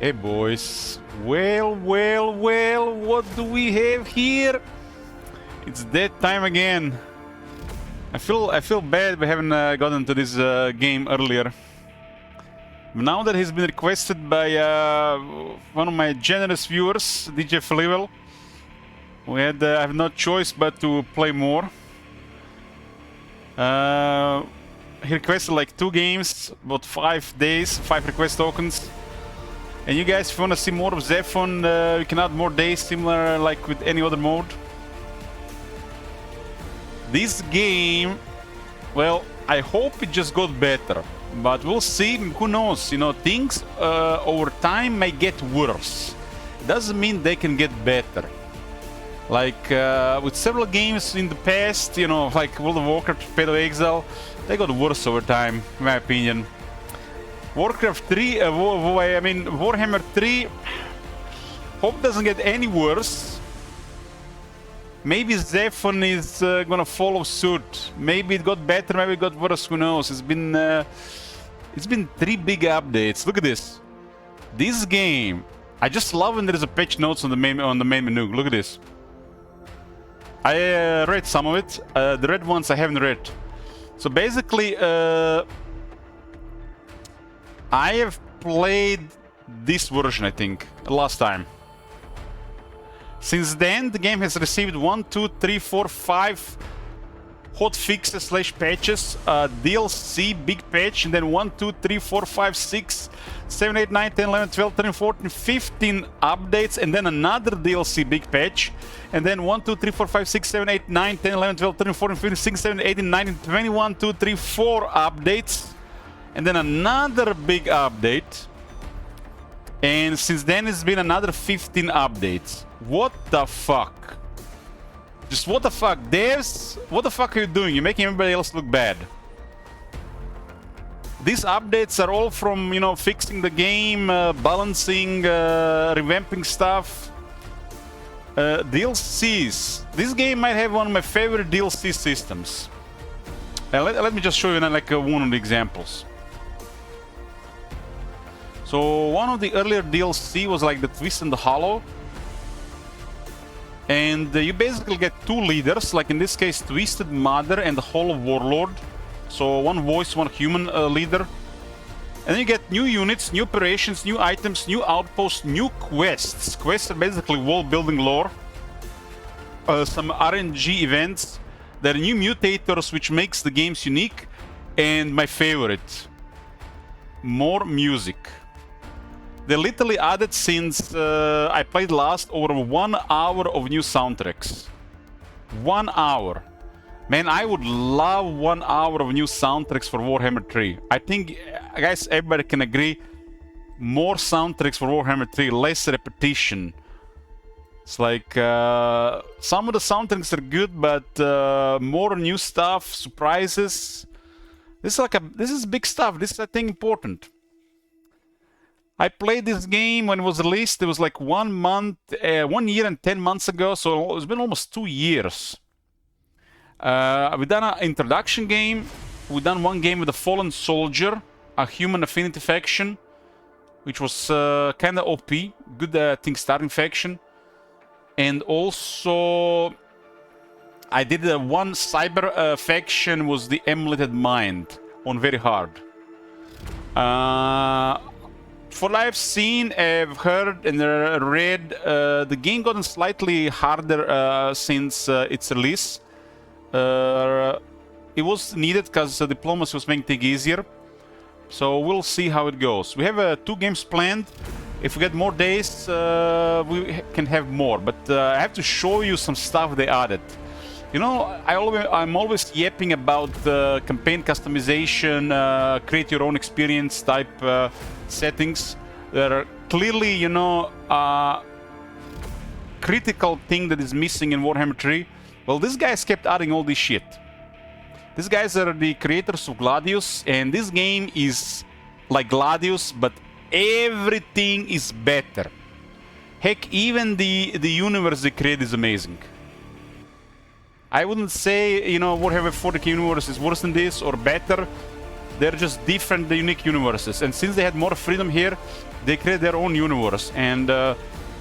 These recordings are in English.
Hey boys, well, what do we have here? It's that time again. I feel bad we haven't gotten to this game earlier. Now that he's been requested by one of my generous viewers, DJ Furtive, I have no choice but to play more. He requested like 2 games, about 5 days, 5 request tokens. And you guys, if you want to see more of ZEPHON, you can add more days, similar like with any other mode. This game, well, I hope it just got better, but we'll see. Who knows? You know, things over time may get worse. Doesn't mean they can get better. Like with several games in the past, you know, like World of Warcraft, Path of Exile, they got worse over time, in my opinion. Warcraft 3, I mean Warhammer 3, hope doesn't get any worse. Maybe ZEPHON is gonna follow suit. Maybe it got better, maybe it got worse, who knows. It's been 3 big updates. Look at this. This game, I just love when there's a patch notes on the main menu. Look at this. I read some of it. The red ones I haven't read. So basically, I have played this version, I think, last time. Since then, the game has received 1, 2, 3, 4, 5 hot fixes / patches, DLC, big patch, and then 1, 2, 3, 4, 5, 6, 7, 8, 9, 10, 11, 12, 13, 14, 15 updates, and then another DLC big patch, and then 1, 2, 3, 4, 5, 6, 7, 8, 9, 10, 11, 12, 13, 14, 15, 16, 17, 18, 19, 20, 1, 2, 3, 4 updates, and then another big update. And since then, it's been another 15 updates. What the fuck? Just what the fuck? Devs, what the fuck are you doing? You're making everybody else look bad. These updates are all from, you know, fixing the game, balancing, revamping stuff. DLCs. This game might have one of my favorite DLC systems. Let me just show you like one of the examples. So one of the earlier DLC was like the Twist and the Hollow. And you basically get 2 leaders, like in this case Twisted Mother and the Hollow Warlord. So one voice, one human leader. And then you get new units, new operations, new items, new outposts, new quests. Quests are basically world building lore. Some RNG events. There are new mutators, which makes the games unique. And my favorite, more music. They literally added, since I played last, over 1 hour of new soundtracks. 1 hour. Man, I would love 1 hour of new soundtracks for Warhammer 3. I think, guys, everybody can agree, more soundtracks for Warhammer 3, less repetition. It's like, some of the soundtracks are good, but more new stuff, surprises. This is big stuff. This is, I think, important. I played this game when it was released. It was like 1 year and 10 months ago, so it's been almost 2 years. We've done an introduction game. We've done 1 game with a Fallen Soldier, a human affinity faction, which was kind of OP, good, I think, starting faction. And also, I did 1 cyber faction, was the Emulated Mind, on very hard. For what I've seen, I've heard and read, the game gotten slightly harder since its release. It was needed because diplomacy was making things easier. So we'll see how it goes. We have 2 games planned. If we get more days, we can have more. But I have to show you some stuff they added. You know, I'm always yapping about campaign customization, create your own experience type settings. There are clearly, you know, critical thing that is missing in Warhammer 3. Well, these guys kept adding all this shit. These guys are the creators of Gladius, and this game is like Gladius, but everything is better. Heck, even the universe they create is amazing. I wouldn't say, you know, Warhammer 40k universe is worse than this or better. They're just different, unique universes. And since they had more freedom here, they created their own universe. And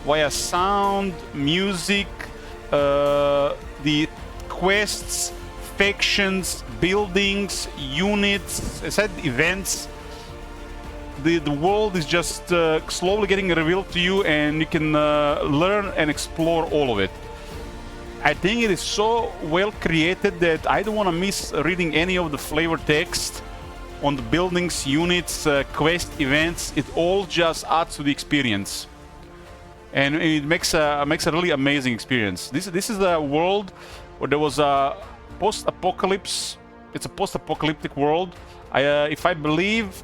via sound, music, the quests, factions, buildings, units, I said events, the world is just slowly getting revealed to you, and you can learn and explore all of it. I think it is so well created that I don't want to miss reading any of the flavor text on the buildings, units, quest, events. It all just adds to the experience, and it makes a really amazing experience. This is a world where there was a post-apocalypse. It's a post-apocalyptic world. If I believe,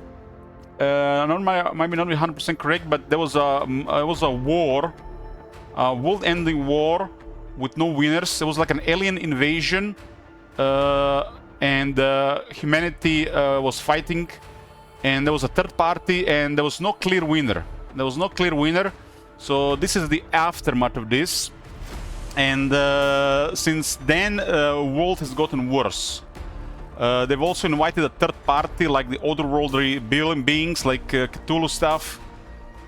might be not 100% correct, but there was a war, a world-ending war with no winners. It was like an alien invasion, and humanity was fighting, and there was a third party, and there was no clear winner. So this is the aftermath of this, and since then, world has gotten worse. They've also invited a third party, like the otherworldly beings, like Cthulhu stuff.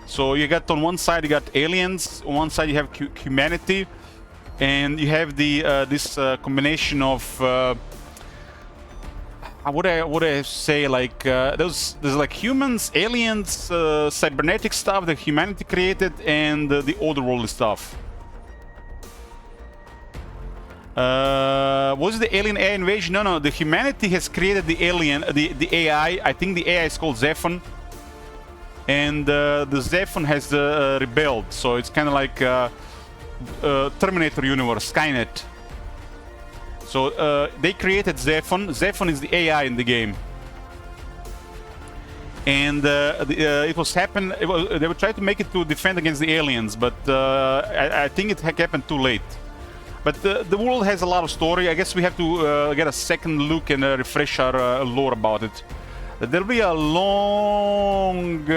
So you got, on one side you got aliens, on one side you have humanity, and you have the this combination of what I say, like there's like humans, aliens, cybernetic stuff that humanity created, and the otherworldly stuff. Was it the alien AI invasion? No, the humanity has created the alien, the AI. I think the AI is called ZEPHON, and the ZEPHON has rebelled. So it's kind of like Terminator universe, Skynet. So they created ZEPHON. ZEPHON is the AI in the game, and it was they would try to make it to defend against the aliens, but I think it happened too late. But the world has a lot of story. I guess we have to get a second look and refresh our lore about it. There'll be a long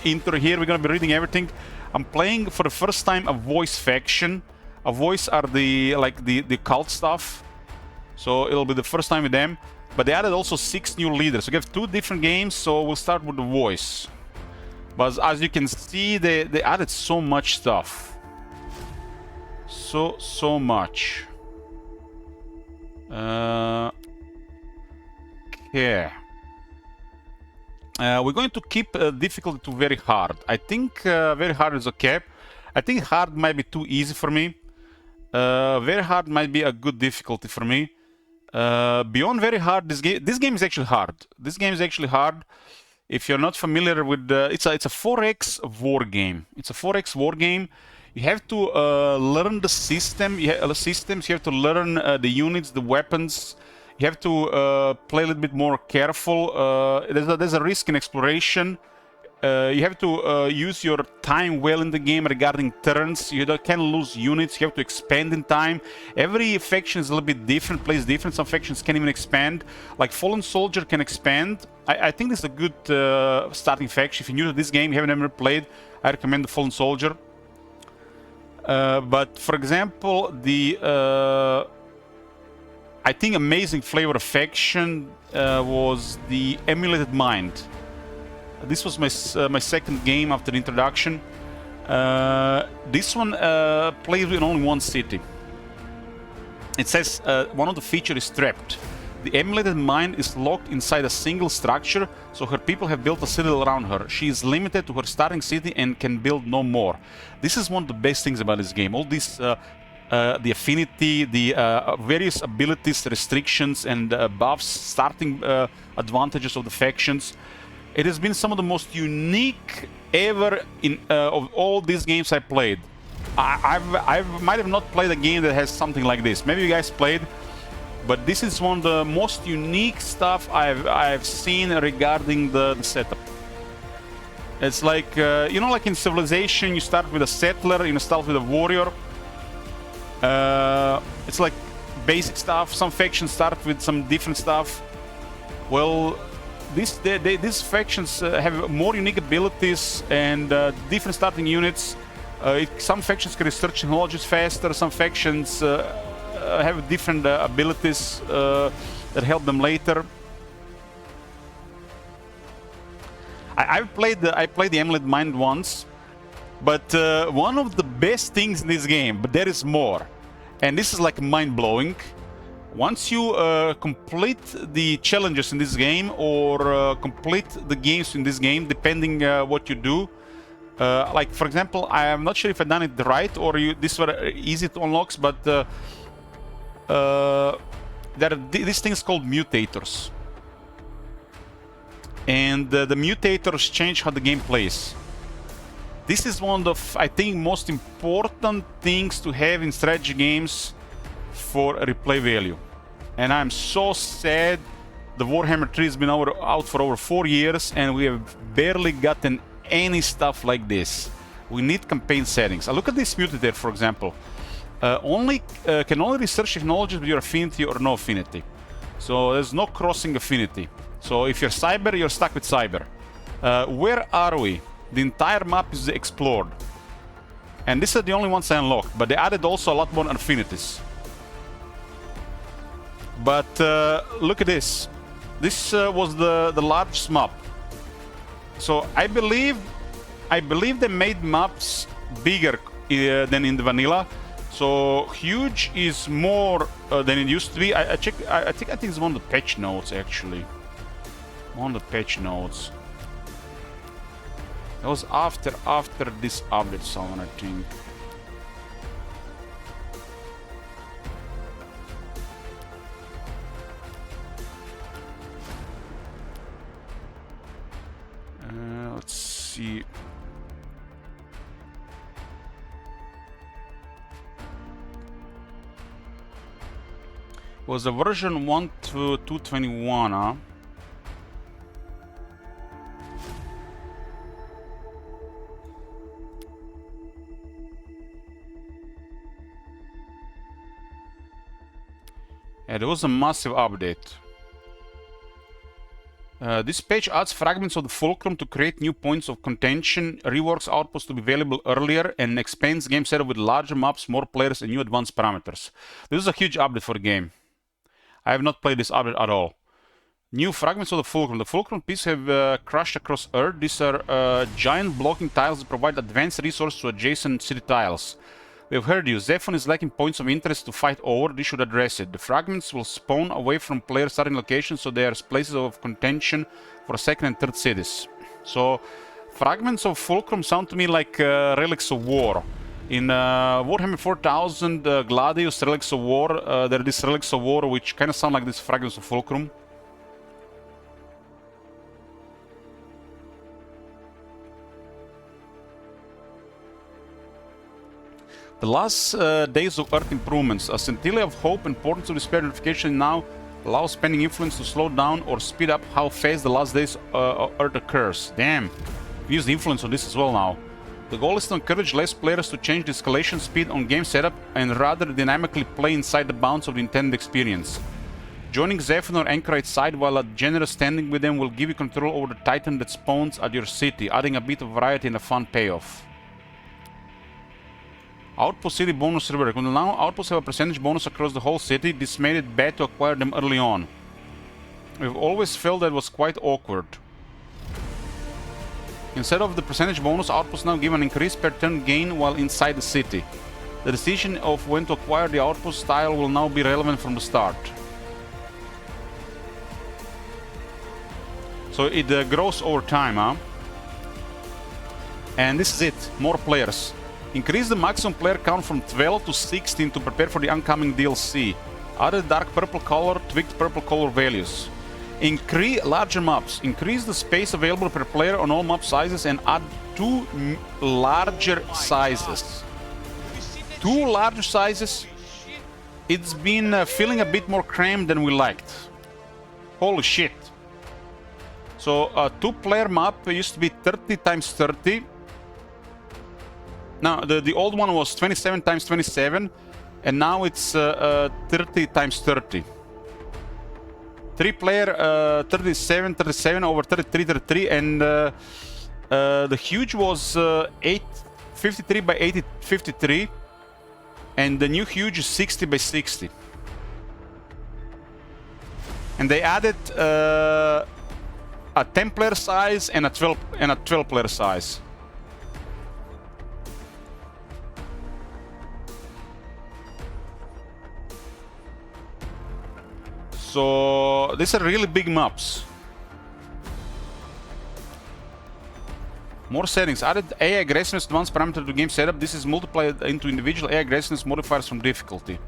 intro here. We're gonna be reading everything. I'm playing for the first time a voice faction. A voice are the cult stuff. So it'll be the first time with them. But they added also 6 new leaders. So we have 2 different games. So we'll start with the voice. But as you can see, they added so much stuff. So much. Okay. We're going to keep difficulty to very hard. I think very hard is okay. I think hard might be too easy for me. Very hard might be a good difficulty for me. Beyond very hard, this game is actually hard. This game is actually hard. If you're not familiar with it's a 4X war game. It's a 4X war game. You have to learn the system. Systems. You have to learn the units, the weapons. You have to play a little bit more careful. There's a risk in exploration. You have to use your time well in the game regarding turns. You can't lose units. You have to expand in time. Every faction is a little bit different, plays different. Some factions can't even expand. Like Fallen Soldier can expand. I think this is a good starting faction. If you're new to this game, you haven't ever played, I recommend the Fallen Soldier. But for example, the I think amazing flavor of faction was the Emulated Mind. This was my second game after the introduction. This one plays in only one city. It says one of the features is trapped. The Emulated Mind is locked inside a single structure, so her people have built a citadel around her. She is limited to her starting city and can build no more. This is one of the best things about this game. All this, the affinity, the various abilities, restrictions, and buffs, starting advantages of the factions. It has been some of the most unique ever in of all these games I played. I might have not played a game that has something like this. Maybe you guys played, but this is one of the most unique stuff I've seen regarding the setup. It's like you know, like in Civilization, you start with a settler, you start with a warrior. It's like basic stuff. Some factions start with some different stuff. Well, these factions have more unique abilities and different starting units. Some factions can research technologies faster. Some factions have different abilities that help them later. I played the Emerald Mine once, but one of the best things in this game, but there is more, and this is like mind-blowing. Once you complete the challenges in this game, or complete the games in this game, depending what you do. Like, for example, I am not sure if I done it right, or these were easy to unlock, but there are these things called mutators. And the mutators change how the game plays. This is one of, I think, most important things to have in strategy games for replay value. And I'm so sad the Warhammer 3 has been out for over 4 years and we have barely gotten any stuff like this. We need campaign settings. Look at this mutator, for example. Can only research technologies with your affinity or no affinity. So there's no crossing affinity. So if you're cyber, you're stuck with cyber. Where are we? The entire map is explored. And these are the only ones I unlocked, but they added also a lot more affinities. But look at this. This was the largest map. So I believe they made maps bigger than in the vanilla. So huge is more than it used to be. I think it's one of the patch notes actually. One of the patch notes. It was after this update, someone I think. Let's see. It was a version 1 to 221, huh? Yeah, there was a massive update. This page adds fragments of the fulcrum to create new points of contention, reworks outposts to be available earlier, and expands game setup with larger maps, more players, and new advanced parameters. This is a huge update for the game. I have not played this update at all. New fragments of the fulcrum. The fulcrum pieces have crashed across Earth. These are giant blocking tiles that provide advanced resources to adjacent city tiles. We have heard you. ZEPHON is lacking points of interest to fight over. They should address it. The fragments will spawn away from player starting locations, so they are places of contention for second and third cities. So, fragments of fulcrum sound to me like relics of war. In Warhammer 4000 Gladius Relics of War, there are these relics of war which kind of sound like these fragments of fulcrum. The last days of Earth improvements. A scintilla of hope and portents of despair notification now allows spending influence to slow down or speed up how fast the last days of Earth occurs. Damn, we use the influence on this as well now. The goal is to encourage less players to change the escalation speed on game setup and rather dynamically play inside the bounds of the intended experience. Joining ZEPHON or Anchorite side while at generous standing with them will give you control over the Titan that spawns at your city, adding a bit of variety and a fun payoff. Outpost city bonus rework. When now outposts have a percentage bonus across the whole city, this made it bad to acquire them early on. We've always felt that it was quite awkward. Instead of the percentage bonus, outposts now give an increase per turn gain while inside the city. The decision of when to acquire the outpost style will now be relevant from the start. So it grows over time, huh? And this is it, more players. Increase the maximum player count from 12 to 16 to prepare for the oncoming DLC. Added dark purple color, tweaked purple color values. Increase larger maps. Increase the space available per player on all map sizes and add 2 larger sizes. 2 larger sizes. It's been feeling a bit more crammed than we liked. Holy shit. So a 2-player map used to be 30 times 30. Now, the old one was 27 times 27, and now it's 30 times 30. 3-player 37, 37 over 33, 33, and the huge was 53 by 80, 53, and the new huge is 60 by 60. And they added a 10-player size and a 12-player size. So these are really big maps. More settings. Added AI aggressiveness advanced parameter to game setup. This is multiplied into individual AI aggressiveness modifiers from difficulty.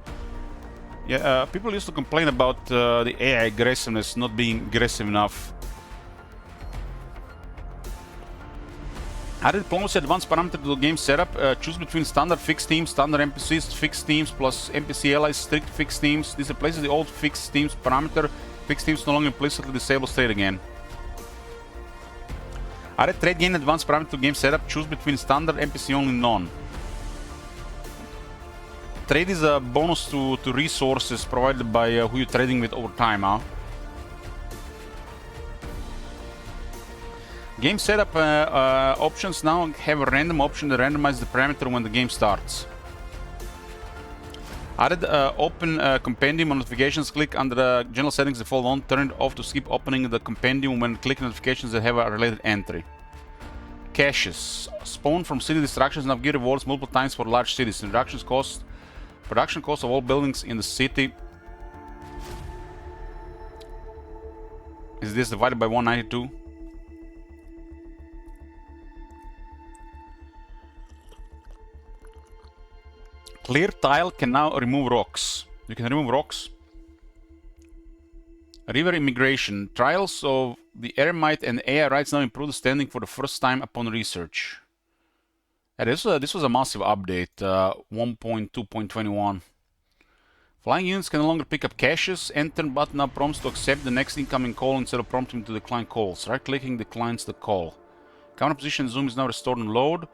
Yeah, people used to complain about the AI aggressiveness not being aggressive enough. Added diplomacy advanced parameter to the game setup. Choose between standard fixed teams, standard NPCs, fixed teams, plus NPC allies, strict fixed teams. This replaces the old fixed teams parameter. Fixed teams no longer implicitly disable state again. Added trade gain advanced parameter to game setup. Choose between standard NPC only none. Trade is a bonus to resources provided by who you're trading with over time, huh? Game setup options now have a random option to randomize the parameter when the game starts. Added open compendium on notifications. Click under the general settings default on. Turn it off to skip opening the compendium when clicking notifications that have a related entry. Caches. Spawn from city distractions now give rewards multiple times for large cities. Production cost of all buildings in the city. Is this divided by 192? Clear tile can now remove rocks. You can remove rocks. River immigration. Trials of the Eremite and AI rights now improve the standing for the first time upon research. This was a massive update, 1.2.21. Flying units can no longer pick up caches. Enter button now prompts to accept the next incoming call instead of prompting to decline calls. Right-clicking declines the call. Camera position zoom is now restored on load.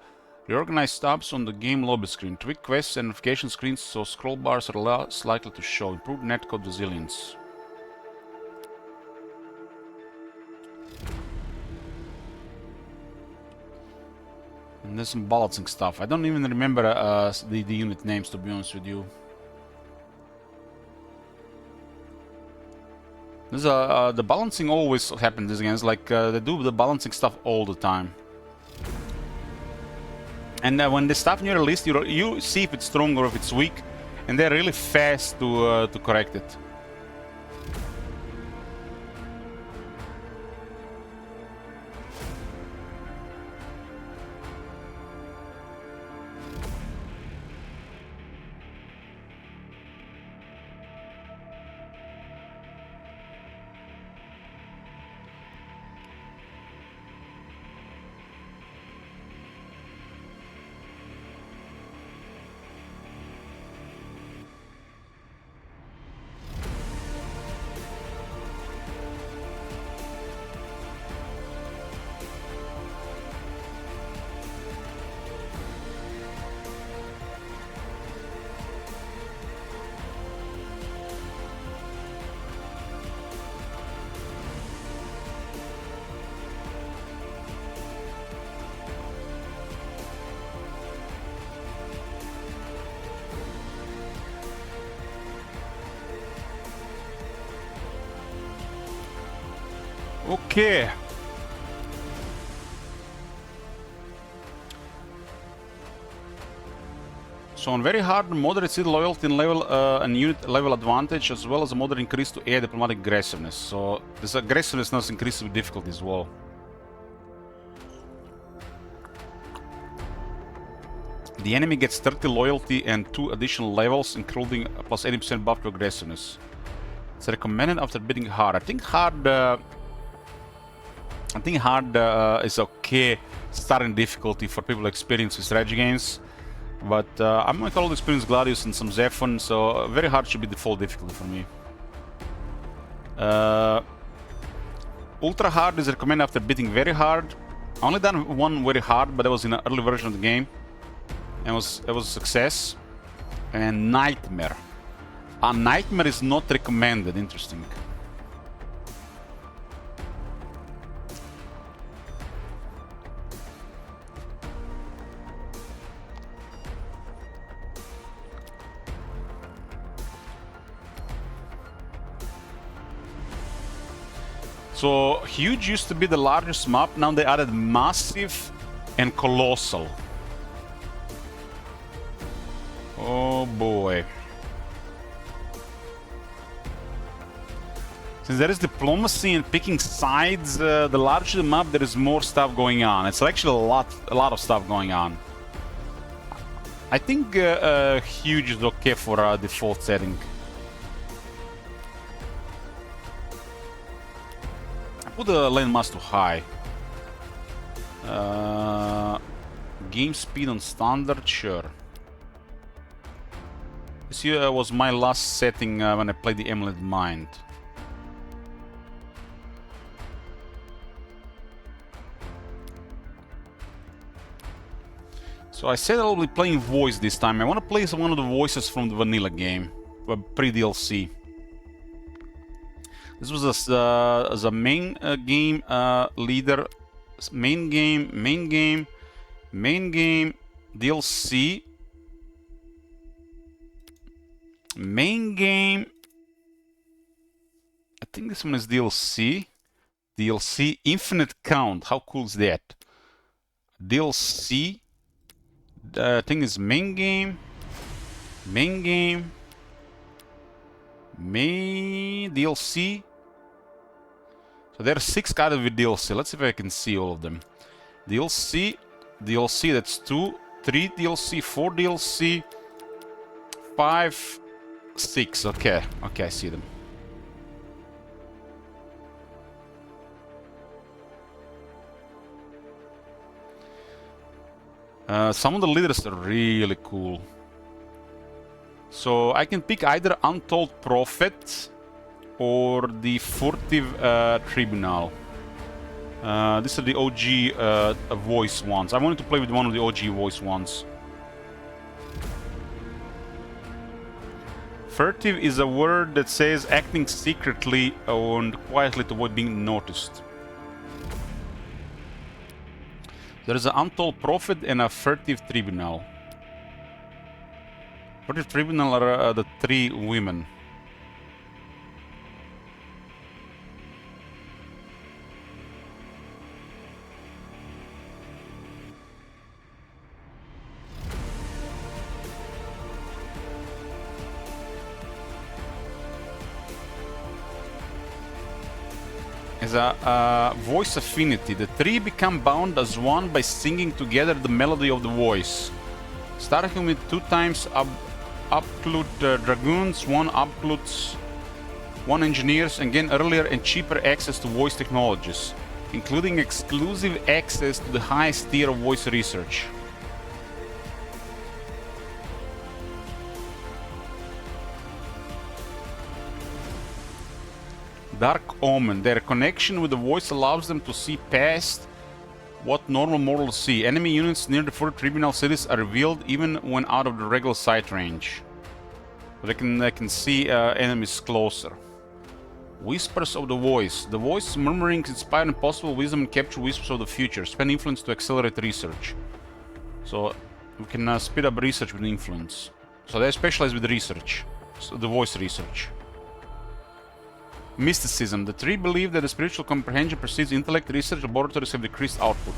Reorganize tabs on the game lobby screen. Tweak quests and notification screens so scroll bars are less likely to show. Improved netcode resilience. And there's some balancing stuff. I don't even remember the unit names, to be honest with you. There's the balancing always happens in these games. Like they do the balancing stuff all the time. And when the stuff in your list, you see if it's strong or if it's weak, and they're really fast to correct it. Okay. So on very hard, moderate city loyalty and level and unit level advantage, as well as a moderate increase to AI diplomatic aggressiveness. So this aggressiveness now increases with difficulty as well. The enemy gets 30 loyalty and 2 additional levels, including a plus 80% buff to aggressiveness. It's recommended after bidding hard. I think hard is okay starting difficulty for people experienced with strategy games, but I'm gonna call experienced Gladius and some ZEPHON, so very hard should be default difficulty for me. Ultra hard is recommended after bidding very hard. I only done one very hard, but that was in an early version of the game, and it was a success. And nightmare. A nightmare is not recommended. Interesting. So huge used to be the largest map, now they added massive and colossal. Oh boy. Since there is diplomacy and picking sides, the larger the map, there is more stuff going on. It's actually a lot of stuff going on. I think huge is okay for a default setting. Put the landmass to high. Game speed on standard, sure. This was my last setting when I played the Emerald Mind. So I said I'll be playing voice this time. I want to play one of the voices from the vanilla game, pre-DLC. This was as a main game leader, main game, DLC, main game. I think this one is DLC. DLC Infinite Count. How cool is that? DLC. I think it's main game, main DLC. So there are 6 cards with DLC. Let's see if I can see all of them. DLC, that's 2, 3 DLC, 4 DLC, 5, 6. Okay, I see them. Some of the leaders are really cool. So I can pick either Untold Prophet or the Furtive Tribunal. These are the OG voice ones. I wanted to play with one of the OG voice ones. Furtive is a word that says acting secretly and quietly to avoid being noticed. There is an Untold Prophet and a Furtive Tribunal. Furtive Tribunal are the 3 women. As a voice affinity, the 3 become bound as one by singing together the melody of the voice. Starting with 2 times upload dragoons, 1 uploads, 1 engineers, and gain earlier and cheaper access to voice technologies, including exclusive access to the highest tier of voice research. Dark Omen. Their connection with the voice allows them to see past what normal mortals see. Enemy units near the Furtive Tribunal cities are revealed even when out of the regular sight range. But they can see enemies closer. Whispers of the Voice. The voice murmuring inspire impossible wisdom and capture whispers of the future. Spend influence to accelerate research. So we can speed up research with influence. So they specialize with research. So the voice research. Mysticism. The 3 believe that the spiritual comprehension precedes intellect. Research laboratories have decreased output.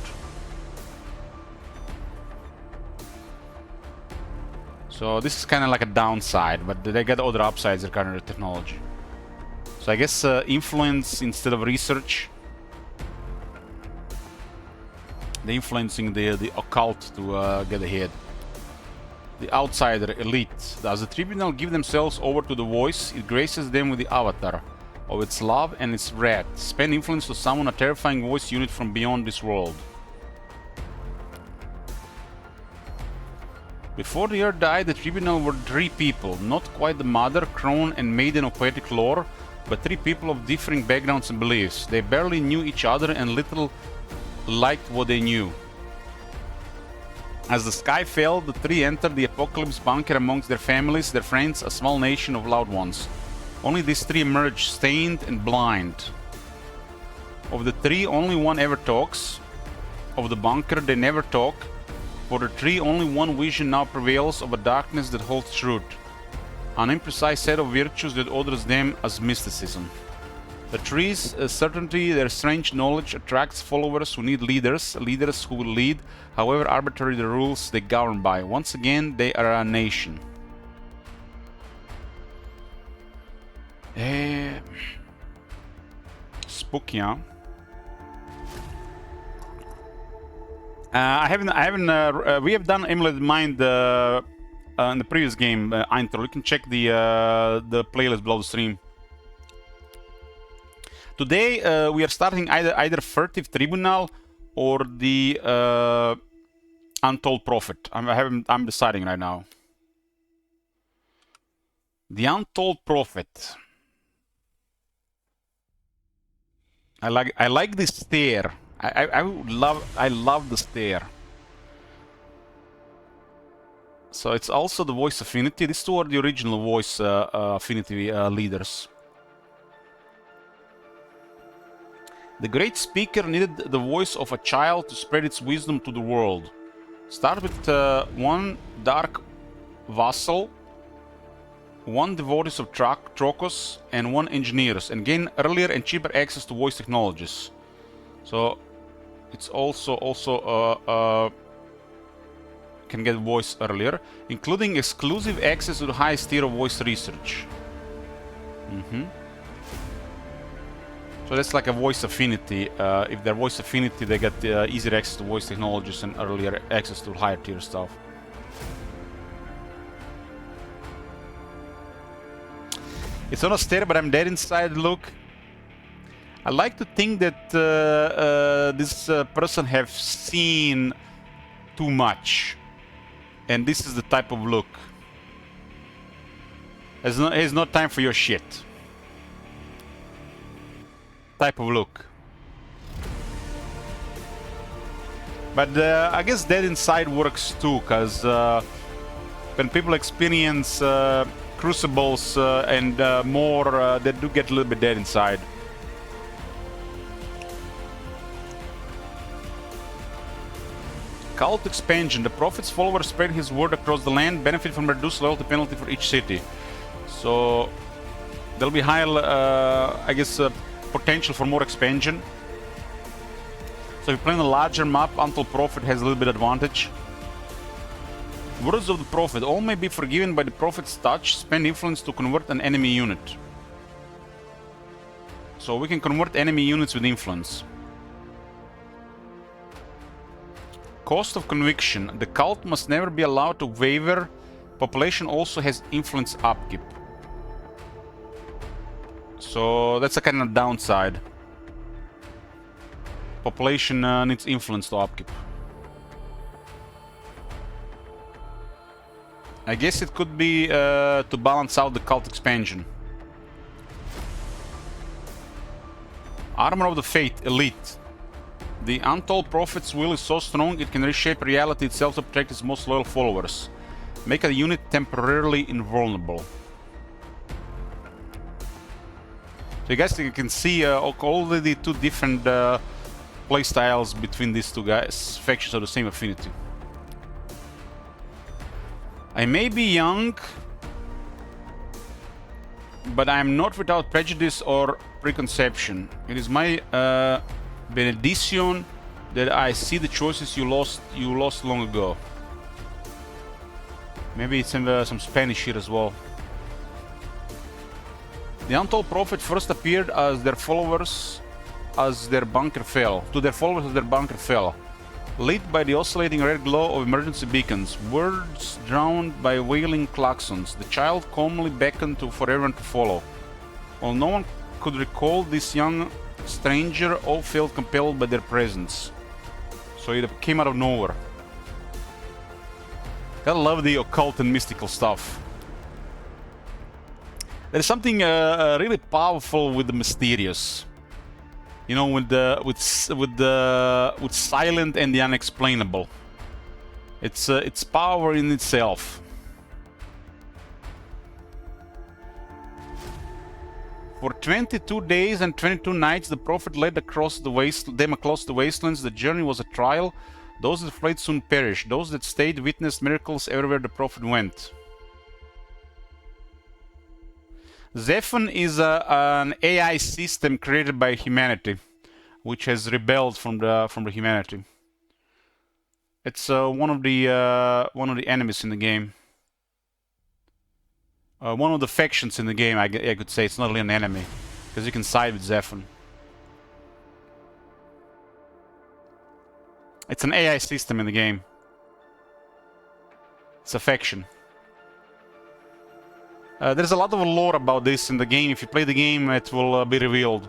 So this is kind of like a downside, but they get other upsides regarding the technology. So I guess influence instead of research. They're influencing the occult to get ahead. The outsider, elite. As the Tribunal give themselves over to the voice, it graces them with the avatar of its love and its wrath. Spend influence to summon a terrifying voice unit from beyond this world. Before the earth died, the Tribunal were 3 people, not quite the mother, crone and maiden of poetic lore, but 3 people of differing backgrounds and beliefs. They barely knew each other and little liked what they knew. As the sky fell, the 3 entered the apocalypse bunker amongst their families, their friends, a small nation of loud ones. Only these 3 emerged, stained and blind. Of the 3, only one ever talks. Of the bunker, they never talk. For the 3, only one vision now prevails of a darkness that holds truth. An imprecise set of virtues that orders them as mysticism. The tree's certainty, their strange knowledge attracts followers who need leaders, leaders who will lead, however arbitrary the rules they govern by. Once again, they are a nation. Spooky, huh? We have done Emulated Mind in the previous game, intro. You can check the playlist below the stream. Today we are starting either Furtive Tribunal or the Untold Prophet. I'm deciding right now. The Untold Prophet. I like this stair. I love the stair. So it's also the voice affinity. These two are the original voice affinity leaders. The great speaker needed the voice of a child to spread its wisdom to the world. Start with one dark vassal, one devotees of Trocos, and one engineers, and gain earlier and cheaper access to voice technologies. So it's also can get voice earlier, including exclusive access to the highest tier of voice research. So that's like a voice affinity. If they're voice affinity, they get easier access to voice technologies and earlier access to higher tier stuff. It's on a stair, but I'm dead inside. Look, I like to think that this person have seen too much, and this is the type of look. Has no time for your shit. Type of look. But I guess dead inside works too, because when people experience crucibles and more, they do get a little bit dead inside. Cult expansion. The Prophet's followers spread his word across the land, benefit from reduced loyalty penalty for each city. So there'll be higher, I guess, potential for more expansion. So if you play on a larger map, Untold Prophet has a little bit advantage. Words of the Prophet. All may be forgiven by the Prophet's touch. Spend influence to convert an enemy unit. So we can convert enemy units with influence. Cost of conviction. The cult must never be allowed to waver. Population also has influence upkeep. So that's a kind of downside. Population needs influence to upkeep. I guess it could be to balance out the cult expansion. Armor of the Fate, Elite. The Untold Prophet's will is so strong it can reshape reality itself to protect its most loyal followers. Make a unit temporarily invulnerable. So you guys can see already two different playstyles between these two guys, factions of the same affinity. I may be young, but I am not without prejudice or preconception. It is my benediction that I see the choices you lost long ago. Maybe it's in some Spanish here as well. The Untold Prophet first appeared as their followers as their bunker fell. To their followers as their bunker fell. Lit by the oscillating red glow of emergency beacons, words drowned by wailing klaxons, the child calmly beckoned for everyone to follow. While no one could recall this young stranger, all felt compelled by their presence. So it came out of nowhere. Gotta love the occult and mystical stuff. There's something really powerful with the mysterious. You know, with silent and the unexplainable. It's power in itself. For 22 days and 22 nights, the Prophet led them across the wastelands. The journey was a trial. Those that fled soon perished. Those that stayed witnessed miracles everywhere the Prophet went. ZEPHON is an AI system created by humanity, which has rebelled from the humanity. It's one of the enemies in the game. One of the factions in the game, I could say. It's not really an enemy, because you can side with ZEPHON. It's an AI system in the game. It's a faction. There's a lot of lore about this in the game. If you play the game, it will be revealed.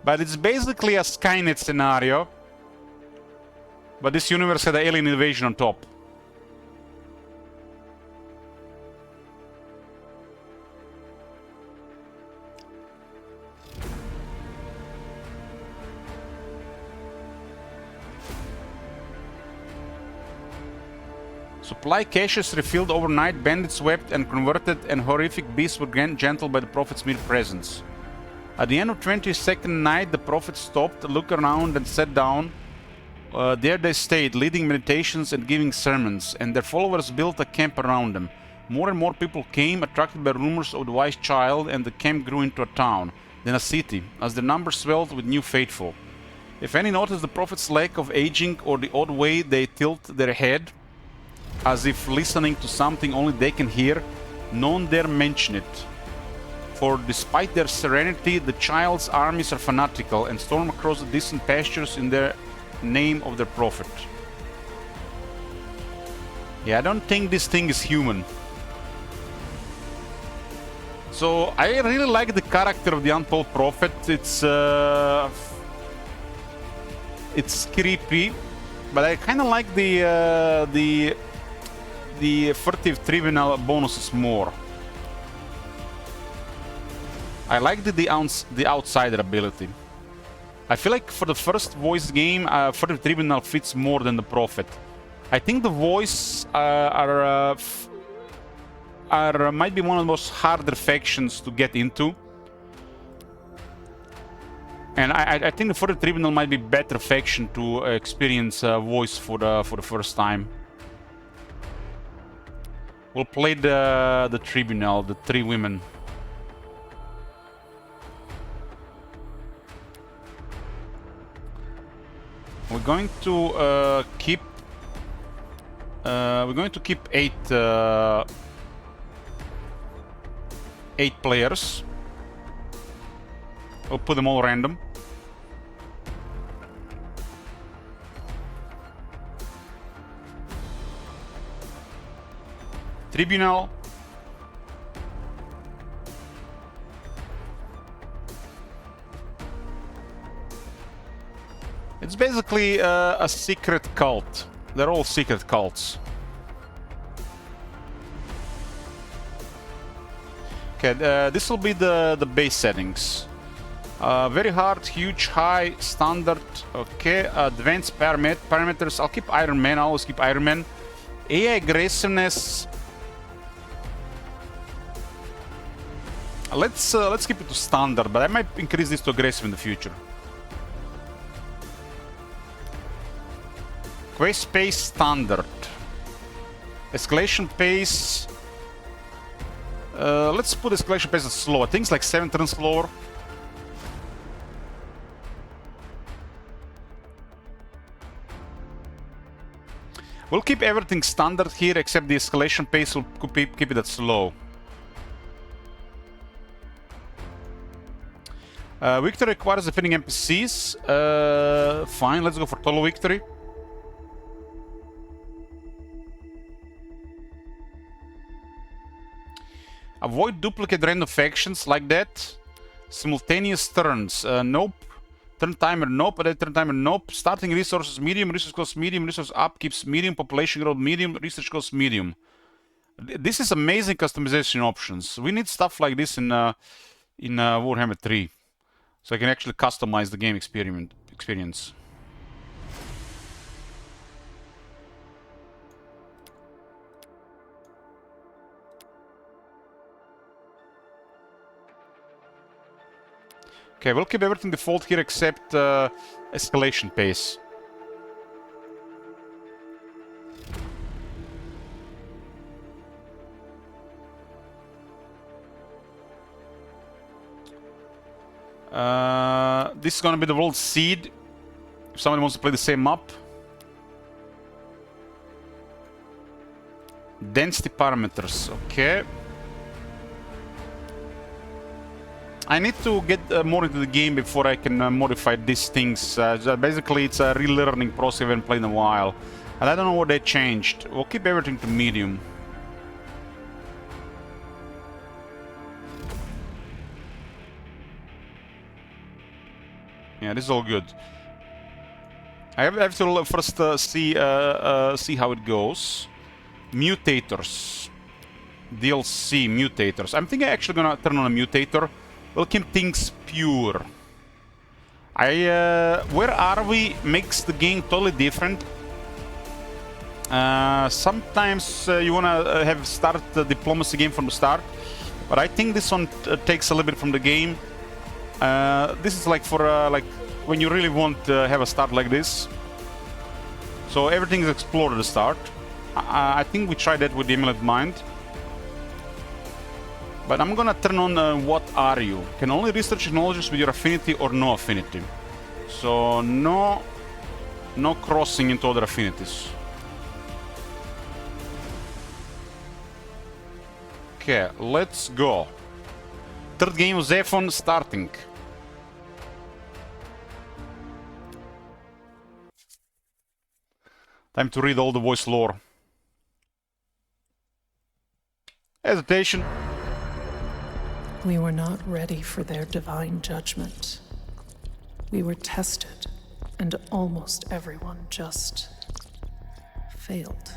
But it's basically a Skynet scenario. But this universe had an alien invasion on top. Supply caches refilled overnight, bandits wept and converted, and horrific beasts were gentle by the Prophet's mere presence. At the end of 22nd night, the Prophet stopped, looked around and sat down. There they stayed, leading meditations and giving sermons, and their followers built a camp around them. More and more people came, attracted by rumors of the wise child, and the camp grew into a town, then a city, as their numbers swelled with new faithful. If any noticed the Prophet's lack of aging or the odd way they tilt their head, as if listening to something only they can hear, none dare mention it. For despite their serenity, the child's armies are fanatical and storm across the distant pastures in the name of their prophet. Yeah, I don't think this thing is human. So I really like the character of the untold prophet. It's creepy, but I kind of like the Furtive Tribunal bonuses more. I like the outsider ability. I feel like for the first voice game, Furtive Tribunal fits more than the Prophet. I think the voice might be one of the most harder factions to get into. And I think the Furtive Tribunal might be better faction to experience voice for the first time. We'll play the Tribunal, the three women. We're going to keep eight players. We'll put them all random. Tribunal. It's basically a secret cult. They're all secret cults. Okay, this will be the base settings. Very hard, huge, high, standard. Okay, advanced parameters. I'll keep Iron Man. I always keep Iron Man. AI aggressiveness. Let's keep it to standard, but I might increase this to aggressive in the future. Quest pace standard. Escalation pace. Let's put escalation pace as slow. I think it's like 7 turns slower. We'll keep everything standard here, except the escalation pace. We'll keep it at slow. Victory requires defending NPCs. Fine, let's go for total victory. Avoid duplicate random factions like that. Simultaneous turns. Nope. Turn timer, nope. Add turn timer, nope. Starting resources, medium. Resource cost, medium. Resource upkeeps, medium. Population growth, medium. Research cost, medium. This is amazing customization options. We need stuff like this in Warhammer 3. So I can actually customize the game experience. Okay, we'll keep everything default here except escalation pace. This is gonna be the world seed. If somebody wants to play the same map. Density parameters, okay. I need to get more into the game before I can modify these things. Basically, it's a relearning process. I haven't played in a while. And I don't know what they changed. We'll keep everything to medium. Yeah, this is all good. I have to first see how it goes. Mutators. DLC mutators. I'm thinking I'm actually gonna turn on a mutator. We'll keep things pure. Where are we makes the game totally different. Sometimes you wanna have start the diplomacy game from the start, but I think this one takes a little bit from the game. This is like for like when you really want to have a start like this. So everything is explored at the start. I think we tried that with the Emulate Mind. But I'm gonna turn on what are you? Can only research technologies with your affinity or no affinity. So no crossing into other affinities. Okay, let's go. Third game of ZEPHON starting. Time to read all the voice lore. Hesitation. We were not ready for their divine judgment. We were tested, and almost everyone just failed.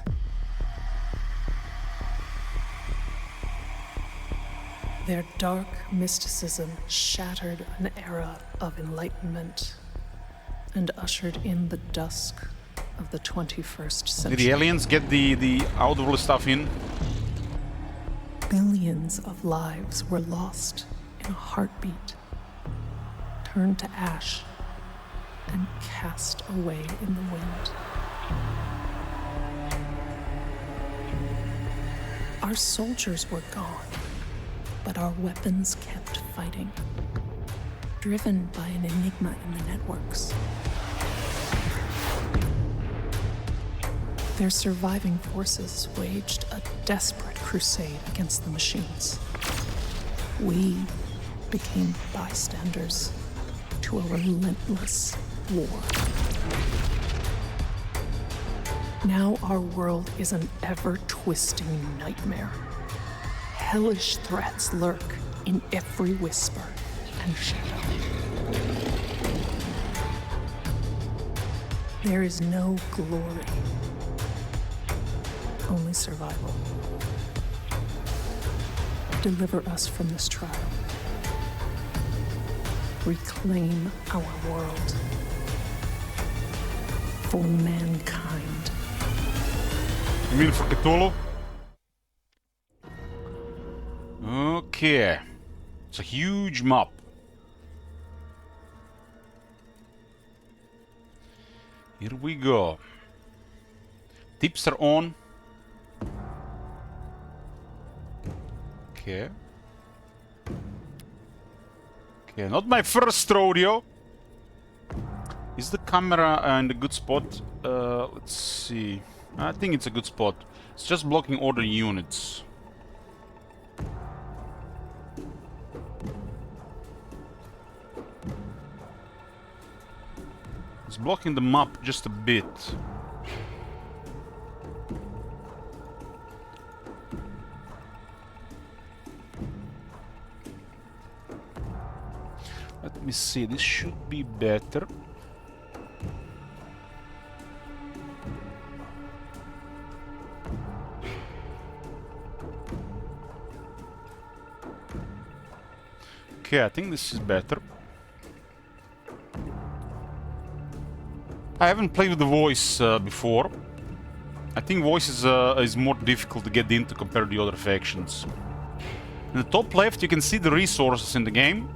Their dark mysticism shattered an era of enlightenment and ushered in the dusk of the 21st century. Did the aliens get the outworld stuff in? Billions of lives were lost in a heartbeat, turned to ash, and cast away in the wind. Our soldiers were gone, but our weapons kept fighting, driven by an enigma in the networks. Their surviving forces waged a desperate crusade against the machines. We became bystanders to a relentless war. Now our world is an ever-twisting nightmare. Hellish threats lurk in every whisper and shadow. There is no glory, only survival. Deliver us from this trial. Reclaim our world for mankind. You mean for Cthulhu? Okay. It's a huge map. Here we go. Tips are on. Okay. Okay, not my first rodeo. Is the camera in a good spot? Let's see. I think it's a good spot. It's just blocking other units. It's blocking the map just a bit. Let me see, this should be better. Okay, I think this is better. I haven't played with the voice before. I think voice is more difficult to get into compared to the other factions. In the top left you can see the resources in the game.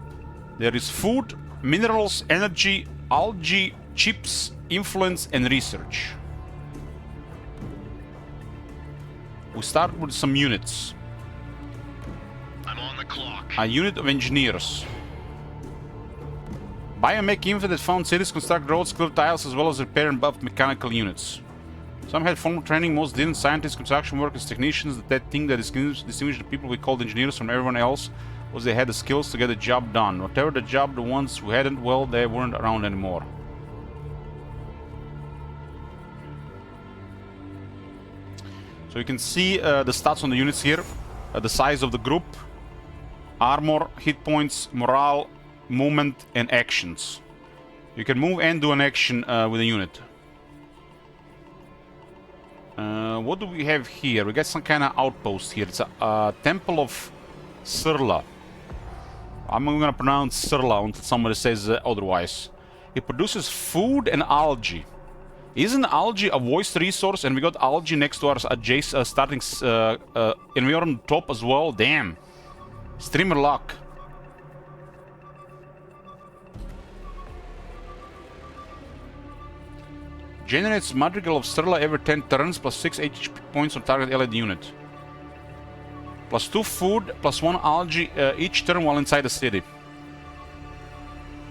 There is food, minerals, energy, algae, chips, influence and research. We start with some units. I'm on the clock. A unit of engineers. Biomech info that found cities, construct roads, clear tiles, as well as repair and buff mechanical units. Some had formal training, most didn't. Scientists, construction workers, technicians. That thing that distinguished the people we called engineers from everyone else was they had the skills to get the job done. Whatever the job, the ones who hadn't, well, they weren't around anymore. So you can see the stats on the units here, the size of the group, armor, hit points, morale, movement, and actions. You can move and do an action with a unit. What do we have here? We got some kind of outpost here. It's a Temple of Sirla. I'm gonna pronounce Sirla until somebody says otherwise. It produces food and algae. Isn't algae a voiced resource? And we got algae next to our adjacent starting and we are on top as well. Damn. Streamer luck. Generates Madrigal of Sirla every 10 turns, plus 6 HP points on target allied unit. Plus 2 food, plus 1 algae each turn while inside the city.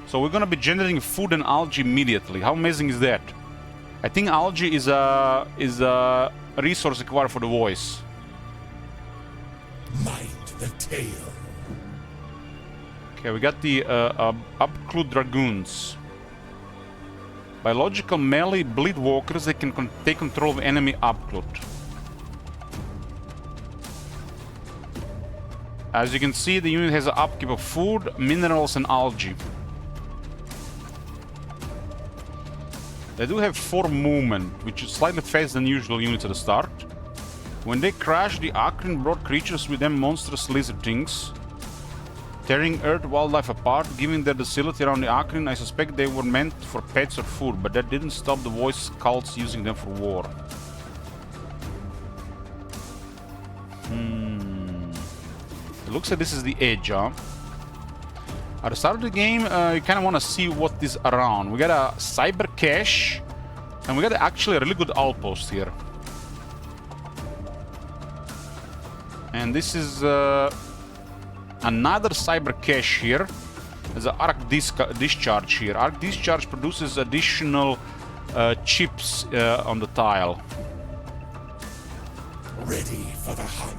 So we're gonna be generating food and algae immediately. How amazing is that? I think algae is a resource required for the voice. Mind the tale. Okay, we got the Upclude Dragoons. Biological melee bleed walkers, they can take control of enemy Upclude. As you can see, the unit has an upkeep of food, minerals, and algae. They do have 4 movement, which is slightly faster than usual units at the start. When they crash, the Akrin brought creatures with them monstrous lizard things, tearing earth wildlife apart, giving their docility around the Akrin. I suspect they were meant for pets or food, but that didn't stop the voice cults using them for war. It looks like this is the edge, huh? At the start of the game, you kind of want to see what is around. We got a cyber cache, and we got actually a really good outpost here. And this is another cyber cache here. There's an arc discharge here. Arc discharge produces additional chips on the tile. Ready for the hunt.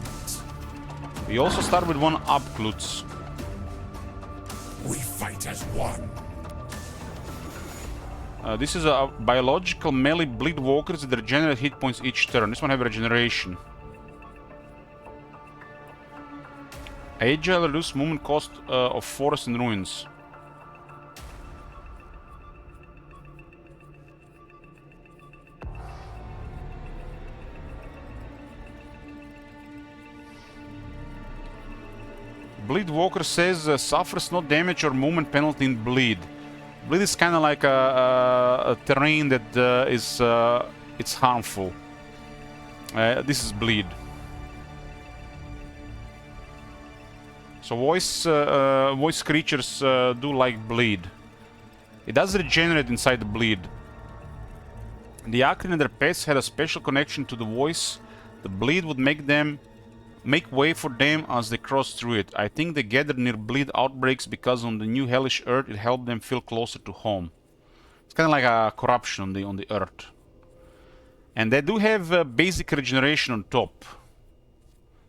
We also start with 1 Upclude. We fight as one. This is a biological melee bleed walkers that regenerate hit points each turn. This one have regeneration. Agile reduce movement cost of forest and ruins. Bleed Walker says suffers no damage or movement penalty in bleed. Bleed is kind of like a terrain that it's harmful. This is bleed. So voice creatures do like bleed. It does regenerate inside the bleed. The Akrin and their pets had a special connection to the voice. The bleed would make way for them as they crossed through it. I think they gathered near bleed outbreaks because on the new hellish earth it helped them feel closer to home. It's kind of like a corruption on the earth. And they do have basic regeneration on top.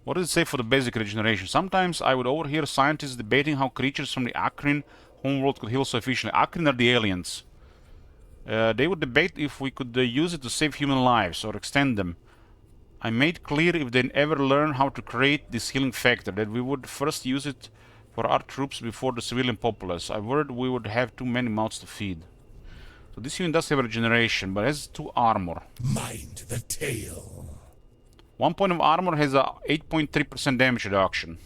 What does it say for the basic regeneration? Sometimes I would overhear scientists debating how creatures from the Akrin homeworld could heal so efficiently. Akrin are the aliens. They would debate if we could use it to save human lives or extend them. I made clear if they ever learn how to create this healing factor, that we would first use it for our troops before the civilian populace. I worried we would have too many mouths to feed. So this unit does have regeneration, but has 2 armor. Mind the tale. 1 point of armor has a 8.3% damage reduction.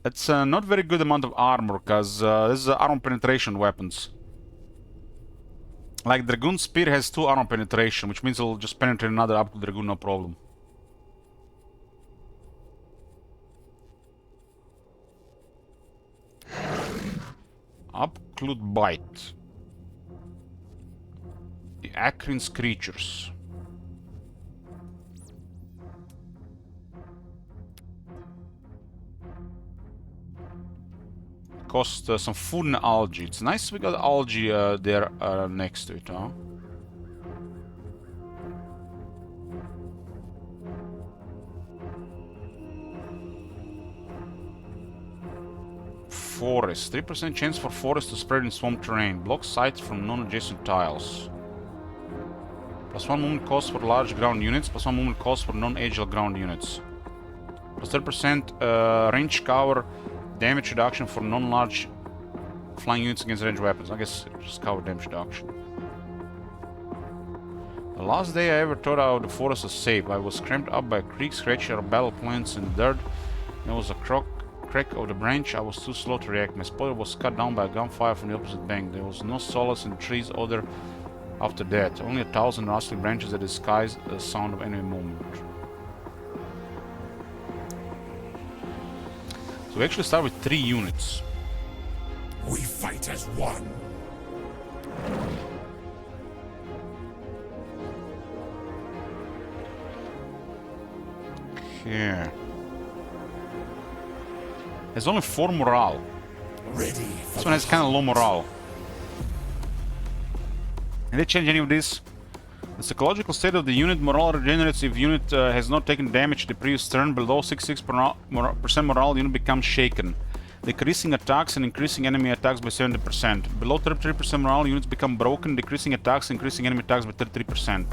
That's not very good amount of armor, because this is armor penetration weapons. Like Dragoon Spear has 2 armor penetration, which means it'll just penetrate another Upclude Dragoon, no problem. Upclude Bite. The Akrin's creatures. cost some food and algae. It's nice we got algae there next to it, huh? Forest. 3% chance for forest to spread in swamp terrain. Block sight from non-adjacent tiles. +1 movement cost for large ground units. +1 movement cost for non-agile ground units. +30% range cover damage reduction for non-large flying units against ranged weapons. I guess just cover damage reduction. The last day I ever thought out the forest was safe. I was cramped up by a creek, scratchy or battle plants and dirt. There was a crack of the branch. I was too slow to react. My spotter was cut down by a gunfire from the opposite bank. There was no solace in the trees other after that. Only 1,000 rustling branches that disguised the sound of enemy movement. So we actually start with 3 units. We fight as one. Okay. There's only 4 morale. Ready. This one has kind of low morale. Did they change any of this? The psychological state of the unit morale regenerates if unit has not taken damage the previous turn. Below 66% morale, the unit becomes shaken, decreasing attacks and increasing enemy attacks by 70%. Below 33% morale, units become broken, decreasing attacks, increasing enemy attacks by 33%.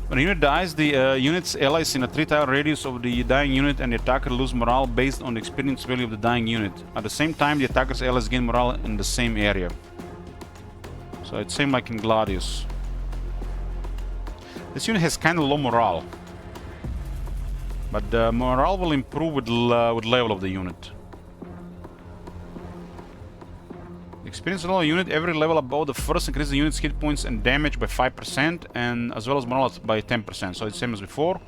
When a unit dies, the unit's allies in a 3-tile radius of the dying unit and the attacker lose morale based on the experience value of the dying unit. At the same time, the attacker's allies gain morale in the same area. So it's same like in Gladius. This unit has kind of low morale, but the morale will improve with level of the unit. Experience level of unit, every level above the first increases the unit's hit points and damage by 5%, and as well as morale by 10%. So it's same as before.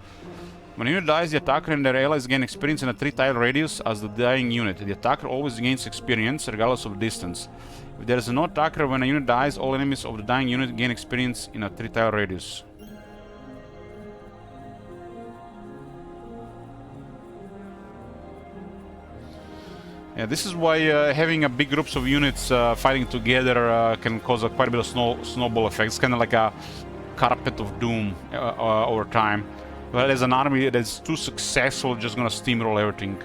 When a unit dies, the attacker and their allies gain experience in a 3-tile radius as the dying unit. The attacker always gains experience regardless of distance. If there is no attacker when a unit dies, all enemies of the dying unit gain experience in a 3-tile radius. Yeah, this is why having a big groups of units fighting together can cause quite a bit of snowball effect. It's kind of like a carpet of doom over time. But as an army that's too successful, just gonna steamroll everything.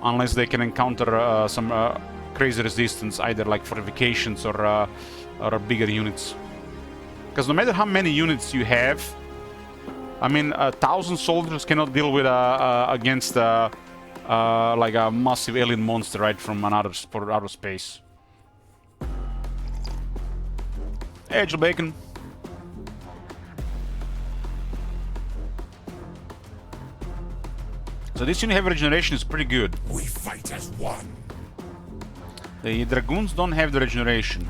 Unless they can encounter some crazy resistance, either like fortifications or bigger units. Because no matter how many units you have, I mean, 1,000 soldiers cannot deal with against like a massive alien monster, right, from outer space. Hey, Jill Bacon. So this unit heavy regeneration is pretty good. We fight as one. The dragoons don't have the regeneration.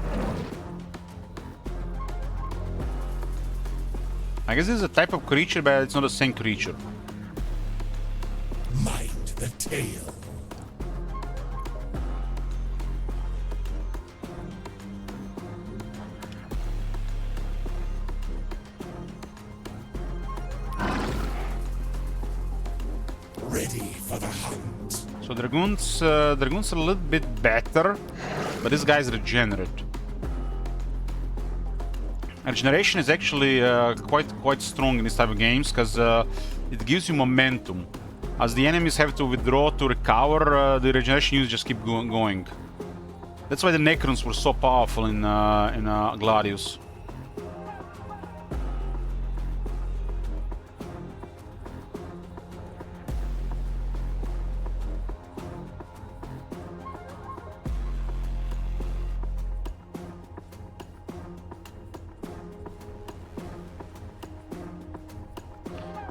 I guess this is a type of creature, but it's not the same creature. Mind the tail. Ready for the hunt. So dragoons are a little bit better, but this guy's regenerate. Regeneration is actually quite strong in this type of games because it gives you momentum. As the enemies have to withdraw to recover, the regeneration units just keep going. That's why the Necrons were so powerful in Gladius.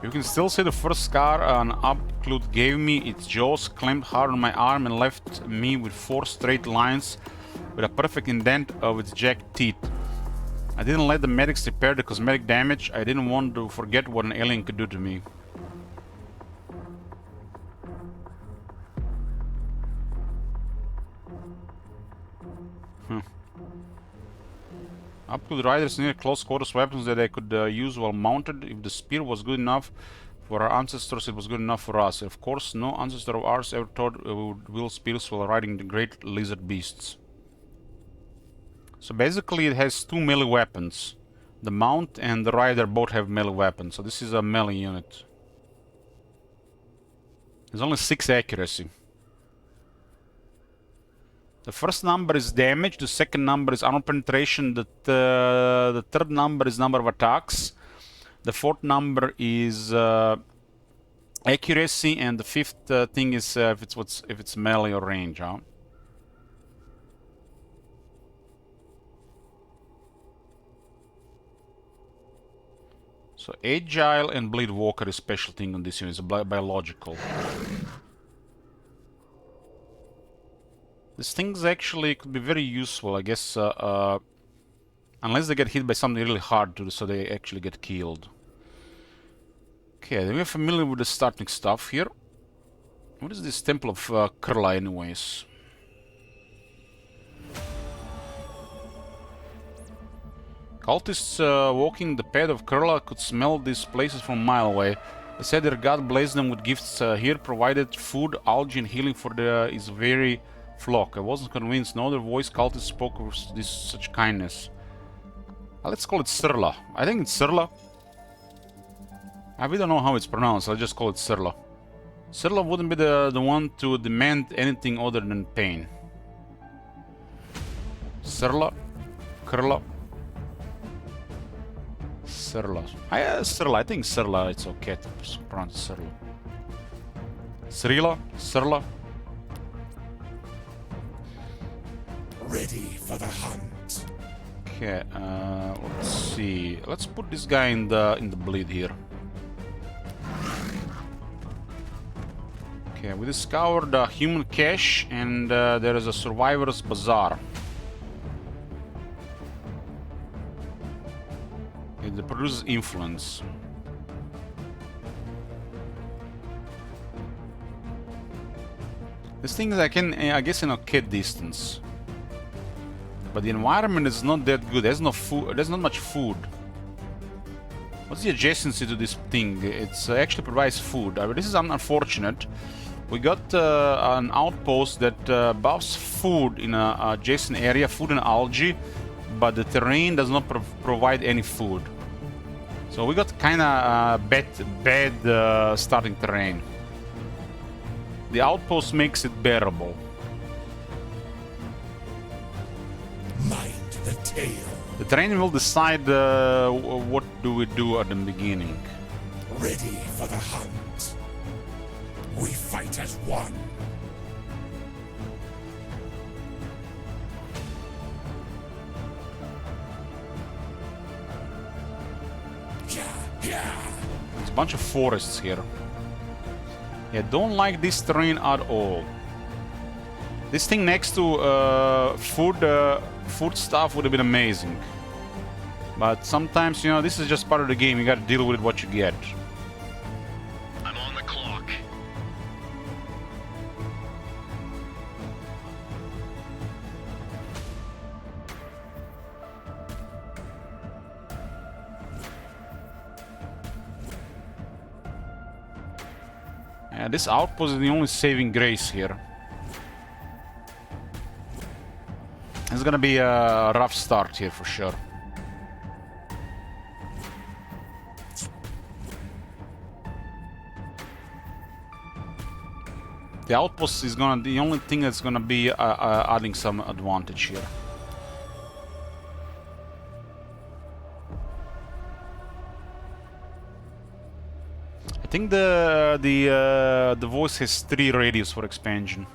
You can still see the first scar an upclute gave me. Its jaws clamped hard on my arm and left me with 4 straight lines with a perfect indent of its jagged teeth. I didn't let the medics repair the cosmetic damage. I didn't want to forget what an alien could do to me. Upclute riders needed close quarters weapons that they could use while mounted. If the spear was good enough For our ancestors, it was good enough for us. Of course, no ancestor of ours ever thought we would wield spears while riding the great lizard beasts. So basically, it has 2 melee weapons. The mount and the rider both have melee weapons, so this is a melee unit. There's only 6 accuracy. The first number is damage, the second number is armor penetration, the third number is number of attacks, the fourth number is accuracy, and the fifth thing is if it's melee or range. Huh? So agile and bleed walker is special thing on this unit. It's biological. These things actually could be very useful, I guess, unless they get hit by something really hard, so they actually get killed. Okay, then we're familiar with the starting stuff here. What is this Temple of Kurla, anyways? Cultists walking the path of Kurla could smell these places from a mile away. They said their god blessed them with gifts here, provided food, algae, and healing for his very flock. I wasn't convinced. No other voice cultist spoke of such kindness. Let's call it Sirla. I think it's Sirla. We don't know how it's pronounced. I'll just call it Sirla. Sirla wouldn't be the one to demand anything other than pain. Sirla. Kurla. Sirla. Sirla. I think Sirla. It's okay to pronounce Sirla. Srila. Sirla. Ready for the hunt. Okay, let's see. Let's put this guy in the bleed here. Okay, we discovered a human cache, and there is a survivor's bazaar. It produces influence. This thing is, I guess, in okay distance. But the environment is not that good. There's no food. There's not much food. What's the adjacency to this thing? It actually provides food. This is unfortunate. We got an outpost that buffs food in an adjacent area, food and algae, but the terrain does not provide any food. So we got kind of bad starting terrain. The outpost makes it bearable. Mind the tale. The terrain will decide what do we do at the beginning. Ready for the hunt. We fight as one. There's a bunch of forests here. Yeah, don't like this terrain at all. This thing next to food stuff would have been amazing. But sometimes, you know, this is just part of the game. You gotta deal with what you get. I'm on the clock. Yeah, this outpost is the only saving grace here. It's gonna be a rough start here for sure. The outpost is the only thing that's gonna be adding some advantage here. I think the voice has 3 radius for expansion.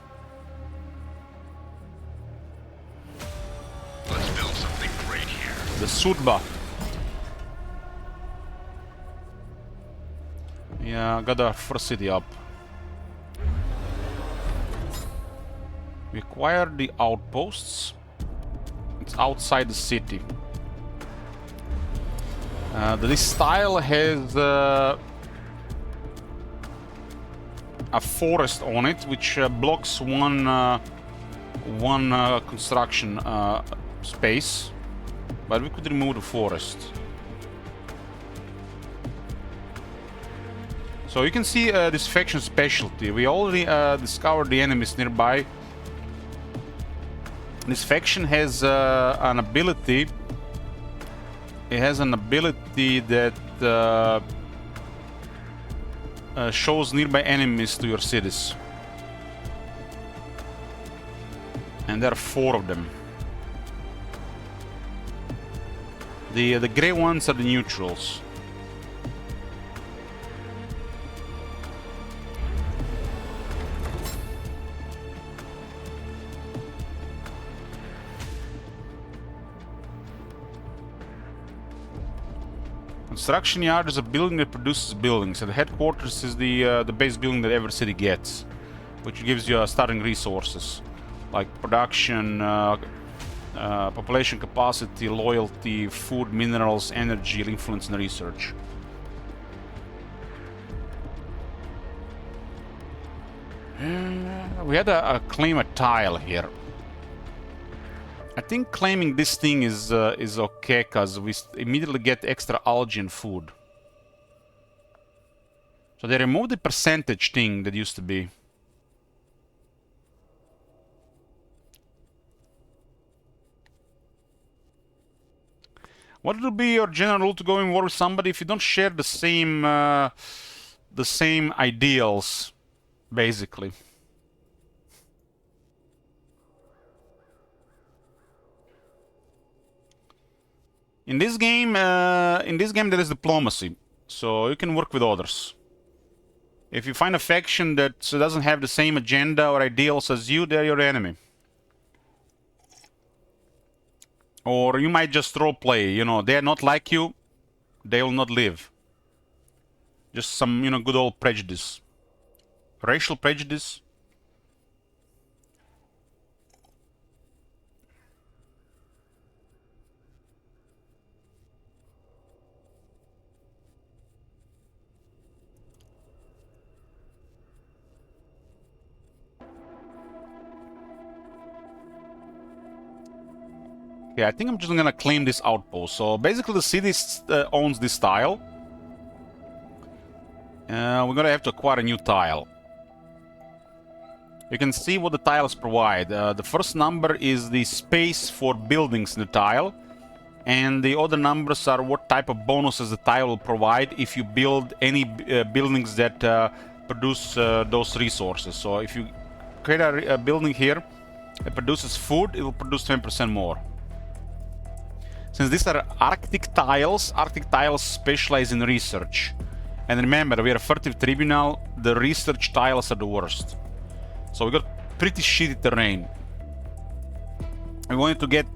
Let's build something great here. The Sudba. Yeah, got our first city up. We acquired the outposts. It's outside the city. This tile has a forest on it, which blocks one construction space, but we could remove the forest. So you can see this faction specialty. We already discovered the enemies nearby. This faction has an ability. It has an ability that shows nearby enemies to your cities. And there are 4 of them. The grey ones are the neutrals. Construction yard is a building that produces buildings, and the headquarters is the base building that every city gets, which gives you starting resources like production, population capacity, loyalty, food, minerals, energy, influence, and research. We had a claim a tile here. I think claiming this thing is okay, because we immediately get extra algae and food. So they removed the percentage thing that used to be. What would be your general rule to go in war with somebody if you don't share the same ideals, basically? In this game there is diplomacy, so you can work with others. If you find a faction that doesn't have the same agenda or ideals as you, they're your enemy. Or you might just roleplay, you know, they're not like you, they will not live. Just some, you know, good old prejudice. Racial prejudice. Okay, I think I'm just gonna claim this outpost. So basically the city owns this tile. We're gonna have to acquire a new tile. You can see what the tiles provide. The first number is the space for buildings in the tile. And the other numbers are what type of bonuses the tile will provide if you build any buildings that produce those resources. So if you create a building here that produces food, it will produce 10% more. Since these are Arctic tiles specialize in research. And remember, we are a Furtive Tribunal, the research tiles are the worst. So we got pretty shitty terrain. We wanted to get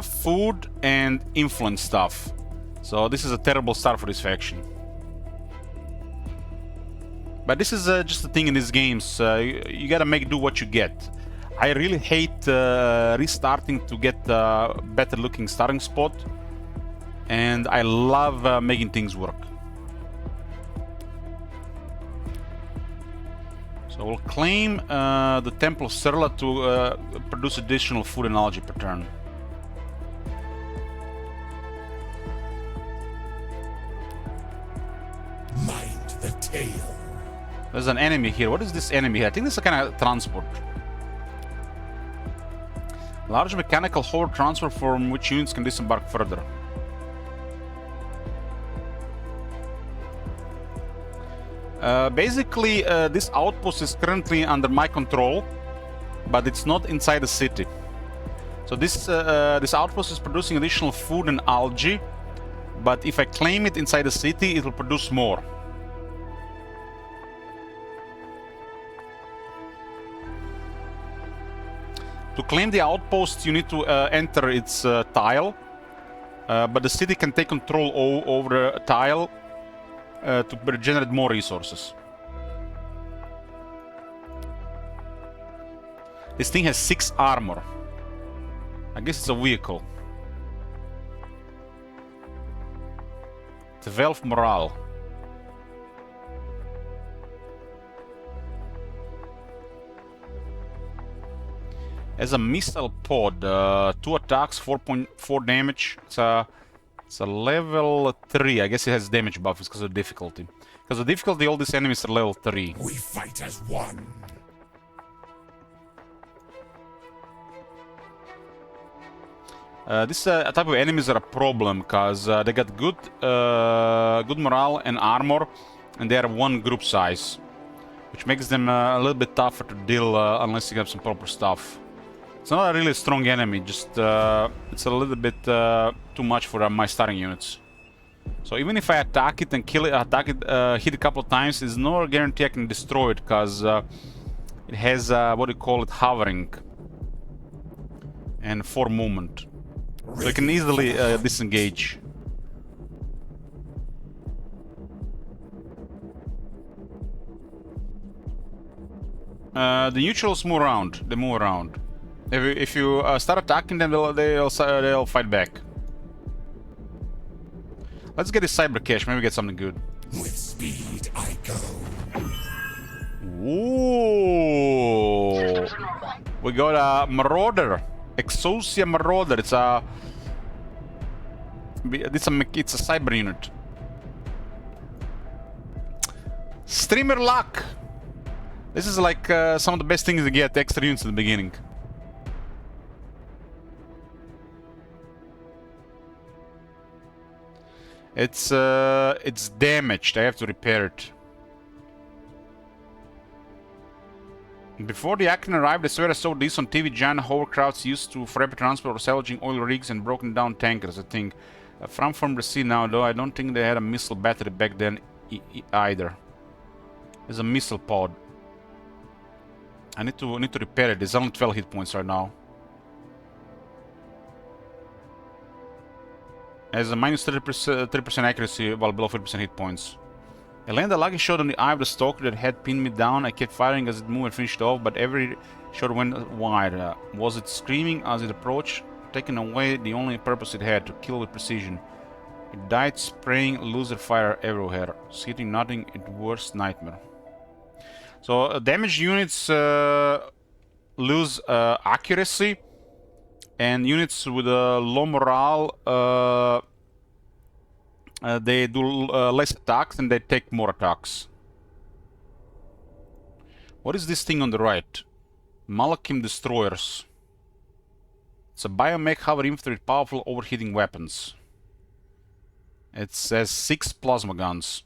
food and influence stuff. So this is a terrible start for this faction. But this is just the thing in these games. You gotta make do what you get. I really hate restarting to get a better looking starting spot. And I love making things work. So we'll claim the Temple of Serla to produce additional food and algae per turn. Mind the tail. There's an enemy here. What is this enemy here? I think this is a kind of transport. Large mechanical hover transfer from which units can disembark further. Basically, this outpost is currently under my control, but it's not inside the city. So this outpost is producing additional food and algae, but if I claim it inside the city, it will produce more. To claim the outpost, you need to enter its tile, but the city can take control over the tile to generate more resources. This thing has 6 armor. I guess it's a vehicle. 12 morale. As a missile pod, 2 attacks, 4.4 damage. It's a It's a level 3. I guess it has damage buff because of difficulty. Because of difficulty, all these enemies are level 3. We fight as one. This type of enemies are a problem because they got good morale and armor, and they are one group size, which makes them a little bit tougher to deal unless you have some proper stuff. It's not a really strong enemy, just it's a little bit too much for my starting units. So even if I attack it and kill it, hit a couple of times, there's no guarantee I can destroy it because it has what do you call it, hovering and 4 movement. So you can easily disengage. The neutrals move around. They move around. If you start attacking them, they'll fight back. Let's get this cyber cache. Maybe get something good. With speed I go. Ooh! We got a Marauder. Exosia Marauder. It's a cyber unit. Streamer luck. This is like some of the best things to get extra units at the beginning. It's damaged. I have to repair it. Before the Akin arrived, I swear I saw these on TV. Giant hovercrafts used for rapid transport or salvaging oil rigs and broken down tankers, I think. From the sea now, though, I don't think they had a missile battery back then either. There's a missile pod. I need to repair it. There's only 12 hit points right now. Has a minus 30% accuracy while below 50% hit points. I landed a lucky shot on the eye of the stalker that had pinned me down. I kept firing as it moved and finished off, but every shot went wide. Was it screaming as it approached? Taking away the only purpose it had, to kill with precision. It died spraying laser fire everywhere. Hitting nothing, its worst nightmare. So damaged units lose accuracy, and units with low morale they do less attacks and they take more attacks. What is this thing on the right? Malakim destroyers. It's a biomech hover infantry with powerful overheating weapons. It says 6 plasma guns.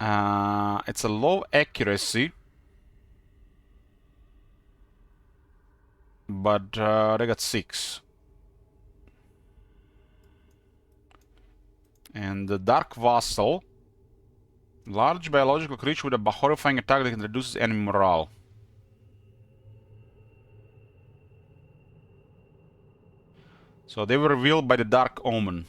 It's a low accuracy, but they got 6. And the Dark Vassal, large biological creature with a horrifying attack that reduces enemy morale. So they were revealed by the Dark Omen.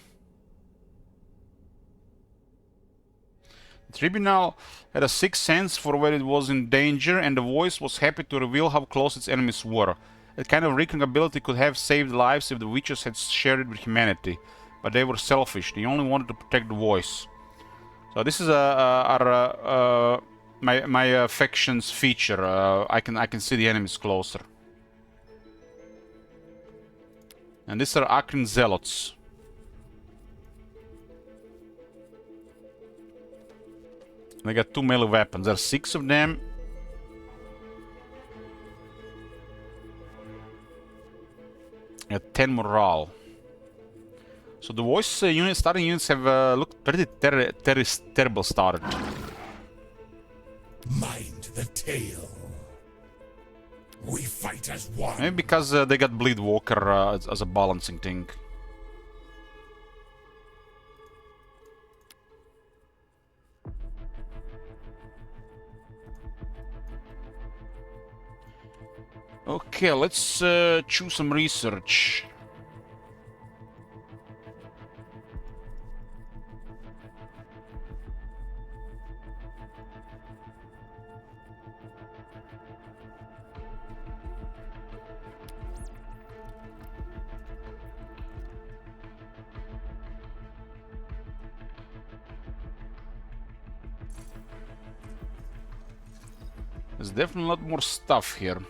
The Tribunal had a sixth sense for where it was in danger, and the voice was happy to reveal how close its enemies were. That kind of reckoning ability could have saved lives if the witches had shared it with humanity. But they were selfish. They only wanted to protect the voice. So this is my faction's feature. I can see the enemies closer. And these are Akrin Zealots. They got 2 melee weapons. There are 6 of them. At 10 morale. So the voice starting units have looked pretty terrible started. Mind the tale. We fight as one. Maybe because they got Bleed Walker as a balancing thing. Okay, let's choose some research. There's definitely a lot more stuff here.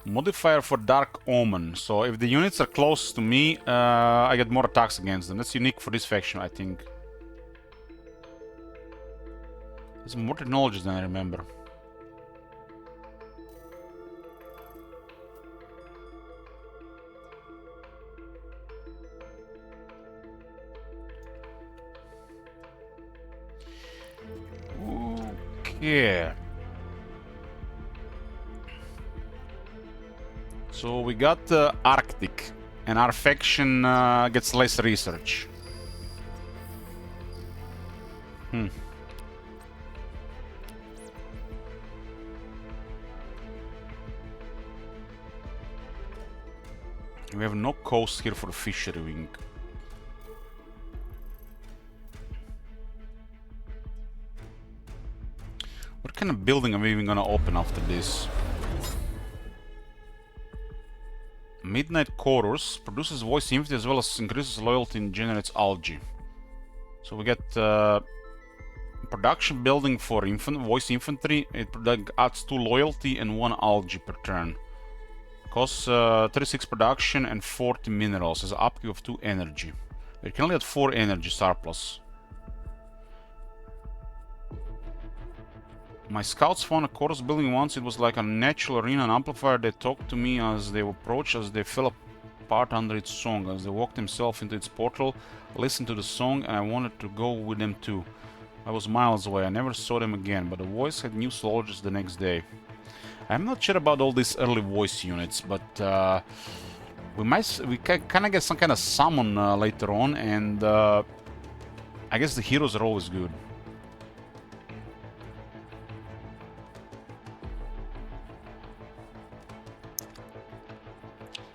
Modifier for Dark Omen. So if the units are close to me, I get more attacks against them. That's unique for this faction, I think. There's more technology than I remember. Okay. So we got Arctic, and our faction gets less research. We have no coast here for fishery wing. What kind of building are we even gonna open after this? Midnight Chorus produces voice infinity as well as increases loyalty and generates algae. So we get production building for voice infantry. It adds 2 loyalty and 1 algae per turn. Costs 36 production and 40 minerals. Has an upkeep of 2 energy. We can only add 4 energy surplus. My scouts found a chorus building once. It was like a natural arena and amplifier. They talked to me as they approached, as they fell apart under its song. As they walked themselves into its portal, I listened to the song and I wanted to go with them too. I was miles away. I never saw them again, but the voice had new soldiers the next day. I'm not sure about all these early voice units, but we kind of get some kind of summon later on, and I guess the heroes are always good.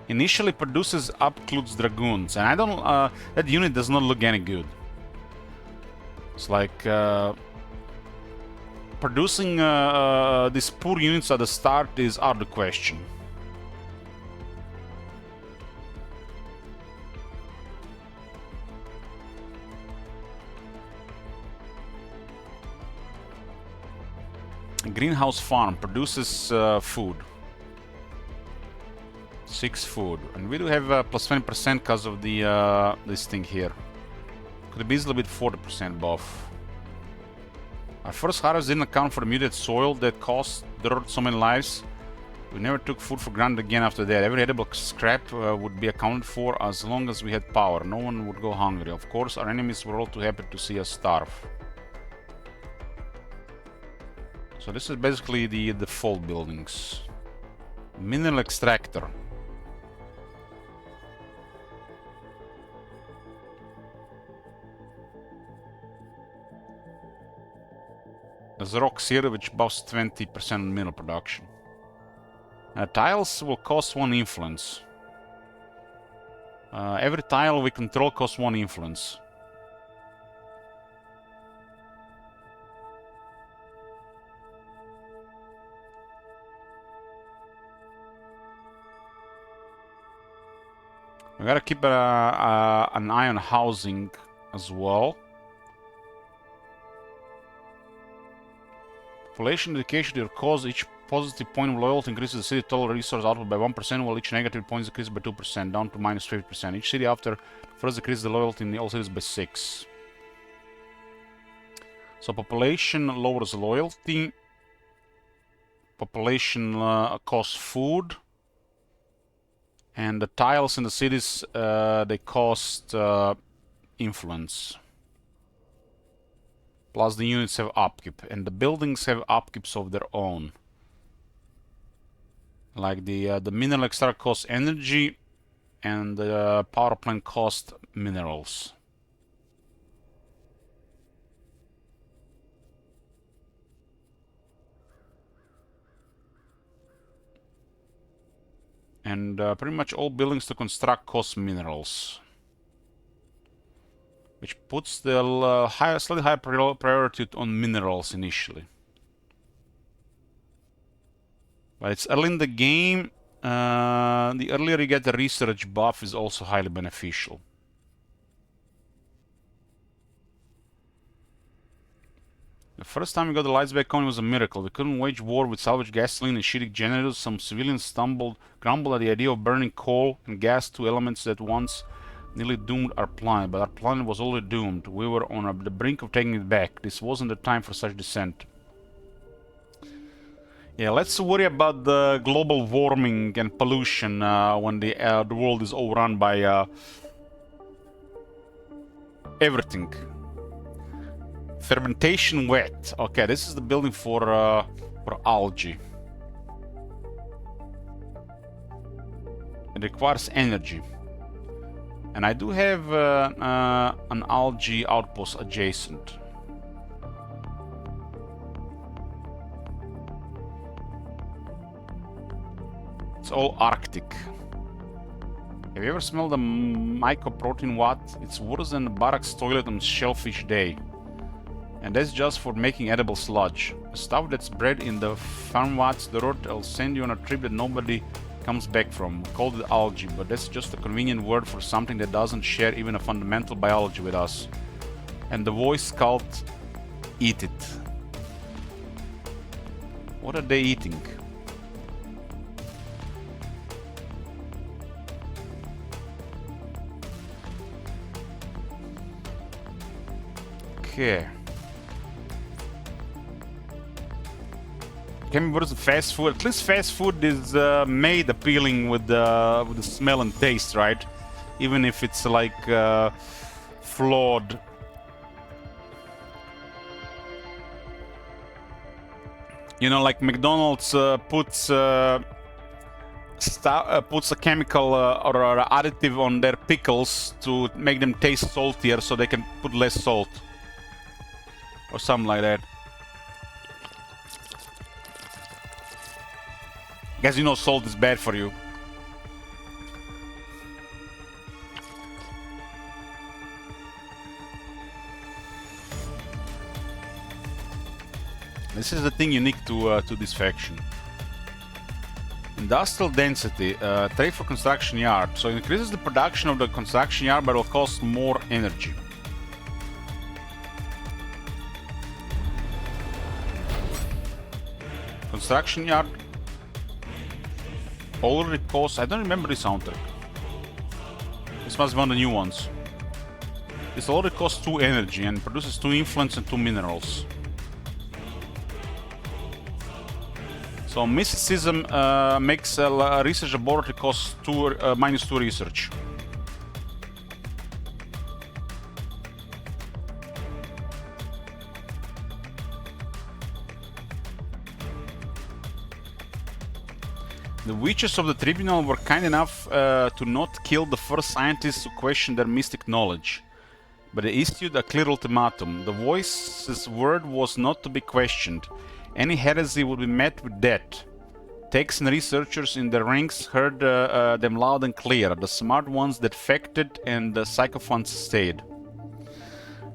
Initially produces Upclude's Dragoons, and I don't. That unit does not look any good. It's like producing these poor units at the start is out of the question. Greenhouse Farm produces food. 6 food, and we do have plus 20% because of the this thing here. Could be easily with 40% buff. Our first harvest didn't account for the mutated soil that cost dirt so many lives. We never took food for granted again after that. Every edible scrap would be accounted for as long as we had power. No one would go hungry. Of course, our enemies were all too happy to see us starve. So this is basically the default buildings. Mineral extractor. There's rocks here which buffs 20% mineral production. Tiles will cost 1 influence. Every tile we control costs 1 influence. We gotta keep an eye on housing as well. Population dedication to your cause. Each positive point of loyalty increases the city total resource output by 1%, while each negative point is increased by 2%, down to minus 50%. Each city after first decreases the loyalty in all cities by 6. So population lowers loyalty. Population costs food. And the tiles in the cities, they cost influence. Plus the units have upkeep, and the buildings have upkeeps of their own. Like the mineral extract costs energy, and the power plant costs minerals. And pretty much all buildings to construct cost minerals. Which puts the slightly higher priority on minerals initially. But it's early in the game. The earlier you get the research buff is also highly beneficial. The first time we got the lights back on was a miracle. We couldn't wage war with salvaged gasoline and shitty generators. Some civilians grumbled at the idea of burning coal and gas, two elements that once nearly doomed our planet. But our planet was already doomed. We were on the brink of taking it back. This wasn't the time for such dissent. Yeah, let's worry about the global warming and pollution when the world is overrun by everything. Fermentation wet. Okay, this is the building for algae. It requires energy. And I do have an algae outpost adjacent. It's all Arctic. Have you ever smelled a mycoprotein wat? It's worse than the barracks toilet on Shellfish Day. And that's just for making edible sludge. Stuff that's bred in the farm wats, the road will send you on a trip that nobody comes back from. We called it algae, but that's just a convenient word for something that doesn't share even a fundamental biology with us. And the voice called eat it. What are they eating? Okay. Can be worse than fast food. At least fast food is made appealing with the smell and taste, right? Even if it's like flawed. You know, like McDonald's puts a chemical or an additive on their pickles to make them taste saltier, so they can put less salt or something like that. Guess you know salt is bad for you. This is the thing unique to this faction. Industrial density, trade for construction yard. So it increases the production of the construction yard, but will cost more energy. Construction yard already costs. I don't remember this soundtrack. This must be one of the new ones. This already costs 2 energy and produces 2 influence and 2 minerals. So mysticism makes a research laboratory cost -2 research. The witches of the Tribunal were kind enough to not kill the first scientists who questioned their mystic knowledge, but they issued a clear ultimatum. The voice's word was not to be questioned. Any heresy would be met with death. Techs and researchers in the ranks heard them loud and clear. The smart ones defected and the sycophants stayed.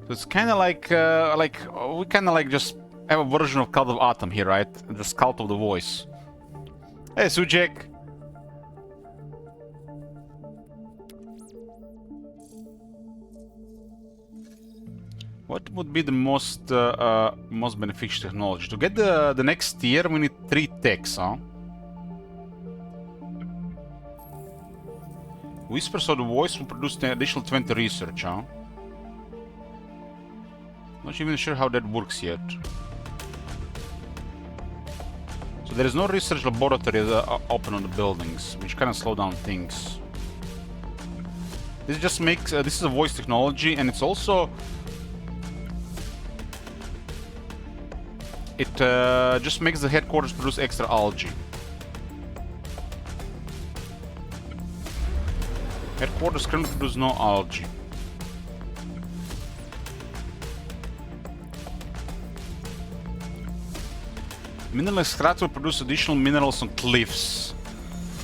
So it's kind of like we kind of like just have a version of Cult of Atom here, right? Just Cult of the Voice. Hey, Sujek. What would be the most beneficial technology? To get the next tier, we need 3 techs, huh? Whispers of the Voice will produce the additional 20 research, huh? Not even sure how that works yet. So there is no research laboratory open on the buildings, which kind of slow down things. This just makes this is a voice technology, and it's also just makes the headquarters produce extra algae. Headquarters currently produce no algae. Mineral extract will produce additional minerals on cliffs.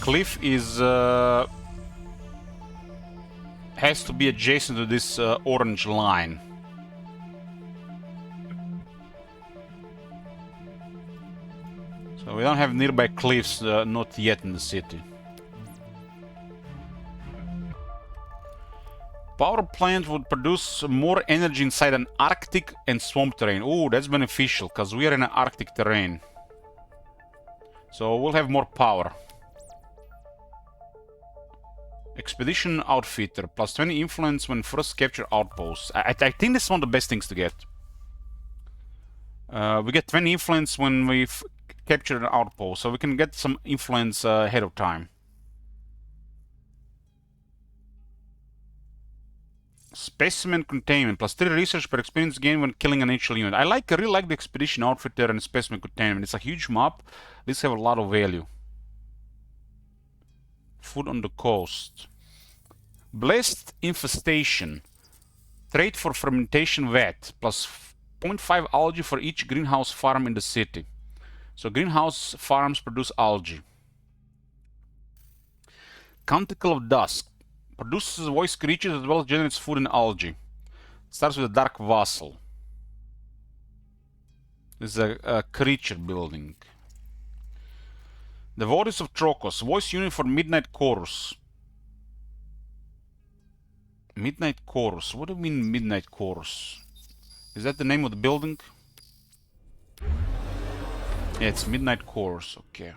Cliff is has to be adjacent to this orange line. So we don't have nearby cliffs, not yet in the city. Power plant would produce more energy inside an Arctic and swamp terrain. Oh, that's beneficial, because we are in an Arctic terrain. So we'll have more power. Expedition Outfitter, plus 20 influence when first capture outposts. I think this is one of the best things to get. We get 20 influence when we capture an outpost, so we can get some influence ahead of time. Specimen Containment, plus 3 research per experience gained when killing an initial unit. I really like the Expedition Outfitter and Specimen Containment. It's a huge map. These have a lot of value. Food on the coast. Blessed Infestation. Trade for fermentation vat, plus 0.5 algae for each greenhouse farm in the city. So greenhouse farms produce algae. Canticle of Dusk. Produces voice creatures as well as generates food and algae. Starts with a Dark Vassal. This is a creature building. The Voice of Trokos. Voice unit for Midnight Chorus. Midnight Chorus. What do you mean Midnight Chorus? Is that the name of the building? Yeah, it's Midnight Chorus. Okay.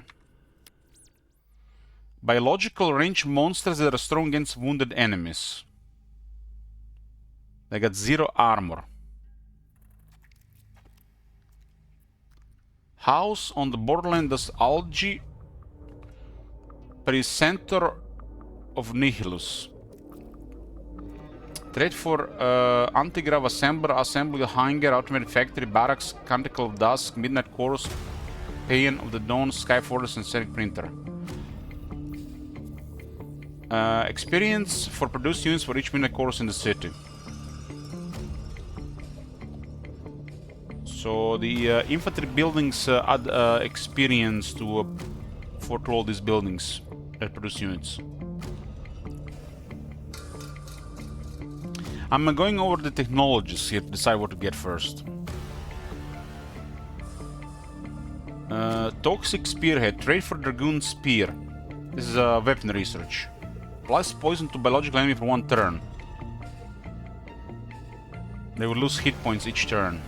Biological range monsters that are strong against wounded enemies. They got 0 armor. House on the borderland does algae. Precenter of Nihilus. Trade for Antigrav Assembler, Assembly Hanger, Automated Factory, Barracks, Canticle of Dusk, Midnight Chorus, Paean of the Dawn, Skyfortress, and Scenic Printer. Experience for produced units for each Midnight Chorus in the city. So the infantry buildings add experience to for all these buildings that produce units. I'm going over the technologies here to decide what to get first. Toxic Spearhead, trade for Dragoon Spear. This is a weapon research. Plus poison to biological enemy for 1 turn. They will lose hit points each turn.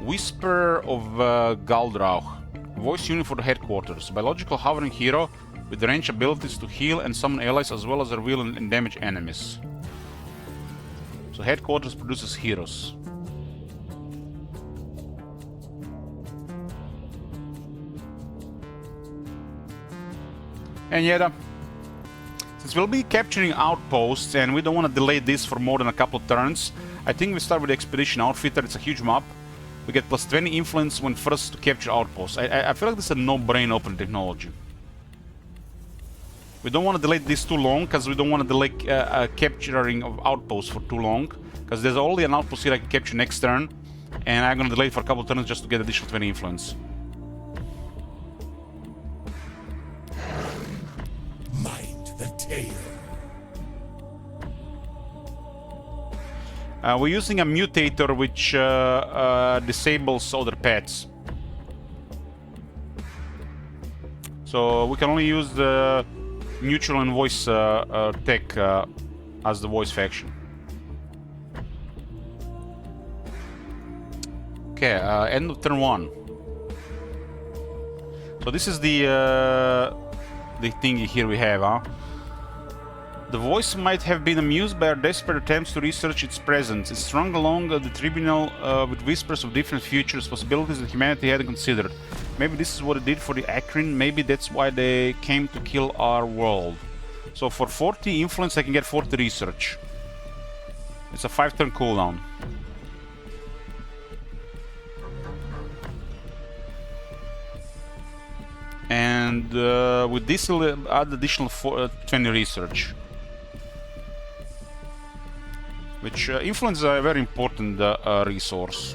Whisper of Galdrauch. Voice unit for the headquarters. Biological hovering hero with range abilities to heal and summon allies as well as reveal and damage enemies. So headquarters produces heroes. And yet, since we'll be capturing outposts and we don't want to delay this for more than a couple of turns, I think we start with the Expedition Outfitter. It's a huge map. We get plus 20 influence when first to capture outposts. I feel like this is a no-brain open technology. We don't want to delay this too long, because we don't want to delay capturing of outposts for too long. Because there's only an outpost here I can capture next turn, and I'm going to delay it for a couple of turns just to get additional 20 influence. Mind the tale. We're using a mutator which disables other pets. So we can only use the neutral and voice tech as the voice faction. Okay, end of turn 1. So this is the thingy here we have, huh? The voice might have been amused by our desperate attempts to research its presence. It strung along the Tribunal with whispers of different futures, possibilities that humanity hadn't considered. Maybe this is what it did for the Acrine, maybe that's why they came to kill our world. So for 40 influence I can get 40 research. It's a 5-turn cooldown. And with this we'll add additional 20 research. Which influence is a very important resource.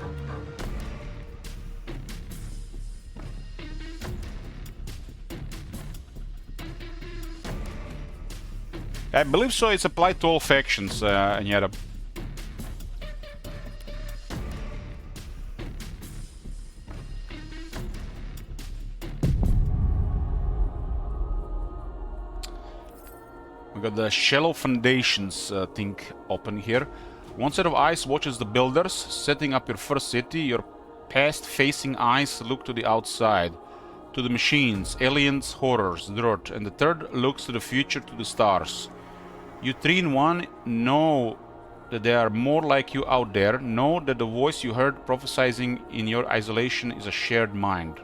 I believe so. It's applied to all factions, Anyara. We We got the shallow foundations thing open here. One set of eyes watches the builders setting up your first city. Your past-facing eyes look to the outside, to the machines, aliens, horrors, dirt, and the third looks to the future, to the stars. You 3 in 1 know that there are more like you out there. Know that the voice you heard prophesizing in your isolation is a shared mind.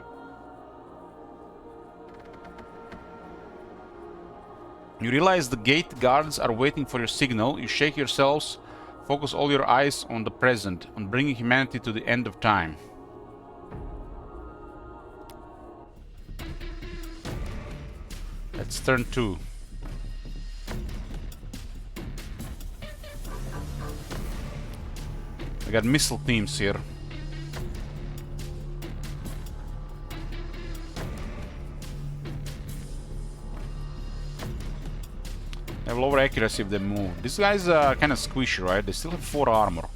You realize the gate guards are waiting for your signal. You shake yourselves, focus all your eyes on the present, on bringing humanity to the end of time. That's turn 2. I got missile teams here. They have lower accuracy if they move. These guys are kind of squishy, right? They still have 4 armor.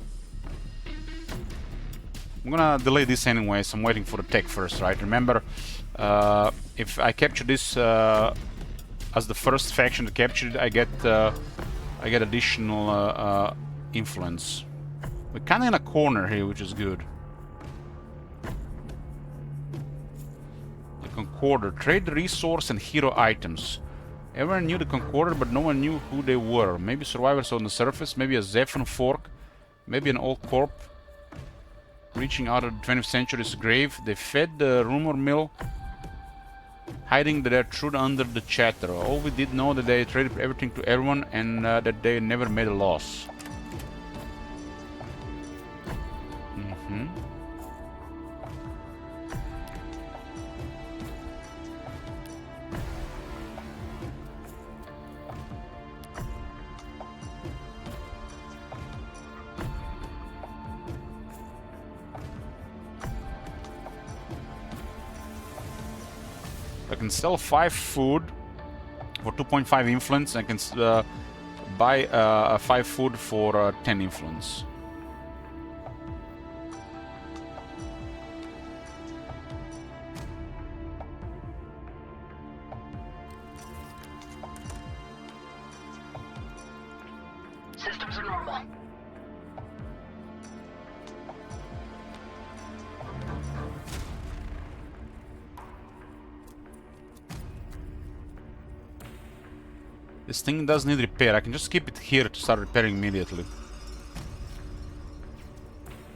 I'm gonna delay this anyways. I'm waiting for the tech first, right? Remember, if I capture this as the first faction to capture it, I get additional influence. We're kind of in a corner here, which is good. The Concorder. Trade resource and hero items. Everyone knew the Concorder, but no one knew who they were. Maybe survivors on the surface, maybe a ZEPHON fork, maybe an old corp reaching out of the 20th century's grave. They fed the rumor mill, hiding their truth under the chatter. All we did know that they traded everything to everyone and that they never made a loss. I can sell 5 food for 2.5 influence. I can buy 5 food for 10 influence. Systems are normal. This thing does need repair. I can just keep it here to start repairing immediately.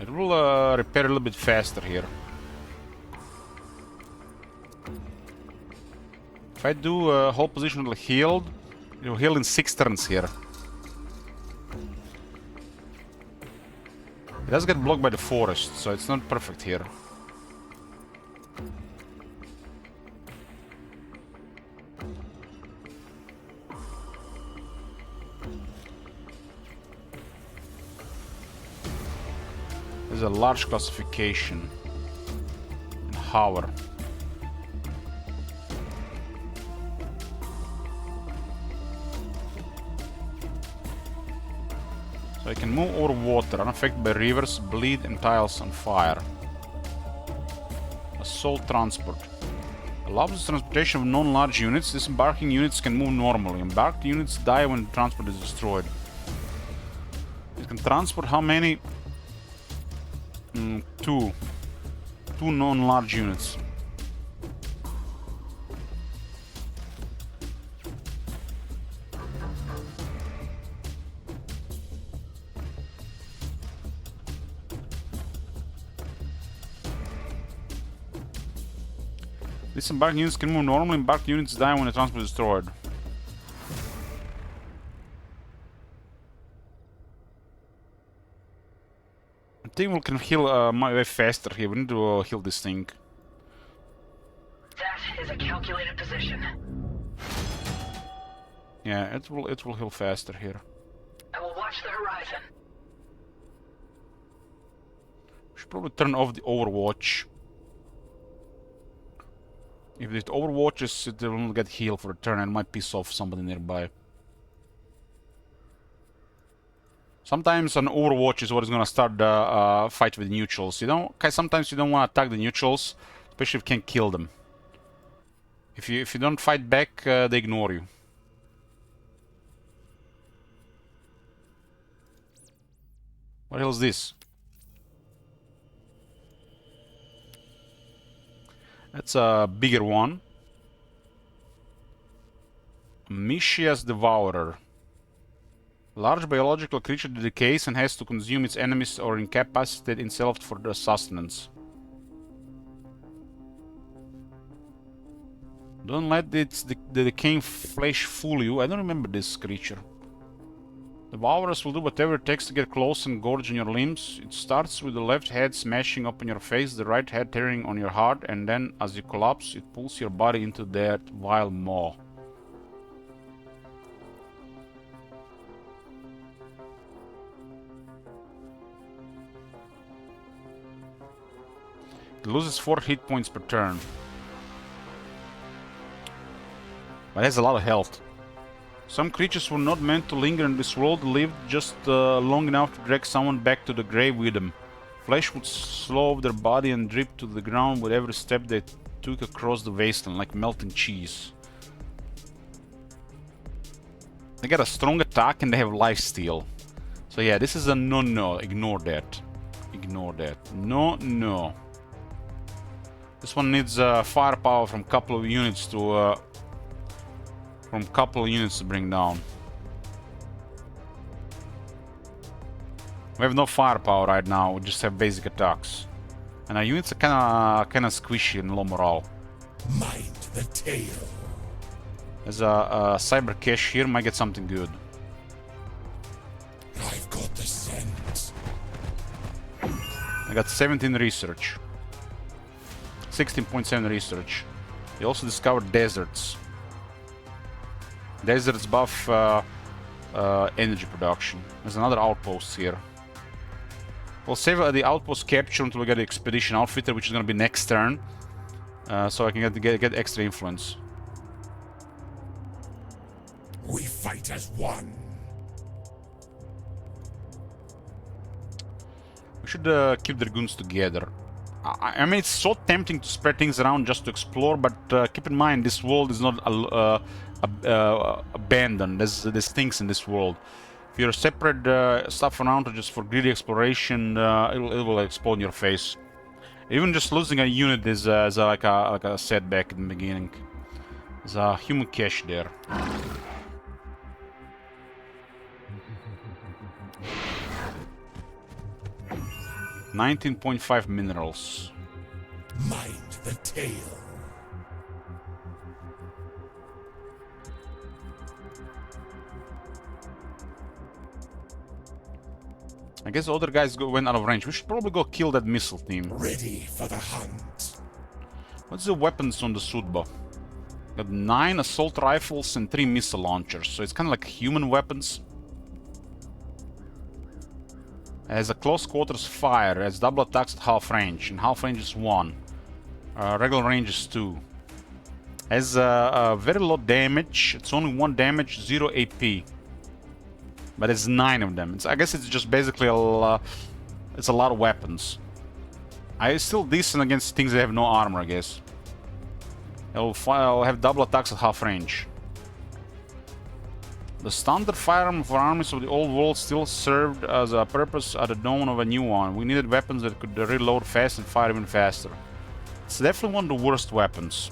It will repair a little bit faster here. If I do whole position healed, it will heal in 6 turns here. It does get blocked by the forest, so it's not perfect here. There's a large classification. Hover. So I can move over water, unaffected by rivers, bleed, and tiles on fire. Assault transport. Allows the transportation of non-large units. Disembarking units can move normally. Embarked units die when the transport is destroyed. It can transport how many? 2 non-large units. Disembarked units can move normally. Embarked units die when the transport is destroyed. I think we can heal my way faster here. We need to heal this thing. That is a calculated position. Yeah, it will heal faster here. I will watch the horizon. We should probably turn off the Overwatch. If it overwatches, it will get healed for a turn and might piss off somebody nearby. Sometimes an Overwatch is what is gonna start the fight with neutrals. You know, sometimes you don't want to attack the neutrals, especially if you can't kill them. If you don't fight back, they ignore you. What the hell is this? That's a bigger one. Mischia's Devourer. Large biological creature that decays and has to consume its enemies or incapacitate itself for the sustenance. Don't let the decaying flesh fool you. I don't remember this creature. The Devourers will do whatever it takes to get close and gorge on your limbs. It starts with the left head smashing up on your face, the right head tearing on your heart, and then, as you collapse, it pulls your body into that vile maw. It loses 4 hit points per turn. But it has a lot of health. Some creatures were not meant to linger in this world, lived just long enough to drag someone back to the grave with them. Flesh would slow off their body and drip to the ground with every step they took across the wasteland, like melting cheese. They got a strong attack and they have lifesteal. So yeah, this is a no-no. Ignore that. Ignore that. No. This one needs firepower from a couple of units to bring down. We have no firepower right now. We just have basic attacks, and our units are kind of squishy and low morale. Mind the tail. There's a cyber cache here. Might get something good. I've got the scent. I got 17 research. 16.7 research. We also discovered deserts. Deserts buff energy production. There's another outpost here. We'll save the outpost capture until we get the expedition outfitter, which is going to be next turn, so I can get extra influence. We fight as one. We should keep the dragoons together. I mean, it's so tempting to spread things around just to explore, but keep in mind this world is not abandoned. There's things in this world. If you separate stuff around just for greedy exploration, it will explode in your face. Even just losing a unit is like a setback in the beginning. There's a human cache there. $19.5 minerals. Mind the tail. I guess the other guys went out of range. We should probably go kill that missile team. Ready for the hunt. What's the weapons on the Sudba? Got 9 assault rifles and 3 missile launchers. So it's kind of like human weapons. It has a close quarters fire. It has double attacks at half range. And half range is 1. Regular range is 2. Has very low damage. It's only 1 damage, 0 AP. But it's 9 of them. I guess it's just basically it's a lot of weapons. It's still decent against things that have no armor, I guess. I'll have double attacks at half range. The standard firearm for armies of the old world still served as a purpose at the dawn of a new one. We needed weapons that could reload fast and fire even faster. It's definitely one of the worst weapons.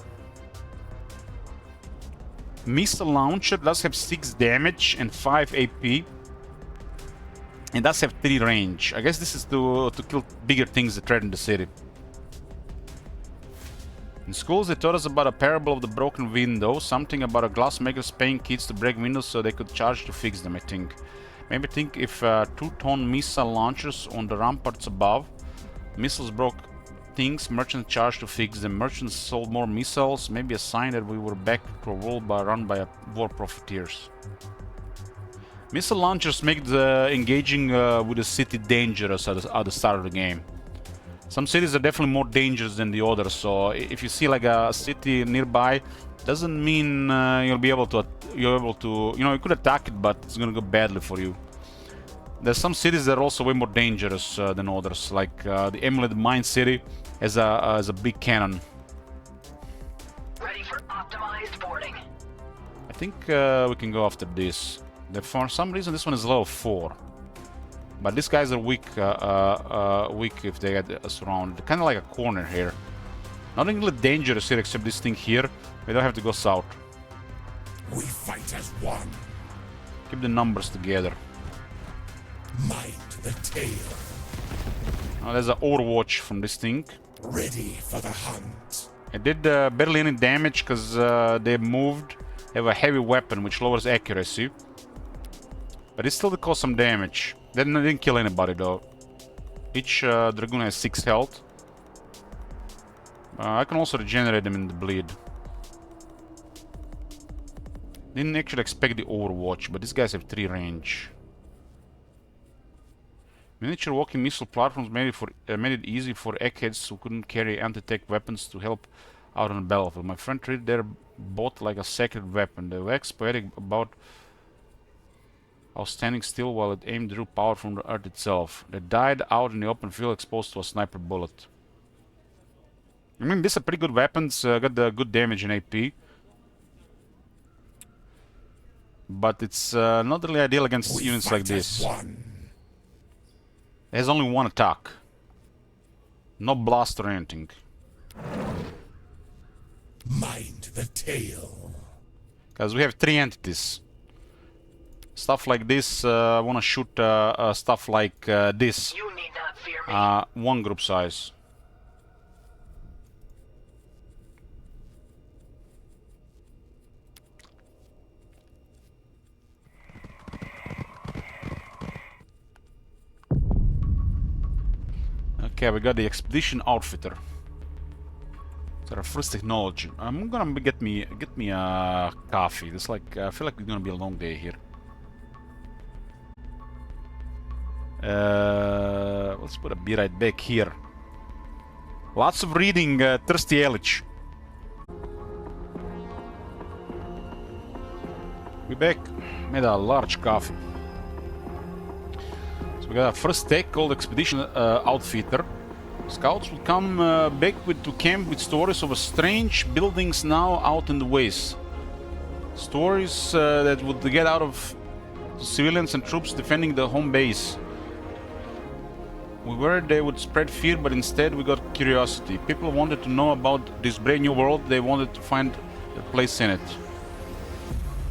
Missile launcher does have 6 damage and 5 AP. And does have 3 range. I guess this is to kill bigger things that threaten the city. In schools, they taught us about a parable of the broken window, something about a glassmakers paying kids to break windows so they could charge to fix them, I think. Maybe think if 2-ton missile launchers on the ramparts above. Missiles broke things, merchants charged to fix them. Merchants sold more missiles, maybe a sign that we were back to a world run by war profiteers. Missile launchers make the engaging with the city dangerous at the start of the game. Some cities are definitely more dangerous than the others, so if you see like a city nearby, doesn't mean you'll be able to, you could attack it, but it's gonna go badly for you. There's some cities that are also way more dangerous than others, like the Emerald Mine City has a big cannon. Ready for optimized boarding. I think we can go after this. For some reason this one is level 4. But these guys are weak if they get surrounded. Kind of like a corner here. Nothing really dangerous here except this thing here. We don't have to go south. We fight as one. Keep the numbers together. Mind the tale. Now there's an overwatch from this thing. Ready for the hunt. It did barely any damage because they moved. They have a heavy weapon which lowers accuracy. But it still did cause some damage. They didn't kill anybody though. Each Dragoon has 6 health. I can also regenerate them in the bleed. Didn't actually expect the overwatch, but these guys have 3 range. Miniature walking missile platforms made it easy for eggheads who couldn't carry anti-tank weapons to help out on the battlefield. My friend treated their bot like a sacred weapon. They wax poetic about how standing still while it aimed drew power from the earth itself. They died out in the open field exposed to a sniper bullet. I mean, these are pretty good weapons, got the good damage in AP. But it's not really ideal against units like this. It has only 1 attack. No blast or anything. Mind the tale. Because we have 3 entities. Stuff like this, I want to shoot stuff like this. You need not fear me. 1 group size. Okay, we got the expedition outfitter. It's our first technology. I'm gonna get me a coffee. It's like I feel like it's gonna be a long day here. Let's put a be right back here. Lots of reading, Thirsty Elich. We back. Made a large coffee. So we got our first tech called Expedition Outfitter. Scouts will come back to camp with stories of strange buildings now out in the waste. Stories that would get out of civilians and troops defending the home base. We worried they would spread fear, but instead we got curiosity. People wanted to know about this brand new world. They wanted to find a place in it.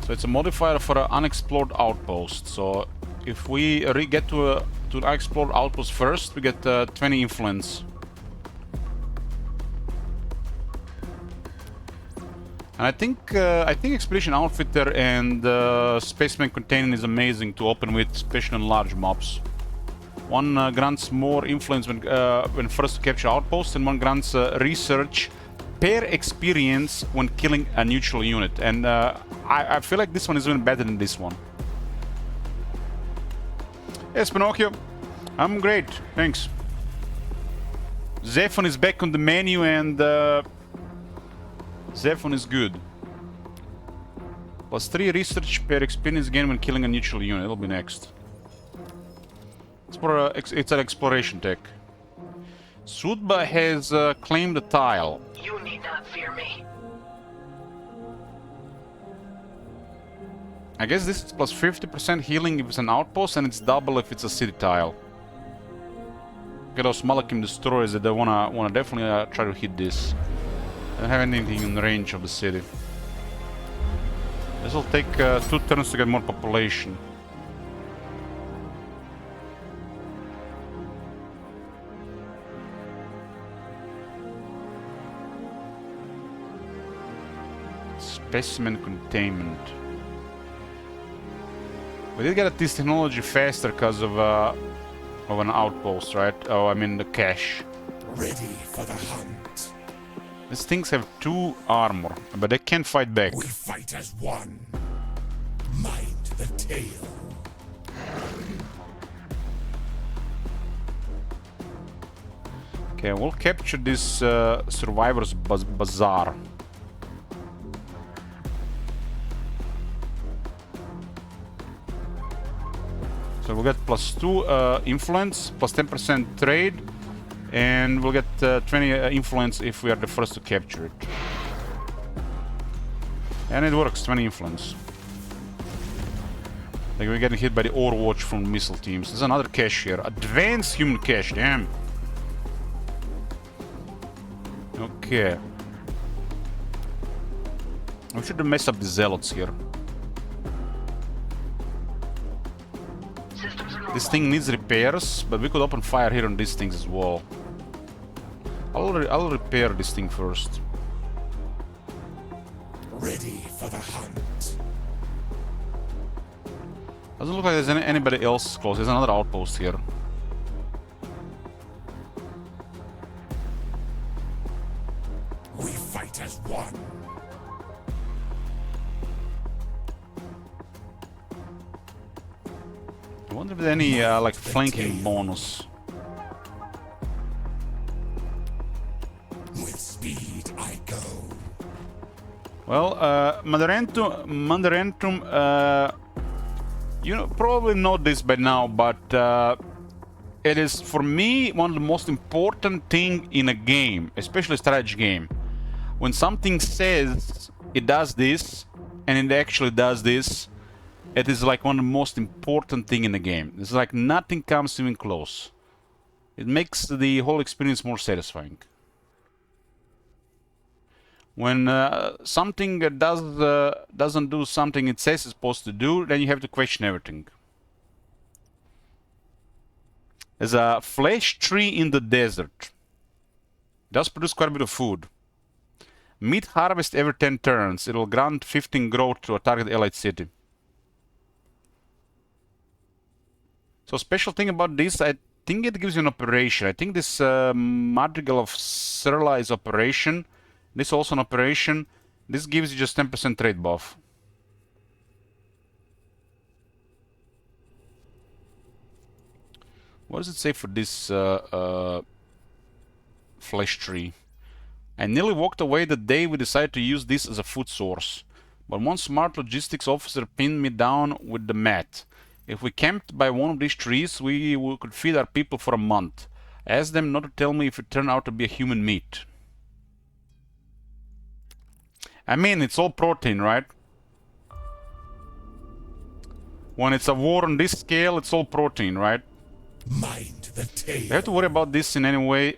So it's a modifier for an unexplored outpost. So if we get to an unexplored outpost first, we get 20 influence. And I think Expedition Outfitter and Spaceman Containment is amazing to open with, especially on large mobs. One grants more influence when first to capture outposts, and one grants research per experience when killing a neutral unit. And I feel like this one is even better than this one. Yes, Pinocchio. I'm great, thanks. ZEPHON is back on the menu, and ZEPHON is good. +3 research per experience gain when killing a neutral unit. It'll be next. It's an exploration tech. Sudba has claimed a tile. You need not fear me. I guess this is +50% healing if it's an outpost, and it's double if it's a city tile. Get those Malakim destroyers that they wanna definitely try to hit this. I don't have anything in range of the city. This will take 2 turns to get more population. Specimen containment. We did get this technology faster because of an outpost, right? Oh, I mean the cache. Ready for the hunt. These things have 2 armor, but they can't fight back. We fight as one. Mind the tale. Okay, we'll capture this survivor's bazaar. So we'll get +2 influence, +10% trade, and we'll get 20 influence if we are the first to capture it. And it works, 20 influence. Like we're getting hit by the Overwatch from missile teams. There's another cache here. Advanced human cache, damn. Okay. We should mess up the zealots here. Systems are normal. This thing needs repairs, but we could open fire here on these things as well. I'll repair this thing first. Ready for the hunt. Doesn't look like there's anybody else close. There's another outpost here. We fight as one. I wonder if there's any like flanking bonus. With speed I go. Well, Mandarentum, you know, probably know this by now, but it is for me one of the most important thing in a game, especially a strategy game. When something says it does this, and it actually does this, it is like one of the most important thing in the game. It's like nothing comes even close. It makes the whole experience more satisfying. When something doesn't do something it says it's supposed to do, then you have to question everything. There's a flesh tree in the desert. It does produce quite a bit of food. Meat harvest every 10 turns. It will grant 15 growth to a target allied city. So special thing about this, I think it gives you an operation. I think this Madrigal of Serla is operation. This also an operation. This gives you just 10% trade buff. What does it say for this flesh tree? I nearly walked away the day we decided to use this as a food source. But one smart logistics officer pinned me down with the mat. If we camped by one of these trees, we could feed our people for a month. I asked them not to tell me if it turned out to be a human meat. I mean, it's all protein, right? When it's a war on this scale, it's all protein, right? Mind the tail. You have to worry about this in any way.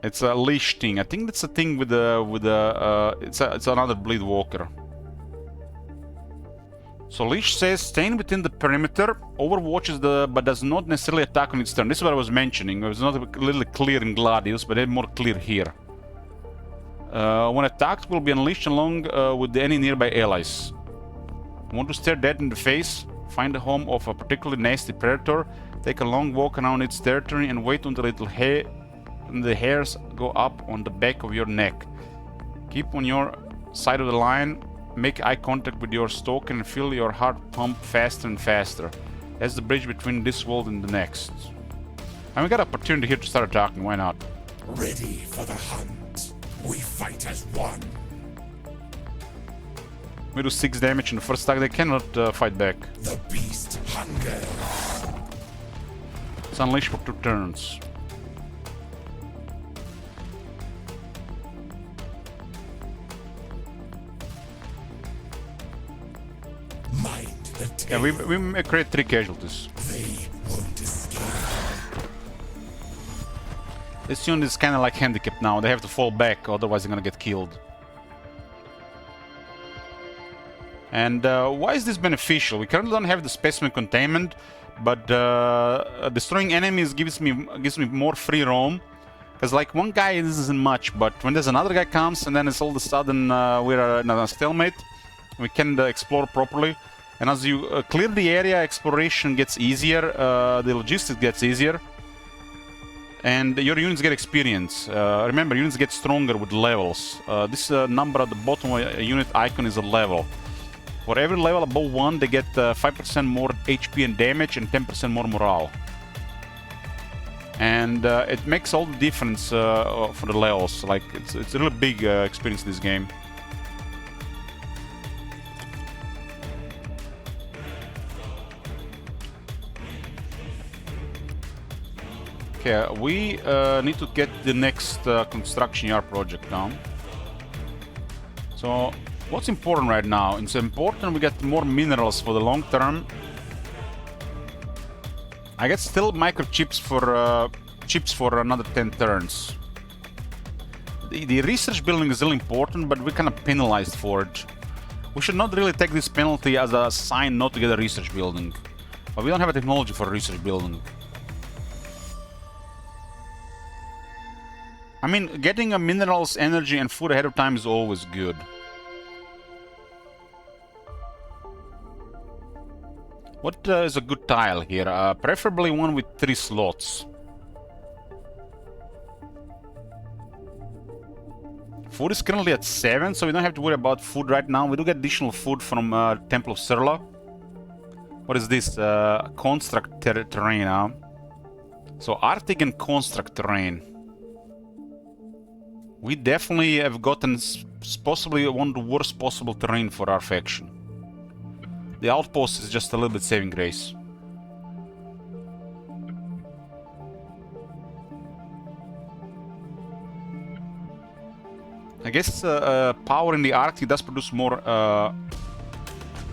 It's a leash thing. I think that's a thing with the it's another bleed walker. So leash says staying within the perimeter, overwatches but does not necessarily attack on its turn. This is what I was mentioning. It was not a little clear in Gladius, but it's more clear here. When attacked, will be unleashed along with any nearby allies. Want to stare dead in the face? Find the home of a particularly nasty predator. Take a long walk around its territory and wait until the hairs go up on the back of your neck. Keep on your side of the line. Make eye contact with your stalker and feel your heart pump faster and faster. That's the bridge between this world and the next. And we got an opportunity here to start attacking, why not? Ready for the hunt. We fight as one. We do 6 damage in the first attack, they cannot fight back. The beast hungers. It's unleashed for 2 turns. Mind the Yeah, tail. we may create 3 casualties. They won't escape. This unit is kinda like handicapped now, they have to fall back, otherwise they're gonna get killed. And why is this beneficial? We currently don't have the specimen containment, but destroying enemies gives me more free roam. Because like one guy this isn't much, but when there's another guy comes and then it's all of a sudden we're in a stalemate, we can explore properly. And as you clear the area, exploration gets easier, the logistics gets easier, and your units get experience. Remember, units get stronger with levels. This number at the bottom of a unit icon is a level. For every level above 1, they get 5% more HP and damage and 10% more morale. And it makes all the difference for the levels. Like it's a really big experience in this game. Okay, we need to get the next construction yard project down. So, what's important right now? It's important we get more minerals for the long term. I get still microchips for chips for another 10 turns. The research building is still important, but we're kind of penalized for it. We should not really take this penalty as a sign not to get a research building. But we don't have a technology for a research building. I mean, getting a minerals, energy and food ahead of time is always good. What is a good tile here? Preferably one with 3 slots. Food is currently at 7, so we don't have to worry about food right now. We do get additional food from Temple of Sirla. What is this? Construct terrain, huh? So Arctic and construct terrain. We definitely have gotten possibly one of the worst possible terrain for our faction. The outpost is just a little bit saving grace. I guess power in the Arctic does produce more... power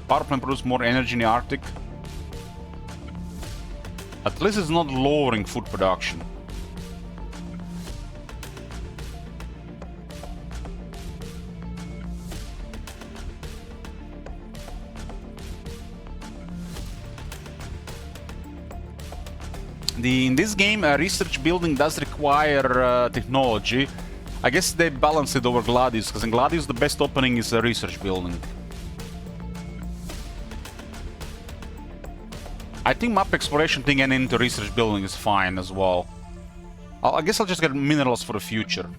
plant produces more energy in the Arctic. At least it's not lowering food production. In this game, research building does require technology. I guess they balance it over Gladius, because in Gladius the best opening is a research building. I think map exploration thing and into research building is fine as well. I guess I'll just get minerals for the future.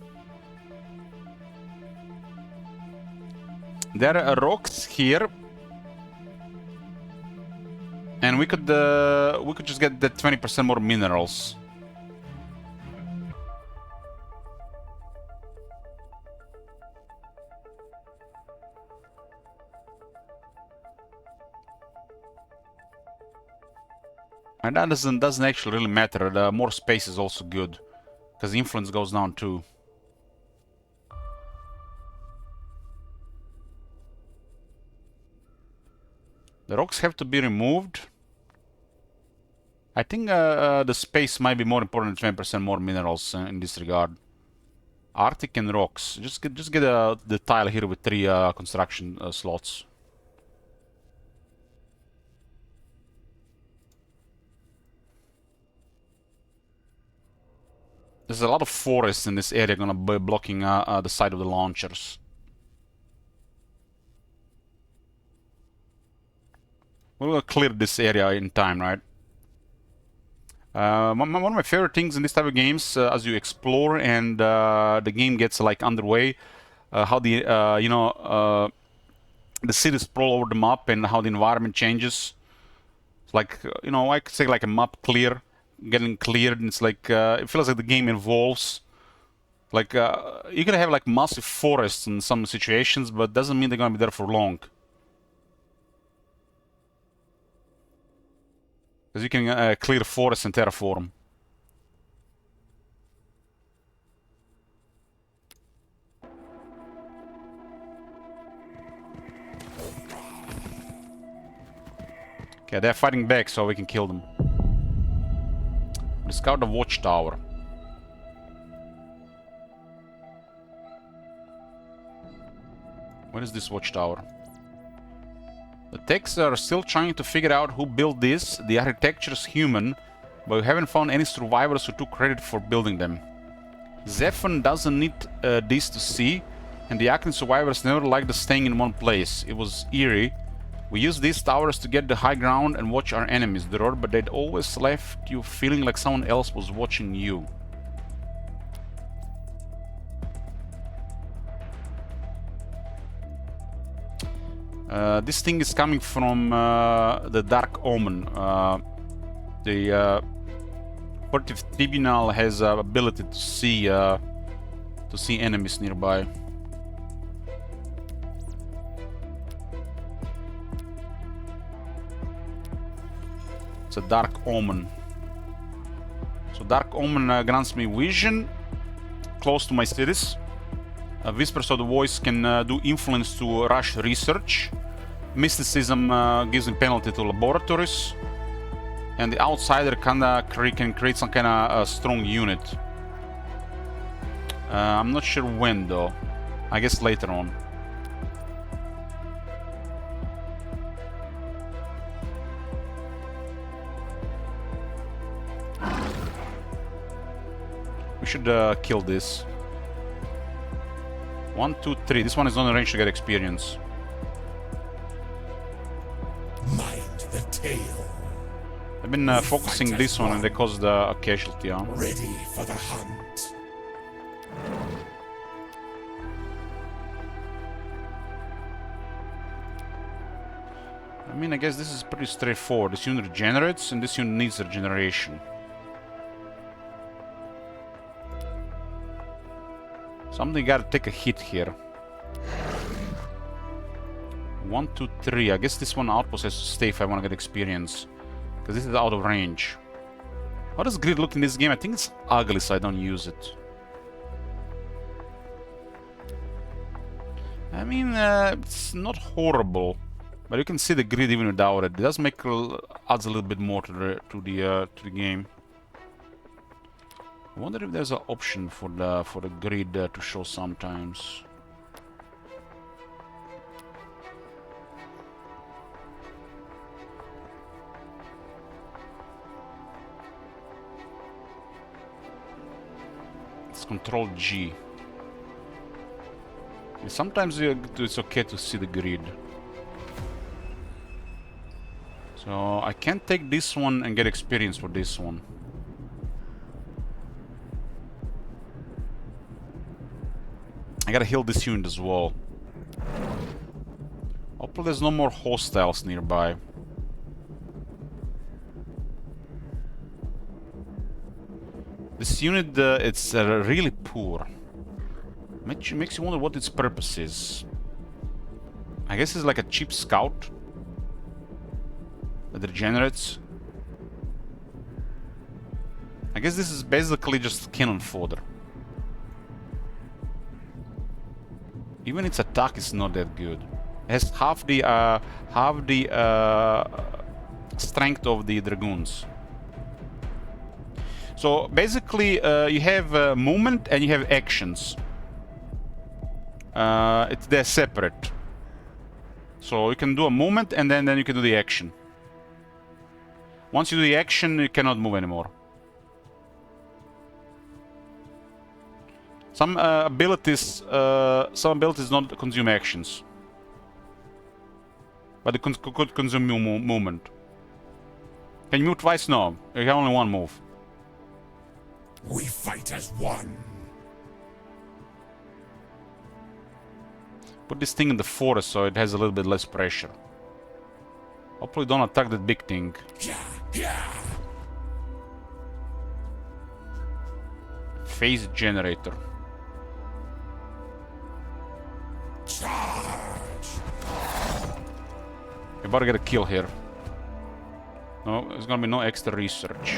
There are rocks here. And we could just get the 20% more minerals. And that doesn't actually really matter. The more space is also good, because the influence goes down too. The rocks have to be removed. I think the space might be more important than 20% more minerals in this regard. Arctic and rocks. Just get the tile here with 3 construction slots. There's a lot of forest in this area gonna be blocking the side of the launchers. We'll clear this area in time, right? One of my favorite things in this type of games, as you explore and the game gets like underway, how the the cities sprawl over the map and how the environment changes. It's like I could say like a map getting cleared, and it's like it feels like the game evolves. Like you can have like massive forests in some situations, but doesn't mean they're gonna be there for long. Because you can clear forests and terraform. Okay, they're fighting back, so we can kill them. Discover the watchtower. What is this watchtower? The techs are still trying to figure out who built this. The architecture is human, but we haven't found any survivors who took credit for building them. ZEPHON doesn't need this to see, and the acting survivors never liked staying in one place. It was eerie. We used these towers to get the high ground and watch our enemies draw, but they'd always left you feeling like someone else was watching you. This thing is coming from the Dark Omen. The Furtive Tribunal has ability to see enemies nearby. It's a Dark Omen. So Dark Omen grants me vision close to my cities. Whispers of the Voice can do influence to rush research. Mysticism gives me penalty to laboratories. And the Outsider can create some kind of strong unit. I'm not sure when though. I guess later on. We should kill this. 1, 2, 3. This one is on the range to get experience. Mind the tale. I've been focusing this one and they caused a casualty. Ready for the hunt. I mean, I guess this is pretty straightforward. This unit regenerates and this unit needs regeneration. Something gotta take a hit here. 1, 2, 3. I guess this one outpost has to stay if I want to get experience. Because this is out of range. How does grid look in this game? I think it's ugly, so I don't use it. I mean, it's not horrible. But you can see the grid even without it. It does make adds a little bit more to the game. I wonder if there's an option for the grid to show sometimes. It's Control G. And sometimes it's okay to see the grid. So I can't take this one and get experience for this one. I gotta heal this unit as well. Hopefully there's no more hostiles nearby. This unit, it's really poor. Makes you wonder what its purpose is. I guess it's like a cheap scout that regenerates. I guess this is basically just cannon fodder. Even its attack is not that good. It has half the strength of the dragoons. So basically, you have movement and you have actions. They're separate. So you can do a movement and then you can do the action. Once you do the action, you cannot move anymore. Some abilities don't consume actions, but they could consume movement. Can you move twice? No, you have only one move. We fight as one. Put this thing in the forest so it has a little bit less pressure. Hopefully don't attack that big thing. Yeah. Phase generator. Charge. We better get a kill here. No, there's gonna be no extra research.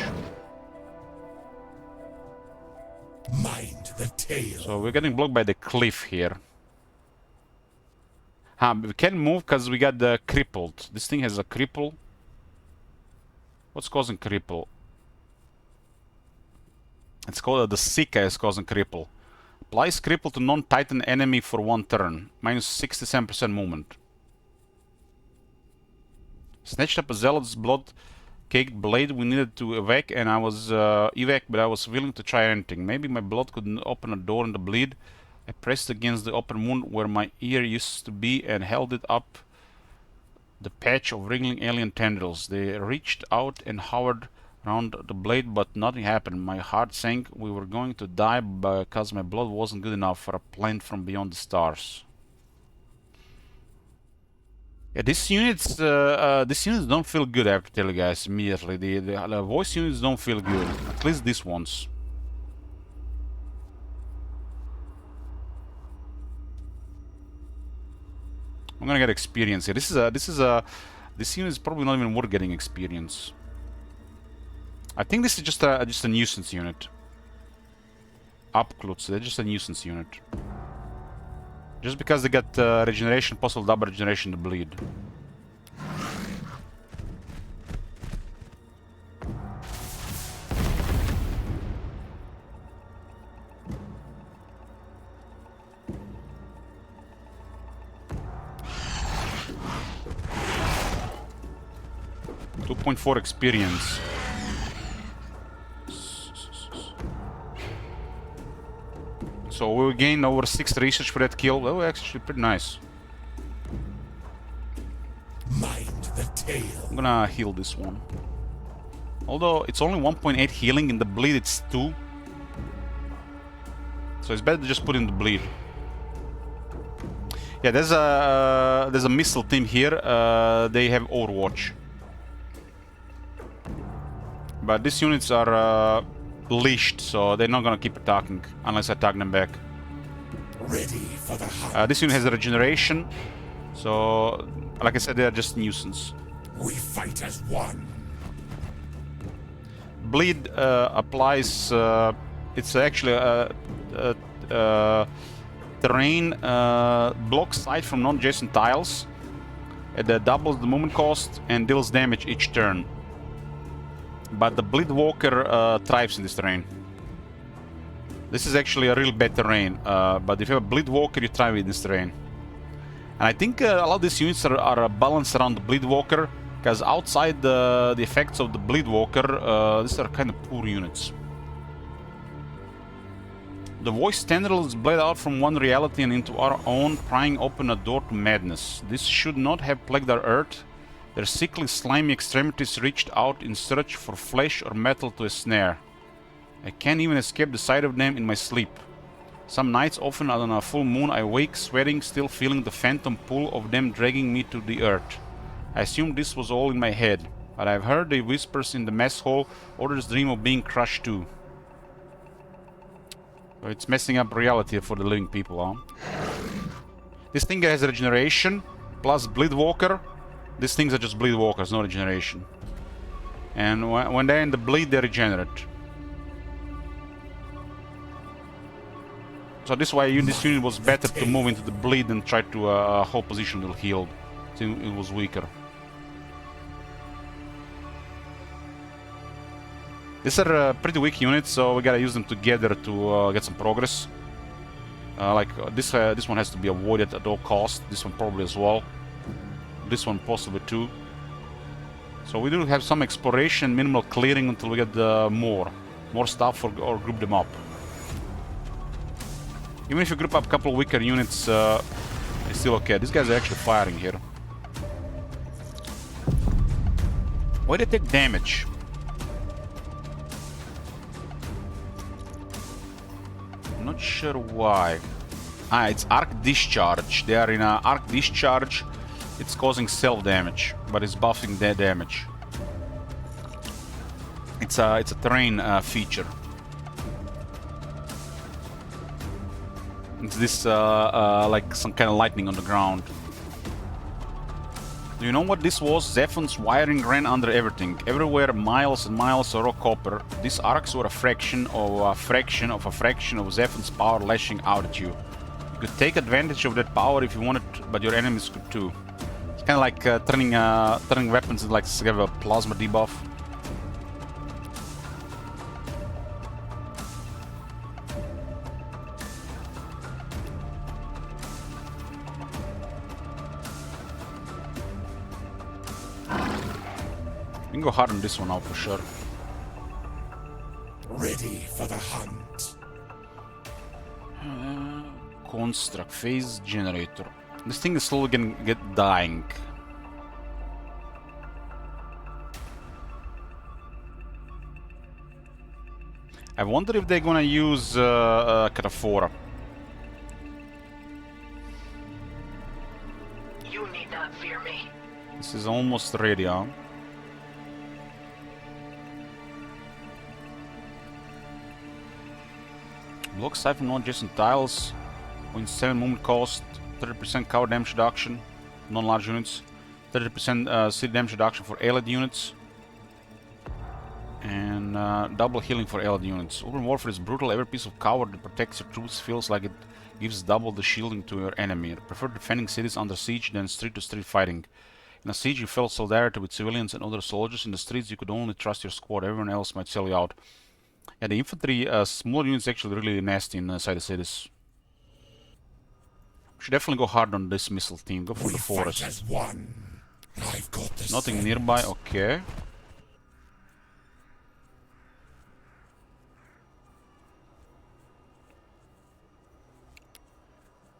Mind the tale. So we're getting blocked by the cliff here. We can't move because we got the crippled. This thing has a cripple. What's causing cripple? It's called the Sika is causing cripple. Applies cripple to non-Titan enemy for 1 turn. Minus 67% movement. Snatched up a zealot's blood-caked blade we needed to evac, and I was evac, but I was willing to try anything. Maybe my blood could open a door in the bleed. I pressed against the open wound where my ear used to be and held it up the patch of wriggling alien tendrils. They reached out and hovered around the blade, but nothing happened. My heart sank. We were going to die because my blood wasn't good enough for a plant from beyond the stars. Yeah, these units don't feel good, I have to tell you guys immediately. The voice units don't feel good. At least these ones. I'm gonna get experience here. This unit is probably not even worth getting experience. I think this is just a nuisance unit. Up close, they're just a nuisance unit. Just because they got regeneration, possible double regeneration to bleed. .4 experience. So we will gain over 6 research for that kill. Well, actually pretty nice. Mind the tail. I'm gonna heal this one. Although it's only 1.8 healing, in the bleed it's 2. So it's better to just put in the bleed. Yeah, there's a missile team here. They have Overwatch. But these units are leashed, so they're not gonna keep attacking unless I attack them back. Ready for the hunt. This unit has regeneration, so like I said, they are just nuisance. We fight as one. Bleed applies. It's actually terrain blocks sight from non-adjacent tiles. It doubles the movement cost and deals damage each turn. But the Bleed Walker thrives in this terrain. This is actually a real bad terrain, but if you have a Bleed Walker, you thrive in this terrain. And I think a lot of these units are balanced around the Bleed Walker, because outside the effects of the Bleed Walker, these are kind of poor units. The voice tendrils bled out from one reality and into our own, prying open a door to madness. This should not have plagued our earth. Their sickly, slimy extremities reached out in search for flesh or metal to a snare. I can't even escape the sight of them in my sleep. Some nights, often on a full moon, I wake sweating, still feeling the phantom pull of them dragging me to the earth. I assumed this was all in my head, but I've heard the whispers in the mess hall. Others dream of being crushed too. So it's messing up reality for the living people, huh? This thing has regeneration, plus Bleed Walker. These things are just Bleed Walkers, no regeneration. And when they're in the bleed, they regenerate. So this is why this unit was better to move into the bleed than try to hold position till healed. So it was weaker. These are pretty weak units, so we gotta use them together to get some progress. This one has to be avoided at all costs. This one probably as well. This one possibly too. So we do have some exploration, minimal clearing until we get more stuff or group them up. Even if you group up a couple of weaker units, it's still okay. These guys are actually firing here. Why they take damage? I'm not sure why. It's arc discharge. They are in a arc discharge. It's causing self-damage, but it's buffing their damage. It's a terrain feature. It's this like some kind of lightning on the ground. Do you know what this was? ZEPHON's wiring ran under everything. Everywhere, miles and miles of raw copper. These arcs were a fraction of a fraction of ZEPHON's power lashing out at you. You could take advantage of that power if you wanted, but your enemies could too. It's kind of like turning weapons into like have a plasma debuff. We can go hard on this one out for sure. Ready for the hunt. Construct phase generator. This thing is slowly gonna get dying. I wonder if they're gonna use Cataphora. You need not fear me. This is almost ready, huh? Block sight from non-adjacent tiles. 0.7 movement cost. 30% cover damage reduction. Non-large units. 30% city damage reduction for allied units. And double healing for allied units. Urban warfare is brutal. Every piece of cover that protects your troops feels like it gives double the shielding to your enemy. I prefer defending cities under siege than street-to-street fighting. In a siege, you felt solidarity with civilians and other soldiers. In the streets, you could only trust your squad. Everyone else might sell you out. Yeah, the infantry, small units actually really nasty inside the cities. Should definitely go hard on this missile team. Go for the forest. Fight as one. I've got the Nothing scent. nearby. Okay.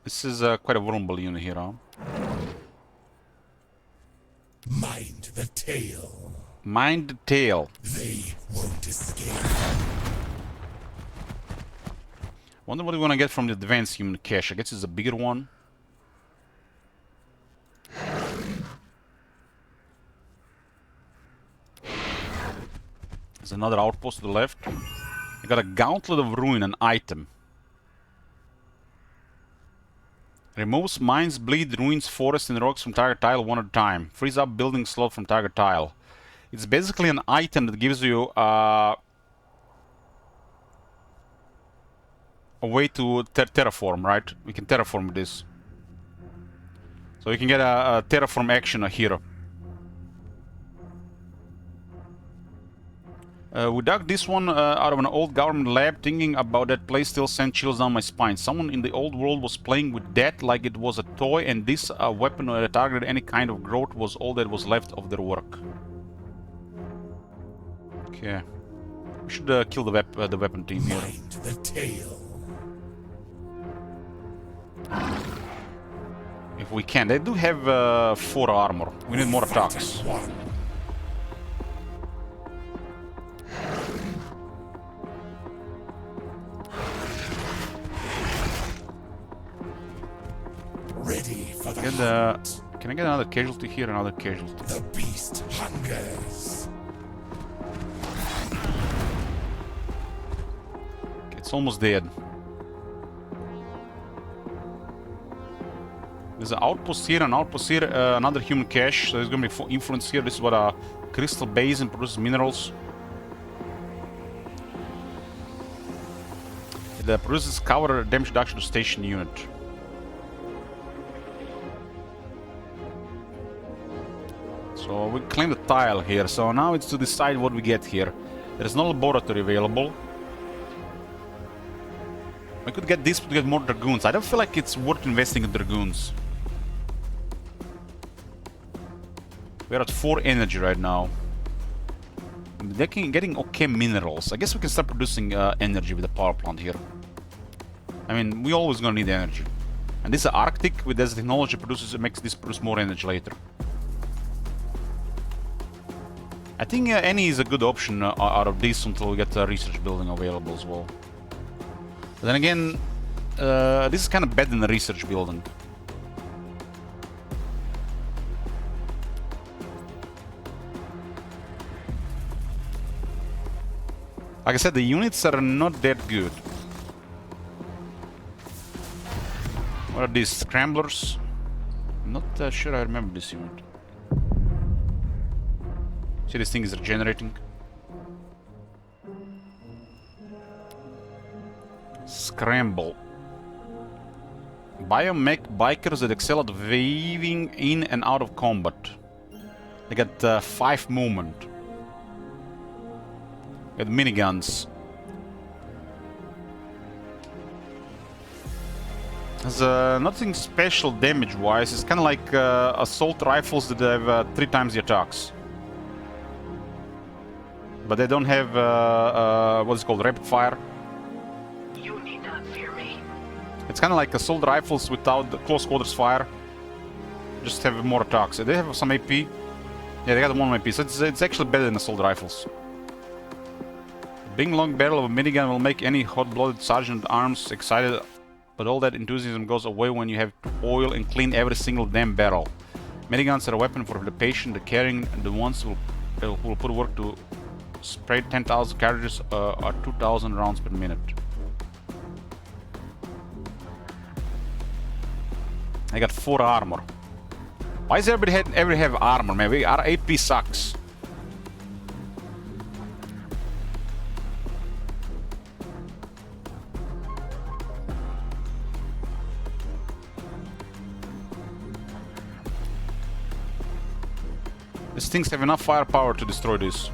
This is quite a vulnerable unit here, huh? Mind the tail. Mind the tail. They won't escape. Wonder what we're gonna get from the advanced human cache. I guess it's a bigger one. There's another outpost to the left. I got a Gauntlet of Ruin, an item. Removes mines, bleed, ruins, forests, and rocks from target tile one at a time. Frees up building slot from target tile. It's basically an item that gives you a way to terraform, right? We can terraform this. So you can get a terraform action here. We dug this one out of an old government lab. Thinking about that place still sent chills down my spine. Someone in the old world was playing with death like it was a toy, and this weapon that targeted any kind of growth was all that was left of their work. Okay. We should kill the weapon team here. Mind the tail. If we can. They do have 4 armor. We need more Fight attacks. as one. Ready for the hunt. Can I get another casualty here? Another casualty. The beast hungers. It's almost dead. There's an outpost here, another human cache. So there's gonna be influence here. This is what a crystal basin produces minerals. It produces cover damage reduction to station unit. So we claim the tile here. So now it's to decide what we get here. There is no laboratory available. We could get this to get more dragoons. I don't feel like it's worth investing in dragoons. We're at 4 energy right now. They're getting okay minerals. I guess we can start producing energy with the power plant here. I mean, we always gonna need energy. And this is Arctic with this technology makes this produce more energy later. I think any is a good option out of this until we get a research building available as well. But then again, this is kind of better than a research building. Like I said, the units are not that good. What are these? Scramblers? I'm not sure I remember this unit. See, this thing is regenerating. Scramble. Biomech bikers that excel at weaving in and out of combat. They got 5 movement. Got miniguns. There's nothing special damage-wise. It's kind of like assault rifles that have 3 times the attacks. But they don't have what is called rapid fire. You need not fear me. It's kind of like assault rifles without the close quarters fire. Just have more attacks. They have some AP. Yeah, they got 1 AP, so it's actually better than assault rifles. Big long barrel of a minigun will make any hot-blooded sergeant at arms excited, but all that enthusiasm goes away when you have to oil and clean every single damn barrel. Miniguns are a weapon for the patient, the caring, and the ones who will put work to spray 10,000 cartridges or 2,000 rounds per minute. I got 4 armor. Why does everybody have armor, man? Our AP sucks. These things have enough firepower to destroy this.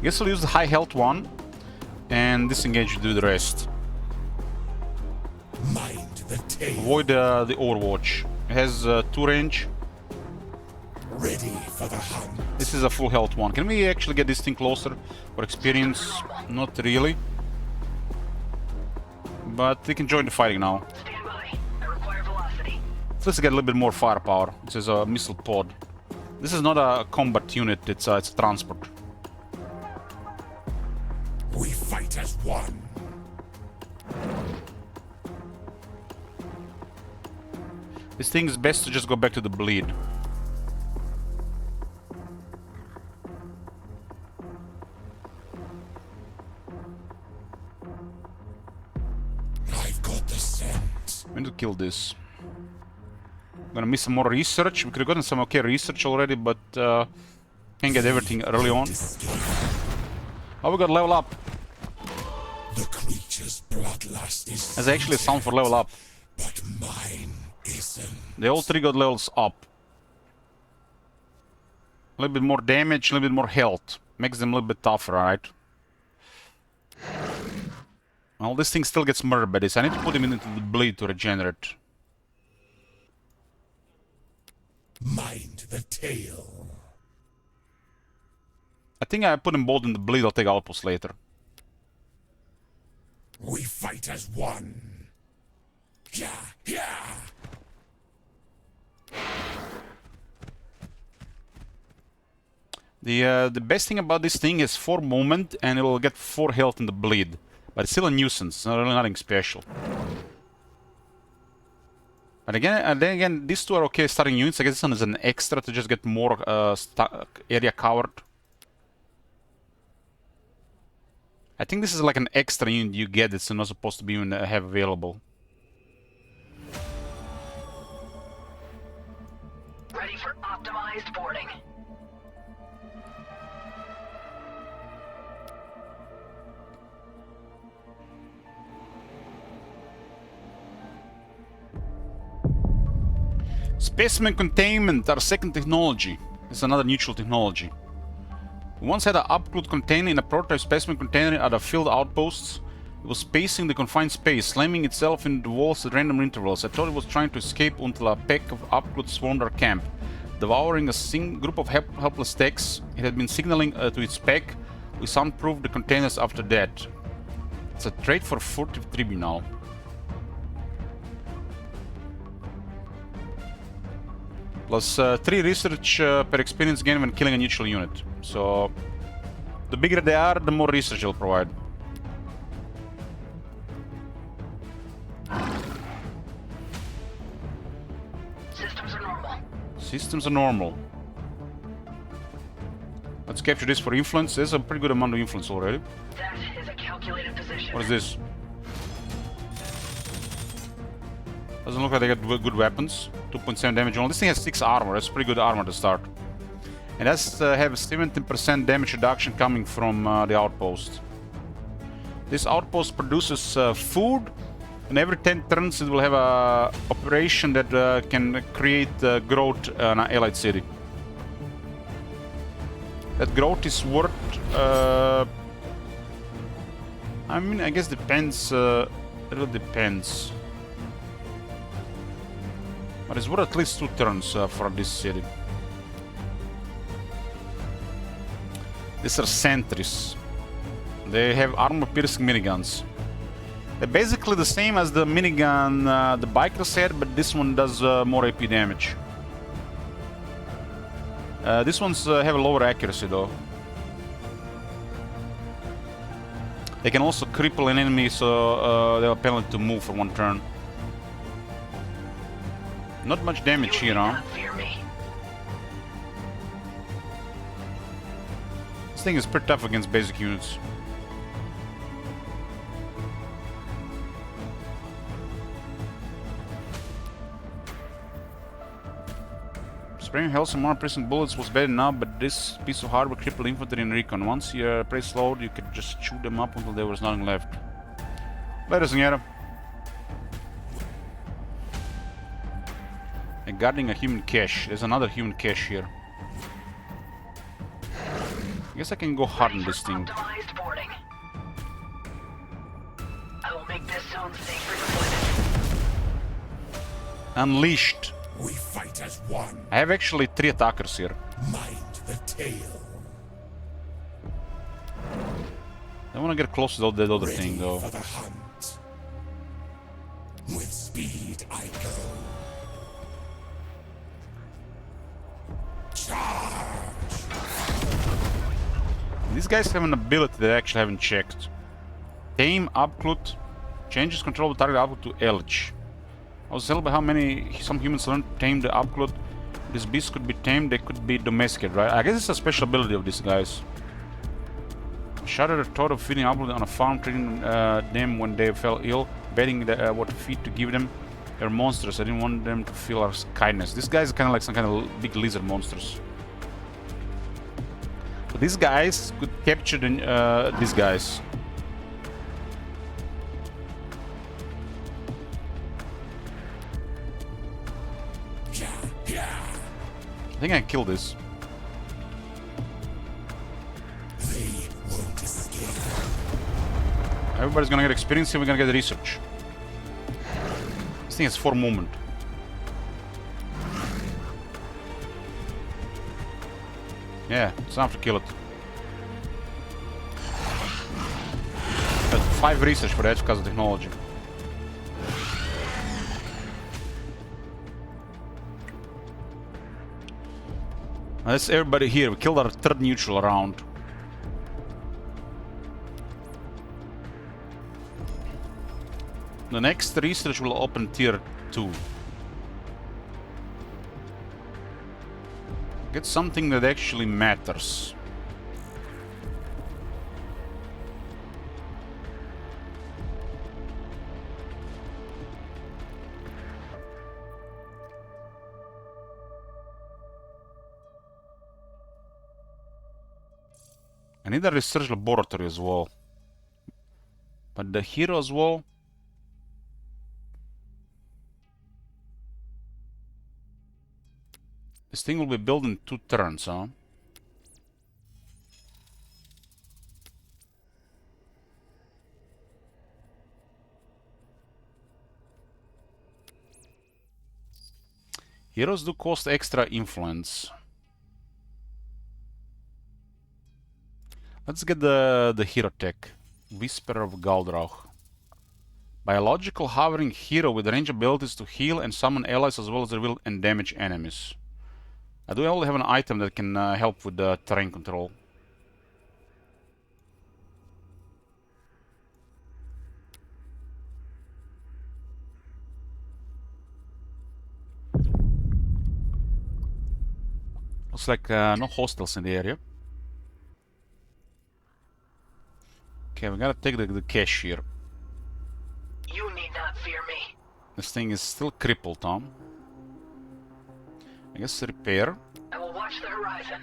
Guess I'll use the high health one and disengage to do the rest. Mind the tail. Avoid the Overwatch. It has 2 range. Ready for the hunt. This is a full health one. Can we actually get this thing closer for experience? Not really. But we can join the fighting now. Stand by. I require velocity. Let's get a little bit more firepower. This is a missile pod. This is not a combat unit, it's a transport. We fight as one. This thing is best to just go back to the bleed. I've got the scent. We need to kill this. I'm gonna miss some more research. We could have gotten some okay research already, but can't get everything early on. Oh, we got level up. The creature's bloodlust is There's actually a sound for level up. but mine isn't. They all 3 got levels up. A little bit more damage, a little bit more health. Makes them a little bit tougher, right? Well, this thing still gets murdered by this. I need to put him into the bleed to regenerate. Mind the tail. I think I put them both in the bleed. I'll take outpost later. We fight as one. Yeah, yeah. The best thing about this thing is 4 movement and it will get 4 health in the bleed. But it's still a nuisance, not really nothing special. But again, then again, these 2 are okay starting units. I guess this one is an extra to just get more area covered. I think this is like an extra unit you get that's not supposed to be even have available. Ready for optimized boarding. Specimen containment, our second technology. It's another neutral technology. We once had an upload container in a prototype specimen container at a field outposts. It was pacing the confined space, slamming itself into the walls at random intervals. I thought it was trying to escape until a pack of uploads swarmed our camp. Devouring a group of helpless techs, it had been signaling to its pack. We soundproofed the containers after that. It's a trait for Furtive Tribunal. Plus 3 research per experience gain when killing a neutral unit. So, the bigger they are, the more research they'll provide. Systems are normal. Systems are normal. Let's capture this for influence. There's a pretty good amount of influence already. That is a calculated position. What is this? Doesn't look like they got good weapons. 2.7 damage only. This thing has 6 armor. That's pretty good armor to start. And that's have 17% damage reduction coming from the outpost. This outpost produces food, and every 10 turns it will have a operation that can create growth in an allied city. That growth is worth. I mean, I guess depends. It really depends. But it's worth at least 2 turns for this city. These are sentries. They have armor-piercing miniguns. They're basically the same as the minigun the bikers had, but this one does more AP damage. These ones have a lower accuracy though. They can also cripple an enemy, so they have a penalty to move for 1 turn. Not much damage here, huh? Fear me. This thing is pretty tough against basic units. Spraying health and more pressing bullets was bad enough, but this piece of hardware crippled infantry and recon. Once you press load, you could just shoot them up until there was nothing left. Ladies and gentlemen. And guarding a human cache. There's another human cache here. I guess I can go hard on this thing. Optimized boarding. I will make this zone safe for deployment. Unleashed. We fight as one. I have actually 3 attackers here. Mind the tale. I want to get close to that other Ready thing though. for the hunt. With speed I go. Charge! These guys have an ability that I actually haven't checked. Tame Upclut changes control of the target output to Elch. I was told by how some humans learn to tame the Upclut. This beast could be tamed, they could be domesticated, right? I guess it's a special ability of these guys. Shudder the thought of feeding Upclut on a farm, treating them when they fell ill, betting what feed to give them. They're monsters, I didn't want them to feel our kindness. These guys are kind of like some kind of big lizard monsters. But these guys could capture these guys. I think I can kill this. They won't escape. Everybody's gonna get experience here, we're gonna get research. This thing has 4 movement. Yeah, it's enough to kill it. Got 5 research for that because of technology. That's everybody here. We killed our 3rd neutral round. The next research will open tier 2. Get something that actually matters. I need a research laboratory as well. But the hero as well. This thing will be built in 2 turns, huh? Heroes do cost extra influence. Let's get the hero tech. Whisper of Galdrauch. Biological hovering hero with range abilities to heal and summon allies as well as reveal and damage enemies. I do only have an item that can help with the terrain control. Looks like no hostiles in the area. Okay, we gotta take the cache here. You need not fear me. This thing is still crippled, Tom. I guess repair. I will watch the horizon.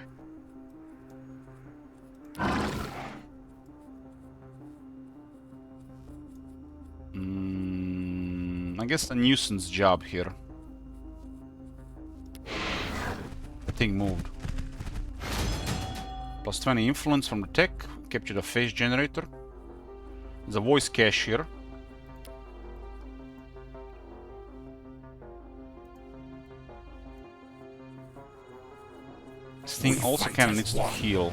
I guess a nuisance job here. The thing moved. Plus 20 influence from the tech. Capture the face generator. There's a voice cache here. This thing also kind of needs to heal.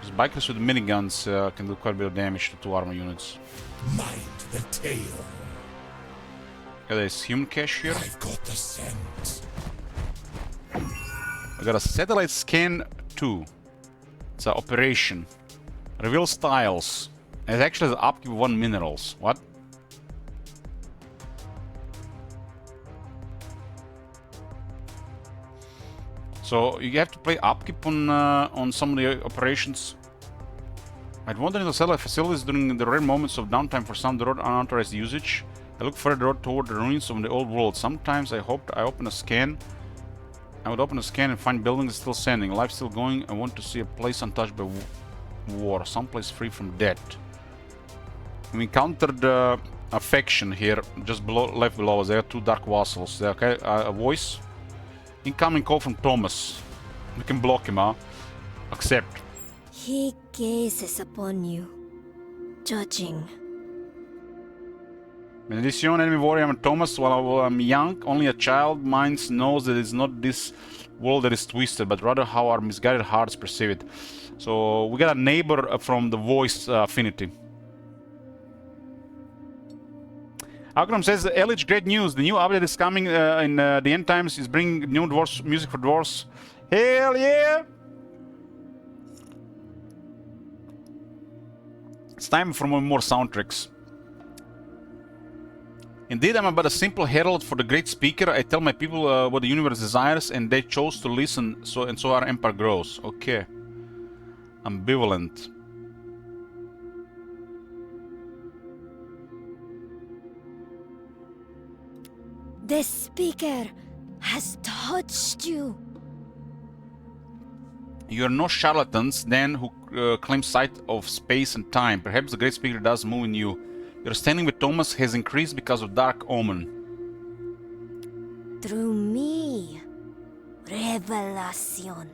These bikers with miniguns can do quite a bit of damage to 2 armor units. Mind the tale. Got this human cache here. I've got the scent. We got a satellite scan 2. It's an operation. Reveal styles. It actually has upkeep 1 minerals. What? So you have to play upkeep on some of the operations. I'd wander into satellite facilities during the rare moments of downtime for some the road unauthorized usage. I look further toward the ruins of the old world. Sometimes I hope I open a scan I would open a scan and find buildings still standing, life still going. I want to see a place untouched by war, someplace free from death. We encountered a faction here, just below, left below us. There are two dark vassals. There, okay, a voice. Incoming call from Thomas. We can block him, huh? Accept. He gazes upon you, judging. Benediction, enemy warrior, I'm Thomas. While I'm young, only a child mind knows that it's not this world that is twisted, but rather how our misguided hearts perceive it. So we got a neighbor from the voice affinity. Akram says, Elich, great news. The new update is coming in the end times. Is bringing new dwarves, music for dwarves. Hell yeah! It's time for more soundtracks. Indeed, I'm but a simple herald for the great speaker. I tell my people what the universe desires, and they chose to listen, so our empire grows. Okay. Ambivalent. The speaker has touched you. You are no charlatans, then, who claim sight of space and time. Perhaps the great speaker does move in you. Your standing with Thomas has increased because of Dark Omen. Through me, revelation.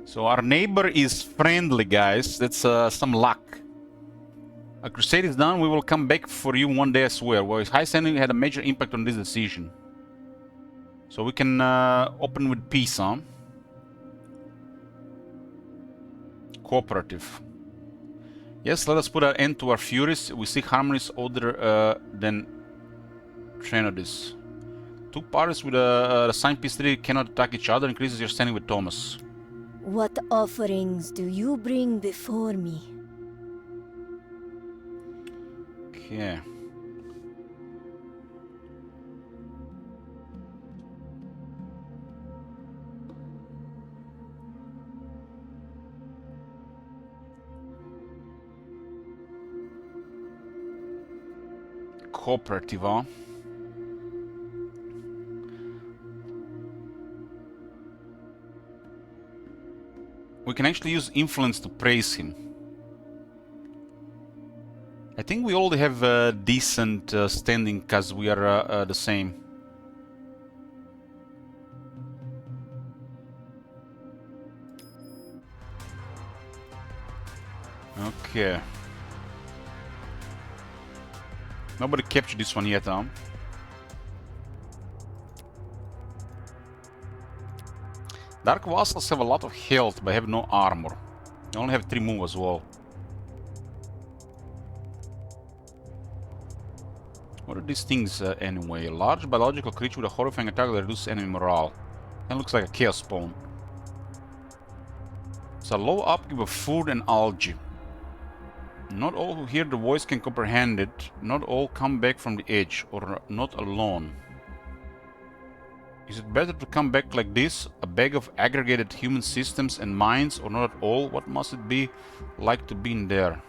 So our neighbor is friendly, guys. That's some luck. A crusade is done. We will come back for you one day, I swear. Well, his high standing had a major impact on this decision. So we can open with peace, huh? Cooperative. Yes, let us put an end to our furies. We seek harmonies older than Trenodis. Two parties with a signed peace treaty cannot attack each other. Increases your standing with Thomas. What offerings do you bring before me? Okay. Cooperative, huh? We can actually use influence to praise him. I think we already have a decent standing because we are the same. Okay. Nobody captured this one yet, huh? Dark Vassals have a lot of health, but have no armor. They only have 3 move as well. What are these things anyway? A large biological creature with a horrifying attack that reduces enemy morale. That looks like a chaos spawn. It's a low upkeep of food and algae. Not all who hear the voice can comprehend it. Not all come back from the edge, or not alone. Is it better to come back like this? A bag of aggregated human systems and minds, or not at all? What must it be like to be in there?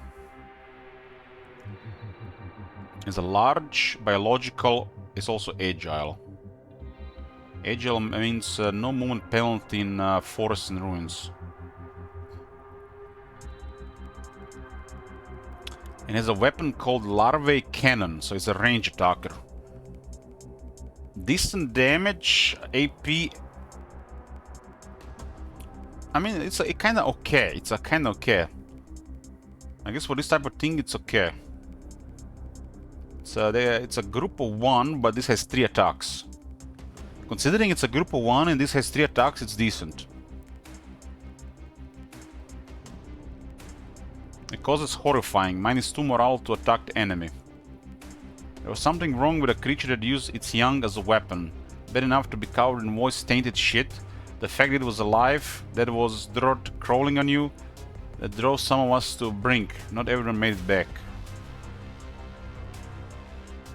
Is a large biological, is also agile. Agile means no movement penalty in forests and ruins. And has a weapon called Larvae Cannon, so it's a range attacker. Decent damage, AP. I mean, it's kind of okay. It's a kind of okay. I guess for this type of thing, it's okay. It's a group of 1, but this has 3 attacks. Considering it's a group of 1 and this has 3 attacks, it's decent. It causes horrifying, -2 morale to attack the enemy. There was something wrong with a creature that used its young as a weapon. Bad enough to be covered in voice-tainted shit. The fact that it was alive, that it was dirt crawling on you, that drove some of us to a brink. Not everyone made it back.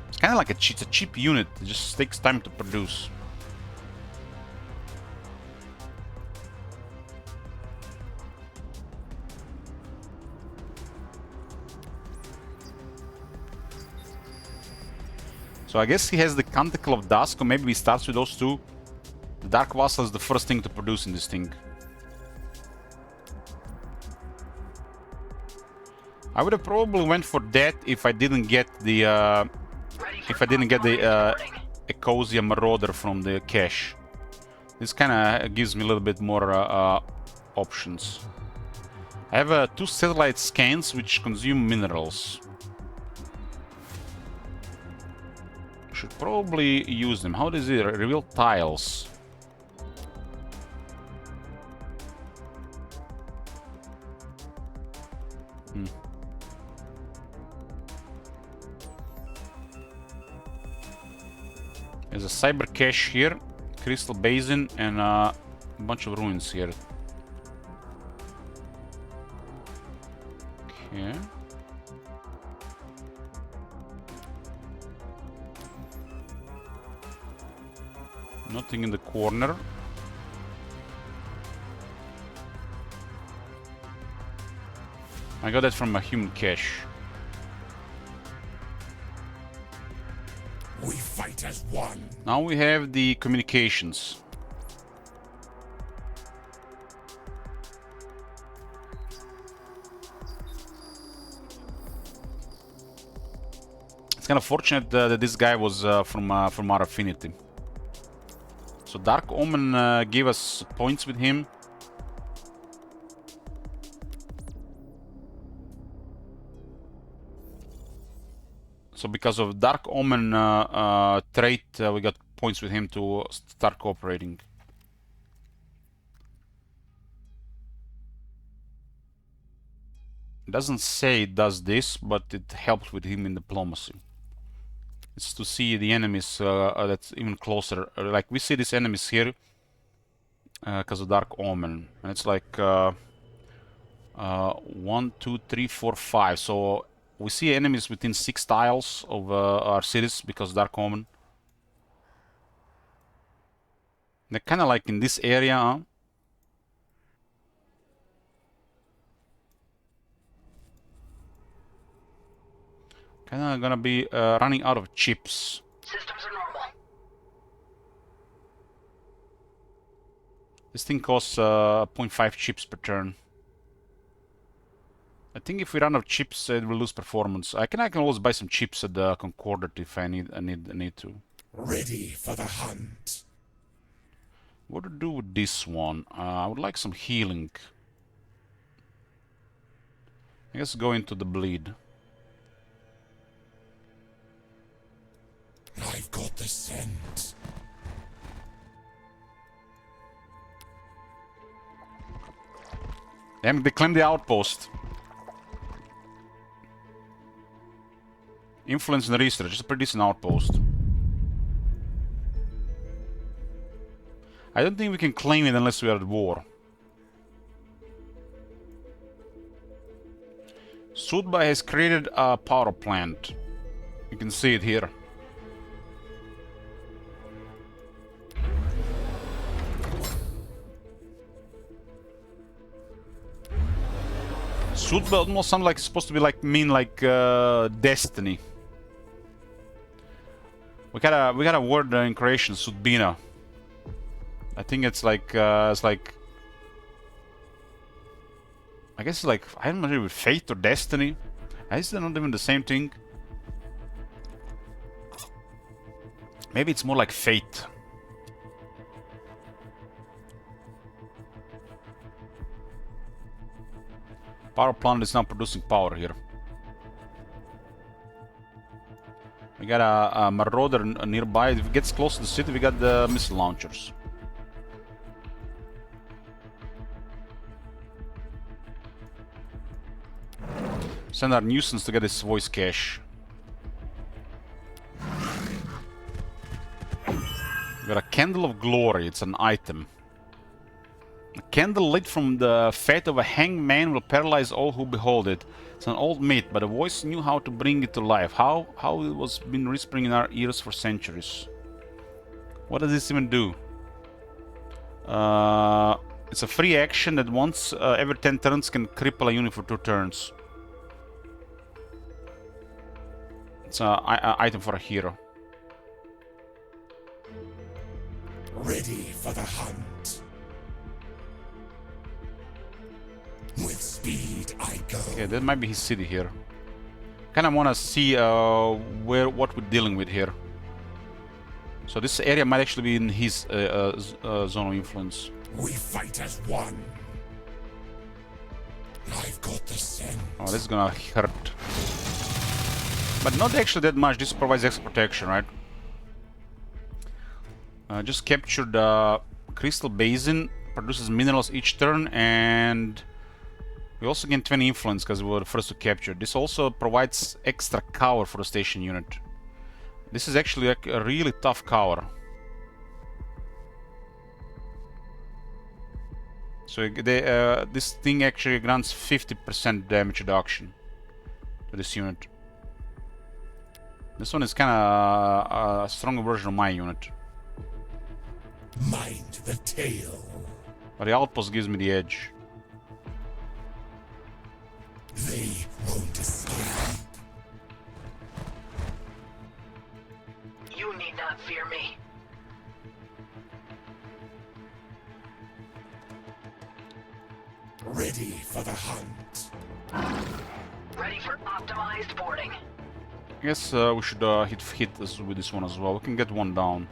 It's kind of like it's a cheap unit. It just takes time to produce. So I guess he has the Canticle of Dusk, or maybe he starts with those 2. The Dark Vassal is the first thing to produce in this thing. I would have probably went for that if I didn't get the Ecosia Marauder from the cache. This kind of gives me a little bit more options. I have 2 satellite scans which consume minerals. Should probably use them. How does it reveal tiles? There's a cyber cache here, crystal basin, and a bunch of ruins here. Okay. Nothing in the corner. I got that from a human cache. We fight as one. Now we have the communications. It's kind of fortunate that this guy was from our affinity. So Dark Omen gave us points with him. So because of Dark Omen trait, we got points with him to start cooperating. It doesn't say it does this, but it helps with him in diplomacy. It's to see the enemies that's even closer. Like we see these enemies here because of Dark Omen, and it's like 1, 2, 3, 4, 5. So we see enemies within 6 tiles of our cities because Dark Omen. They're kind of like in this area, huh? Kind of gonna be running out of chips. Systems are normal. This thing costs 0.5 chips per turn. I think if we run out of chips, it will lose performance. I can always buy some chips at the Concordat if I need to. Ready for the hunt. What to do with this one? I would like some healing. I guess go into the bleed. I've got the scent. Damn, they claimed the outpost. Influence and research. It's a pretty decent outpost. I don't think we can claim it unless we are at war. Sudba has created a power plant. You can see it here. Sudba almost sounds like supposed to be like destiny. We got a word in Croatian, Sudbina. I think it's like I guess it's like, I don't know if fate or destiny. I guess they're not even the same thing. Maybe it's more like fate. Power plant is now producing power here. We got a Marauder nearby. If it gets close to the city, we got the missile launchers. Send our nuisance to get his voice cache. We got a Candle of Glory. It's an item. A candle lit from the fate of a hanged man will paralyze all who behold it. It's an old myth, but a voice knew how to bring it to life. How it was been whispering in our ears for centuries. What does this even do? It's a free action that once every 10 turns can cripple a unit for 2 turns. It's an item for a hero. Ready for the hunt. With speed I go. Okay, that might be his city here. Kind of want to see what we're dealing with here. So this area might actually be in his zone of influence. We fight as one. I've got the scent. Oh, this is gonna hurt. But not actually that much. This provides extra protection, right? Just captured Crystal Basin. Produces minerals each turn, and we also gain 20 influence because we were the first to capture. This also provides extra cover for the station unit. This is actually like a really tough cover. So this thing actually grants 50% damage reduction to this unit. This one is kind of a stronger version of my unit. Mind the tail. But the outpost gives me the edge. They won't escape. You need not fear me. Ready for the hunt. Ready for optimized boarding. I guess we should hit this with this one as well. We can get one down.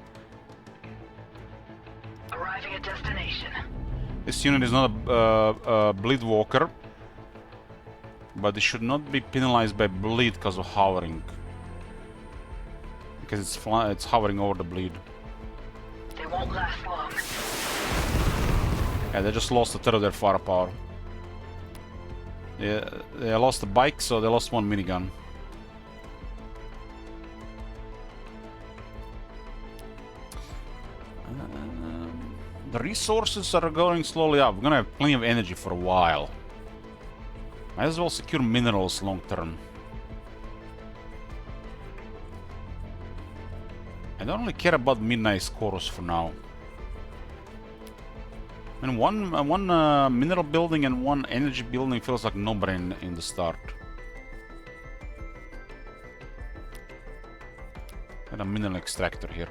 Arriving at destination. This unit is not a bleed walker, but it should not be penalized by bleed because of hovering. Because it's hovering over the bleed. They won't last long. Yeah, they just lost a third of their firepower. Yeah, they lost the bike, so they lost one minigun. The resources are going slowly up. We're gonna have plenty of energy for a while. Might as well secure minerals long term. I don't really care about Midnight Chorus for now. And one mineral building and one energy building feels like no-brainer in the start. And a mineral extractor here.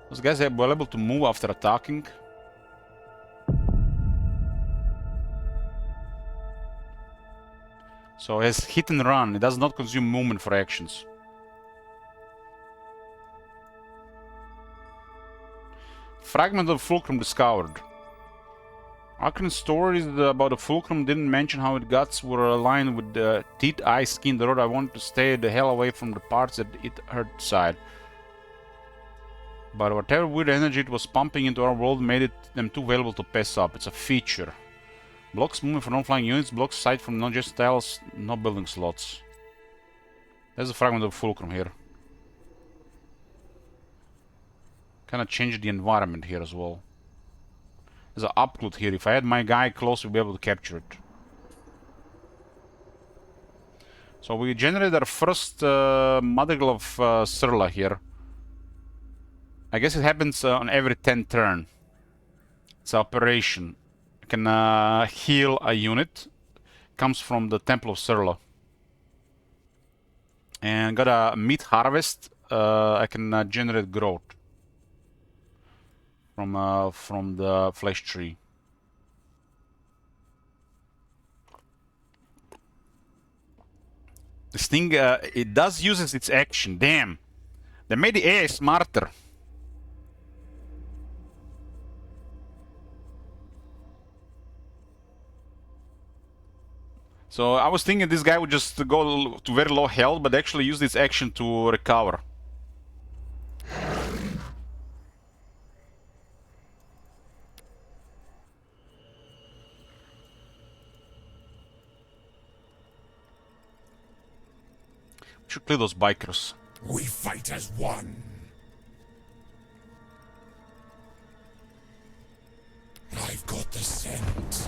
Those guys were able to move after attacking. So as hit and run, it does not consume movement for actions. Fragment of Fulcrum discovered. Arcane stories about the Fulcrum didn't mention how its guts were aligned with the teeth, eyes, skin, the road. I wanted to stay the hell away from the parts that it hurt side. But whatever weird energy it was pumping into our world made them too valuable to pass up. It's a feature. Blocks movement for non-flying units, blocks sight from non-projectiles, no building slots. There's a fragment of Fulcrum here. Kinda changed the environment here as well. There's an upcloud here. If I had my guy close, we'd be able to capture it. So we generated our first Madrigal of Surla here. I guess it happens on every 10th turn. It's an operation. I can heal a unit. Comes from the Temple of Surla. And got a meat harvest. I can generate growth from the flesh tree. This thing it does uses its action. Damn, they made the AI smarter. So I was thinking this guy would just go to very low health, but actually use this action to recover. We should clear those bikers. We fight as one. I've got the scent.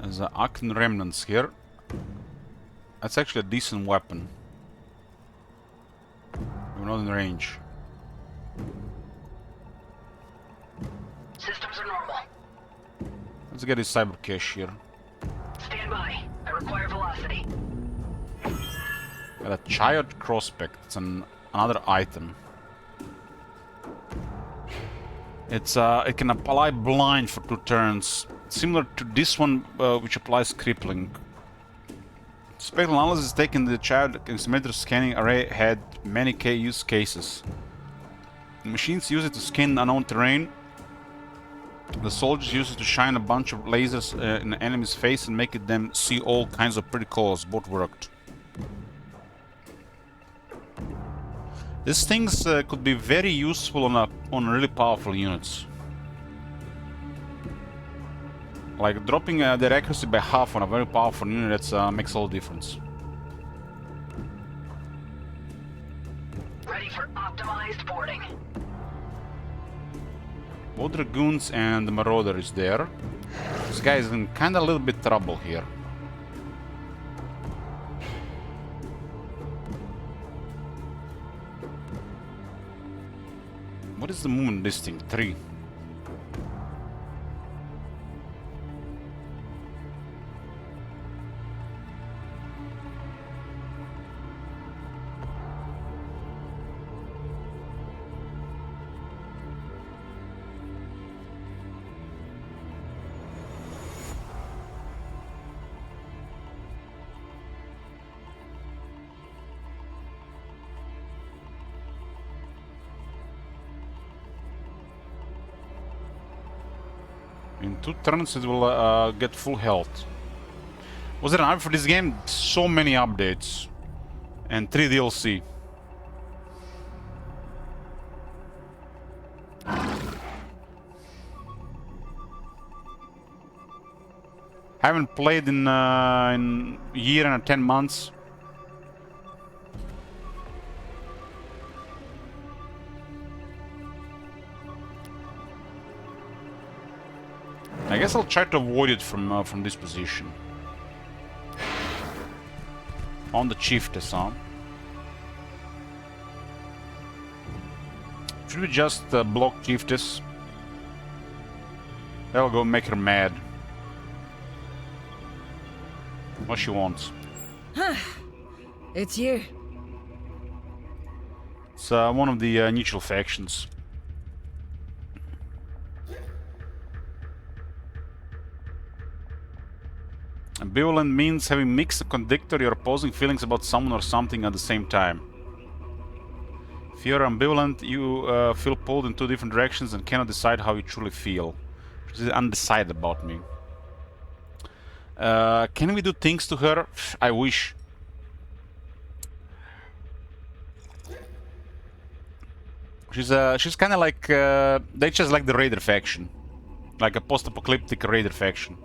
There's Arcane remnants here. That's actually a decent weapon. We're not in range. Systems are normal. Let's get this cyber cache here. Stand by. I require velocity. Got a child crossback. It's another item. It can apply blind for 2 turns, similar to this one, which applies crippling. Spectral analysis taken the child symmetric scanning array had many use cases. The machines use it to scan unknown terrain. The soldiers use it to shine a bunch of lasers in the enemy's face and make them see all kinds of pretty colors. Both worked. These things could be very useful on really powerful units. Like dropping their accuracy by half on a very powerful unit, that makes all the difference. Ready for optimized boarding. Both Dragoons and the Marauder is there. This guy is in kinda a little bit trouble here. What is the movement of this thing? 3. In 2 turns it will get full health. Was there an update for this game? So many updates. And 3 DLC. Haven't played in a year and 10 months. I guess I'll try to avoid it from this position. On the Chiefess, huh? Should we just block Chiefess? That'll go make her mad. What she wants. It's you. It's one of the neutral factions. Ambivalent means having mixed or contradictory or opposing feelings about someone or something at the same time. If you're ambivalent, you feel pulled in 2 different directions and cannot decide how you truly feel. She's undecided about me. Can we do things to her? I wish. She's kind of like they just like the Raider faction, like a post-apocalyptic Raider faction.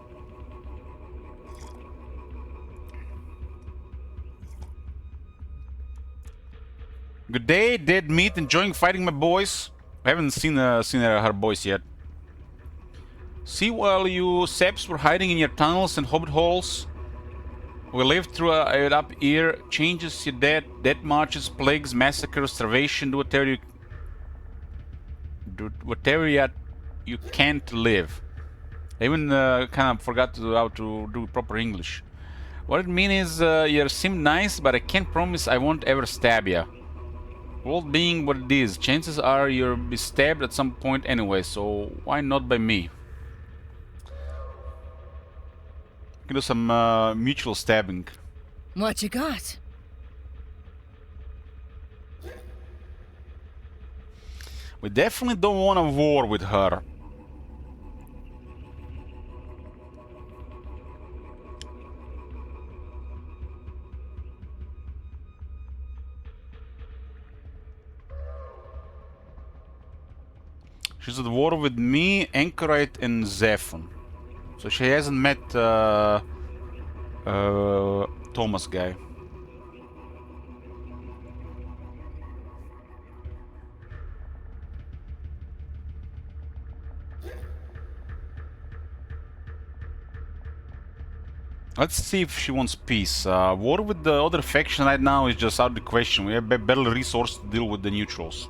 Good day, dead meat. Enjoying fighting my boys. I haven't seen her boys yet. See, while you Seps were hiding in your tunnels and hobbit holes, we lived through it up here. Changes your death marches, plagues, massacres, starvation. Do whatever you can to live. I even kind of forgot how to do proper English. What it means is you seem nice, but I can't promise I won't ever stab ya. World being what it is, chances are you'll be stabbed at some point anyway, so why not by me? We can do some mutual stabbing. What you got? We definitely don't want a war with her. She's at war with me, Anchorite, and ZEPHON. So she hasn't met Thomas guy. Let's see if she wants peace. War with the other faction right now is just out of the question. We have barely resources to deal with the neutrals.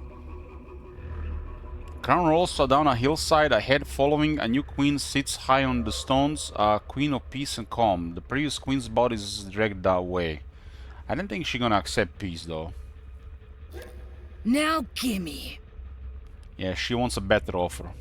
Crown rolls down a hillside ahead, following. A new queen sits high on the stones, a queen of peace and calm. The previous queen's body is dragged away. I don't think she's gonna accept peace, though. Now gimme. Yeah, she wants a better offer.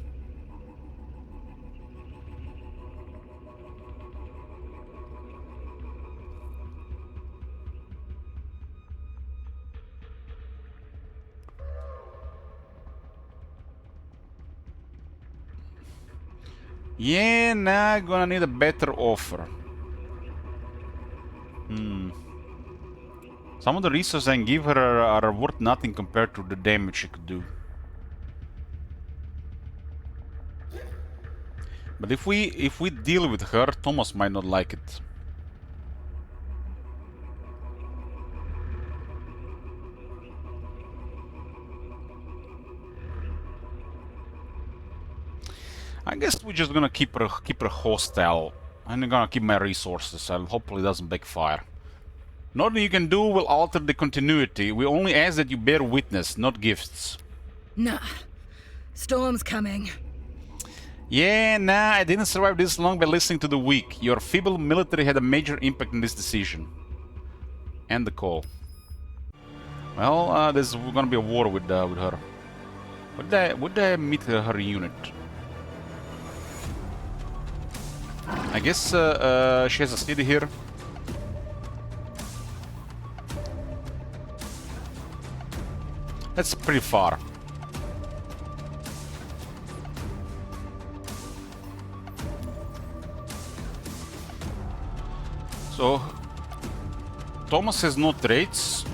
Yeah, now I'm gonna need a better offer. Some of the resources I can give her are worth nothing compared to the damage she could do. But if we deal with her, Thomas might not like it. I guess we're just gonna keep her hostile. I'm gonna keep my resources. And hopefully it doesn't backfire. Nothing you can do will alter the continuity. We only ask that you bear witness, not gifts. Nah. Storm's coming. Yeah, nah, I didn't survive this long by listening to the weak. Your feeble military had a major impact on this decision. And the call. Well, there's gonna be a war with her. Would I meet her unit? I guess she has a city here. That's pretty far. So Thomas has no traits,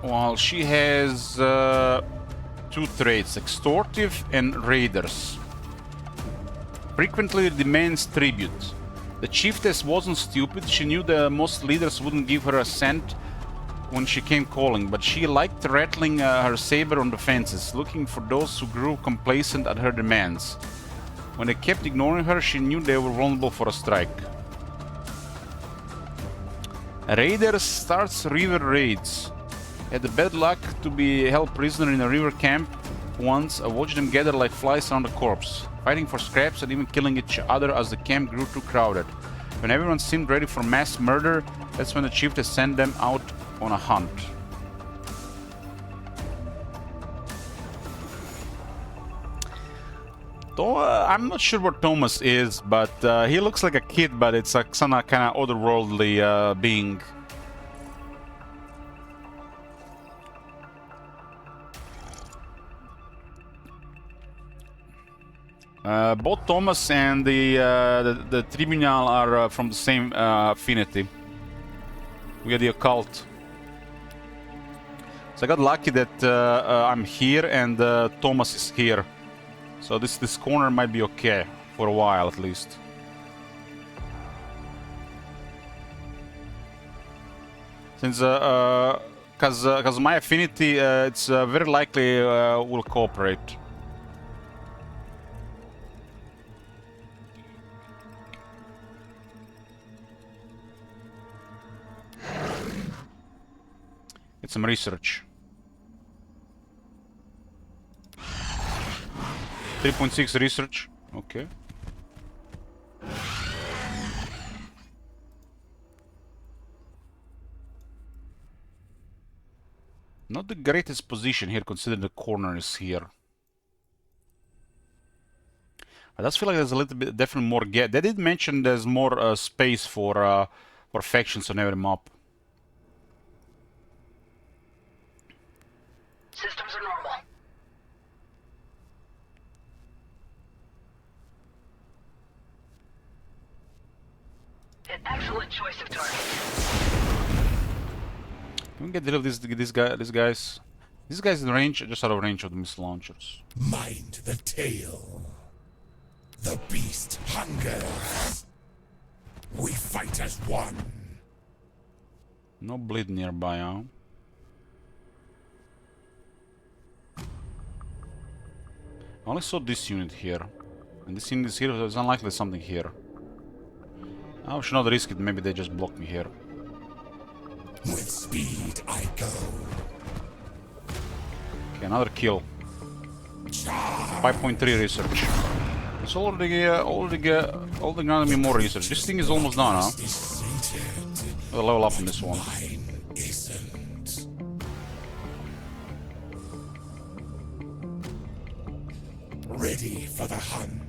while she has 2 traits, extortive and raiders. Frequently demands tribute. The chiefess wasn't stupid. She knew that most leaders wouldn't give her a cent when she came calling, but she liked rattling her saber on the fences, looking for those who grew complacent at her demands. When they kept ignoring her, she knew they were vulnerable for a strike. Raiders starts river raids. Had the bad luck to be held prisoner in a river camp once. I watched them gather like flies around a corpse, fighting for scraps and even killing each other as the camp grew too crowded. When everyone seemed ready for mass murder, that's when the chiefess sent them out on a hunt. I'm not sure what Thomas is, but he looks like a kid, but it's like some kind of otherworldly being. Both Thomas and the Tribunal are from the same affinity. We are the occult. So I got lucky that I'm here and Thomas is here. So this corner might be okay for a while at least. Since because my affinity, it's very likely will cooperate. Get some research. 3.6 research. Okay. Not the greatest position here, considering the corner is here. I just feel like there's a little bit, definitely more gap. They did mention there's more space for factions on every map. Systems are normal. An excellent choice of target. Can we get rid of these guys? These guys in range, just out of range of the missile launchers. Mind the tale. The beast hungers. We fight as one. No bleed nearby, huh? I only saw this unit here. And this unit is here, so it's unlikely there's something here. I should not risk it, maybe they just block me here. With speed I go. Okay, another kill. 5.3 research. It's already gonna be more research. This thing is almost done, huh? I'll level up on this one. Isn't. Ready for the hunt.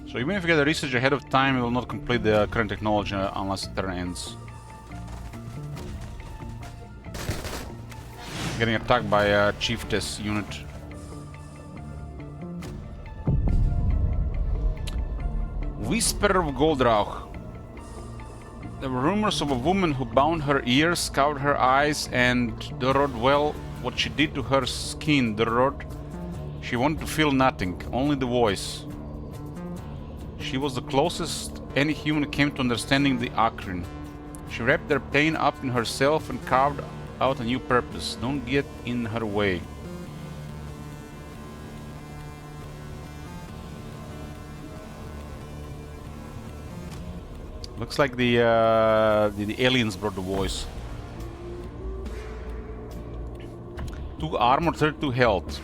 So even if you get the research ahead of time, it will not complete the current technology unless the turn ends. Getting attacked by a chiefess unit. Whisper of Goldrauch. There were rumors of a woman who bound her ears, covered her eyes, and the rod, well, what she did to her skin, the rod, she wanted to feel nothing, only the voice. She was the closest any human came to understanding the Akrin. She wrapped their pain up in herself and carved out a new purpose. Don't get in her way. Looks like the aliens brought the voice. 2 armor, 32 health.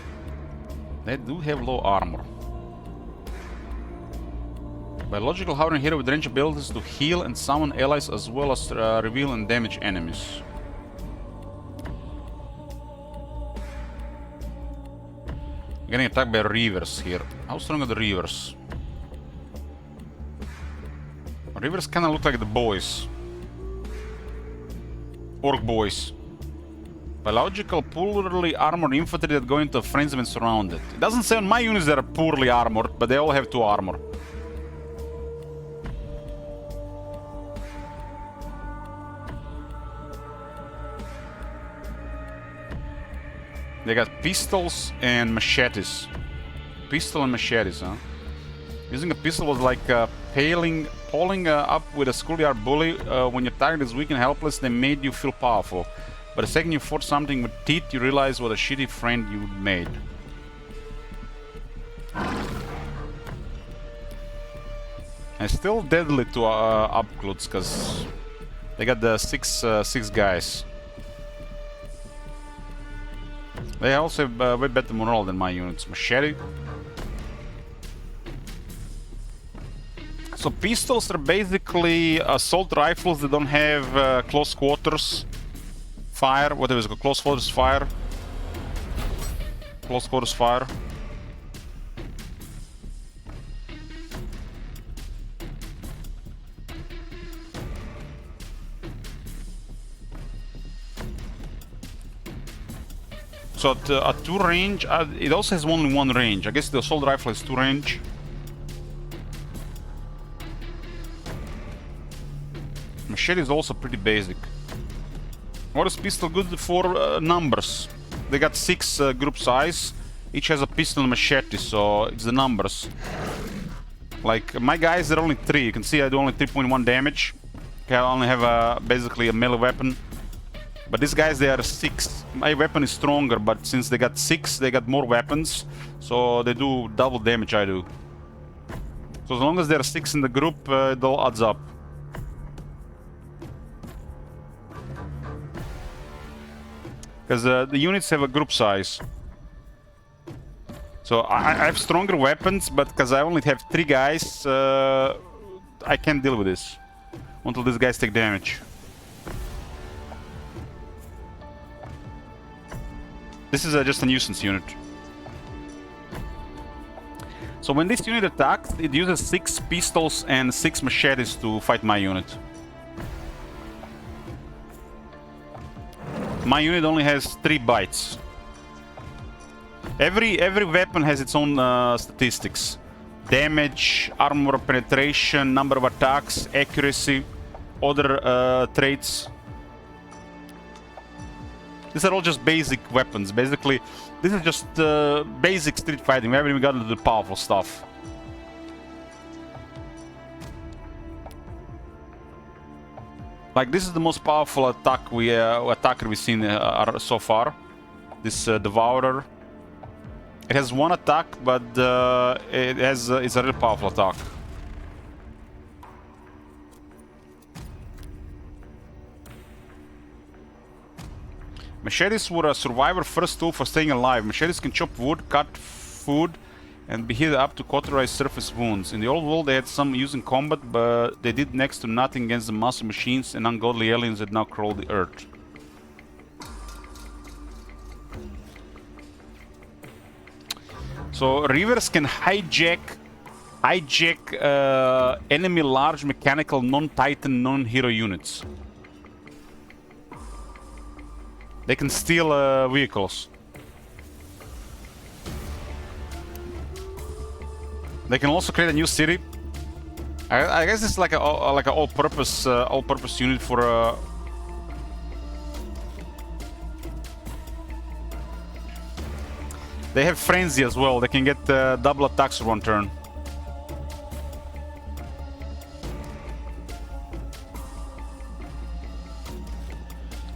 They do have low armor. Biological hovering hero with range abilities to heal and summon allies as well as reveal and damage enemies. Getting attacked by reavers here. How strong are the reavers? Reavers kinda look like the boys. Orc boys. Biological poorly armored infantry that go into a frenzy when surrounded. It doesn't say on my units they are poorly armored, but they all have 2 armor. They got pistols and machetes. Pistol and machetes, huh? Using a pistol was like pulling up with a schoolyard bully. When your target is weak and helpless, they made you feel powerful. But the second you fought something with teeth, you realize what a shitty friend you made. And still deadly to up close, because they got the six guys. They also have way better morale than my units. Machete. So pistols are basically assault rifles that don't have close quarters fire. Whatever it's called, close quarters fire. Close quarters fire. So at 2 range, it also has only 1 range. I guess the assault rifle has 2 range. Machete is also pretty basic. What is pistol good for? Numbers. They got 6 group size. Each has a pistol and machete, so it's the numbers. Like my guys, they're only 3. You can see I do only 3.1 damage. Okay, I only have basically a melee weapon. But these guys, they are 6. My weapon is stronger, but since they got 6, they got more weapons. So they do double damage I do. So as long as there are 6 in the group, it all adds up. Because the units have a group size. So I have stronger weapons, but because I only have 3 guys, I can't deal with this. Until these guys take damage. This is just a nuisance unit. So when this unit attacks, it uses 6 pistols and 6 machetes to fight my unit. My unit only has 3 bites. Every weapon has its own statistics. Damage, armor penetration, number of attacks, accuracy, other traits. These are all just basic weapons. Basically, this is just basic street fighting. We haven't even gotten to the powerful stuff. Like, this is the most powerful attacker we've seen so far. This Devourer. It has one attack, but it's a really powerful attack. Machetes were a survivor first tool for staying alive. Machetes can chop wood, cut food, and be heated up to cauterize surface wounds. In the old world, they had some use in combat, but they did next to nothing against the massive machines and ungodly aliens that now crawl the earth. So Reavers can hijack enemy large mechanical non-Titan non-hero units. They can steal vehicles. They can also create a new city. I guess it's like a all-purpose unit for. They have frenzy as well. They can get double attacks for one turn.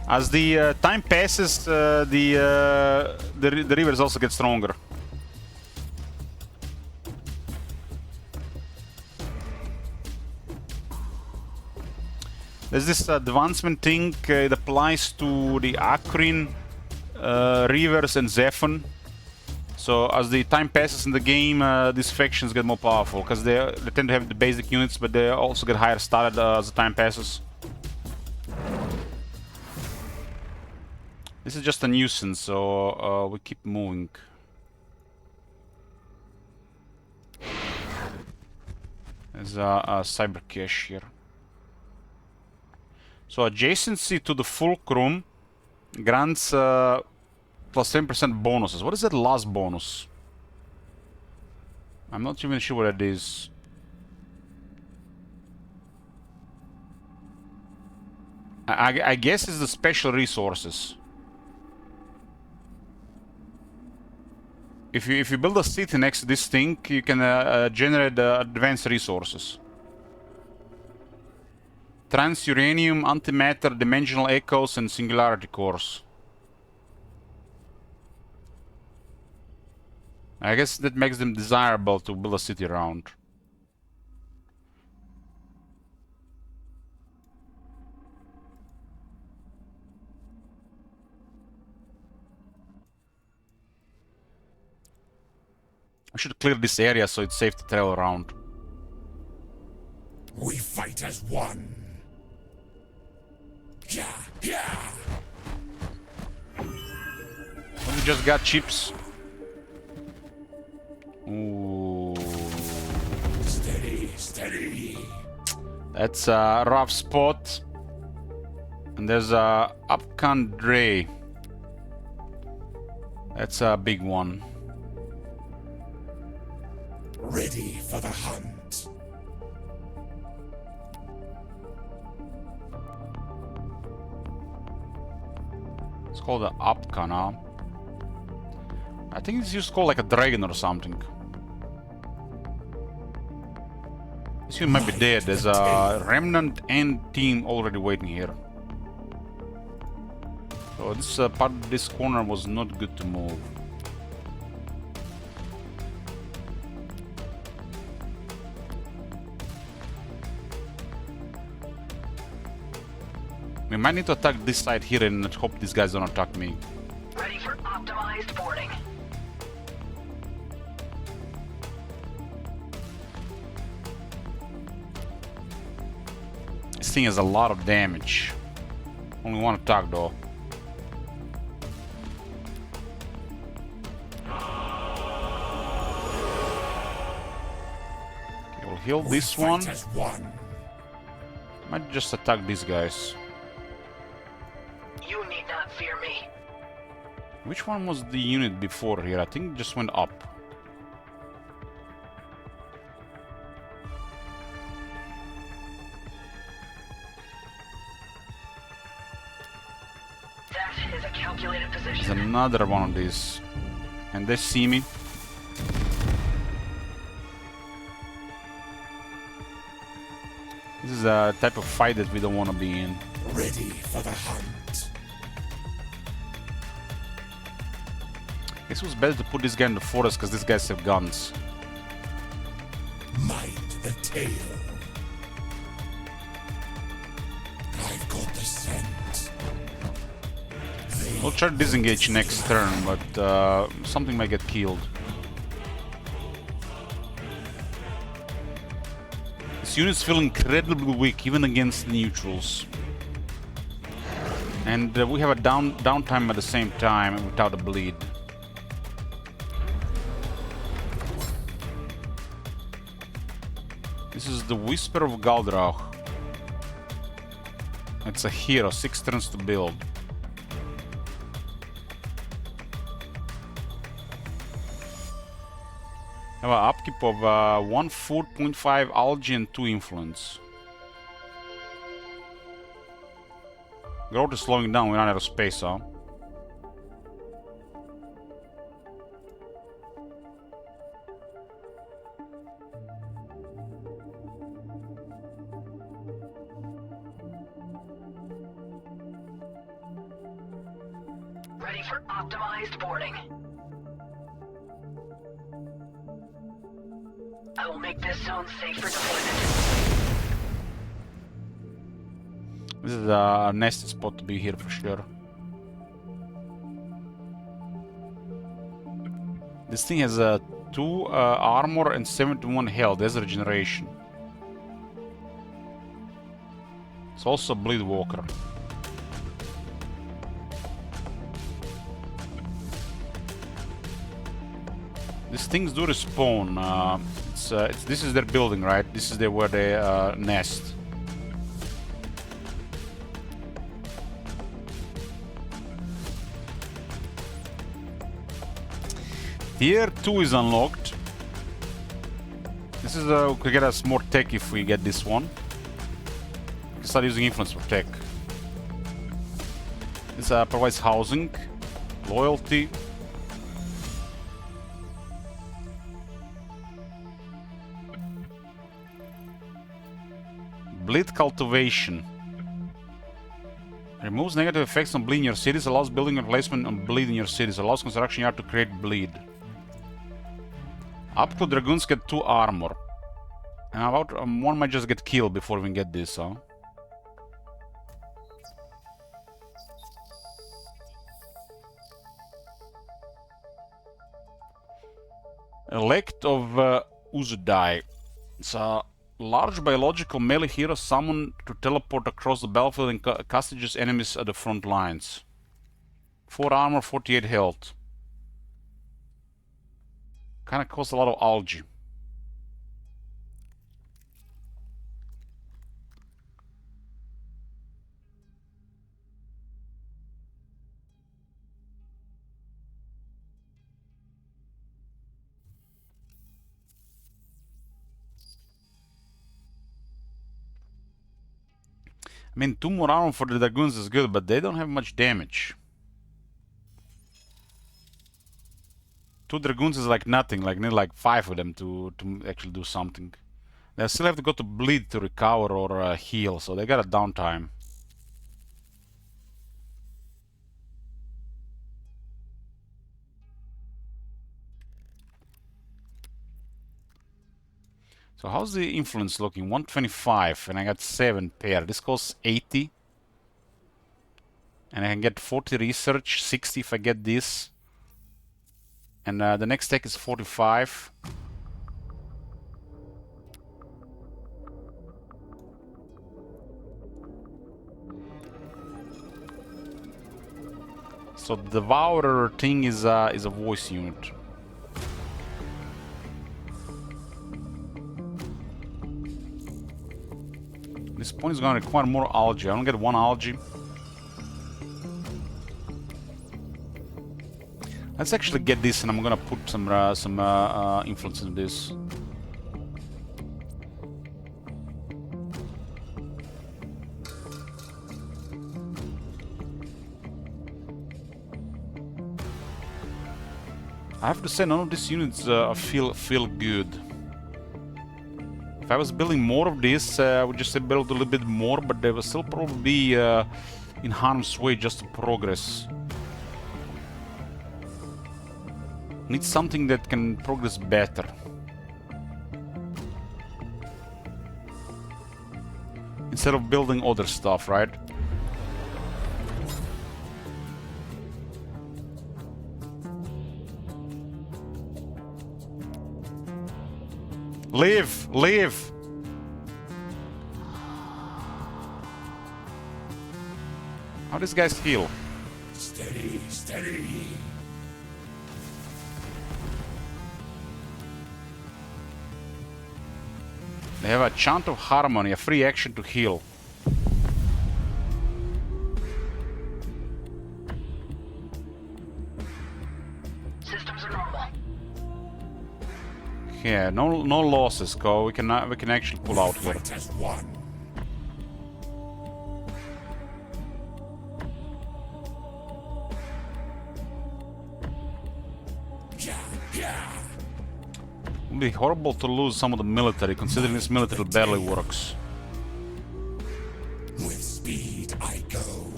As the time passes, the rivers also get stronger. There's this advancement thing. It applies to the Acrine, Reavers, and ZEPHON. So as the time passes in the game, these factions get more powerful because they tend to have the basic units, but they also get higher started as the time passes. This is just a nuisance, so we keep moving. There's a cyber cache here. So adjacency to the fulcrum grants plus 10% bonuses. What is that last bonus? I'm not even sure what that is. I guess it's the special resources. If you build a city next to this thing, you can generate advanced resources. Trans-uranium, antimatter, dimensional echoes, and singularity cores. I guess that makes them desirable to build a city around. I should clear this area so it's safe to travel around. We fight as one. Yeah, yeah. We just got chips. Ooh. Steady, steady. That's a rough spot. And there's a Upcan Dre. That's a big one. Ready for the hunt. It's called an Upcan, huh? I think it's just called like a dragon or something. This one might be dead. There's a remnant and team already waiting here. So this part of this corner was not good to move. We might need to attack this side here and hope these guys don't attack me. Ready for optimized boarding. This thing has a lot of damage. Only one attack though. Okay, we'll heal this one. Might just attack these guys. You need not fear me. Which one was the unit before here? I think it just went up. That is a calculated There's position. another one of these. And they see me. This is a type of fight that we don't want to be in. ready for the hunt. Guess it was better to put this guy in the forest because these guys have guns. Mind the tail. I've got the scent. We'll try to disengage next turn, but something might get killed. This units feel incredibly weak, even against neutrals. And we have a downtime at the same time without a bleed. This is the Whisper of Galdrach. It's a hero, 6 turns to build. Have an upkeep of 1 4.5 algae and 2 influence. Growth is slowing down, we run out of space, huh? Ready for optimized boarding. I will make this zone safe for deployment. This is a nasty spot to be here for sure. This thing has 2 armor and 71 health. There's a regeneration. It's also a Bleed Walker. These things do respawn. This is their building, right? This is where they nest. Tier 2 is unlocked. This is we could get us more tech if we get this one. We can start using influence for tech. This provides housing, loyalty. Bleed Cultivation. Removes negative effects on bleed in your cities, allows building and replacement on bleed in your cities, allows construction yard to create bleed. Up to Dragoons get 2 armor. And about one might just get killed before we get this, huh? Elect of Uzudai. It's a large biological melee hero summoned to teleport across the battlefield and castages enemies at the front lines. 4 armor, 48 health. Kinda costs a lot of algae. I mean, 2 more armor for the Dragoons is good, but they don't have much damage. 2 Dragoons is like nothing, like need like 5 of them to actually do something. They still have to go to bleed to recover or heal, so they got a downtime. So how's the influence looking? 125, and I got 7 pair. This costs 80. And I can get 40 research, 60 if I get this. And the next tech is 45. So the Devourer thing is a voice unit. This point is going to require more algae. I don't get 1 algae. Let's actually get this, and I'm gonna put some influence in this. I have to say, none of these units feel good. If If I was building more of this, I would just build a little bit more, but they will still probably be in harm's way just to progress. Need something that can progress better. Instead of building other stuff, right? Leave! Leave! How these guys heal? Steady, steady. They have a chant of harmony, a free action to heal. Systems are normal. Yeah, no losses, Ko. We can actually pull out here. Fight as one. Yeah, yeah. It would be horrible to lose some of the military, considering this military barely works. With speed I go.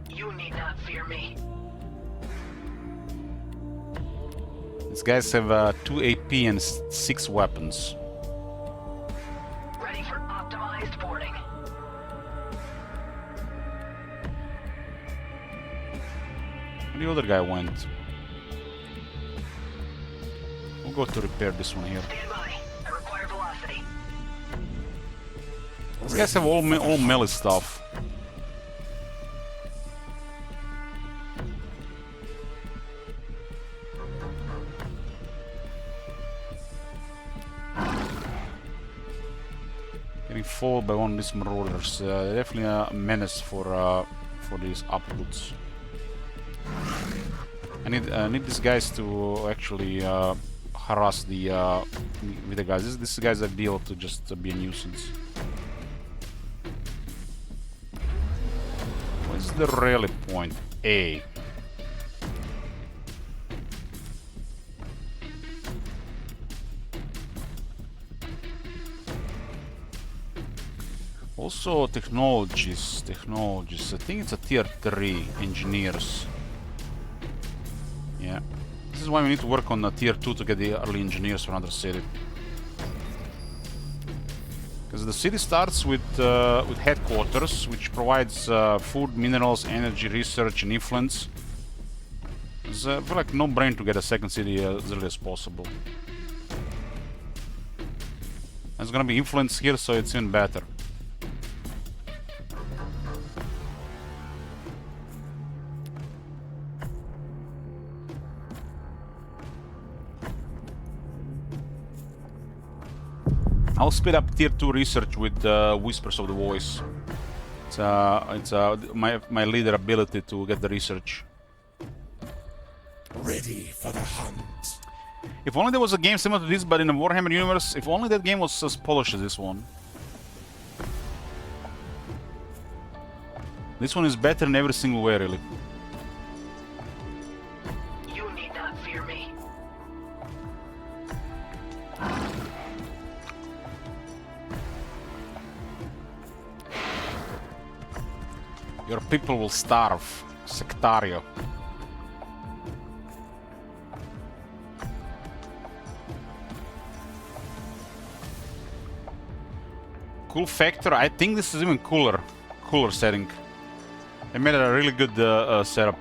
You need not fear me. These guys have 2 AP and 6 weapons. Ready for optimized boarding. Where the other guy went? We'll go to repair this one here. Stand by. I require velocity. These guys have all melee stuff. Getting followed by one of these marauders. Definitely a menace for these uploads. I need these guys to actually harass the with the guys. This guy's ideal to just be a nuisance. What's the rally point? A. Also technologies. I think it's a tier 3 engineers. Yeah. This is why we need to work on tier 2 to get the early engineers for another city. Because the city starts with headquarters, which provides food, minerals, energy, research, and influence. It's like no brain to get a second city as early as possible. There's gonna be influence here, so it's even better. I'll speed up tier 2 research with Whispers of the Voice. It's my leader ability to get the research. Ready for the hunt. If only there was a game similar to this, but in a Warhammer universe, if only that game was as polished as this one. This one is better in every single way, really. You need not fear me. Your people will starve. Sectario. Cool factor. I think this is even cooler. Cooler setting. They made a really good setup.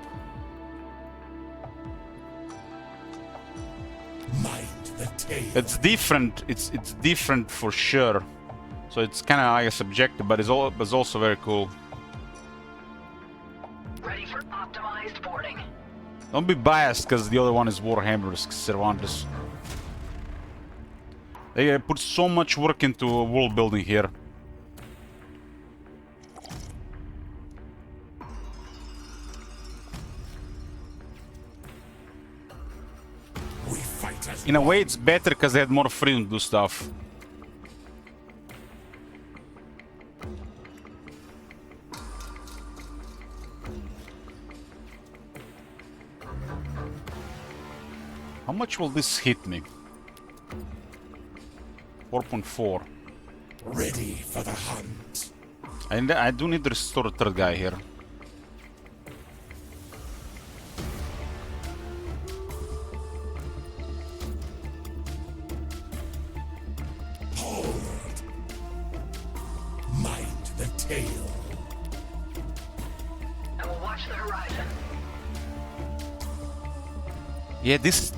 Mind the tail. It's different. It's different for sure. So it's kind of like a subjective, but it's also very cool. Ready for optimized boarding. Don't be biased because the other one is Warhammer Cervantes. They put so much work into world building here. We fight as In a way, it's better because they had more freedom to do stuff. How much will this hit me? 4.4. Ready for the hunt. And I do need to restore the third guy here. Hold. Mind the tail. I will watch the horizon. Yeah, this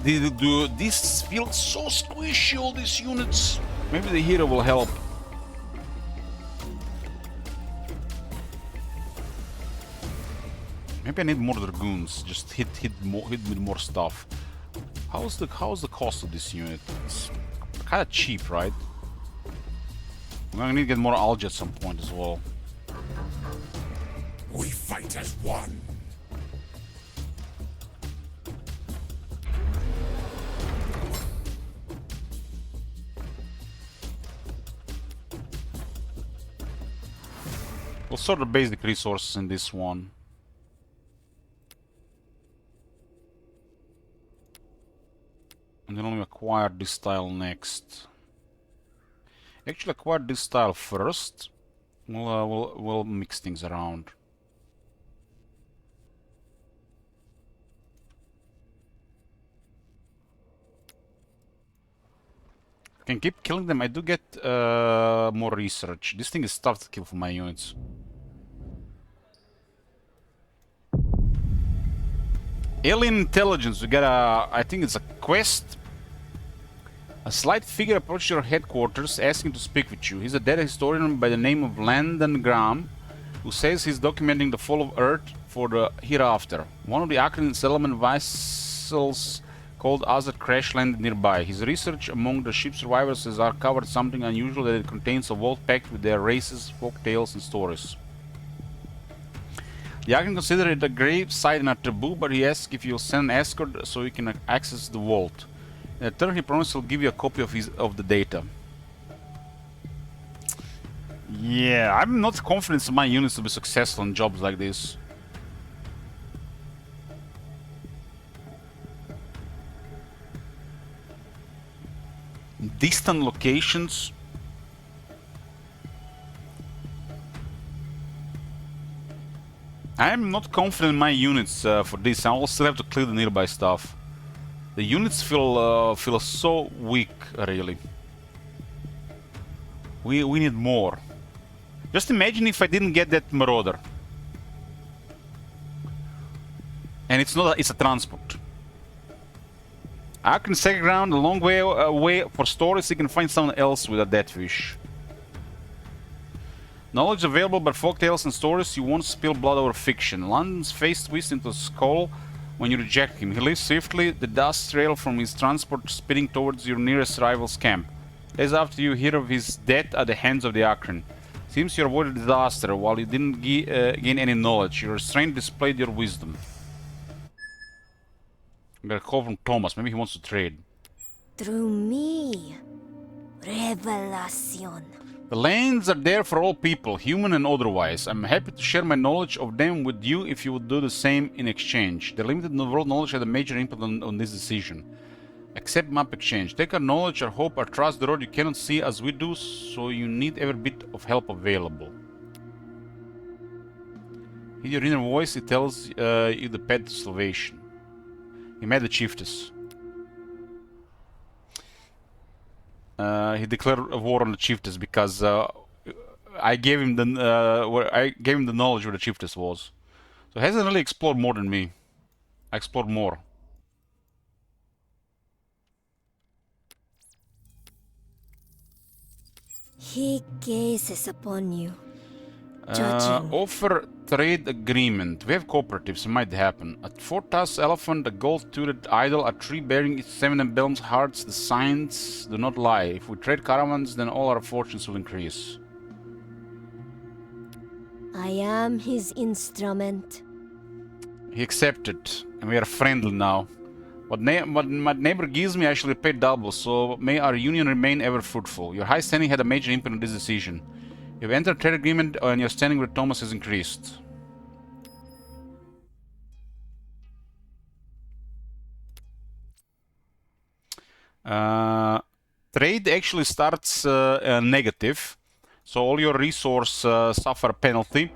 feels so squishy, all these units. Maybe the hero will help. Maybe I need more dragoons. Just hit with more stuff. How's the cost of this unit? It's kind of cheap, right? I'm gonna need to get more algae at some point as well. We fight as one. We'll sort the basic resources in this one. And then only acquire this tile next. Actually, acquire this tile first. We'll mix things around. I can keep killing them. I do get more research. This thing is tough to kill for my units. Alien intelligence. We got I think it's a quest. A slight figure approaches your headquarters asking to speak with you. He's a dead historian by the name of Landon Graham, who says he's documenting the fall of Earth for the hereafter. One of the Akron settlement vessels called Azad crash landed nearby. His research among the ship's survivors has uncovered something unusual, that it contains a vault packed with their races, folk tales and stories. The Akron consider it a grave site and a taboo, but he asks if you'll send an escort so you can access the vault. In return, he promises he'll give you a copy of the data. Yeah, I'm not confident in my units to be successful in jobs like this. Distant locations. I am not confident in my units for this. I will still have to clear the nearby stuff. The units feel so weak, really. We need more. Just imagine if I didn't get that marauder. And it's not it's a transport. I can second ground a long way away for stories. You can find someone else with a dead fish. Knowledge available by folktales and stories. You won't spill blood over fiction. London's face twists into a skull when you reject him. He leaves swiftly, the dust trail from his transport speeding towards your nearest rival's camp. Days after you hear of his death at the hands of the Akron. Seems you avoided disaster while you didn't gain any knowledge. Your restraint displayed your wisdom. I got a call from Thomas. Maybe he wants to trade. Through me, revelation. The lands are there for all people, human and otherwise. I'm happy to share my knowledge of them with you if you would do the same in exchange. The limited world knowledge had a major impact on this decision. Accept map exchange. Take our knowledge, our hope, our trust, the road you cannot see as we do, so you need every bit of help available. In your inner voice, it tells you the path to salvation. He met the chiefess. He declared a war on the chiefess because I gave him the knowledge where the chiefess was. So he hasn't really explored more than me. I explored more. He gazes upon you, judging. Offer trade agreement. We have cooperatives, it might happen. A 4-tusked elephant, a gold-toothed idol, a tree bearing its 7 emblems, hearts, the signs do not lie. If we trade caravans, then all our fortunes will increase. I am his instrument. He accepted, and we are friendly now. What my neighbor gives me, I shall repay double, so may our union remain ever fruitful. Your high standing had a major impact on this decision. You've entered a trade agreement and your standing with Thomas has increased. trade actually starts negative, so all your resource suffer a penalty.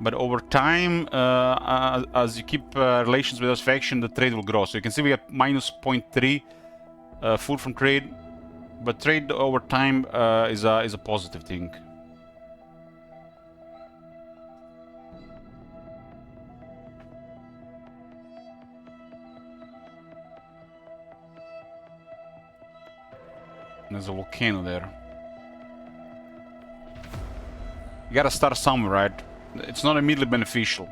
But over time, as you keep relations with this faction, the trade will grow. So you can see we have minus 0.3 food from trade, but trade over time is a positive thing. There's a volcano there. You gotta start somewhere, right? It's not immediately beneficial.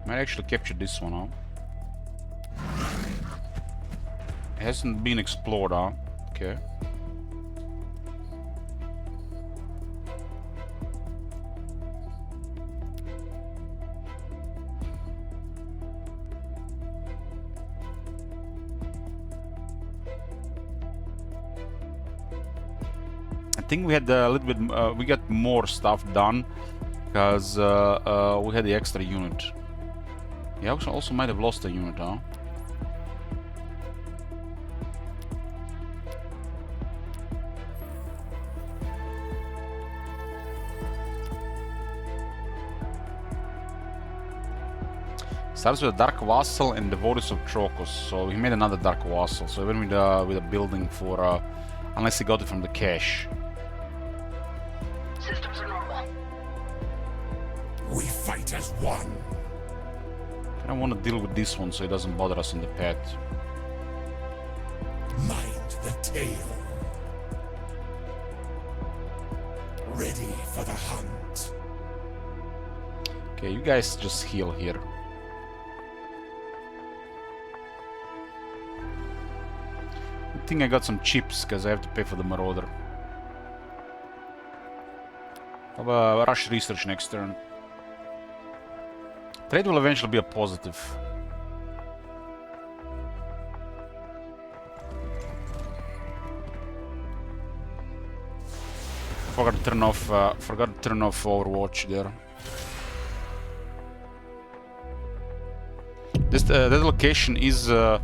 Might actually capture this one, huh? It hasn't been explored, huh? Okay. I think we had a little bit, we got more stuff done because we had the extra unit. Yeah, also might have lost a unit, huh? Starts with a Dark Vassal and Devotees of Trocus, so he made another Dark Vassal. So even with a building for, unless he got it from the cache. Systems are normal. We fight as one. I don't want to deal with this one so it doesn't bother us in the path. Mind the tail. Ready for the hunt. Okay, you guys just heal here. I think I got some chips because I have to pay for the Marauder. I'll have a rush research next turn. Trade will eventually be a positive. Forgot to turn off Overwatch there. This that location is really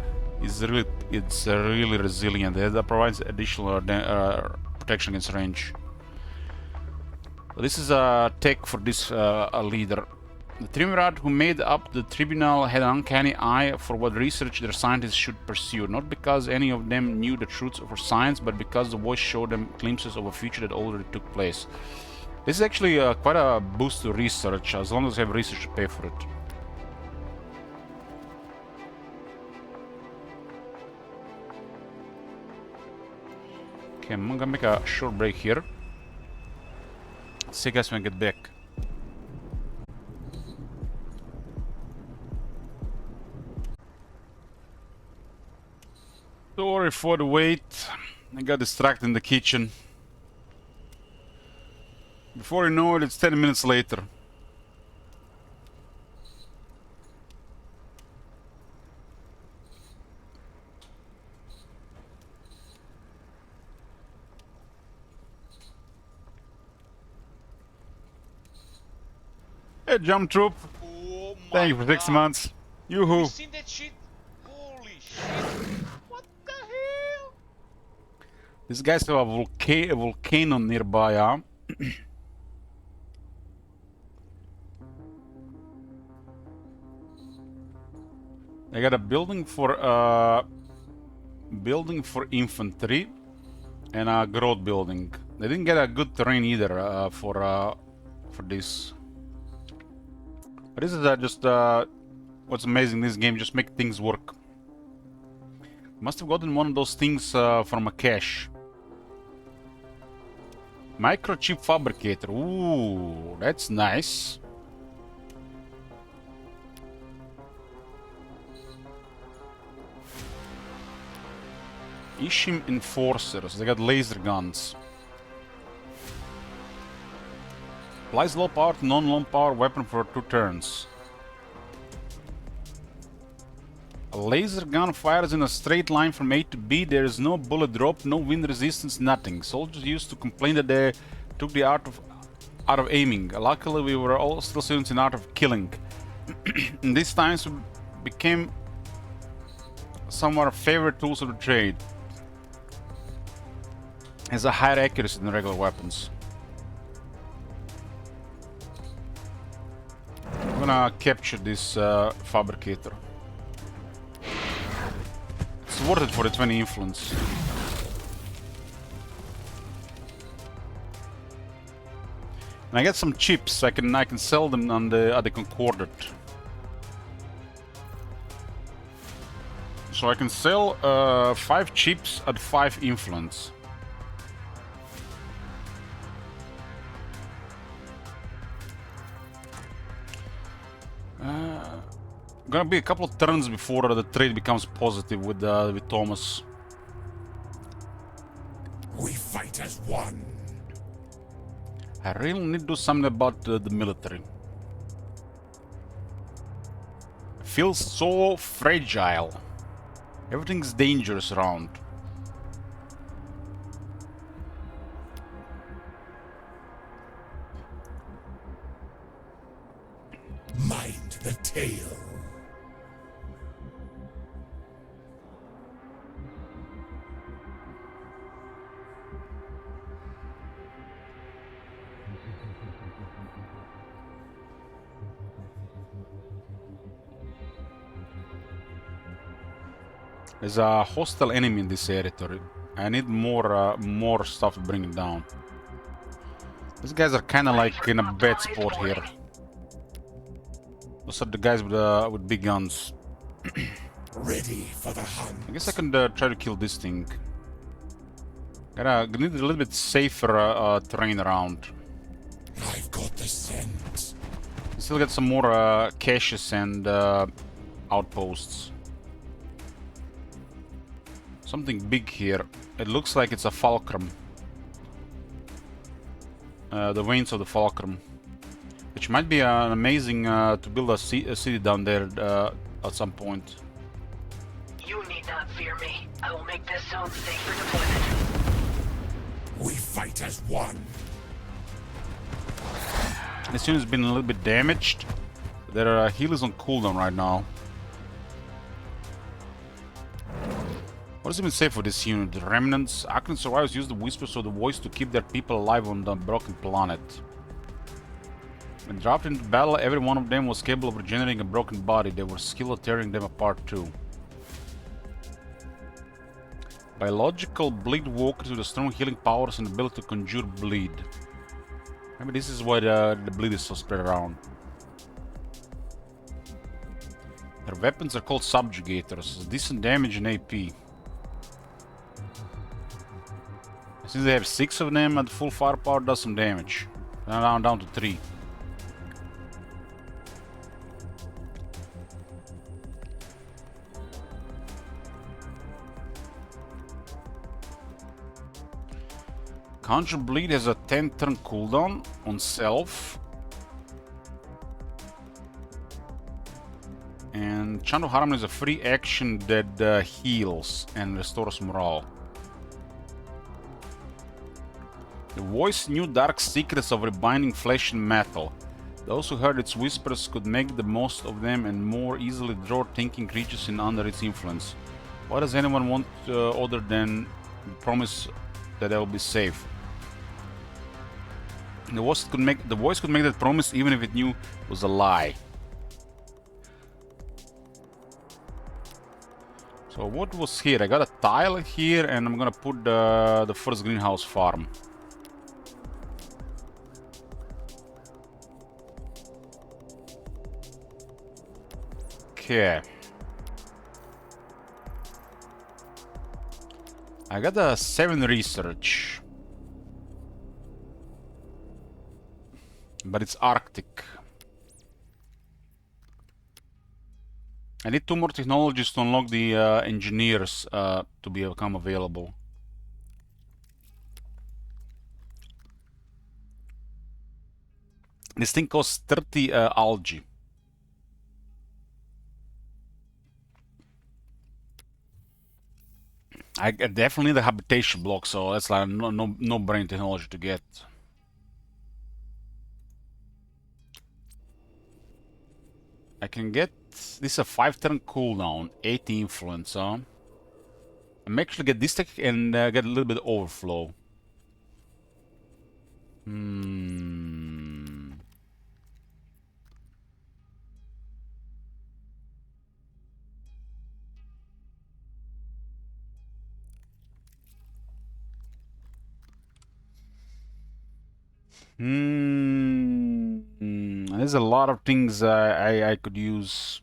resilient. That provides additional protection against range. But this is a tech for this leader. The Triumvirate who made up the Tribunal had an uncanny eye for what research their scientists should pursue, not because any of them knew the truths of our science, but because the voice showed them glimpses of a future that already took place. This is actually quite a boost to research, as long as you have research to pay for it. Okay, I'm gonna make a short break here. See you guys when I get back. Sorry for the wait. I got distracted in the kitchen. Before you know it, it's 10 minutes later. Hey, Jump Troop. Oh Thank you for 6 months. Yoo-hoo. You seen that shit? Holy shit. What the hell? These guys have a volcano nearby, huh? They got a building for infantry and a growth building. They didn't get a good terrain either for this. But this is just what's amazing. This game just make things work. Must have gotten one of those things from a cache. Microchip fabricator. Ooh, that's nice. Ishim enforcers. They got laser guns. Applies low power to non-low power weapon for 2 turns. A laser gun fires in a straight line from A to B. There is no bullet drop, no wind resistance, nothing. Soldiers used to complain that they took the art art of aiming. Luckily, we were all still students in art of killing. In these times, we became some of our favorite tools of the trade. It has a higher accuracy than regular weapons. I'm gonna capture this fabricator. It's worth it for the 20 influence. And I get some chips. I can sell them on at the Concordate. So I can sell 5 chips at 5 influence. Gonna be a couple of turns before the trade becomes positive with Thomas. We fight as one. I really need to do something about the military. It feels so fragile. Everything's dangerous around. Mind the tale. There's a hostile enemy in this territory. I need more stuff to bring it down. These guys are kind of like in a bad spot here. Those are the guys with big guns. Ready for the hunt. I guess I can try to kill this thing. Need a little bit safer terrain around. I've got the scent. Still get some more caches and outposts. Something big here. It looks like it's a fulcrum. The veins of the fulcrum. Which might be amazing to build a city down there at some point. You need not fear me. I will make this zone safe for deployment. We fight as one. This unit's been a little bit damaged. Their heal is on cooldown right now. What does it even say for this unit? The remnants. Arcane survivors use the whispers of the voice to keep their people alive on the broken planet. When dropped into battle, every one of them was capable of regenerating a broken body. They were skilled at tearing them apart too. Biological bleed walkers with a strong healing powers and ability to conjure bleed. Maybe this is why the bleed is so spread around. Their weapons are called subjugators. Decent damage and AP. Since they have 6 of them at full firepower, does some damage. Now down to 3. Conjure Bleed has a 10 turn cooldown on self. And Chant of Harmony is a free action that heals and restores morale. The voice knew dark secrets of rebinding flesh and metal. Those who heard its whispers could make the most of them and more easily draw thinking creatures in under its influence. What does anyone want other than the promise that they will be safe? The voice could make that promise even if it knew it was a lie. So what was here? I got a tile here and I'm gonna put the first greenhouse farm. Okay. I got a 7 research. But it's Arctic. I need 2 more technologies to unlock the engineers to become available. This thing costs 30 algae. I definitely need a habitation block, so that's like no brain technology to get. I can get... This is a 5-turn cooldown, 80 influence, huh? I'm actually get this tech and get a little bit of overflow. There's a lot of things I could use.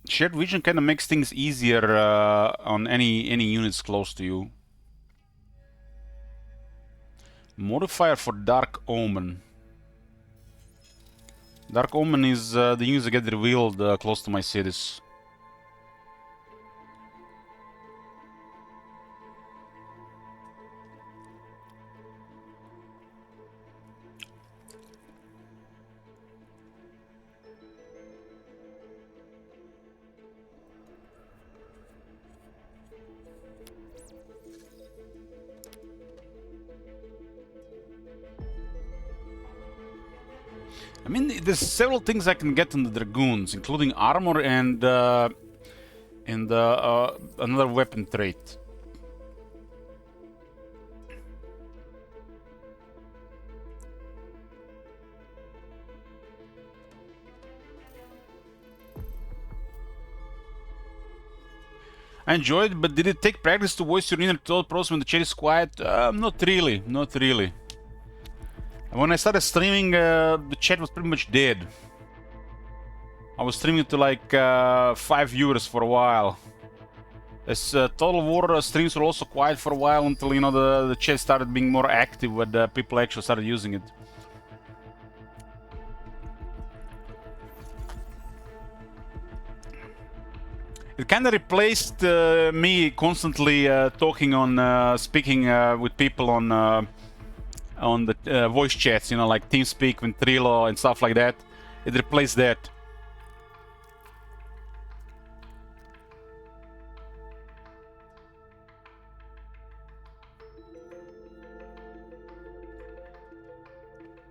Shared vision kind of makes things easier on any units close to you. Modifier for Dark Omen. Dark Omen is the units that get revealed close to my cities. I mean, there's several things I can get in the Dragoons, including armor and another weapon trait. I enjoyed it, but did it take practice to voice your inner thought process when the chat is quiet? Not really, not really. When I started streaming, the chat was pretty much dead. I was streaming to like 5 viewers for a while. As Total War streams were also quiet for a while until, you know, the chat started being more active when people actually started using it. It kind of replaced me constantly talking on, speaking with people on the voice chats, you know, like TeamSpeak, Ventrilo, and stuff like that. It replaced that.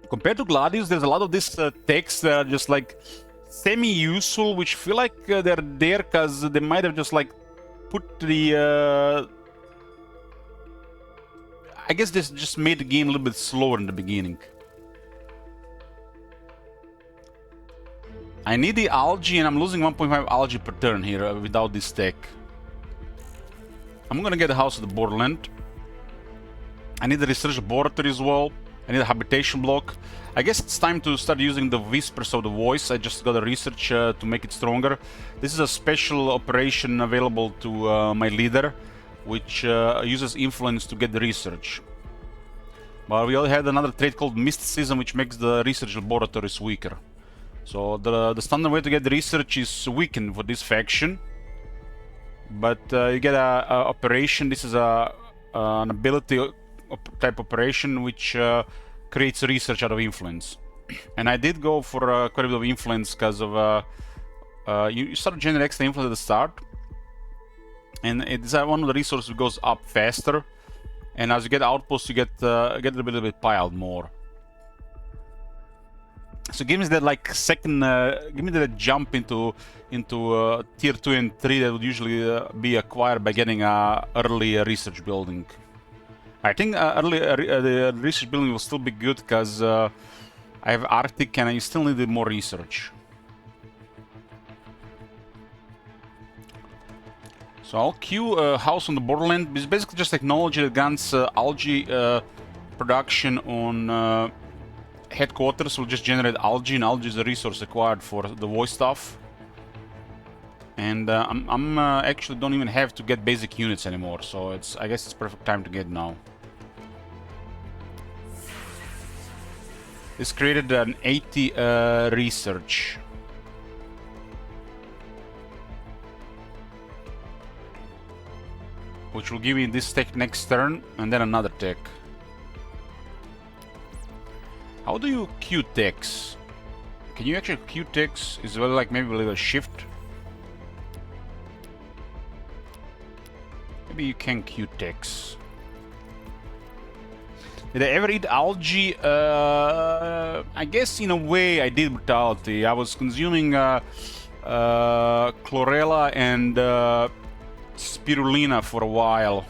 Compared to Gladius, there's a lot of this text that are just like semi-useful, which feel like they're there because they might have just like put the... I guess this just made the game a little bit slower in the beginning. I need the algae, and I'm losing 1.5 algae per turn here without this tech. I'm gonna get a House of the Borderland. I need the research laboratory as well. I need a habitation block. I guess it's time to start using the whispers of the voice. I just got a research to make it stronger. This is a special operation available to my leader, which uses influence to get the research. But we all had another trait called mysticism, which makes the research laboratories weaker. So the standard way to get the research is weakened for this faction. But you get a operation. This is an ability type operation which creates research out of influence. And I did go for quite a bit of influence because of you start to generate extra influence at the start. And it's one of the resources that goes up faster, and as you get outposts, you get a little bit piled more. So give me that like second, give me that jump into tier 2 and 3 that would usually be acquired by getting a early research building. I think early the research building will still be good because I have Arctic and I still need more research. So I'll queue House on the Borderland. It's basically just technology that grants algae production on headquarters. Will just generate algae, and algae is a resource acquired for the voice stuff. And I'm actually don't even have to get basic units anymore, so I guess it's perfect time to get now. This created an 80 research. Which will give me this tech next turn, and then another tech. How do you queue techs? Can you actually queue techs? Is it like maybe a little shift? Maybe you can queue techs. Did I ever eat algae? I guess in a way I did brutality. I was consuming chlorella and spirulina for a while.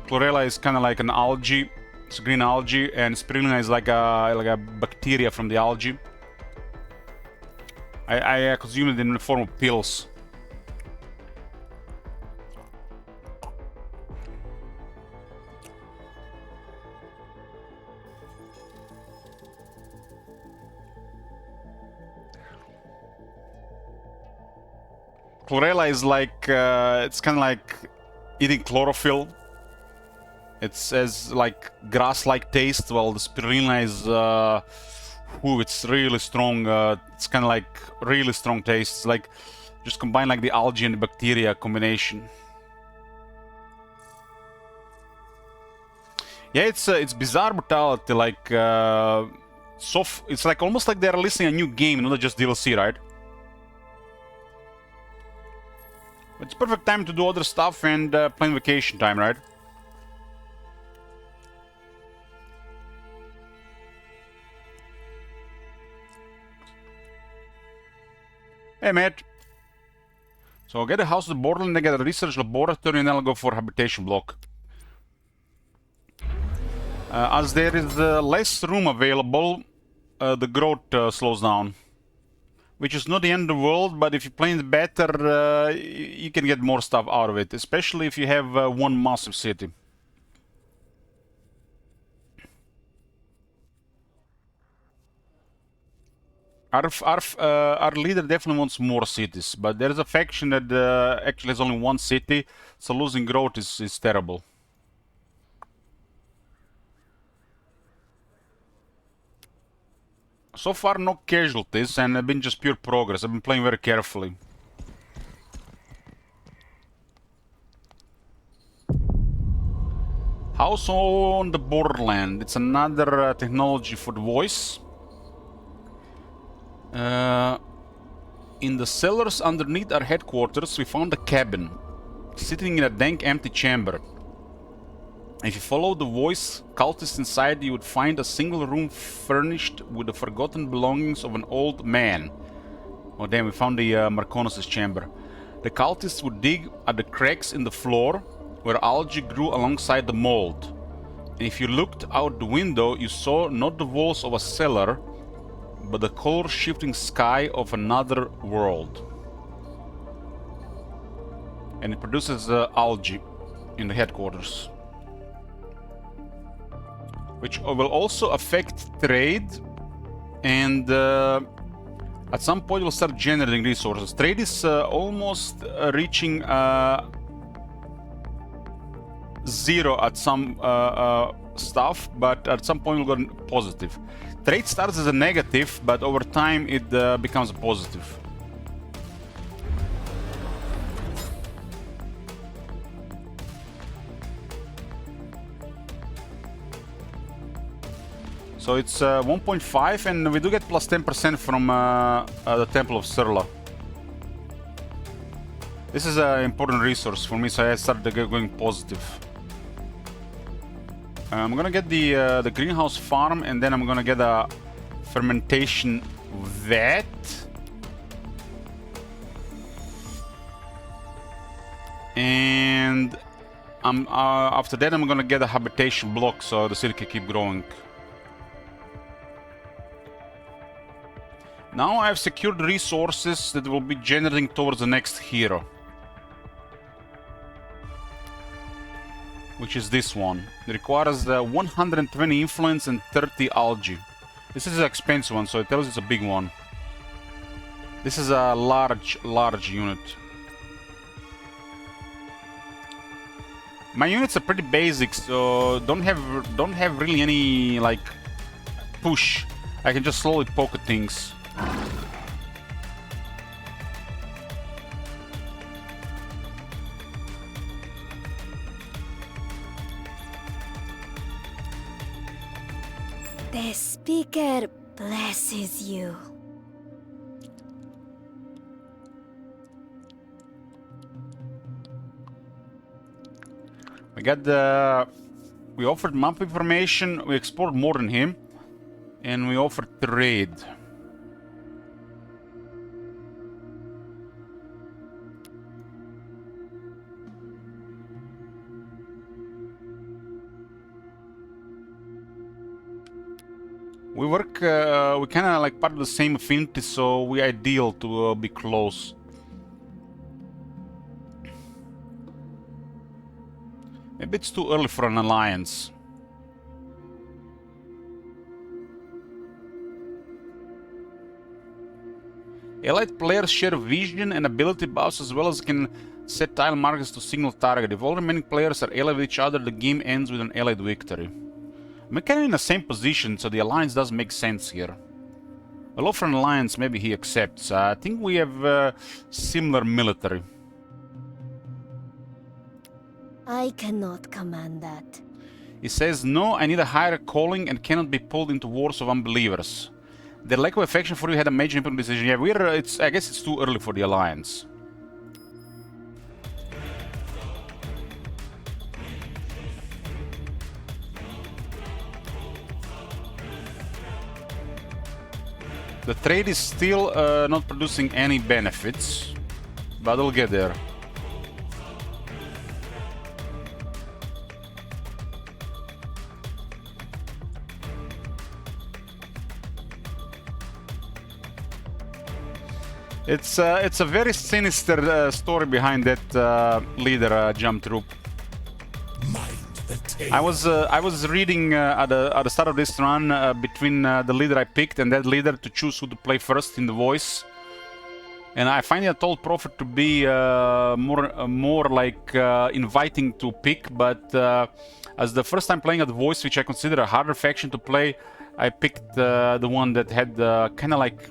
Chlorella is kind of like an algae. It's green algae, and spirulina is like a bacteria from the algae. I consumed it in the form of pills. Chlorella is like it's kind of like eating chlorophyll. It says like grass-like taste, while the spirulina is it's really strong. It's kind of like really strong taste. It's like just combine like the algae and the bacteria combination. Yeah, it's bizarre brutality. Like it's like almost like they're releasing a new game, not just DLC, right? It's perfect time to do other stuff and plan vacation time, right? Hey, mate. So I'll get a house at the borderland, I get a research laboratory, and then I'll go for a habitation block. As there is less room available, the growth slows down. Which is not the end of the world, but if you plan it better, you can get more stuff out of it. Especially if you have one massive city. Our leader definitely wants more cities, but there is a faction that actually has only one city, so losing growth is terrible. So far, no casualties, and I've been just pure progress. I've been playing very carefully. House on the borderland. It's another technology for the voice. In the cellars underneath our headquarters, we found a cabin, sitting in a dank, empty chamber. If you follow the voice cultist inside, you would find a single room furnished with the forgotten belongings of an old man. Oh damn, we found the Marconis' chamber. The cultists would dig at the cracks in the floor where algae grew alongside the mold. And if you looked out the window, you saw not the walls of a cellar, but the color-shifting sky of another world. And it produces algae in the headquarters, which will also affect trade, and at some point we'll start generating resources. Trade is almost reaching zero at some stuff, but at some point we'll go positive. Trade starts as a negative, but over time it becomes a positive. So it's 1.5, and we do get plus 10% from the Temple of Surla. This is an important resource for me, so I started going positive. I'm gonna get the greenhouse farm, and then I'm gonna get a fermentation vat. And after that I'm gonna get a habitation block so the city can keep growing. Now I've secured resources that will be generating towards the next hero, which is this one. It requires 120 influence and 30 algae. This is an expensive one, so it tells it's a big one. This is a large unit. My units are pretty basic, so don't have really any like push. I can just slowly poke at things. The speaker blesses you. We got the We offered map information, we explored more than him, and we offered trade. We work, we kind of like part of the same affinity, so we ideal to be close. Maybe it's too early for an alliance. Allied players share vision and ability buffs as well as can set tile markers to signal target. If all remaining players are allied with each other, the game ends with an allied victory. We're kind of in the same position, so the alliance does make sense here. Although for an alliance, maybe he accepts. I think we have similar military. I cannot command that. He says, no, I need a higher calling and cannot be pulled into wars of unbelievers. Their lack of affection for you had a major impact on the decision. Yeah, I guess it's too early for the alliance. The trade is still not producing any benefits, but it'll get there. It's a very sinister story behind that leader jump troop. I was reading at the start of this run between the leader I picked and that leader to choose who to play first in the voice, and I find that old prophet to be more like inviting to pick. But as the first time playing at the voice, which I consider a harder faction to play, I picked the one that had kind of like.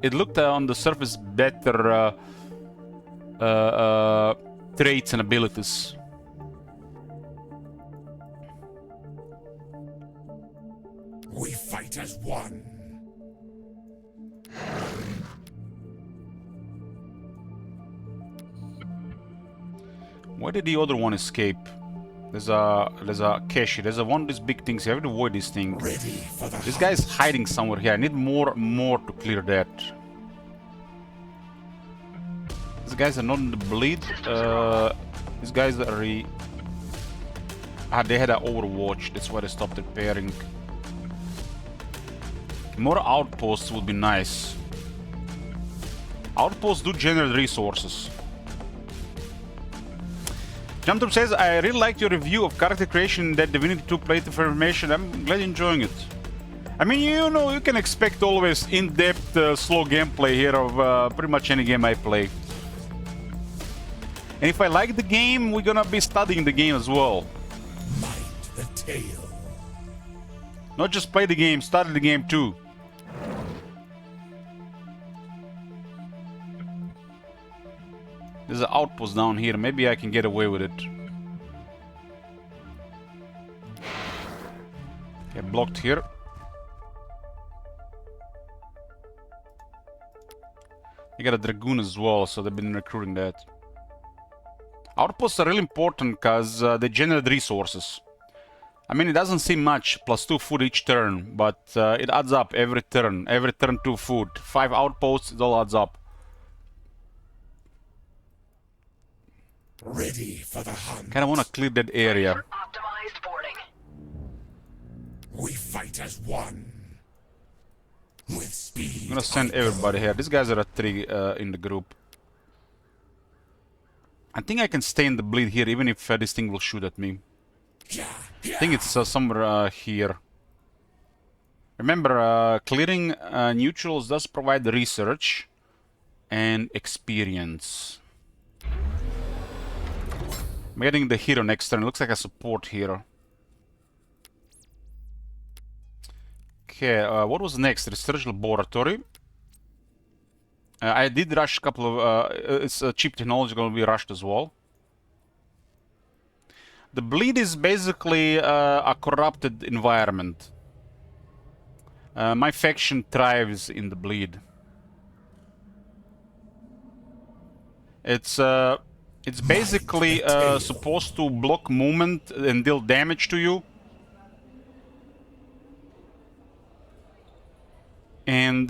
It looked on the surface better traits and abilities. We fight as one. Why did the other one escape? There's a cache. There's one of these big things. You have to avoid this thing. This guy is hiding somewhere here. I need more to clear that. These guys are not in the bleed. These guys are they had an overwatch. That's why they stopped repairing. More outposts would be nice. Outposts do generate resources. Jumptop says, I really liked your review of character creation in that Divinity 2 playthrough for information. I'm glad you're enjoying it. I mean, you know, you can expect always in-depth, slow gameplay here of pretty much any game I play. And if I like the game, we're gonna be studying the game as well. Mind the tale. Not just play the game, study the game too. There's an outpost down here. Maybe I can get away with it. Okay, blocked here. You got a Dragoon as well, so they've been recruiting that. Outposts are really important because they generate resources. I mean, it doesn't seem much, +2 food each turn, but it adds up every turn. Every turn 2 food. 5 outposts, it all adds up. Ready for the hunt. Kinda wanna clear that area. Optimized boarding. We fight as one. With speed. I'm gonna send everybody here. These guys are at 3 in the group. I think I can stay in the bleed here, even if this thing will shoot at me. I think it's somewhere here. Remember, clearing neutrals does provide research and experience. I'm getting the hero next turn. It looks like a support hero. Okay, what was next? Research laboratory. I did rush a couple of... it's cheap technology going to be rushed as well. The bleed is basically a corrupted environment. My faction thrives in the bleed. It's It's basically supposed to block movement and deal damage to you. And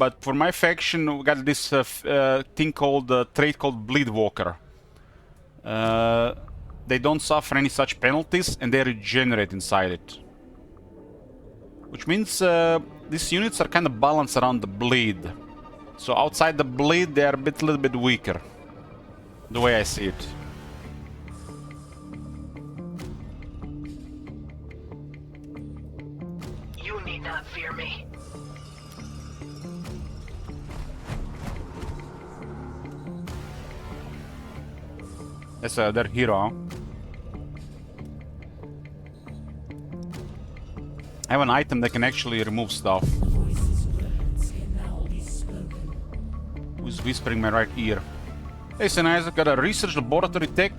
but for my faction, we got this thing called trait called Bleed Walker. They don't suffer any such penalties, and they regenerate inside it. Which means these units are kind of balanced around the bleed. So outside the bleed, they are a little bit weaker. The way I see it. You need not fear me. That's their hero. I have an item that can actually remove stuff. Who's whispering in my right ear? Hey, St. Isaac, got a research laboratory tech.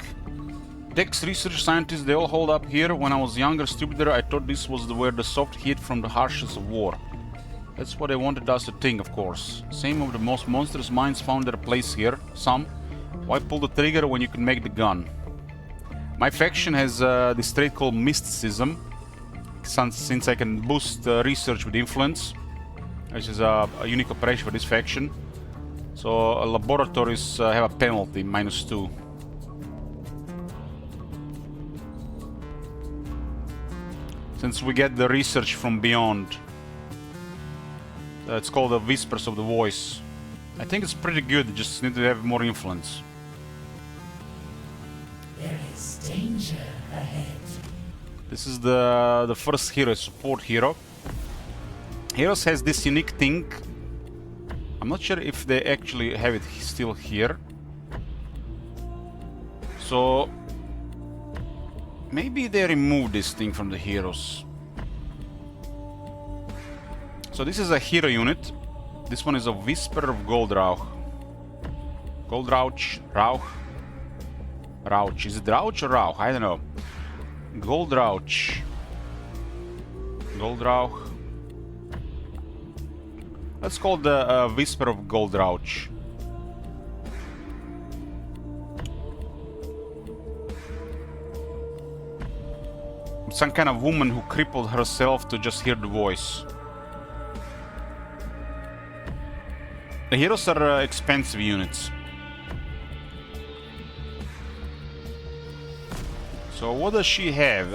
Tech's research scientists, they all hold up here. When I was younger, stupider, I thought this was where the soft heat from the harshness of war. That's what they wanted us to think, of course. Same of the most monstrous minds found their place here. Some. Why pull the trigger when you can make the gun? My faction has this trait called mysticism. Since I can boost research with influence, which is a unique operation for this faction. So laboratories have a penalty, -2. Since we get the research from beyond. It's called the Whispers of the Voice. I think it's pretty good, you just need to have more influence. There is danger ahead. This is the first hero, support hero. Heroes has this unique thing. I'm not sure if they actually have it still here. So maybe they removed this thing from the heroes. So this is a hero unit. This one is a Whisper of Goldrauch. Goldrauch, Rauch. Rauch. Is it Rauch or Rauch? I don't know. Goldrauch. Goldrauch. Let's call the Whisper of Goldrauch. Some kind of woman who crippled herself to just hear the voice. The heroes are expensive units. So what does she have?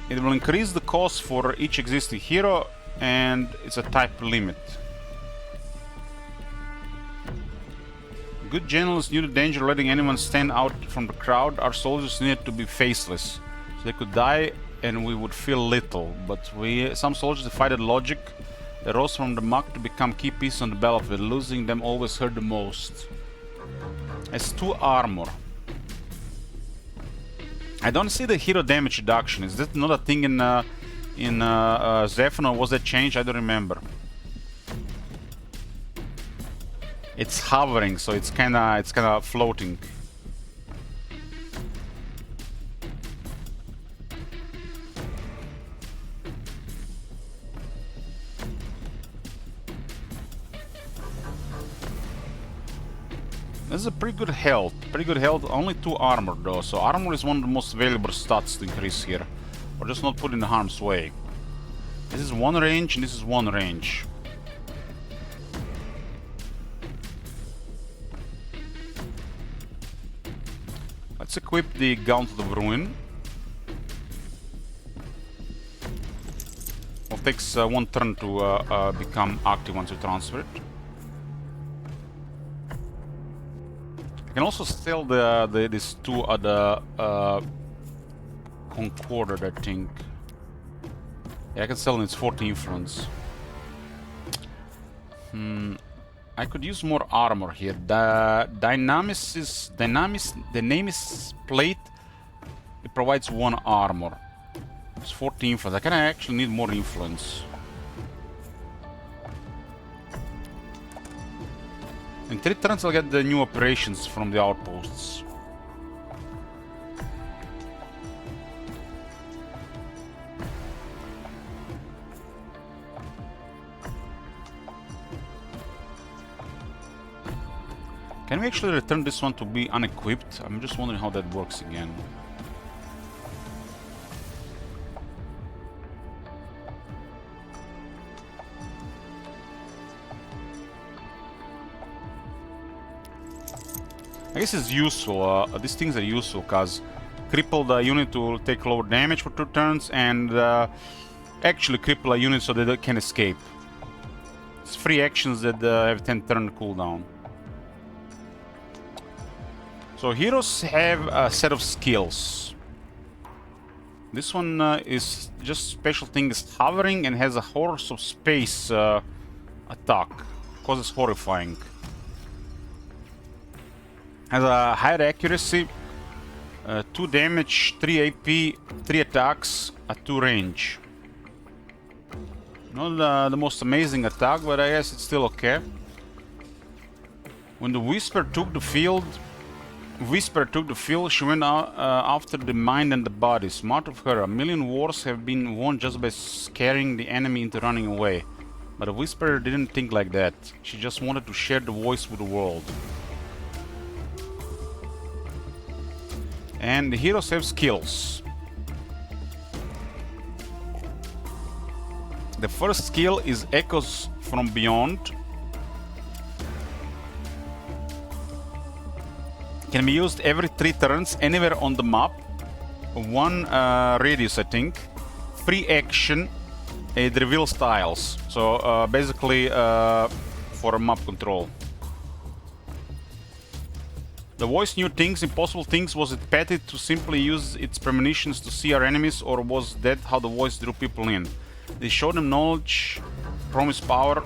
It will increase the cost for each existing hero, and it's a type limit. Good generals knew the danger of letting anyone stand out from the crowd. Our soldiers needed to be faceless, so they could die and we would feel little. But some soldiers defied logic. They rose from the muck to become key pieces on the battlefield. Losing them always hurt the most. Has 2 armor. I don't see the hero damage reduction. Is that not a thing in ZEPHON, or was that changed? I don't remember. It's hovering, so it's kinda floating. This is a pretty good health. Only 2 armor though, so armor is one of the most valuable stats to increase here. Or just not put in harm's way. This is 1 range and this is 1 range. Let's equip the Gauntlet of Ruin. Well, it takes 1 turn to become active once you transfer it. I can also sell these 2 other Concorder, I think. Yeah, I can sell its 40 influence. I could use more armor here. The Dynamis plate. It provides 1 armor. It's 40 influence. I kind of actually need more influence. In 3 turns I'll get the new operations from the outposts. Can we actually return this one to be unequipped? I'm just wondering how that works again. I guess it's useful. These things are useful because cripple the unit to take lower damage for 2 turns and actually cripple a unit so that they can escape. It's free actions that have 10 turn cooldown. So heroes have a set of skills. This one is just special thing is hovering and has a horse of space attack. Causes horrifying. Has a higher accuracy, 2 damage, 3 AP, 3 attacks at 2 range. Not the most amazing attack, but I guess it's still okay. When the Whisper took the field, she went out, after the mind and the body. Smart of her. 1,000,000 wars have been won just by scaring the enemy into running away. But the Whisperer didn't think like that. She just wanted to share the voice with the world. And the heroes have skills. The first skill is Echoes from Beyond. Can be used every 3 turns anywhere on the map. 1 radius, I think. Free action. It reveals tiles. So basically for map control. The voice knew things, impossible things. Was it petty to simply use its premonitions to see our enemies, or was that how the voice drew people in? They showed them knowledge, promise power,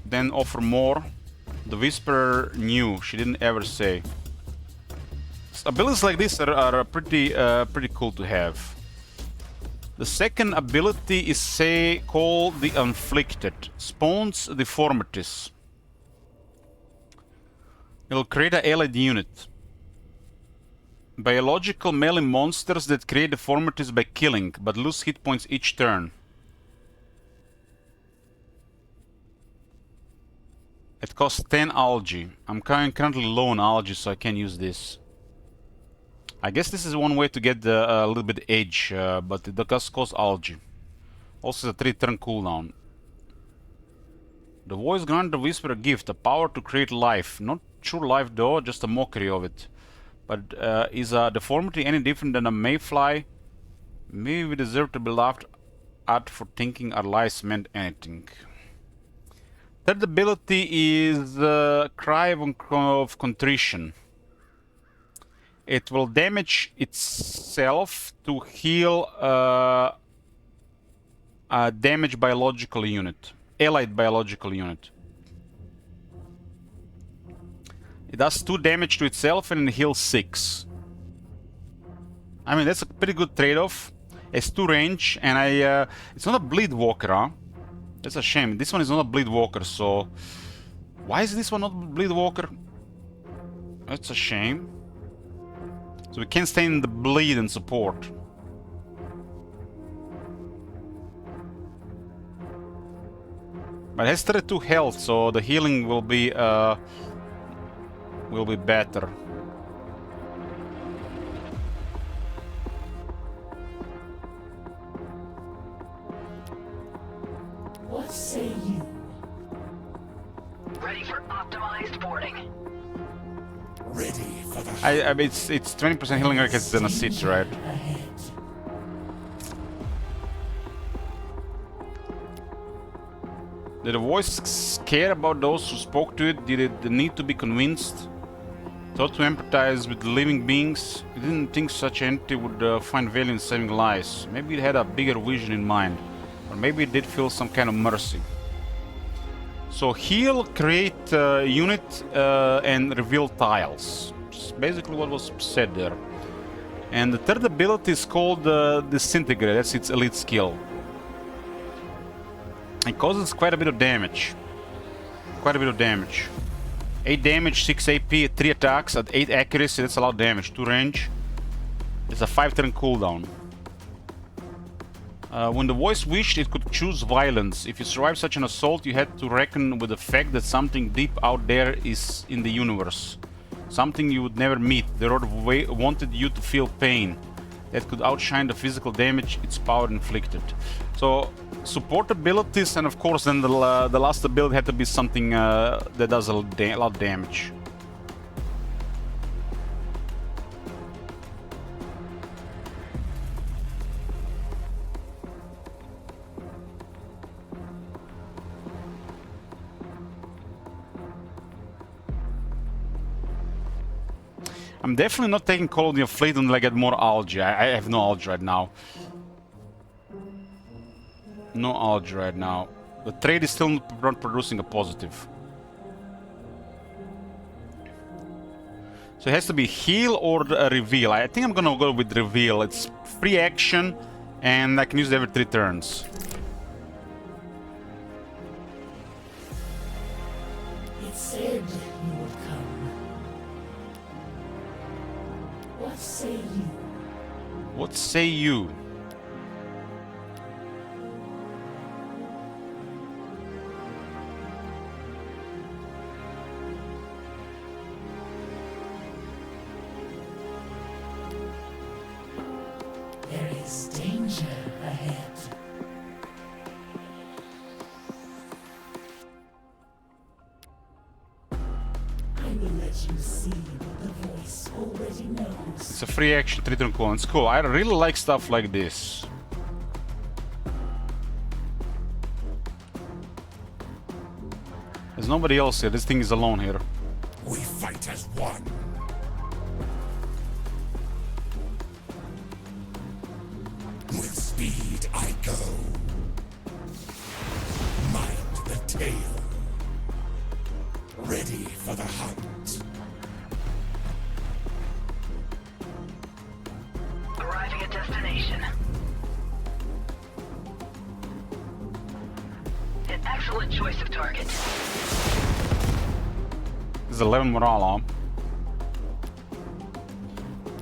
then offer more. The Whisperer knew, she didn't ever say. Abilities like this are pretty cool to have. The second ability is called the Inflicted. Spawns deformities. It'll create an allied unit. Biological melee monsters that create deformities by killing, but lose hit points each turn. It costs 10 algae. I'm currently low on algae, so I can't use this. I guess this is one way to get a little bit edge, but it does cost algae. Also, it's a 3 turn cooldown. The voice granted the Whisperer a gift, a power to create life. Not true life though, just a mockery of it. But is a deformity any different than a mayfly? Maybe we deserve to be laughed at for thinking our lives meant anything. Third ability is Cry of Contrition. It will damage itself to heal a damaged biological unit. Allied biological unit. It does 2 damage to itself and it heals 6. I mean, that's a pretty good trade-off. It's 2 range and it's not a bleed walker, huh? That's a shame. This one is not a bleed walker, so why is this one not a bleed walker? That's a shame. So we can't stay in the bleed and support. But it has 32 health, so the healing will be better. What say you? Ready for optimized boarding. Ready for the I mean, it's 20% healing like it's gonna sit, right? ahead. Did the voice care about those who spoke to it? Did it need to be convinced? Thought to empathize with living beings? It didn't think such entity would find value in saving lives. Maybe it had a bigger vision in mind. Or maybe it did feel some kind of mercy. So heal, create unit, and reveal tiles. It's basically what was said there. And the third ability is called Disintegrate. That's its elite skill. It causes quite a bit of damage. 8 damage, 6 AP, 3 attacks at 8 accuracy. That's a lot of damage. 2 range. It's a 5 turn cooldown. When the voice wished, it could choose violence. If you survived such an assault, you had to reckon with the fact that something deep out there is in the universe. Something you would never meet. The Lord wanted you to feel pain that could outshine the physical damage its power inflicted. So, support abilities, and of course then the last ability had to be something that does a lot of damage. I'm definitely not taking Colony of Fleet until I get more algae. I have no algae right now. No algae right now. The trade is still not producing a positive. So it has to be heal or a reveal. I think I'm gonna go with reveal. It's free action and I can use it every 3 turns. It said you would come. What say you? What say you? There is danger ahead. I will let you see what the voice already knows. It's a free action 3 turn cooldown. It's cool. I really like stuff like this. There's nobody else here. This thing is alone here. We fight as one. With speed I go. Mind the tail. Ready for the hunt. Arriving at destination. An excellent choice of target. There's 11 morale on.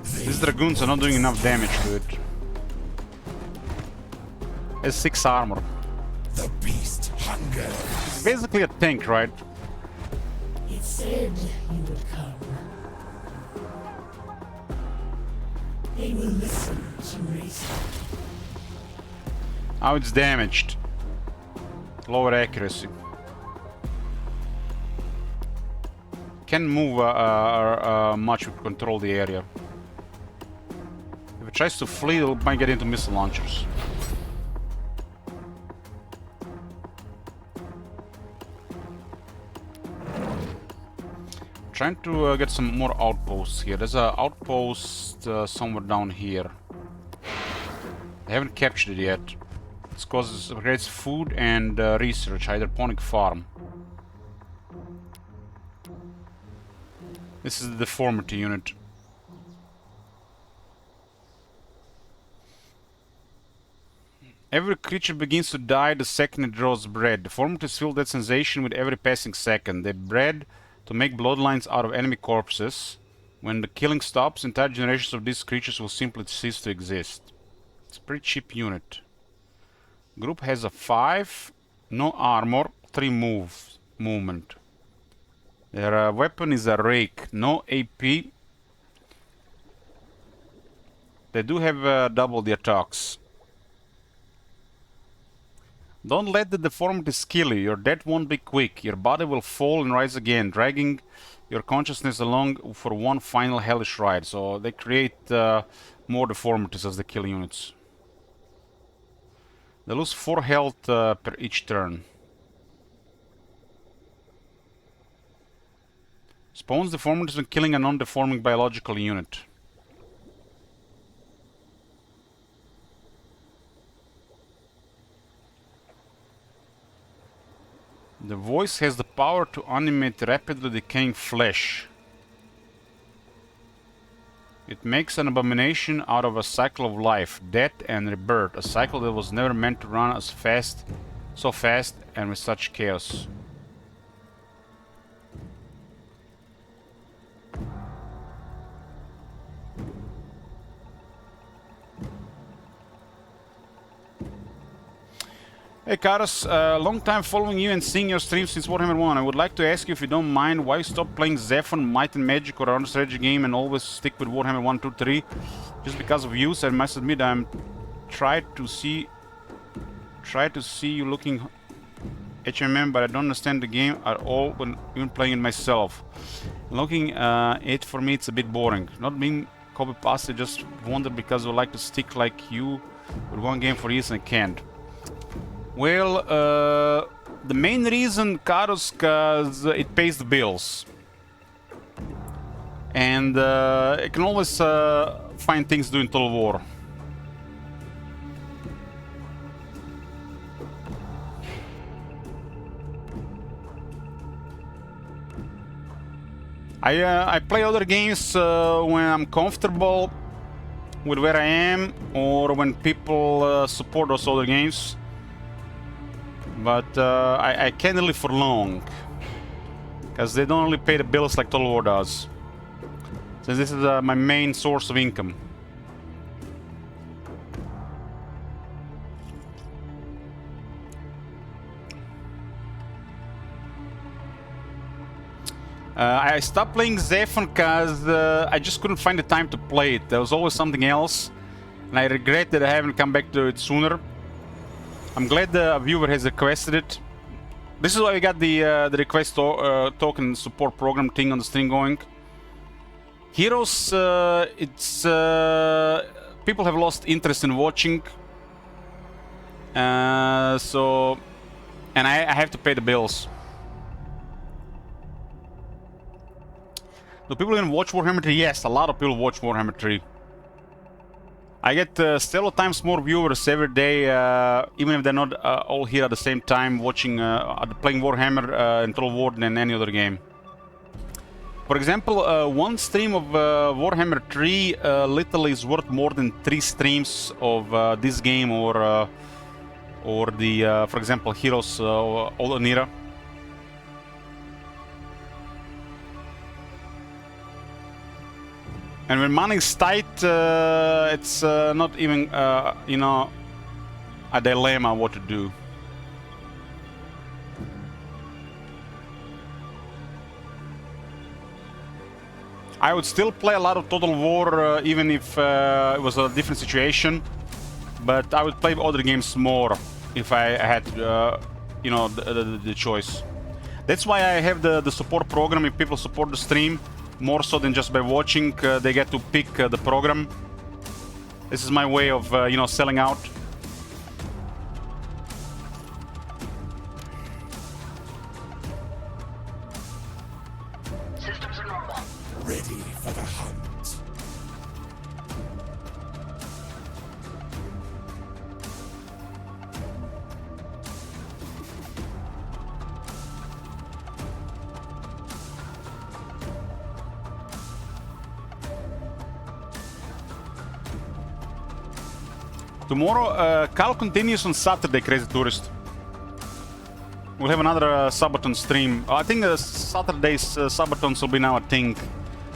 These dragoons are not doing enough damage to it. Has 6 armor. The beast hunger. It's basically a tank, right? It said you would come. They will listen to reason. Now it's damaged. Lower accuracy. Can move much to control the area. If it tries to flee, it might get into missile launchers. Trying to get some more outposts here. There's an outpost somewhere down here. I haven't captured it yet. It's causes it creates food and research, hydroponic farm. This is the deformity unit. Every creature begins to die the second it draws bread. Deformities feel that sensation with every passing second. They bred to make bloodlines out of enemy corpses. When the killing stops, entire generations of these creatures will simply cease to exist. It's a pretty cheap unit. Group has a 5, no armor, 3 movement. Their weapon is a rake, no AP. They do have double the attacks. Don't let the deformities kill you. Your death won't be quick. Your body will fall and rise again, dragging your consciousness along for one final hellish ride. So they create more deformities as they kill units. They lose 4 health per each turn. Spawns deformities when killing a non-deforming biological unit. The voice has the power to animate rapidly decaying flesh. It makes an abomination out of a cycle of life, death and rebirth, a cycle that was never meant to run as fast, so fast and with such chaos. Hey Karas, long time following you and seeing your streams since Warhammer 1. I would like to ask you if you don't mind why you stopped playing ZEPHON, Might and Magic or other strategy game and always stick with Warhammer 1, 2, 3. Just because of views. I must admit I'm tried to see you looking HMM, but I don't understand the game at all when even playing it myself. Looking it for me it's a bit boring. Not being copy paste, I just wonder because I would like to stick like you with one game for years and I can't. Well, the main reason, Karos, cause it pays the bills. And I can always find things to do in Total War. I play other games when I'm comfortable with where I am or when people support those other games. But I can't live for long, because they don't really pay the bills like Total War does. Since this is my main source of income. I stopped playing ZEPHON because I just couldn't find the time to play it. There was always something else, and I regret that I haven't come back to it sooner. I'm glad the viewer has requested it. This is why we got the request token support program thing on the stream going. Heroes, it's people have lost interest in watching, so and I have to pay the bills. Do people even watch Warhammer 3? Yes, a lot of people watch Warhammer 3. I get several times more viewers every day, even if they're not all here at the same time watching, playing Warhammer and Total War than any other game. For example, one stream of Warhammer 3 literally is worth more than 3 streams of this game or the, for example, Heroes Old Era. And when money's tight, it's not even, you know, a dilemma what to do. I would still play a lot of Total War, even if it was a different situation. But I would play other games more if I had, you know, the choice. That's why I have the support program. If people support the stream, more so than just by watching, they get to pick the program. This is my way of, you know, selling out. Systems are normal. Ready for the hunt. Tomorrow, Cal continues on Saturday, Crazy Tourist. We'll have another Sabaton stream. I think Saturday's Sabatons will be now a thing,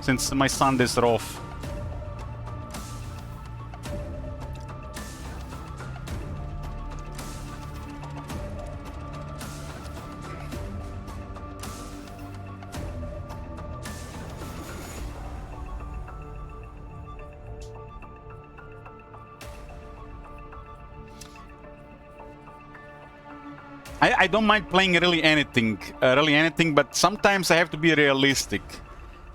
since my Sundays are off. I don't mind playing really anything, but sometimes I have to be realistic.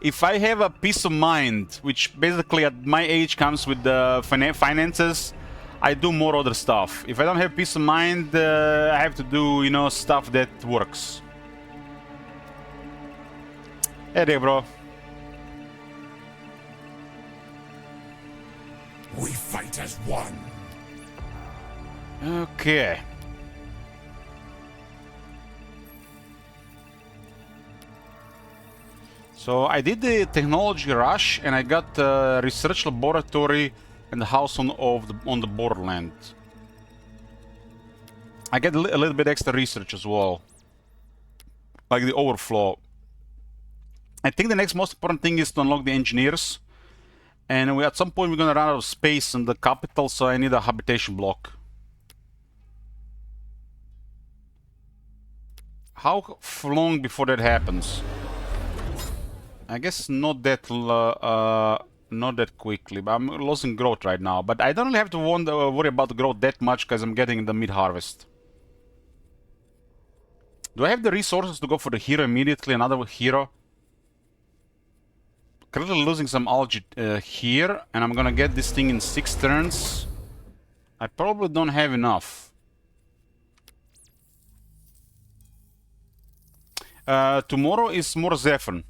If I have a peace of mind, which basically at my age comes with the finances, I do more other stuff. If I don't have peace of mind, I have to do, you know, stuff that works. Hey there, bro. We fight as one. Okay. So I did the technology rush, and I got the research laboratory and the house on the borderland. I get a little bit extra research as well, like the overflow. I think the next most important thing is to unlock the engineers, and at some point we're gonna run out of space in the capital, so I need a habitation block. How long before that happens? I guess not that quickly, but I'm losing growth right now. But I don't really have to worry about the growth that much because I'm getting the mid-harvest. Do I have the resources to go for the hero immediately? Another hero? Currently losing some algae here, and I'm gonna get this thing in 6 turns. I probably don't have enough. Tomorrow is more ZEPHON.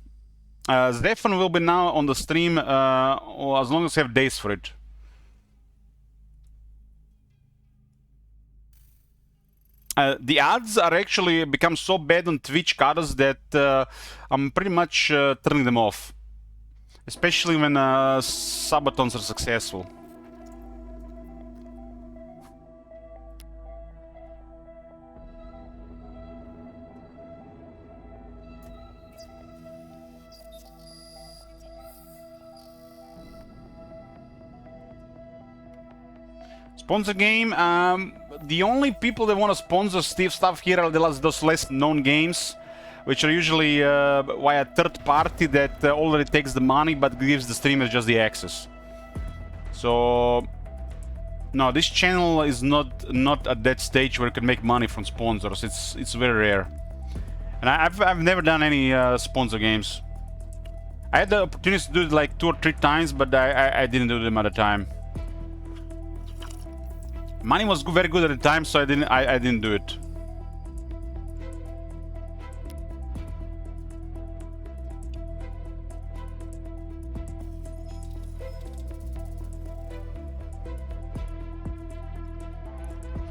ZEPHON will be now on the stream as long as I have days for it. The ads are actually become so bad on Twitch cards that I'm pretty much turning them off. Especially when subathons are successful. Sponsor game. The only people that want to sponsor stuff here are those less known games, which are usually via third party that already takes the money but gives the streamers just the access. So no, this channel is not at that stage where you can make money from sponsors. It's very rare, and I've never done any sponsor games. I had the opportunity to do it like 2 or 3 times, but I didn't do them at the time. Money was very good at the time, so I didn't do it.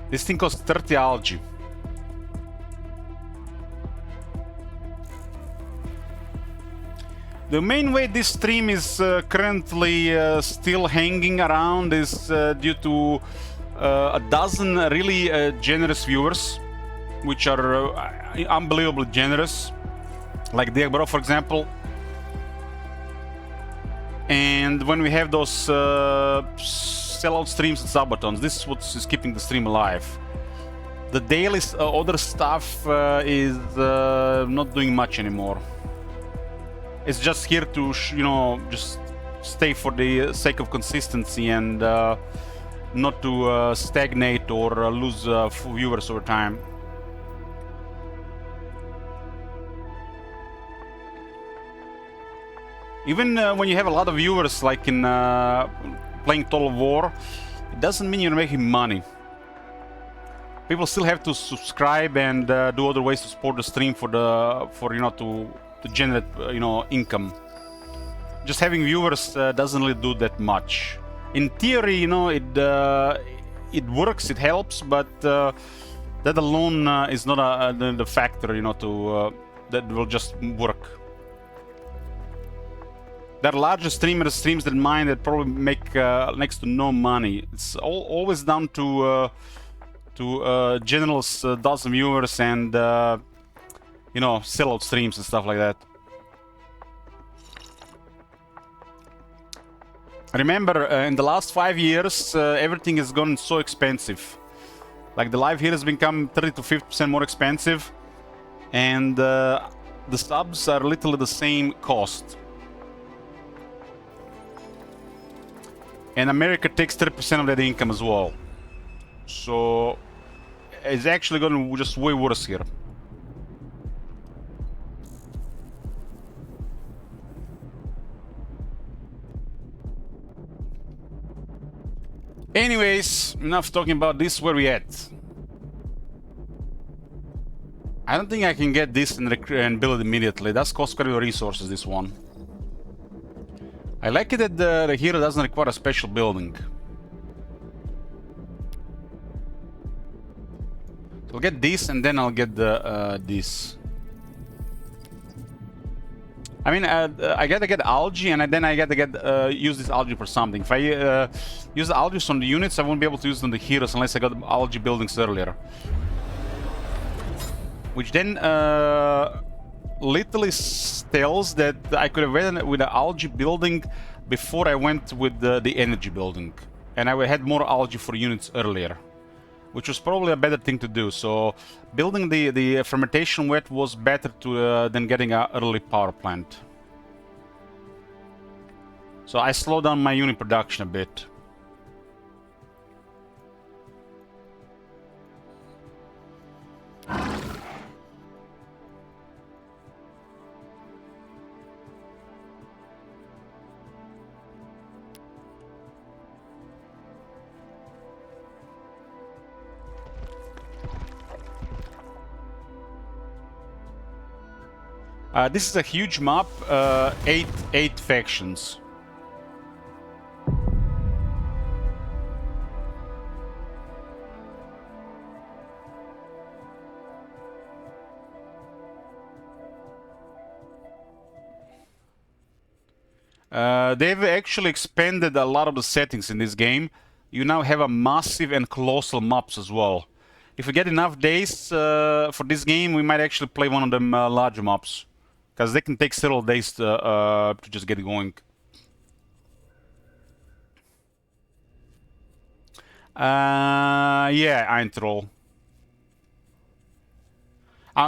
This thing costs 30 algae. The main way this stream is currently still hanging around is due to a dozen really generous viewers, which are unbelievably generous, like Diagbro, for example. And when we have those sellout streams and subathons, this is what is keeping the stream alive. The daily other stuff is not doing much anymore. It's just here to, just stay for the sake of consistency and not to stagnate or lose viewers over time. Even when you have a lot of viewers, like in playing Total War, it doesn't mean you're making money. People still have to subscribe and do other ways to support the stream to generate income. Just having viewers doesn't really do that much. In theory, it works, it helps, but that alone is not the factor, that will just work. There are larger streams than mine that probably make next to no money. It's always down to generous dozen viewers and sellout streams and stuff like that. Remember, in the last 5 years, everything has gone so expensive. Like the live here has become 30 to 50% more expensive, and the subs are literally the same cost. And America takes 30% of that income as well. So it's actually going just way worse here. Anyways, enough talking about this. Where we at? I don't think I can get this and build it immediately. That's cost quite a bit of resources, this one. I like it that the hero doesn't require a special building. So I'll get this and then I'll get this. I mean, I gotta get algae, and then I gotta get use this algae for something. If I use the algae on the units, I won't be able to use it on the heroes unless I got algae buildings earlier. Which then literally tells that I could have went with the algae building before I went with the energy building, and I had more algae for units earlier. which was probably a better thing to do. So building the fermentation vat was better to than getting an early power plant. So I slowed down my unit production a bit. This is a huge map, eight factions. They've actually expanded a lot of the settings in this game. You now have a massive and colossal maps as well. If we get enough days for this game, we might actually play one of them larger maps. Because they can take several days to just get going. Yeah, Eintroll.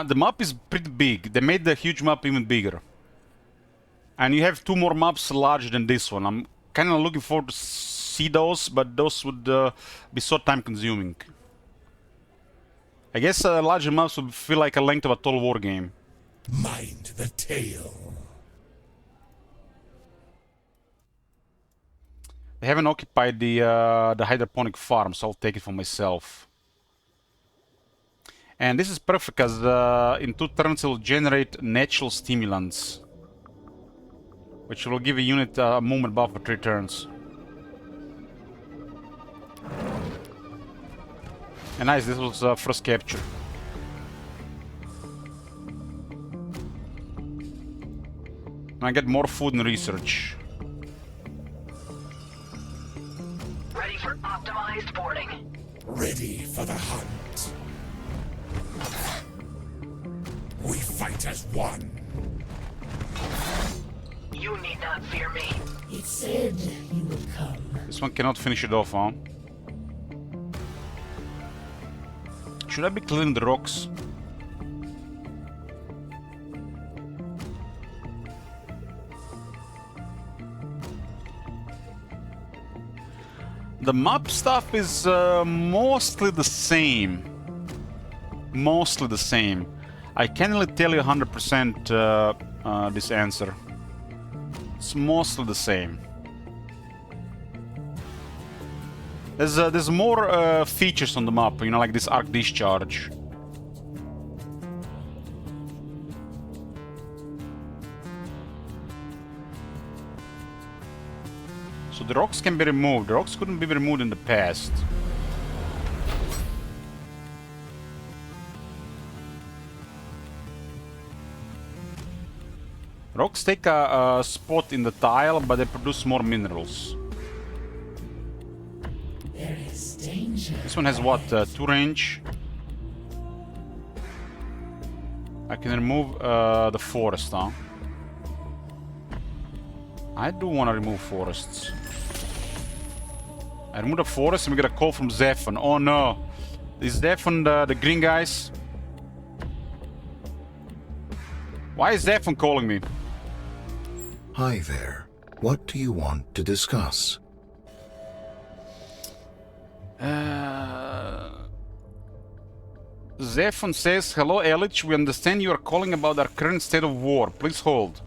The map is pretty big. They made the huge map even bigger. And you have two more maps larger than this one. I'm kind of looking forward to see those, but those would be so time consuming. I guess larger maps would feel like a length of a Total War game. Mind the tale. They haven't occupied the hydroponic farm, so I'll take it for myself. And this is perfect because in 2 turns it will generate natural stimulants, which will give a unit a movement buff for 3 turns. And nice, this was first capture. I get more food and research. Ready for optimized boarding. Ready for the hunt. We fight as one. You need not fear me. It said you would come. This one cannot finish it off, huh? Should I be clearing the rocks? The map stuff is mostly the same. Mostly the same. I can't really tell you 100% this answer. It's mostly the same. There's more features on the map, you know, like this arc discharge. So the rocks can be removed. The rocks couldn't be removed in the past. Rocks take a spot in the tile, but they produce more minerals. There is danger. This one has what? 2 range. I can remove the forest, huh? I do want to remove forests. I remove the forest and we get a call from ZEPHON. Oh no! Is ZEPHON the green guys? Why is ZEPHON calling me? Hi there. What do you want to discuss? ZEPHON says, hello Elich, we understand you are calling about our current state of war. Please hold.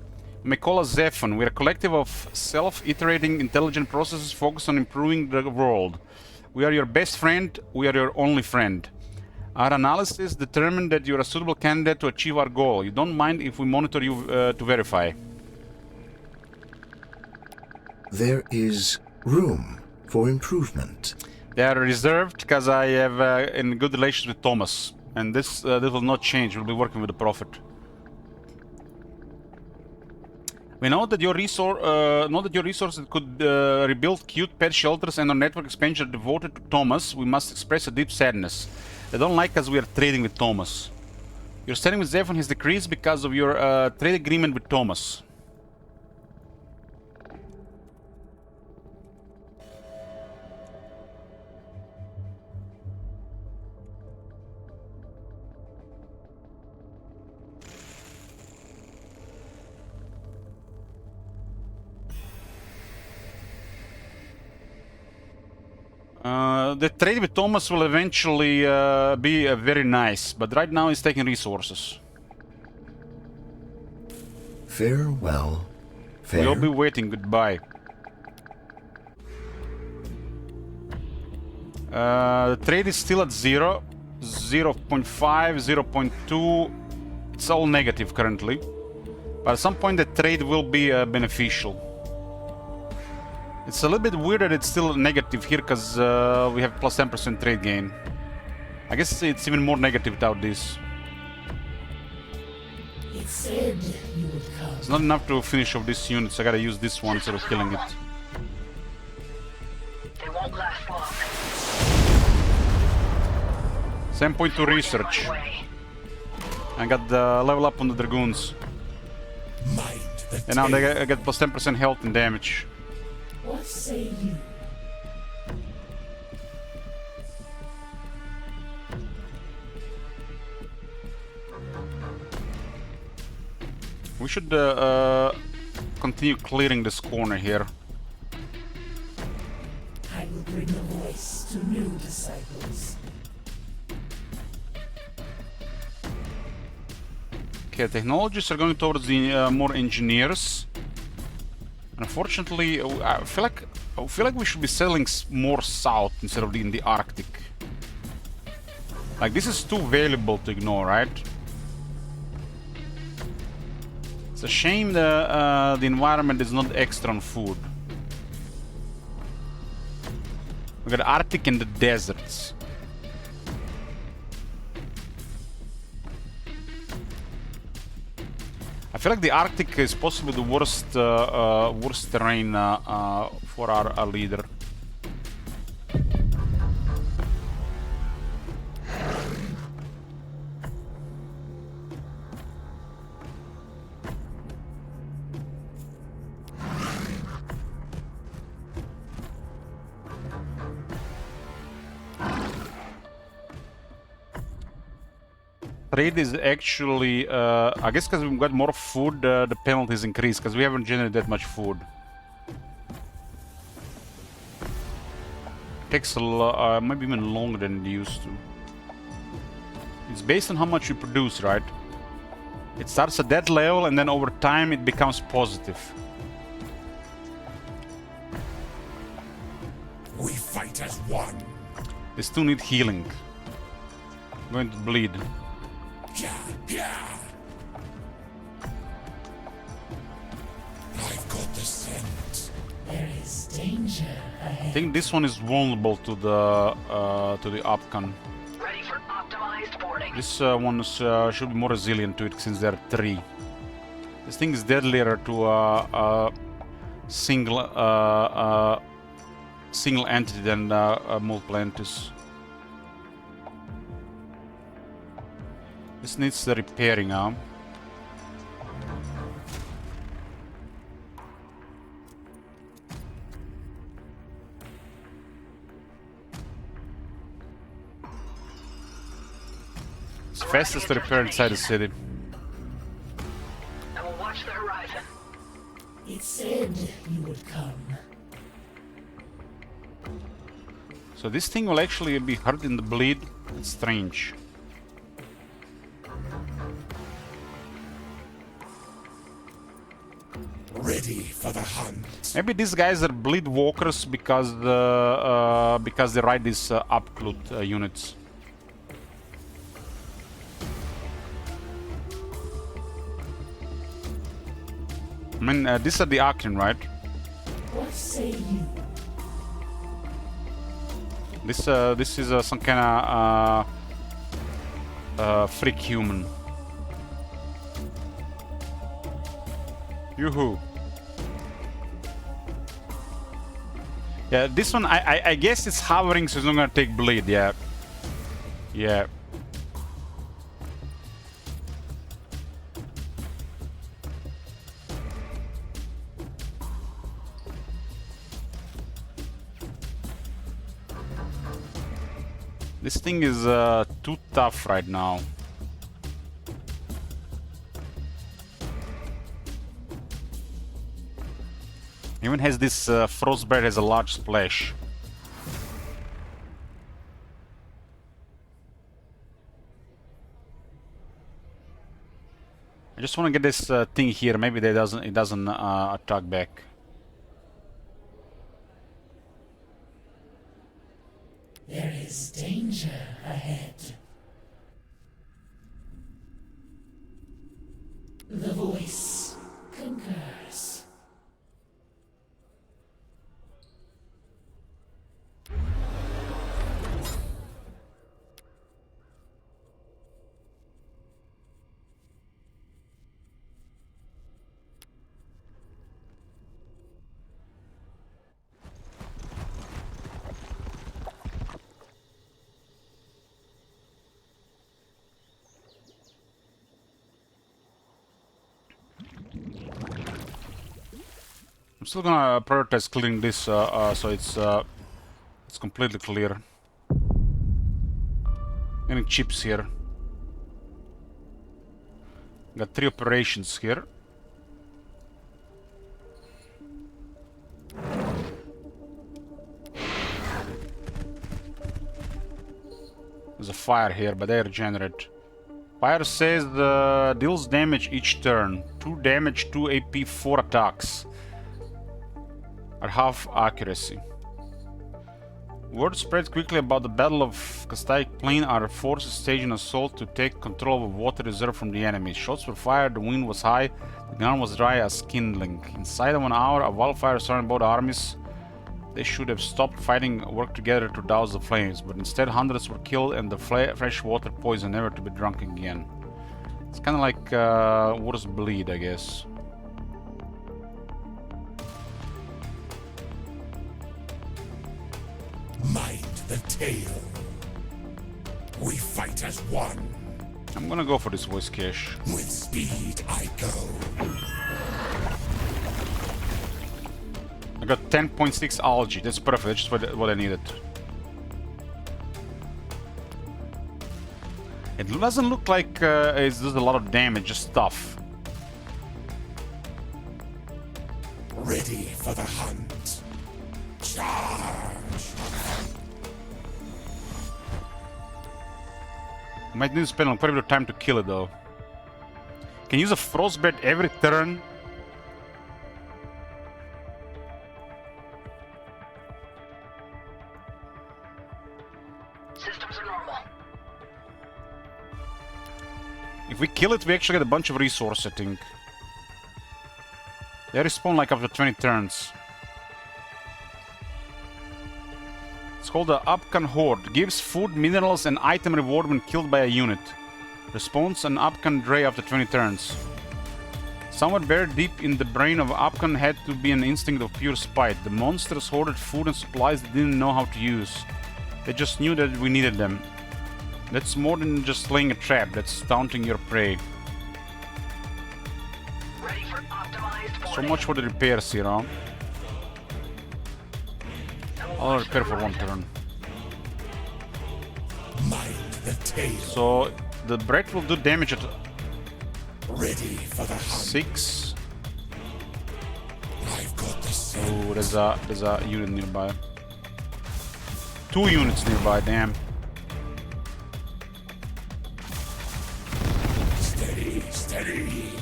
You may call us ZEPHON. We are a collective of self-iterating intelligent processes focused on improving the world. We are your best friend, we are your only friend. Our analysis determined that you are a suitable candidate to achieve our goal. You don't mind if we monitor you to verify. There is room for improvement. They are reserved because I have in good relations with Thomas. And this will not change. We'll be working with the Prophet. We know that your resources could rebuild cute pet shelters and our network expansion devoted to Thomas. We must express a deep sadness. They don't like us. We are trading with Thomas. Your standing with ZEPHON has decreased because of your trade agreement with Thomas. The trade with Thomas will eventually be very nice, but right now he's taking resources. Farewell. We'll be waiting. Goodbye. The trade is still at 0, 0.5, 0.2. It's all negative currently. But at some point the trade will be beneficial. It's a little bit weird that it's still negative here because we have plus 10% trade gain. I guess it's even more negative without this. It said you would come. It's not enough to finish off this unit, so I gotta use this one instead of killing it. They won't last long. 7.2 research. I got the level up on the Dragoons. Mind the And now they get plus 10% health and damage. What say you? We should continue clearing this corner here. I will bring a voice to new disciples. Okay, technologies are going towards the more engineers. Unfortunately, I feel like we should be selling more south instead of in the Arctic. Like, this is too valuable to ignore, right? It's a shame the environment is not extra on food. We got Arctic and the deserts. I feel like the Arctic is possibly the worst worst terrain for our leader. Trade is actually, I guess because we've got more food, the penalties increase, because we haven't generated that much food. Takes a maybe even longer than it used to. It's based on how much you produce, right? It starts at that level and then over time it becomes positive. We fight as one. They still need healing. I'm going to bleed. Yeah. I've got the scent. There is danger ahead. I think this one is vulnerable to the Opcon. Ready for optimized boarding. This one should be more resilient to it since there are 3. This thing is deadlier to a single entity than multiple entities. This needs the repairing, huh? It's fastest to repair inside the city. I will watch the horizon. It said you would come. So this thing will actually be hurt in the bleed. It's strange. Ready for the hunt. Maybe these guys are bleed walkers because they ride these upclut units. I mean, these are the Arcane, right? What say you? This is some kind of freak human. Yoo-hoo. Yeah, this one, I guess it's hovering, so it's not gonna take bleed, yeah. Yeah. This thing is too tough right now. Even has this frostbite has a large splash. just want to get this thing here. Maybe it doesn't attack back. There is danger ahead. The voice concurs. I'm still gonna prioritize clearing this so it's completely clear. Any chips here? Got 3 operations here. There's a fire here, but they regenerate. Fire says deals damage each turn. 2 damage, 2 AP, 4 attacks. At half accuracy. Word spread quickly about the Battle of Castaic Plain. Our forces staged an assault to take control of a water reserve from the enemy. Shots were fired, the wind was high, the ground was dry as kindling. Inside of an hour, a wildfire surrounded both armies. They should have stopped fighting, worked together to douse the flames, but instead hundreds were killed and the fresh water poisoned, never to be drunk again. It's kind of like War's Bleed, I guess. Mind the tale. We fight as one. I'm gonna go for this voice cache. With speed I go. I got 10.6 algae. That's perfect. That's just what I needed. It doesn't look like it does a lot of damage, just stuff. Ready for the hunt. Charge! Might need to spend quite a bit of time to kill it though. Can use a frostbite every turn. Systems are normal. If we kill it, we actually get a bunch of resource, I think. They respawn like after 20 turns. It's called the Upcan Horde. Gives food, minerals, and item reward when killed by a unit. Respawns an Upcan Dray after 20 turns. Somewhat buried deep in the brain of Upcan had to be an instinct of pure spite. The monsters hoarded food and supplies they didn't know how to use. They just knew that we needed them. That's more than just laying a trap, that's taunting your prey. Ready for optimized So much for the repairs here, huh? I'll repair for 1 turn. Mind the tale. So the bread will do damage at Ready for the hunt. 6. I've got the scent. Oh, there's a unit nearby. 2 units nearby, damn. Steady, steady.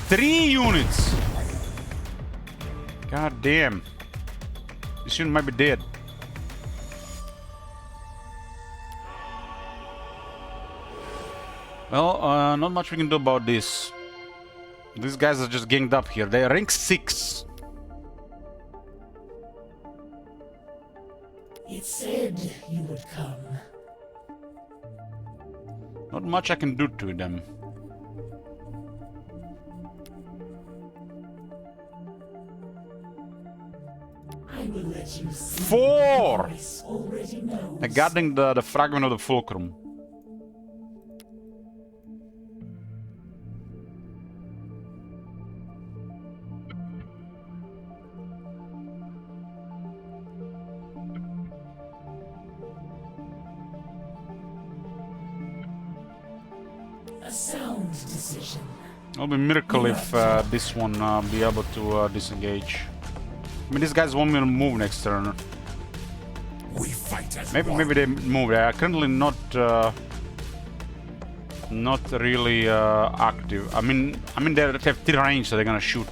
3 units! God damn. This unit might be dead. Well, not much we can do about this. These guys are just ganged up here. They're rank 6. It said you would come. Not much I can do to them. I will let you see 4! the voice already knows. They're guarding the fragment of the fulcrum. A sound decision. It'll be a miracle if this one be able to disengage. I mean, these guys won't even move next turn. We fight as Maybe one. they move. They are currently not not really active. I mean they have 3 range, so they're gonna shoot.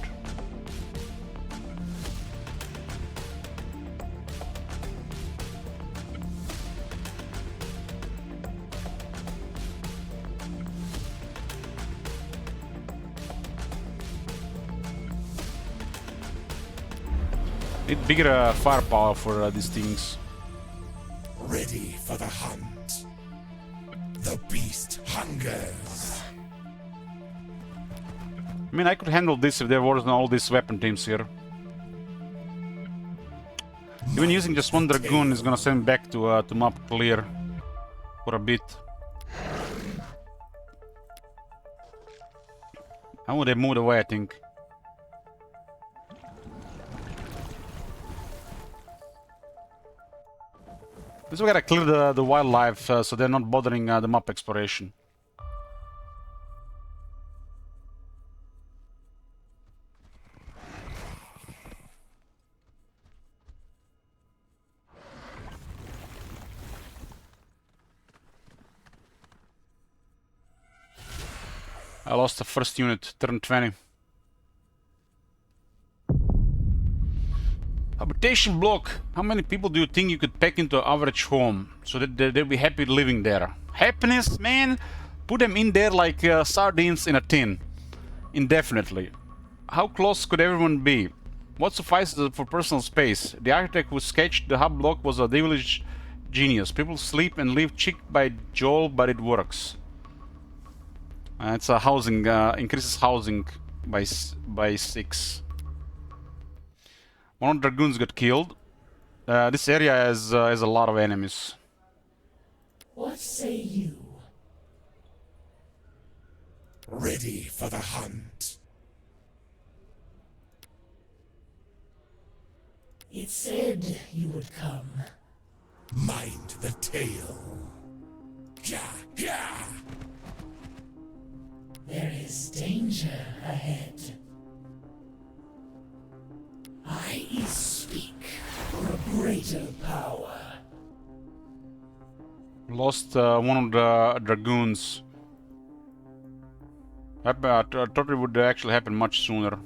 Need bigger firepower for these things. Ready for the hunt. The beast hungers. I mean, I could handle this if there wasn't all these weapon teams here. Even using just 1 Dragoon is gonna send back to map clear for a bit. How would they move away, I think? This we gotta clear the wildlife so they're not bothering the map exploration. I lost the first unit, turn 20. Habitation block. How many people do you think you could pack into an average home so that they'll be happy living there? Happiness, man? Put them in there like sardines in a tin. Indefinitely. How close could everyone be? What suffices for personal space? The architect who sketched the hub block was a devilish genius. People sleep and live cheek by jowl, but it works. It's a housing, increases housing by 6. 1 Dragoons got killed. This area has a lot of enemies. What say you? Ready for the hunt. It said you would come. Mind the tale. Yeah, yeah. There is danger ahead. I speak for a greater power. Lost 1 of the Dragoons. I thought it would actually happen much sooner.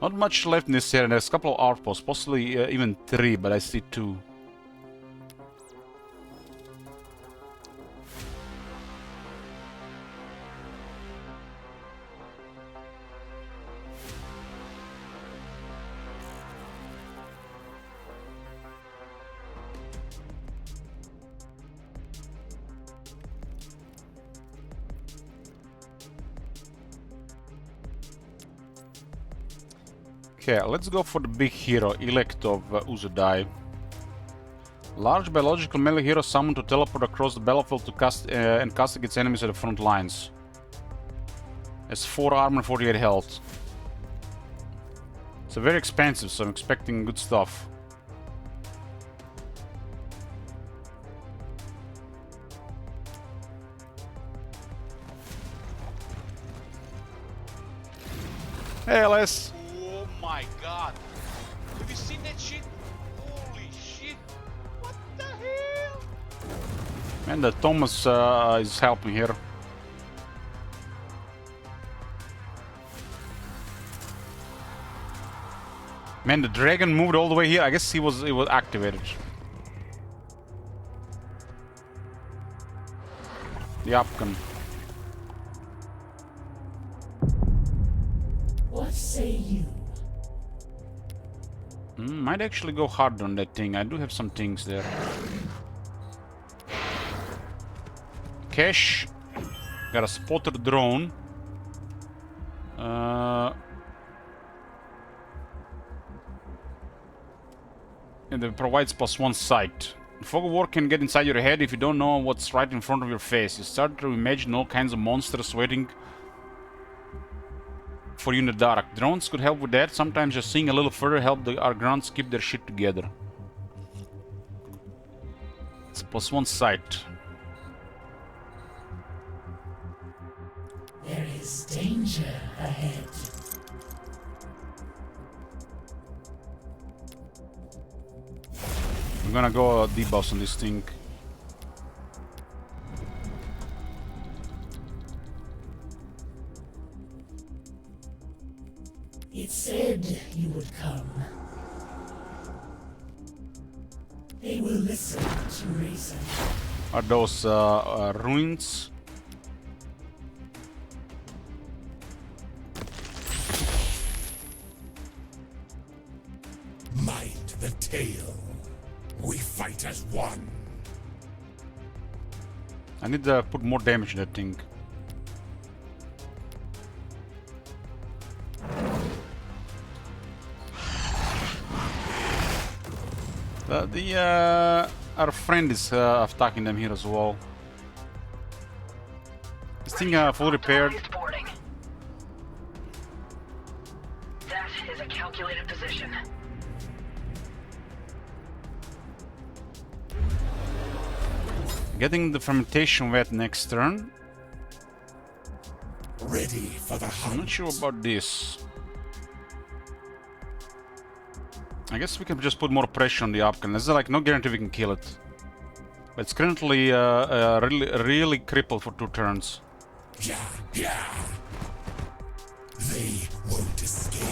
Not much left in this area. There's a couple of outposts, possibly even 3, but I see 2. Okay, let's go for the big hero, Elect of Uzudai. Large biological melee hero summoned to teleport across the battlefield to cast and casting its enemies at the front lines. Has 4 armor and 48 health. It's very expensive, so I'm expecting good stuff. Hey, Les. Oh my god. Have you seen that shit? Holy shit. What the hell? Man, the Thomas is helping here. Man, the dragon moved all the way here. I guess it was activated. The Upcan. What say you? Might actually go hard on that thing. I do have some things there. Cash. Got a spotter drone. And it provides +1 sight. The fog of war can get inside your head if you don't know what's right in front of your face. You start to imagine all kinds of monsters waiting for you in the dark. Drones could help with that. Sometimes just seeing a little further help our grunts keep their shit together. It's +1 sight. There is danger ahead. I'm gonna go debuff on this thing. It said you would come. They will listen to reason. Are those ruins? Mind the tale. We fight as one. I need to put more damage in that thing. Our friend is attacking them here as well. This thing fully repaired. Optimized boarding. That is a calculated position. Getting the fermentation wet next turn. Ready for the I'm hunt. not sure about this. I guess we can just put more pressure on the Upcan. There's like no guarantee we can kill it. But it's currently really crippled for 2 turns. Yeah. They won't escape.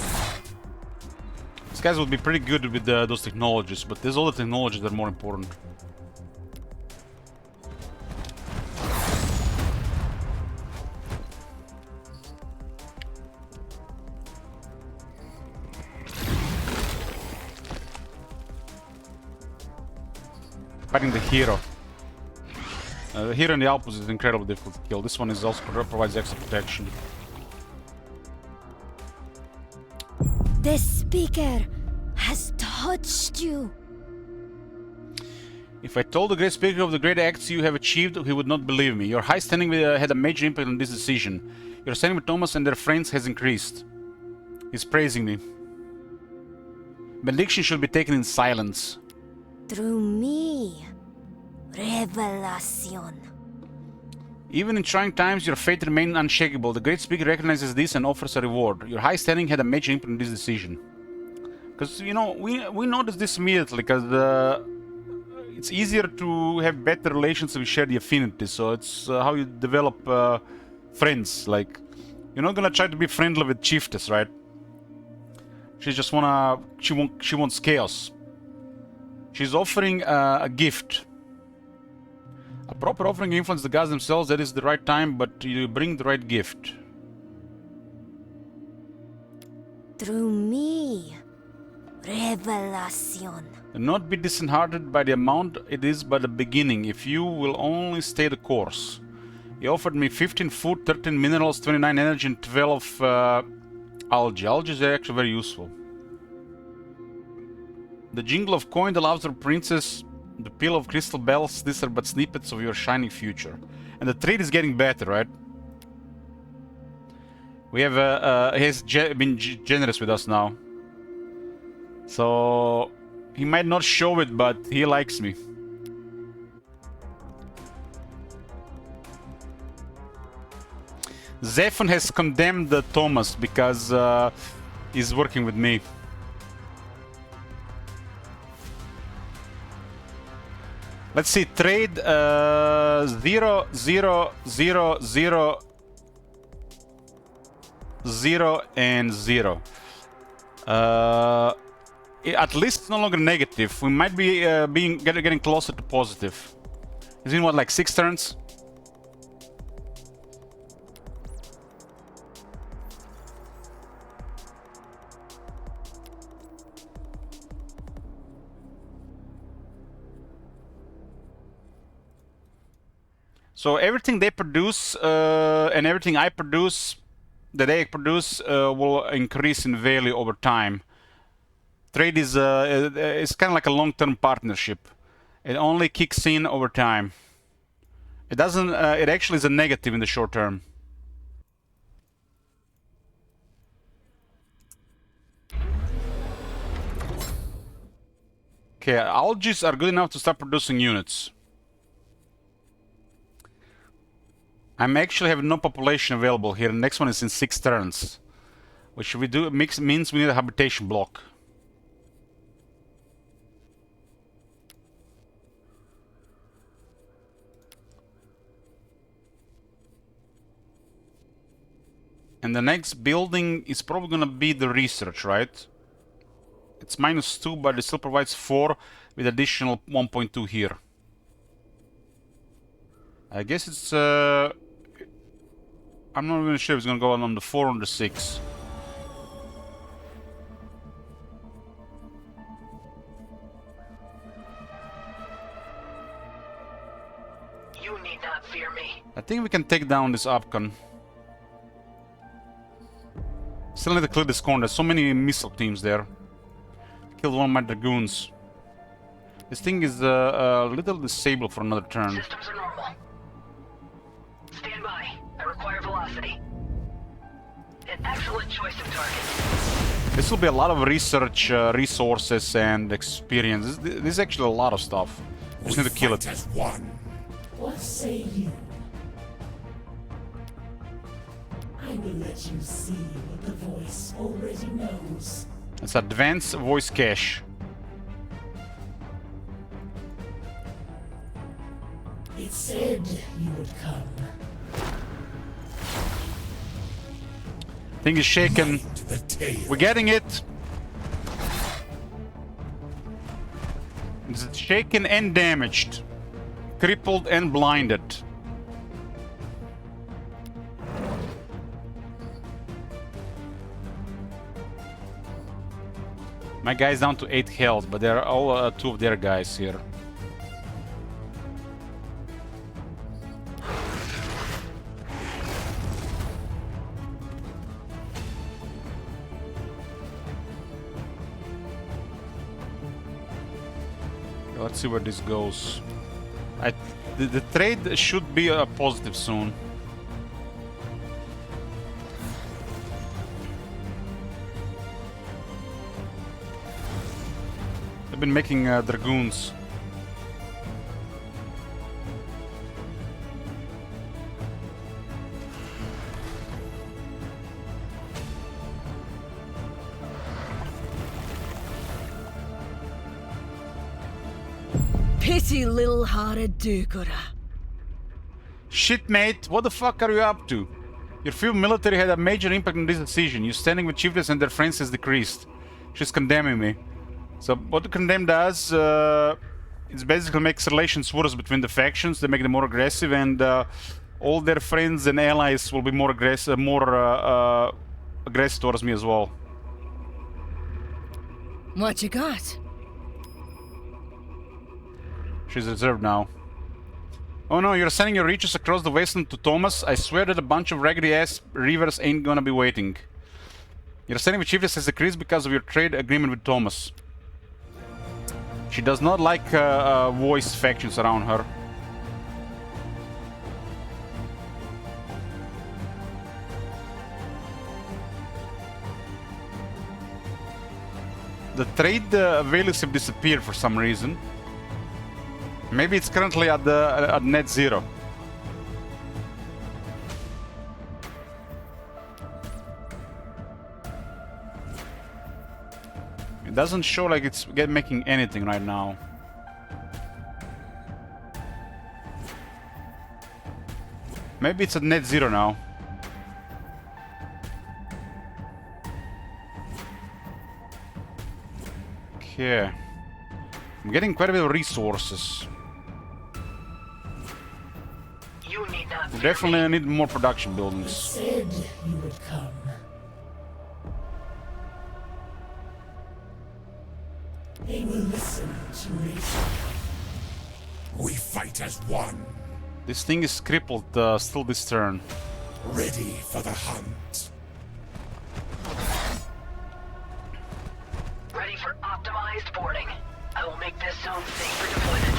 These guys would be pretty good with those technologies, but there's other technologies that are more important. Fighting the hero. The hero in the outpost is incredibly difficult to kill. This one is also provides extra protection. The speaker has touched you. If I told the great speaker of the great acts you have achieved, he would not believe me. Your high standing had a major impact on this decision. Your standing with Thomas and their friends has increased. He's praising me. Benediction should be taken in silence. Through me. Revelation. Even in trying times, your faith remained unshakable. The great speaker recognizes this and offers a reward. Your high standing had a major impact on this decision. Because, you know, we noticed this immediately, because it's easier to have better relations if we share the affinities. So it's how you develop friends. Like, you're not gonna try to be friendly with Chiefess, right? She just she wants chaos. She's offering a gift. A proper offering influences the gods themselves. That is the right time, but you bring the right gift. Through me. Revelation. Do not be disheartened by the amount it is by the beginning, if you will only stay the course. He offered me 15 food, 13 minerals, 29 energy, and 12 algae. Algae is actually very useful. The jingle of coin allows the princess, the peal of crystal bells. These are but snippets of your shining future. And the trade is getting better, right? We have he has been generous with us now. So he might not show it, but he likes me. ZEPHON has condemned Thomas because he's working with me. Let's see, trade 0, 0, 0, 0, 0, and 0. At least it's no longer negative. We might be getting closer to positive. It's been what, like 6 turns? So everything they produce and everything I produce, that they produce, will increase in value over time. Trade is it's kind of like a long-term partnership. It only kicks in over time. It doesn't. It actually is a negative in the short term. Okay, algae are good enough to start producing units. I'm actually have no population available here. The next one is in 6 turns, which we do means we need a habitation block. And the next building is probably gonna be the research, right? It's -2, but it still provides 4 with additional 1.2 here. I guess it's I'm not even sure if it's gonna go on the 4 or the 6. You need not fear me. I think we can take down this Opcon. Still need to clear this corner. There's so many missile teams there. Killed one of my dragoons. This thing is a little disabled for another turn. Systems are normal. Stand by. I require velocity. An excellent choice of target. This will be a lot of research, resources, and experience. This is actually a lot of stuff. Just need to kill it. As one. What say you? I will let you see what the voice already knows. It's advanced voice cache. It said you would come. Thing is shaken. We're getting it. It's shaken and damaged. Crippled and blinded. My guy's down to 8 health, but there are all 2 of their guys here. Let's see where this goes. The trade should be positive soon. They've been making dragoons. Pity little-hearted do-gooder. Shit, mate, what the fuck are you up to? Your field military had a major impact on this decision. Your standing with chieftains and their friends has decreased. She's condemning me. So what the condemn does, it's basically makes relations worse between the factions. They make them more aggressive, and all their friends and allies will be more aggressive, aggressive towards me as well. What you got? She's reserved now. Oh no, you're sending your reaches across the wasteland to Thomas? I swear that a bunch of raggedy-ass reavers ain't gonna be waiting. Your standing with chieftains has decreased because of your trade agreement with Thomas. She does not like voice factions around her. The trade values have disappeared for some reason. Maybe it's currently at net 0. It doesn't show like it's making anything right now. Maybe it's at net 0 now. Okay. I'm getting quite a bit of resources. You need not We fear definitely me. need more production buildings. Said you would come. They will listen to reason. We fight as one. This thing is crippled still this turn. Ready for the hunt. Ready for optimized boarding. I will make this zone safe for deployment.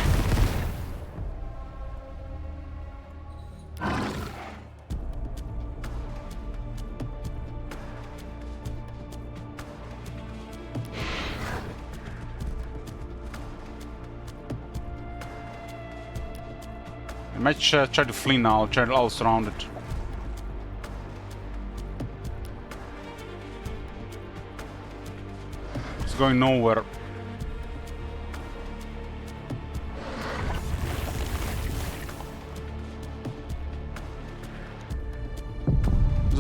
I might try to flee now. I'll surround it. It's going nowhere.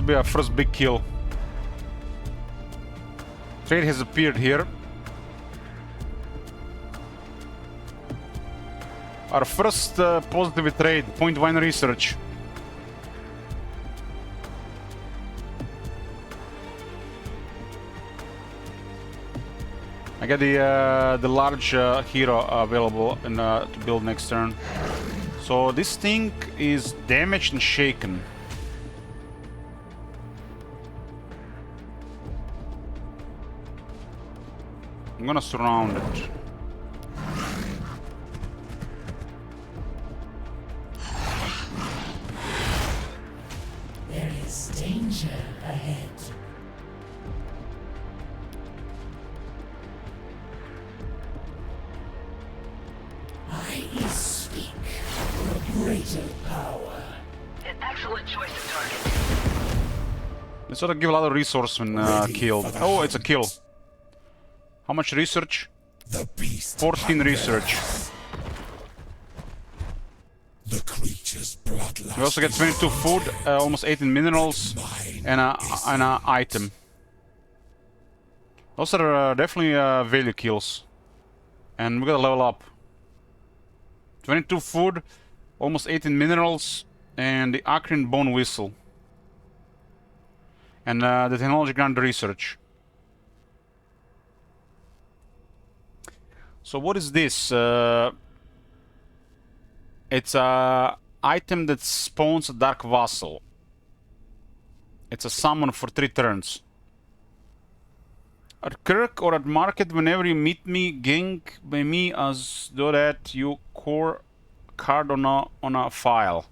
be our first big kill. Trade has appeared here. Our first positive trade, 0.1 research. I got the large hero available to build next turn. So this thing is damaged and shaken. I'm gonna surround it. There is danger ahead. I speak for greater power. An excellent choice of target. Let's sort of give a lot of resource when killed. Oh, it's a kill. How much research? The beast 14 research. The creature's bloodlust. We also get 22 food, almost 18 minerals, and an item. Those are definitely value kills. And we gotta level up. 22 food, almost 18 minerals, and the Acrine Bone Whistle. And the Technology Grant Research. So what is this? It's a item that spawns a Dark Vassal. It's a summon for 3 turns. At Kirk or at market, whenever you meet me, gang by me as though that you core card on a file.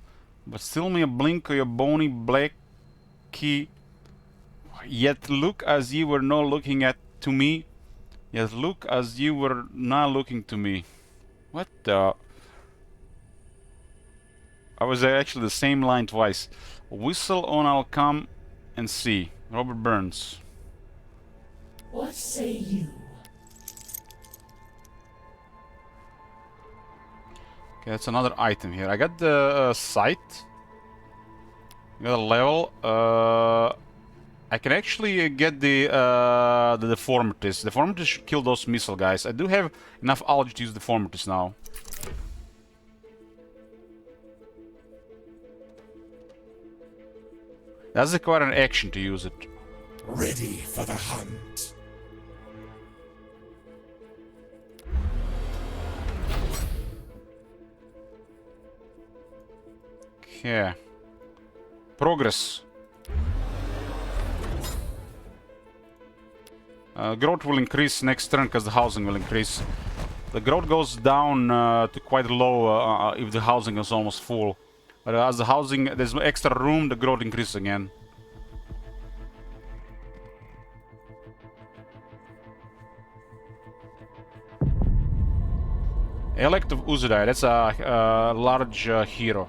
But still me a blink of your bony black key. Yet look as you were not looking at to me. Yet look as you were not looking to me. What the? I was actually the same line twice. Whistle on, I'll come and see. Robert Burns. What say you? Okay, that's another item here. I got the sight. I got a level. I can actually get the deformities. Deformities should kill those missile guys. I do have enough algae to use deformities now. Does require an action to use it. Ready for the hunt. Okay. Progress. Growth will increase next turn because the housing will increase. The growth goes down to quite low if the housing is almost full. But as the housing, there's extra room, the growth increases again. Elect of Uzudai, that's a large hero.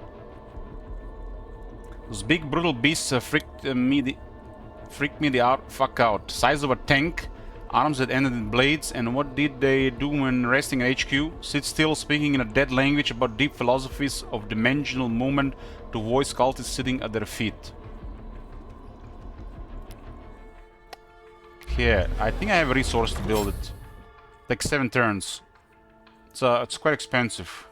Those big brutal beasts freaked me the fuck out. Size of a tank, arms that ended in blades, and what did they do when resting at HQ? Sit still, speaking in a dead language about deep philosophies of dimensional movement to voice cultists sitting at their feet. Okay, I think I have a resource to build it. Like 7 turns. It's quite expensive.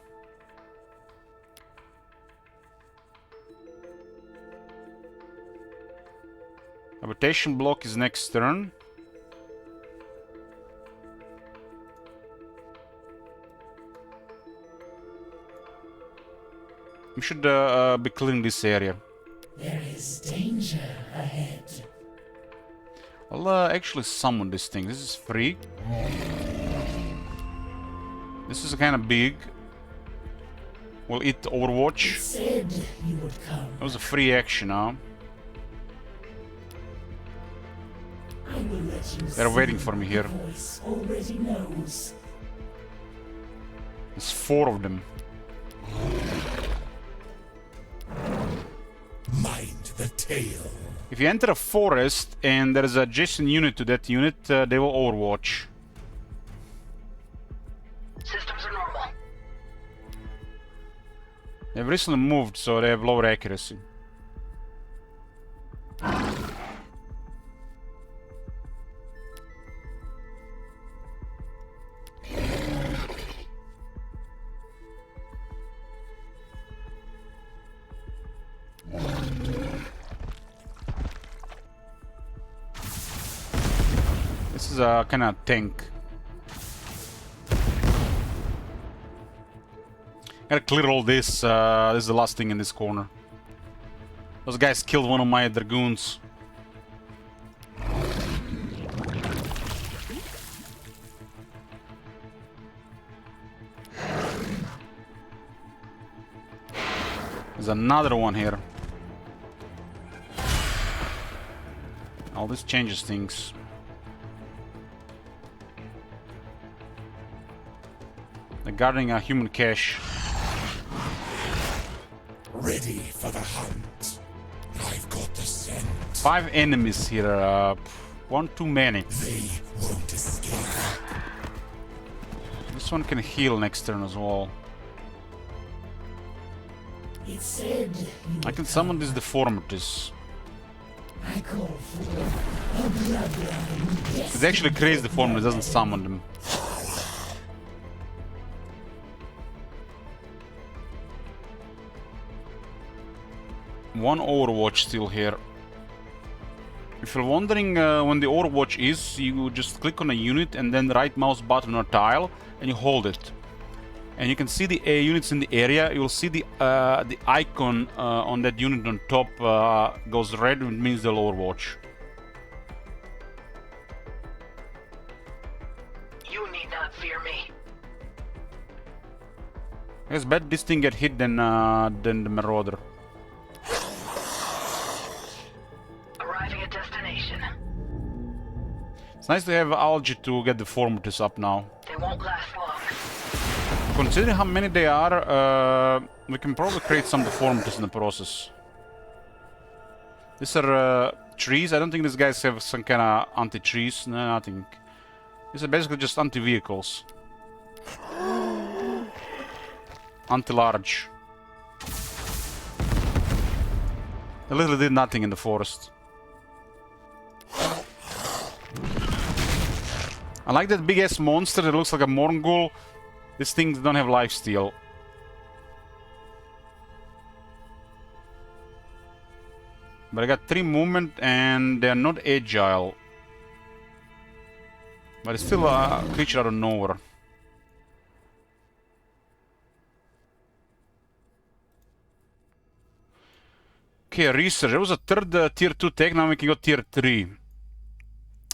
Habitation block is next turn. We should be clearing this area. There is danger ahead. I'll actually summon this thing. This is free. This is kind of big. We'll eat Overwatch. It said you would come. That was a free action, huh? I will let you They're waiting for me here. The voice already knows. There's 4 of them. Mind the tail. If you enter a forest and there is an adjacent unit to that unit, they will Overwatch. Systems are normal. They've recently moved, so they have lower accuracy. This is a kind of tank. Gotta clear all this. This is the last thing in this corner. Those guys killed one of my dragoons. There's another one here. All this changes things. They're guarding a human cache. Ready for the hunt. I've got the scent. 5 enemies here. One too many. They won't escape. This one can heal next turn as well. It said you I can summon these deformities. I call for a bloodline. It actually creates deformities, doesn't summon them. One Overwatch still here. If you're wondering when the Overwatch is, you just click on a unit and then right mouse button on a tile and you hold it. And you can see the units in the area. You will see the icon on that unit on top goes red, which means they'll Overwatch. You need not fear me. It's better this thing get hit than the Marauder. Arriving at destination. It's nice to have algae to get the deformities up now. They won't last long. Considering how many they are, we can probably create some deformities in the process. These are trees. I don't think these guys have some kind of anti-trees. No, nothing. These are basically just anti-vehicles. Anti-large. They literally did nothing in the forest. I like that big-ass monster that looks like a Morgul. These things don't have lifesteal. But I got 3 movement and they're not agile. But it's still a creature out of nowhere. Okay, research. There was a third tier 2 tech, now we can go tier 3.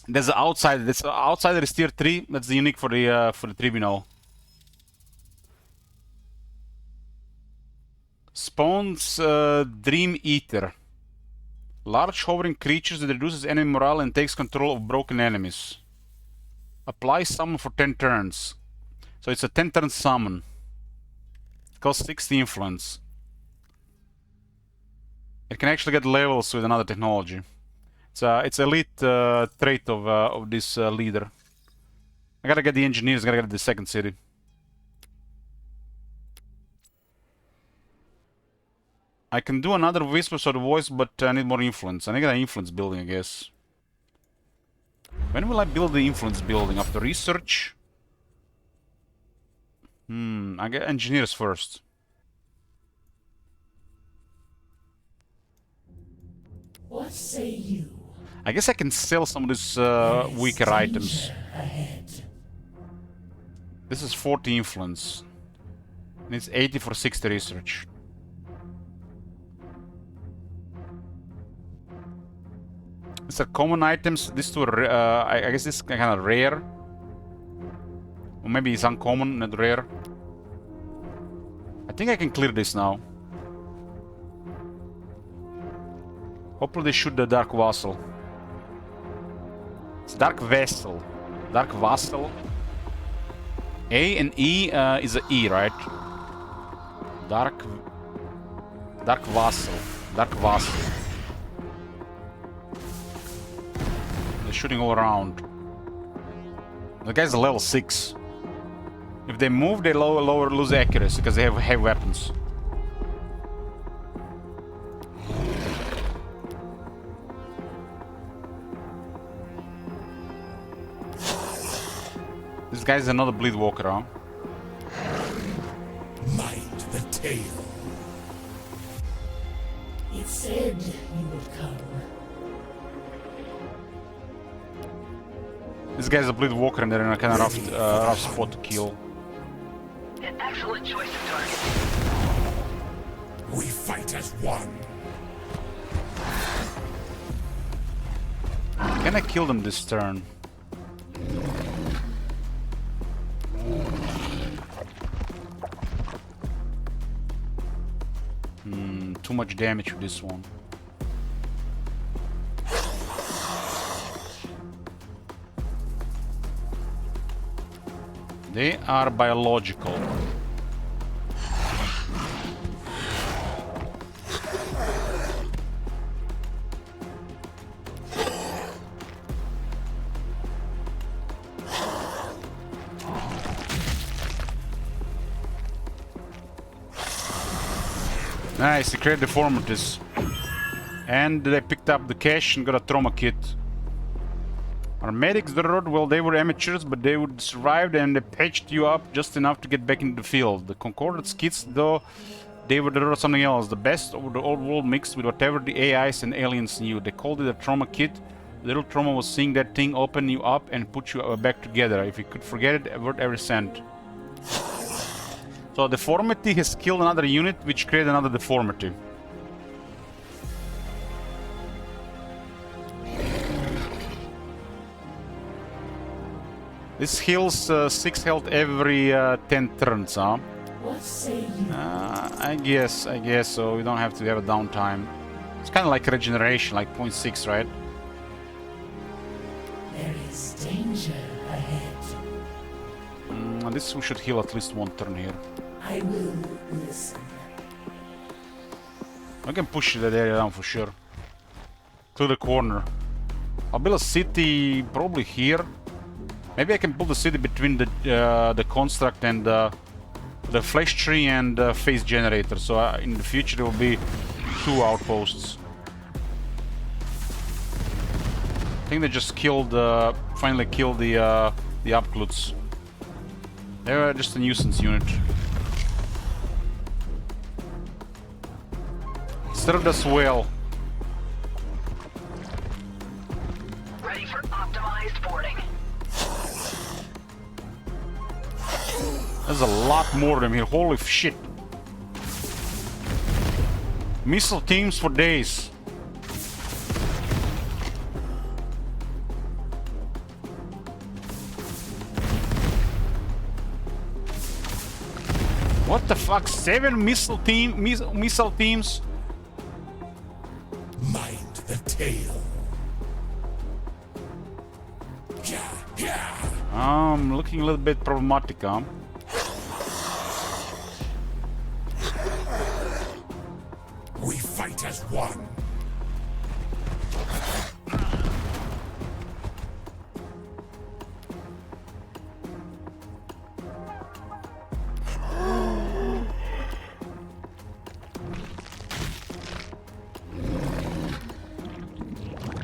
There's the outsider. This outsider is tier 3. That's the unique for the Tribunal. Spawns Dream Eater. Large hovering creatures that reduces enemy morale and takes control of broken enemies. Apply summon for 10 turns. So it's a 10 turn summon. It costs 60 influence. It can actually get levels with another technology. It's elite trait of this leader. I gotta get the engineers, I gotta get the second city. I can do another Whispers of the Voice, but I need more influence. I need an influence building, I guess. When will I build the influence building? After research? I get engineers first. What say you? I guess I can sell some of these weaker items. Ahead. This is 40 influence. And it's 80 for 60 research. These are common items. These two are, I guess this is kind of rare. Or maybe it's uncommon, not rare. I think I can clear this now. Hopefully they shoot the Dark Vassal. It's Dark Vessel. Dark Vassal. A and E is a E, right? Dark Vassal. Dark Vassal. They're shooting all around. The guy's a level 6. If they move, they lose accuracy because they have heavy weapons. This guy's another Bleed Walker, huh? Mind the tale. It said you would come. This guy's a bleed walker and they're in a kind of rough spot to kill. An excellent choice of target. We fight as one. Can I kill them this turn? Too much damage with this one. They are biological. Nice, they create deformities. And they picked up the cash and got a trauma kit. Our medics, well, they were amateurs, but they would survive and they patched you up just enough to get back into the field. The Concordate's kits, though, they were something else. The best of the old world mixed with whatever the AIs and aliens knew. They called it a trauma kit. The little trauma was seeing that thing open you up and put you back together. If you could forget it, worth every cent. So deformity has killed another unit, which created another deformity. This heals 6 health every 10 turns, huh? What say you? I guess so. We don't have to have a downtime. It's kind of like regeneration, like 0.6, right? There is danger ahead. This we should heal at least 1 turn here. I will listen. I can push that area down for sure. To the corner. I'll build a city probably here. Maybe I can build a city between the construct and the flesh tree and phase generator. So in the future there will be 2 outposts. I think they just killed, finally killed the Upcluts. They were just a nuisance unit. Served us well. Ready for optimized boarding. There's a lot more of them here. Holy shit. Missile teams for days. What the fuck? 7 missile teams? Mind the tail. Looking a little bit problematic, huh? We fight as one.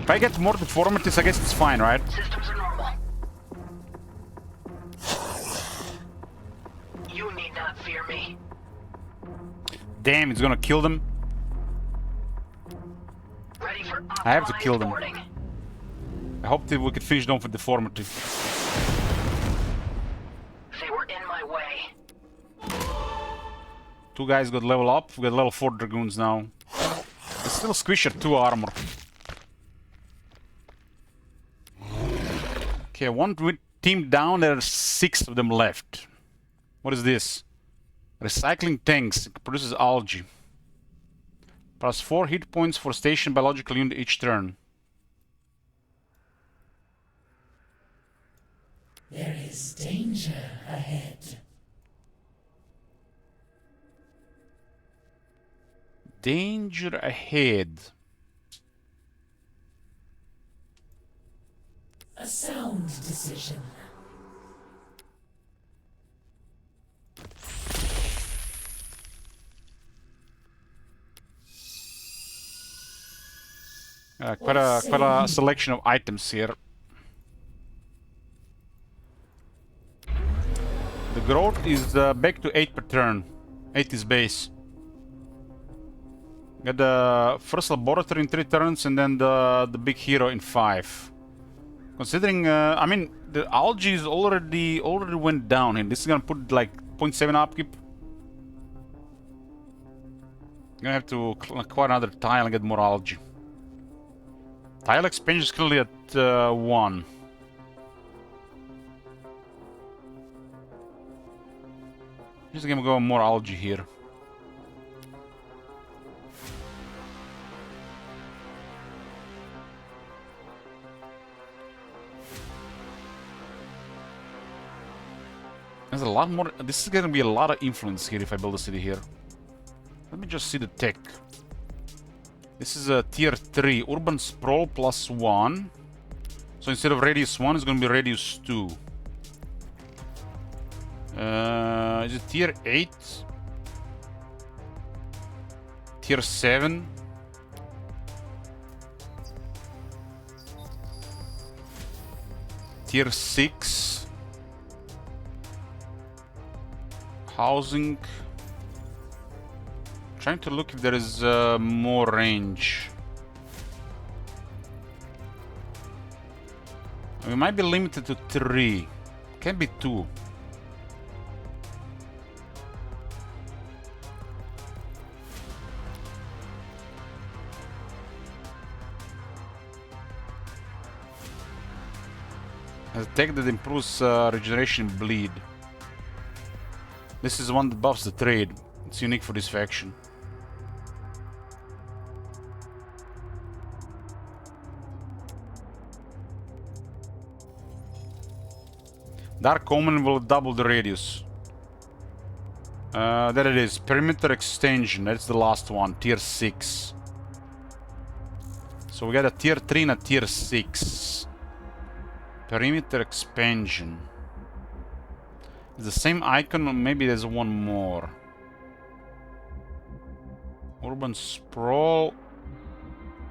If I get more deformities, I guess it's fine, right? Systems are normal. You need not fear me. Damn, it's gonna kill them. Ready for I have to kill them. boarding. I hope that we can finish them with deformity. They were in my way. 2 guys got level up. We got level 4 dragoons now. It's still Squisher 2 armor. Okay, 1 team down, there are 6 of them left. What is this? Recycling tanks. It produces algae. Plus 4 hit points for station biological unit each turn. There is danger ahead. Danger ahead. A sound decision. Quite a selection of items here. The growth is back to 8 per turn. 8 is base. Got the first laboratory in 3 turns and then the big hero in 5. Considering, I mean, the algae is already went down, and this is gonna put like 0.7 upkeep. Gonna have to acquire another tile and get more algae. Tile expansion is currently at 1. Just gonna go more algae here. There's a lot more. This is gonna be a lot of influence here if I build a city here. Let me just see the tech. This is a tier 3 urban sprawl +1. So instead of radius 1, it's gonna be radius 2. Is it tier 8? Tier 7? Tier 6? Housing. Trying to look if there is more range. We might be limited to 3. Can be 2. Has a tech that improves regeneration bleed. This is one that buffs the trade. It's unique for this faction. Dark Omen will double the radius. There it is. Perimeter extension. That's the last one. Tier 6. So we got a tier 3 and a tier 6. Perimeter expansion. It's the same icon, or maybe there's one more. Urban sprawl.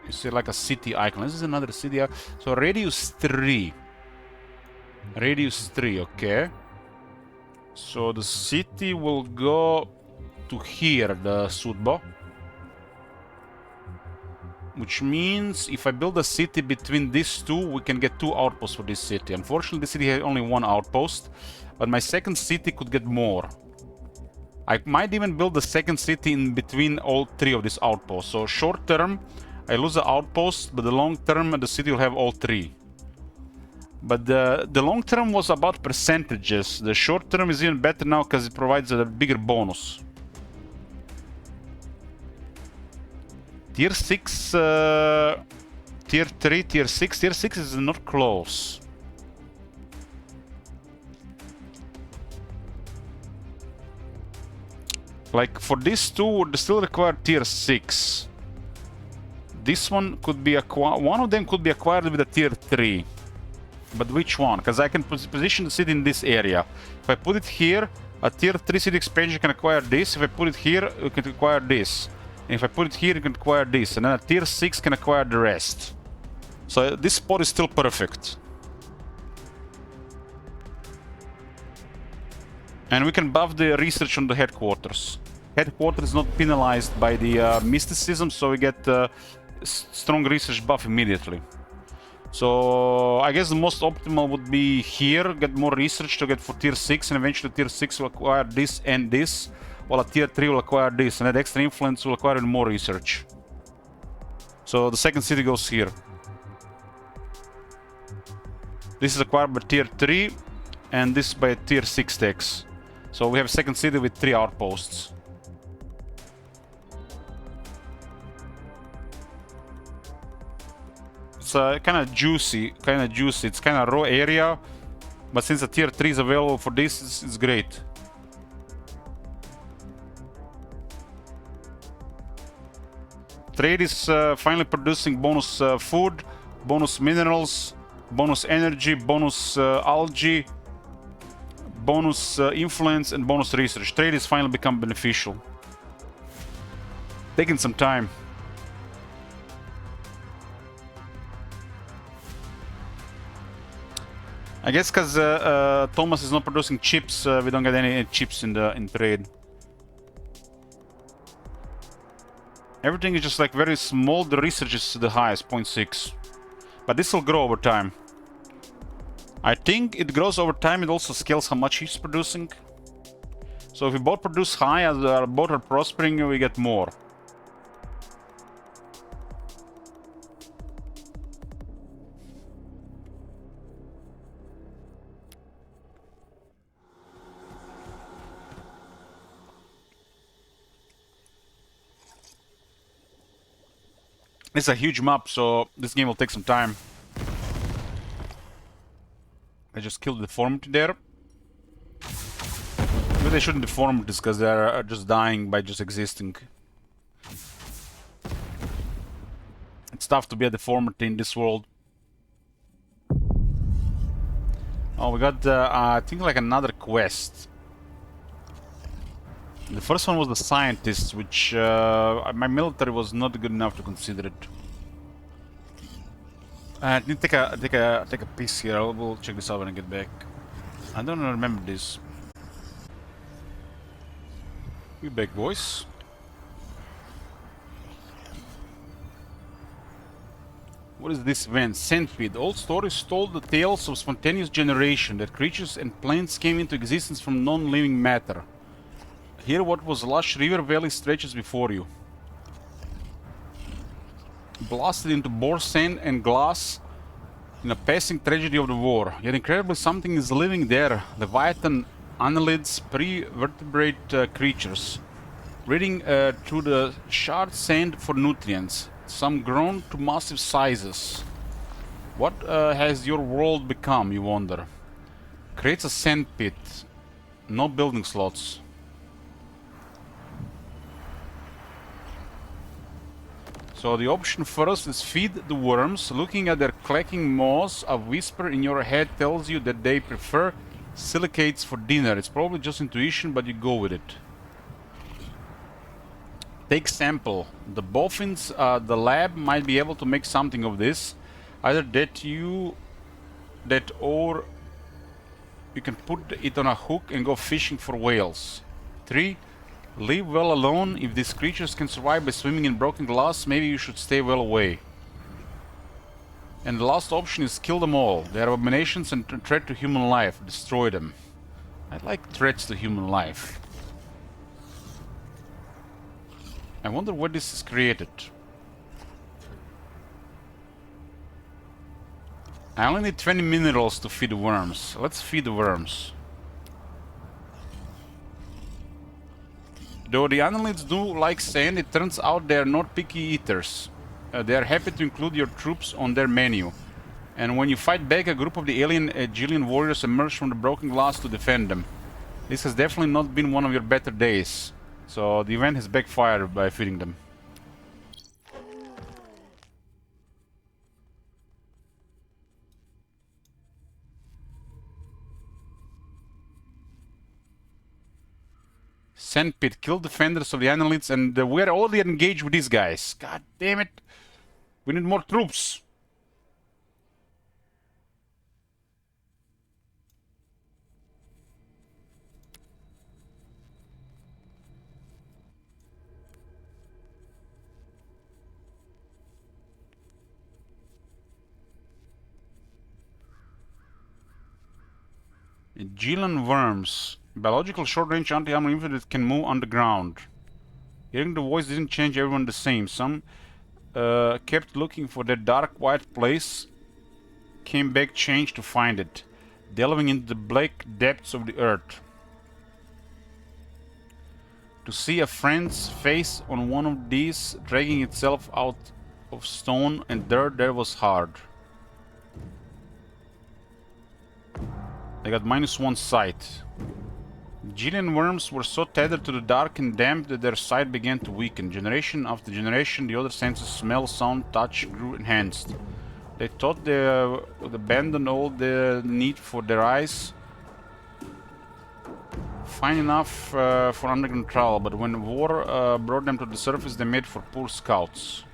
You see like a city icon. This is another city icon. So radius 3. Radius 3, okay. So the city will go to here, the Sudbo. Which means if I build a city between these two, we can get 2 outposts for this city. Unfortunately, this city has only 1 outpost, but my second city could get more. I might even build the second city in between all 3 of these outposts. So short term, I lose the outpost, but the long term, the city will have all 3. But the long term was about percentages. The short term is even better now because it provides a bigger bonus. Tier 6, Tier 3, Tier 6. Tier 6 is not close. Like for these two would still require Tier 6. This one could be acquired. One of them could be acquired with a Tier 3. But which one? Because I can position the city in this area. If I put it here, a Tier 3 city expansion can acquire this. If I put it here, it can acquire this. And if I put it here, it can acquire this. And then a Tier 6 can acquire the rest. So this spot is still perfect. And we can buff the research on the headquarters. Headquarters is not penalized by the mysticism, so we get strong research buff immediately. So I guess the most optimal would be here, get more research to get for Tier 6, and eventually Tier 6 will acquire this and this, while a Tier 3 will acquire this, and that extra influence will acquire more research. So the second city goes here. This is acquired by Tier 3, and this by Tier 6 techs. So we have a second city with 3 outposts. It's kind of juicy, It's kind of raw area, but since the Tier 3 is available for this, it's great. Trade is finally producing bonus food, bonus minerals, bonus energy, bonus algae, bonus influence, and bonus research. Trade is finally become beneficial. Taking some time. I guess because Thomas is not producing chips, we don't get any chips in trade. Everything is just like very small. The research is the highest, 0.6. But this will grow over time. I think it grows over time. It also scales how much he's producing. So if we both produce high, as both are prospering, we get more. It's a huge map, so this game will take some time. I just killed the deformity there. Maybe they shouldn't deform this because they're just dying by just existing. It's tough to be a deformity in this world. Oh, we got, I think, like another quest. The first one was the scientist, which my military was not good enough to consider it. I need to take a piece here. We'll check this out when I get back. I don't remember this. We back, boys. What is this event? Centipede. Old stories told the tales of spontaneous generation, that creatures and plants came into existence from non-living matter. Here what was lush river valley stretches before you. Blasted into boar sand and glass in a passing tragedy of the war. Yet incredibly something is living there. Leviathan, annelids, pre-vertebrate creatures. Reading through the charred sand for nutrients. Some grown to massive sizes. What has your world become, you wonder? Creates a sand pit. No building slots. So the option first is feed the worms. Looking at their clacking maws, a whisper in your head tells you that they prefer silicates for dinner. It's probably just intuition, but you go with it. Take sample. The boffins, the lab might be able to make something of this. Either that or you can put it on a hook and go fishing for whales. 3. Leave well alone. If these creatures can survive by swimming in broken glass, maybe you should stay well away. And the last option is kill them all. They are abominations and a threat to human life. Destroy them. I like threats to human life. I wonder where this is created. I only need 20 minerals to feed the worms. Let's feed the worms. Though the annelids do like sand, it turns out they are not picky eaters. They are happy to include your troops on their menu. And when you fight back, a group of the alien Aegelian warriors emerge from the broken glass to defend them. This has definitely not been one of your better days. So the event has backfired by feeding them. Sandpit, kill defenders of the annelids, and we're already engaged with these guys. God damn it. We need more troops. Aegelian worms. Biological short-range anti-armor infantry that can move underground. Hearing the voice didn't change everyone the same. Some kept looking for their dark white place, came back changed to find it, delving into the black depths of the earth. To see a friend's face on one of these, dragging itself out of stone and dirt, that was hard. They got -1 sight. Aegelian worms were so tethered to the dark and damp that their sight began to weaken. Generation after generation, the other senses, smell, sound, touch, grew enhanced. They thought they would abandon all the need for their eyes. Fine enough for underground travel, but when war brought them to the surface, they made for poor scouts.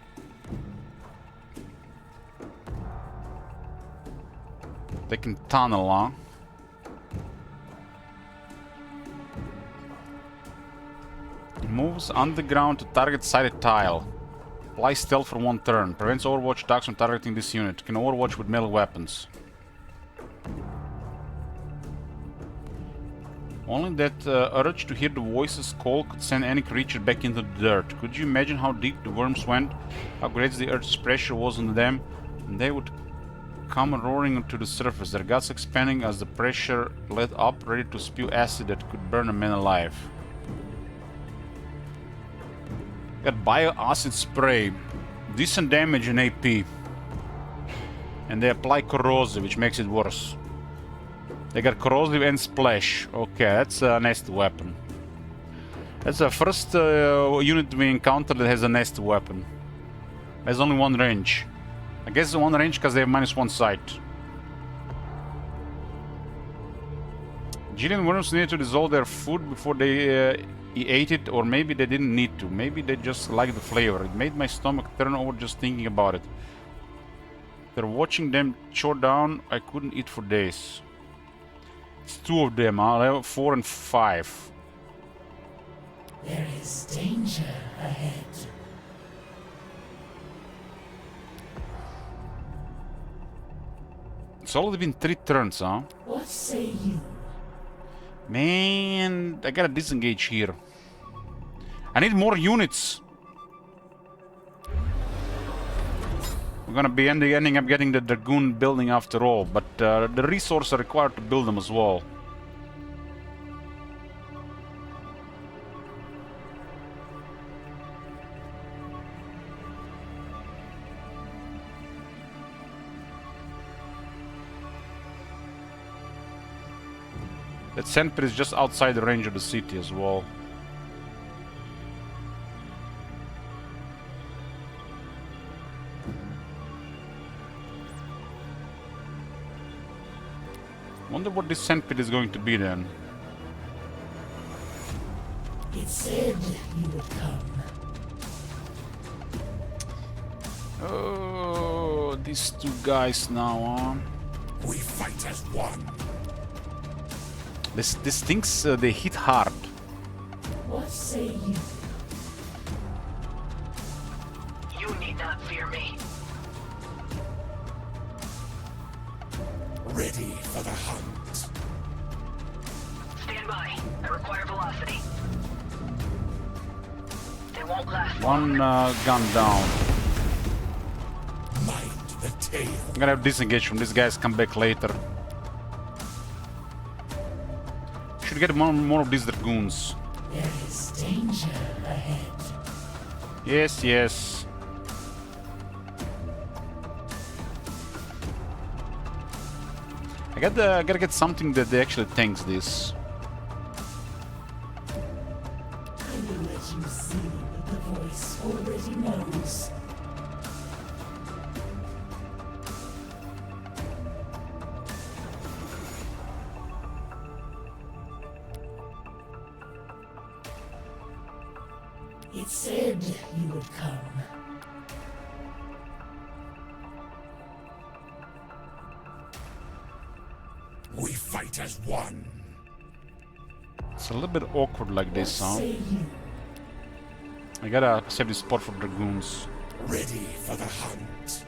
They can tunnel, huh? Moves underground to target sided tile. Apply stealth for 1 turn. Prevents Overwatch attacks from targeting this unit. Can Overwatch with melee weapons. Only that urge to hear the voices call could send any creature back into the dirt. Could you imagine how deep the worms went? How great the earth's pressure was on them? And they would come roaring to the surface, their guts expanding as the pressure let up, ready to spew acid that could burn a man alive. Got bio-acid spray. Decent damage and AP. And they apply corrosive, which makes it worse. They got corrosive and splash. Okay, that's a nasty weapon. That's the first unit we encounter that has a nasty weapon. Has only one range. I guess one range because they have -1 sight. Gillian worms needed to dissolve their food before they ate it, or maybe they didn't need to. Maybe they just liked the flavor. It made my stomach turn over just thinking about it. After watching them chow down, I couldn't eat for days. It's 2 of them, level 4 and 5. There is danger ahead. It's already been 3 turns, huh? What say you? Man, I gotta disengage here. I need more units. We're gonna be ending up getting the Dragoon building after all, but the resources are required to build them as well. That sandpit is just outside the range of the city as well. Wonder what this sandpit is going to be then. It said you would come. Oh, these 2 guys now, huh? We fight as one. These things, they hit hard. What say you? You need not fear me. Ready for the hunt. Stand by. I require velocity. They won't last. One gun down. Mind the tail. I'm gonna have disengage from these guys, come back later. Should get more of these Dragoons. There is danger ahead. Yes, yes. I gotta get something that actually tanks this. I will let you see what the voice already knows. It said you would come. We fight as one. It's a little bit awkward like this, huh? Say you. I gotta save this spot for Dragoons. Ready for the hunt.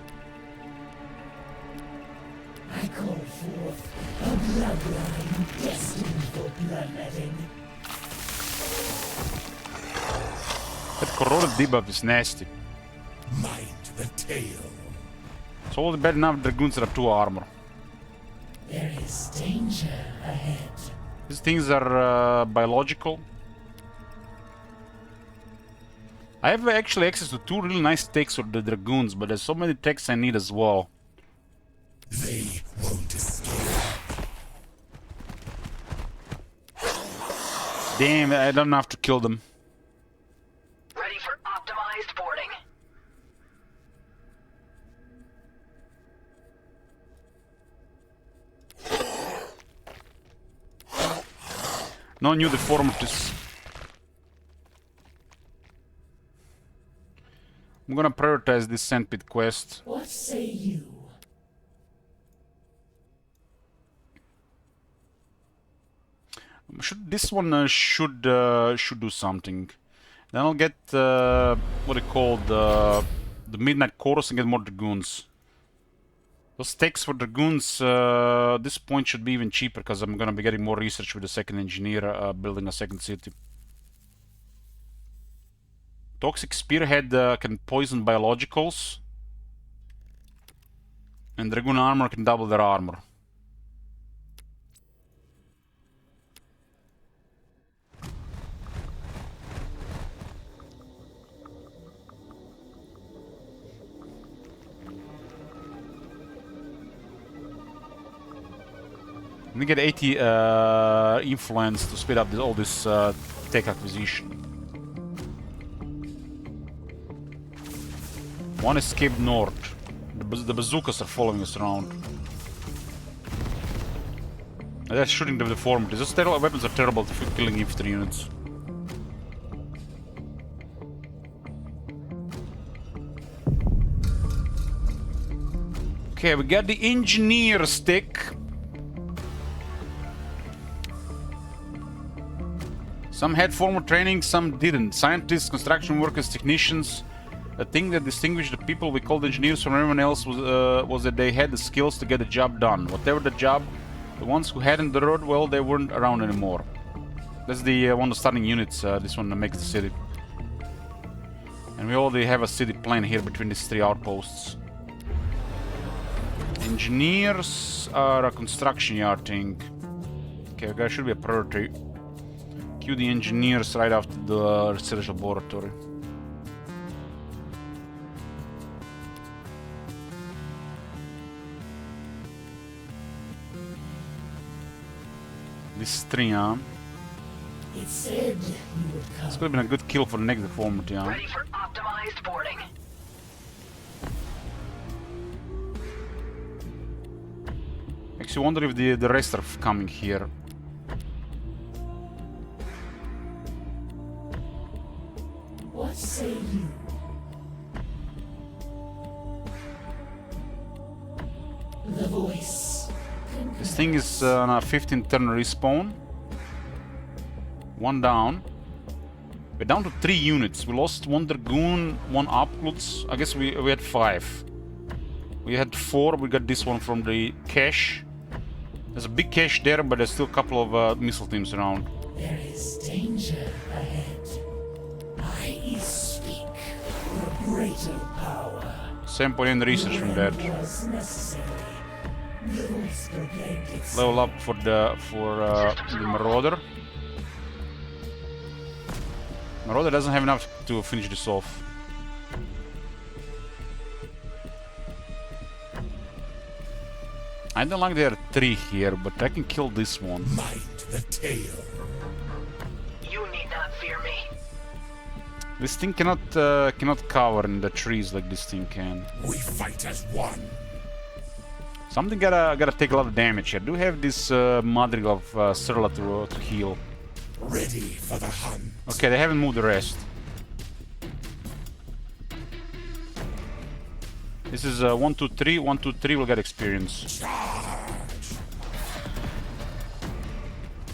I call forth a bloodline destined for bloodletting. That corroded debuff is nasty. Mind the tail. It's all bad enough Dragoons that have 2 armor. There is danger ahead. These things are biological. I have actually access to 2 really nice techs for the Dragoons, but there's so many techs I need as well. They won't escape. Damn, I don't have to kill them. Ready for optimized boarding. No new deformities. I'm gonna prioritize this sandpit quest. What say you? This one should do something. Then I'll get what they call the Midnight Chorus and get more Dragoons. Those stakes for dragoons, this point should be even cheaper because I'm gonna be getting more research with the second engineer building a second city. Toxic spearhead can poison biologicals. And dragoon armor can double their armor. We get 80 influence to speed up all this tech acquisition. One escaped north. The bazookas are following us around. They're shooting the deformities. Those weapons are terrible for killing infantry units. Okay, we got the engineer stick. Some had formal training, some didn't. Scientists, construction workers, technicians. The thing that distinguished the people we called engineers from everyone else was that they had the skills to get the job done. Whatever the job, the ones who hadn't the road, well, they weren't around anymore. That's the one of the starting units. This one makes the city. And we already have a city plan here between these three outposts. Engineers are a construction yard thing. Okay, there should be a priority. Queue the engineers right after the research laboratory. This three, huh? It said you would come. This could have been a good kill for the next deformity, huh? Ready for optimized boarding. Makes you wonder if the rest are coming here. What say you? The voice. This thing is on a 15 turn respawn. One down. We're down to 3 units. We lost 1 dragoon, 1 uploads. I guess we had 5. We had 4. We got this one from the cache. There's a big cache there, but there's still a couple of missile teams around. There is danger ahead. I speak for greater power. Sample and research from that. Was necessary. The voice proclaimed its Level up for the Marauder. Marauder doesn't have enough to finish this off. I don't like there are 3 here, but I can kill this one. Mind the tail. You need not fear me. This thing cannot cover in the trees like this thing can. We fight as one. Something gotta take a lot of damage here. I do have this Madrigal of Serla to heal. Ready for the hunt. Okay, they haven't moved the rest. This is 1, 2, 3. 1, 2, 3 will get experience. Charge.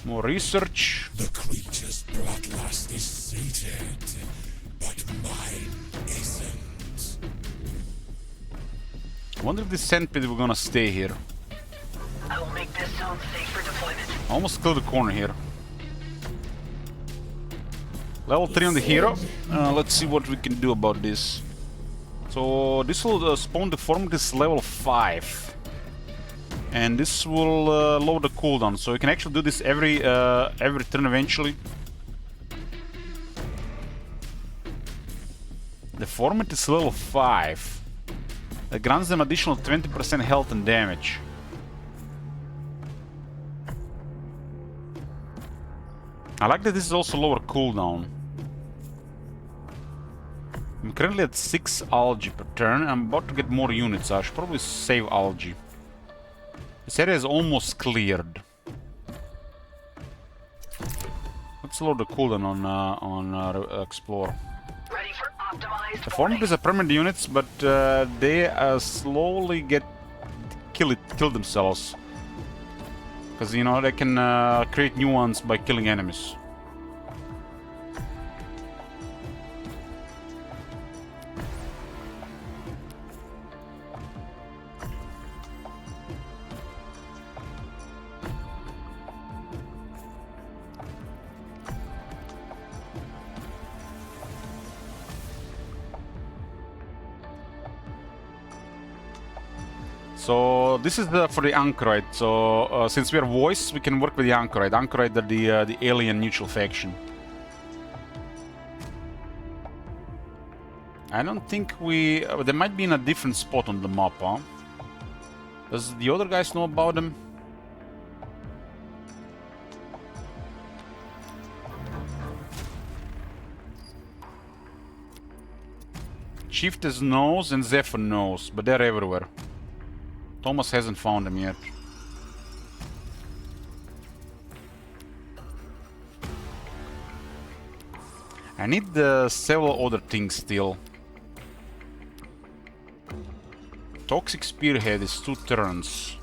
More research. The creature's bloodlust is sated, but mine isn't. I wonder if this centipede we're gonna stay here. I will make this zone safe for deployment. Almost clear the corner here. Level 3 on the hero. Let's see what we can do about this. So this will spawn deformities level 5. And this will lower the cooldown. So you can actually do this every turn eventually. Deformity is level 5. That grants them additional 20% health and damage. I like that this is also lower cooldown. I'm currently at 6 algae per turn. I'm about to get more units, so I should probably save algae. This area is almost cleared. Let's lower the cooldown on Explore. Ready for optimized The formations are permanent units, but they slowly kill themselves. Because, you know, they can create new ones by killing enemies. So this is for the Anchorite. So since we are voice, we can work with the Anchorite. Anchorite are the alien neutral faction. I don't think we... they might be in a different spot on the map, huh? Does the other guys know about them? Chiefess knows and ZEPHON knows, but they're everywhere. Thomas hasn't found them yet. I need several other things still. Toxic Spearhead is 2 turns.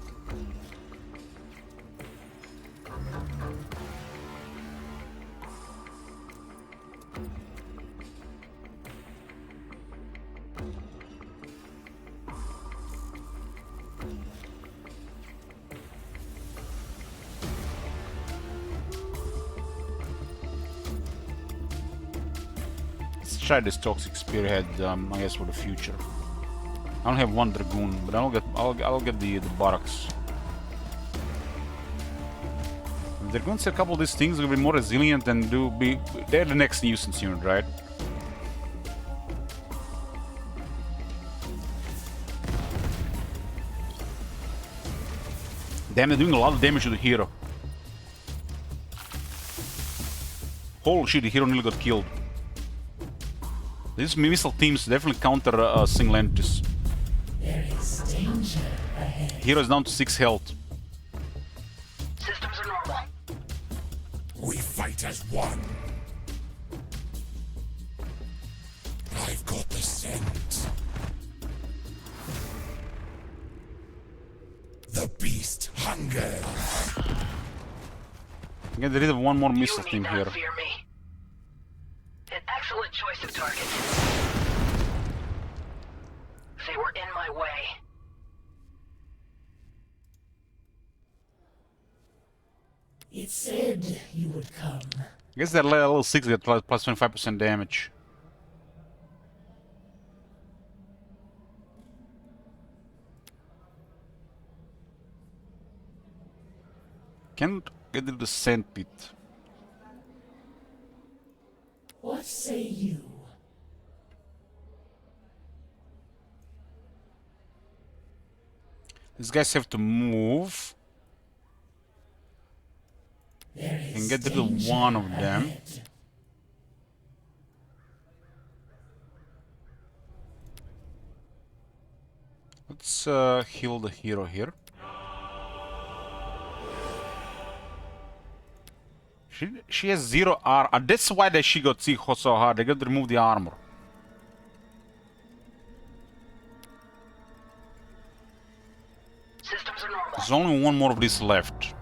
Let's try this Toxic Spearhead, I guess, for the future. I don't have 1 Dragoon, but I'll get the barracks. If Dragoons have a couple of these things, will be more resilient and they're the next nuisance unit, right? Damn, they're doing a lot of damage to the hero. Holy shit, the hero nearly got killed. These missile teams definitely counter single entities. There is danger ahead. Hero is down to 6 health. Systems are normal. We fight as one. I've got the scent. The beast hungers. Get rid of 1 more missile You team need here. not fear me. An excellent choice of target. They were in my way. It said you would come. I guess that level 6 get plus 25% damage. Can't get rid of the sand pit. What say you? These guys have to move There is and get rid of danger 1 of them. ahead. Let's heal the hero here. She has 0 armor. That's why she got so hard. They got to remove the armor. Systems are normal. There's only 1 more of this left.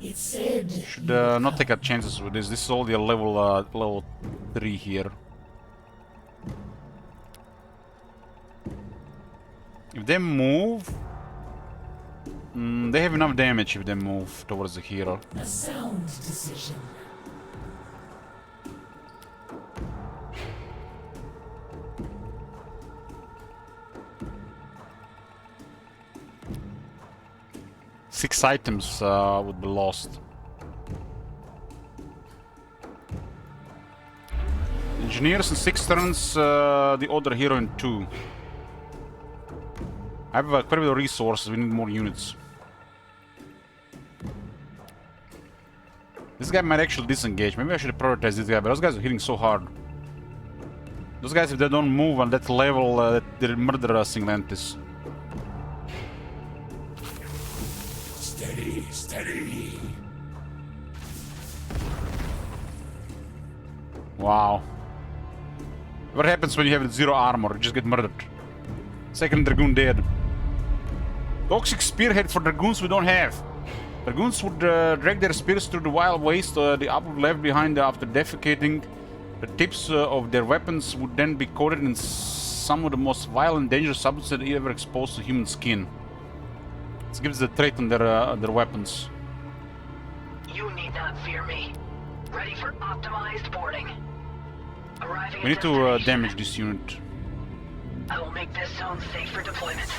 It said Should not take our chances with this. This is all the level 3 here. If they move, they have enough damage if they move towards the hero. a sound decision. Six items would be lost. Engineers in 6 turns, the other hero in 2. I have quite a bit of resources, we need more units. This guy might actually disengage, maybe I should prioritize this guy, but those guys are hitting so hard. Those guys, if they don't move on that level, they murder single entities. Steady, steady. Wow. What happens when you have 0 armor? You just get murdered. Second Dragoon dead. Toxic Spearhead for Dragoons we don't have. Dragoons would drag their spears through the wild waste the upper left behind after defecating. The tips of their weapons would then be coated in some of the most violent, dangerous substances ever exposed to human skin. This gives the trait on their weapons. You need not fear me. Ready for optimized boarding. Arriving We need at to destination. damage this unit. I will make this zone safe for deployment.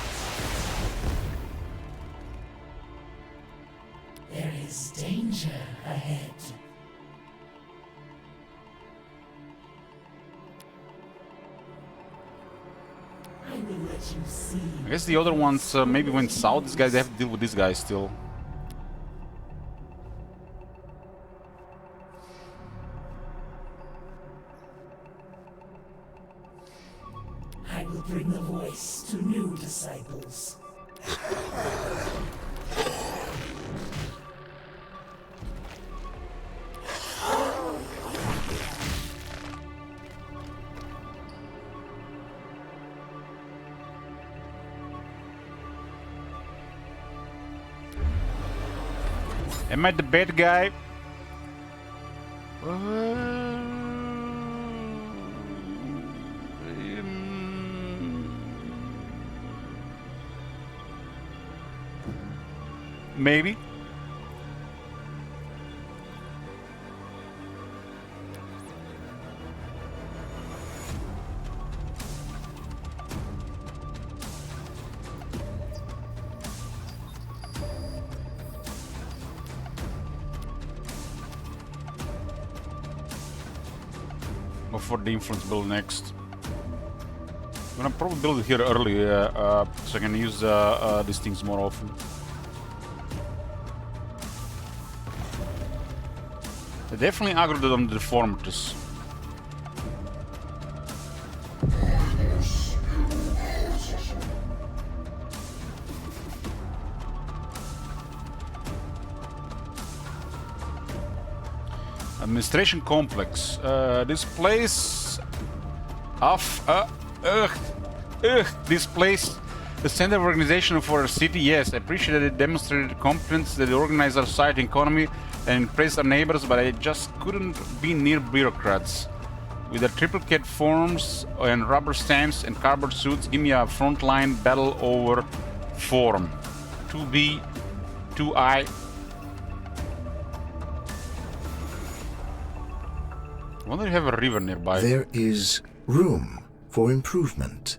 There is danger ahead. I will let you see. I guess the other ones maybe went south. These guys, they have to deal with these guys still. I will bring the voice to new disciples. Am I the bad guy? Maybe. Go for the influence build next. I'm gonna probably build it here early so I can use these things more often. They definitely aggroed on the deformities. Administration complex. This place. This place. The center of organization for our city. Yes, I appreciate that it demonstrated competence, that it organized our society and economy and impressed our neighbors, but I just couldn't be near bureaucrats. With their triplicate forms and rubber stamps and cardboard suits, give me a frontline battle over form. 2B, 2I. I wonder if you have a river nearby. There is room for improvement.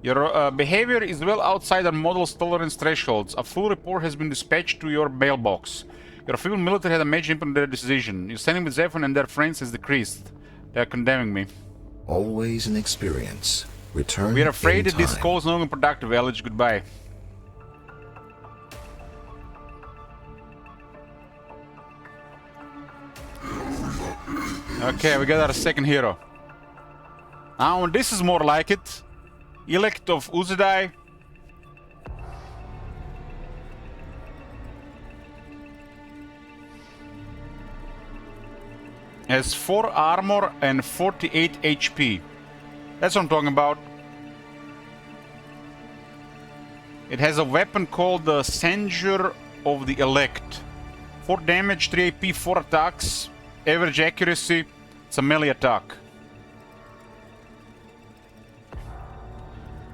Your behavior is well outside our model's tolerance thresholds. A full report has been dispatched to your mailbox. Your field military had a major impact on their decision. Your standing with ZEPHON and their friends has decreased. They are condemning me. Always an experience. Return We are afraid that this anytime. call is no longer productive. Elledge, goodbye. Okay, we got our second hero. Now, this is more like it. Elect of Uzedai. Has 4 armor and 48 HP. That's what I'm talking about. It has a weapon called the Censure of the Elect. 4 damage, 3 AP, 4 attacks. Average accuracy. It's a melee attack.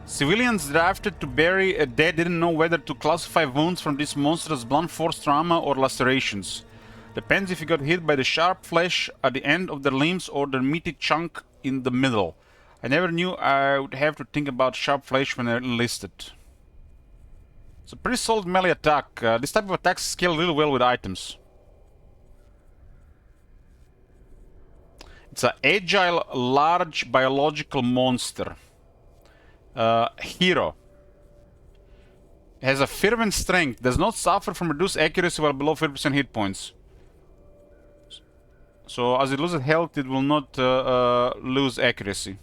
Civilians drafted to bury a dead didn't know whether to classify wounds from this monster as blunt force trauma or lacerations. Depends if you got hit by the sharp flesh at the end of their limbs or the meaty chunk in the middle. I never knew I would have to think about sharp flesh when I enlisted. It's a pretty solid melee attack. This type of attacks scale really well with items. It's an agile, large biological monster. Hero. Has a fervent strength. Does not suffer from reduced accuracy while below 50% hit points. So as it loses health, it will not lose accuracy.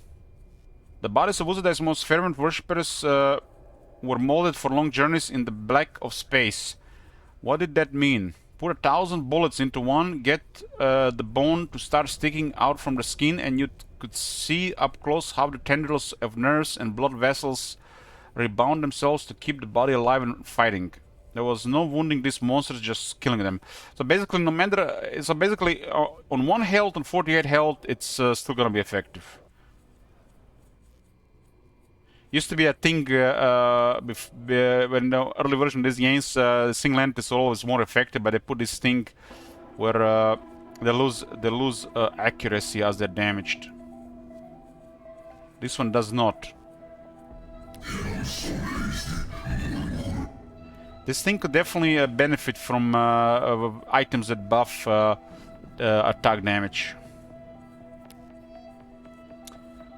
The bodies of Uzedai's most fervent worshippers were molded for long journeys in the black of space. What did that mean? Put 1,000 bullets into one, get the bone to start sticking out from the skin, and you could see up close how the tendrils of nerves and blood vessels rebound themselves to keep the body alive and fighting. There was no wounding these monsters, just killing them. So basically, no matter... So basically, on 1 health and 48 health, it's still gonna be effective. Used to be a thing when the early version of these games, single entity is always more effective, but they put this thing where they lose accuracy as they're damaged. This one does not. This thing could definitely benefit from items that buff attack damage.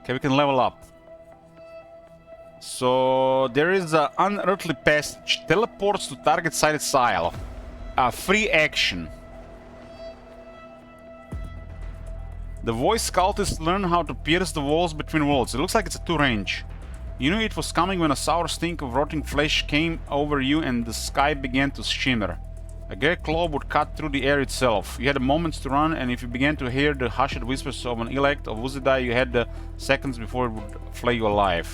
Okay, we can level up. So there is an unearthly passage. Teleports to target sighted Sile. Free action. The voice cultists learn how to pierce the walls between worlds. It looks like it's a 2 range. You knew it was coming when a sour stink of rotting flesh came over you and the sky began to shimmer. A grey claw would cut through the air itself. You had moments to run, and if you began to hear the hushed whispers of an elect of Uzidai, you had seconds before it would flay you alive.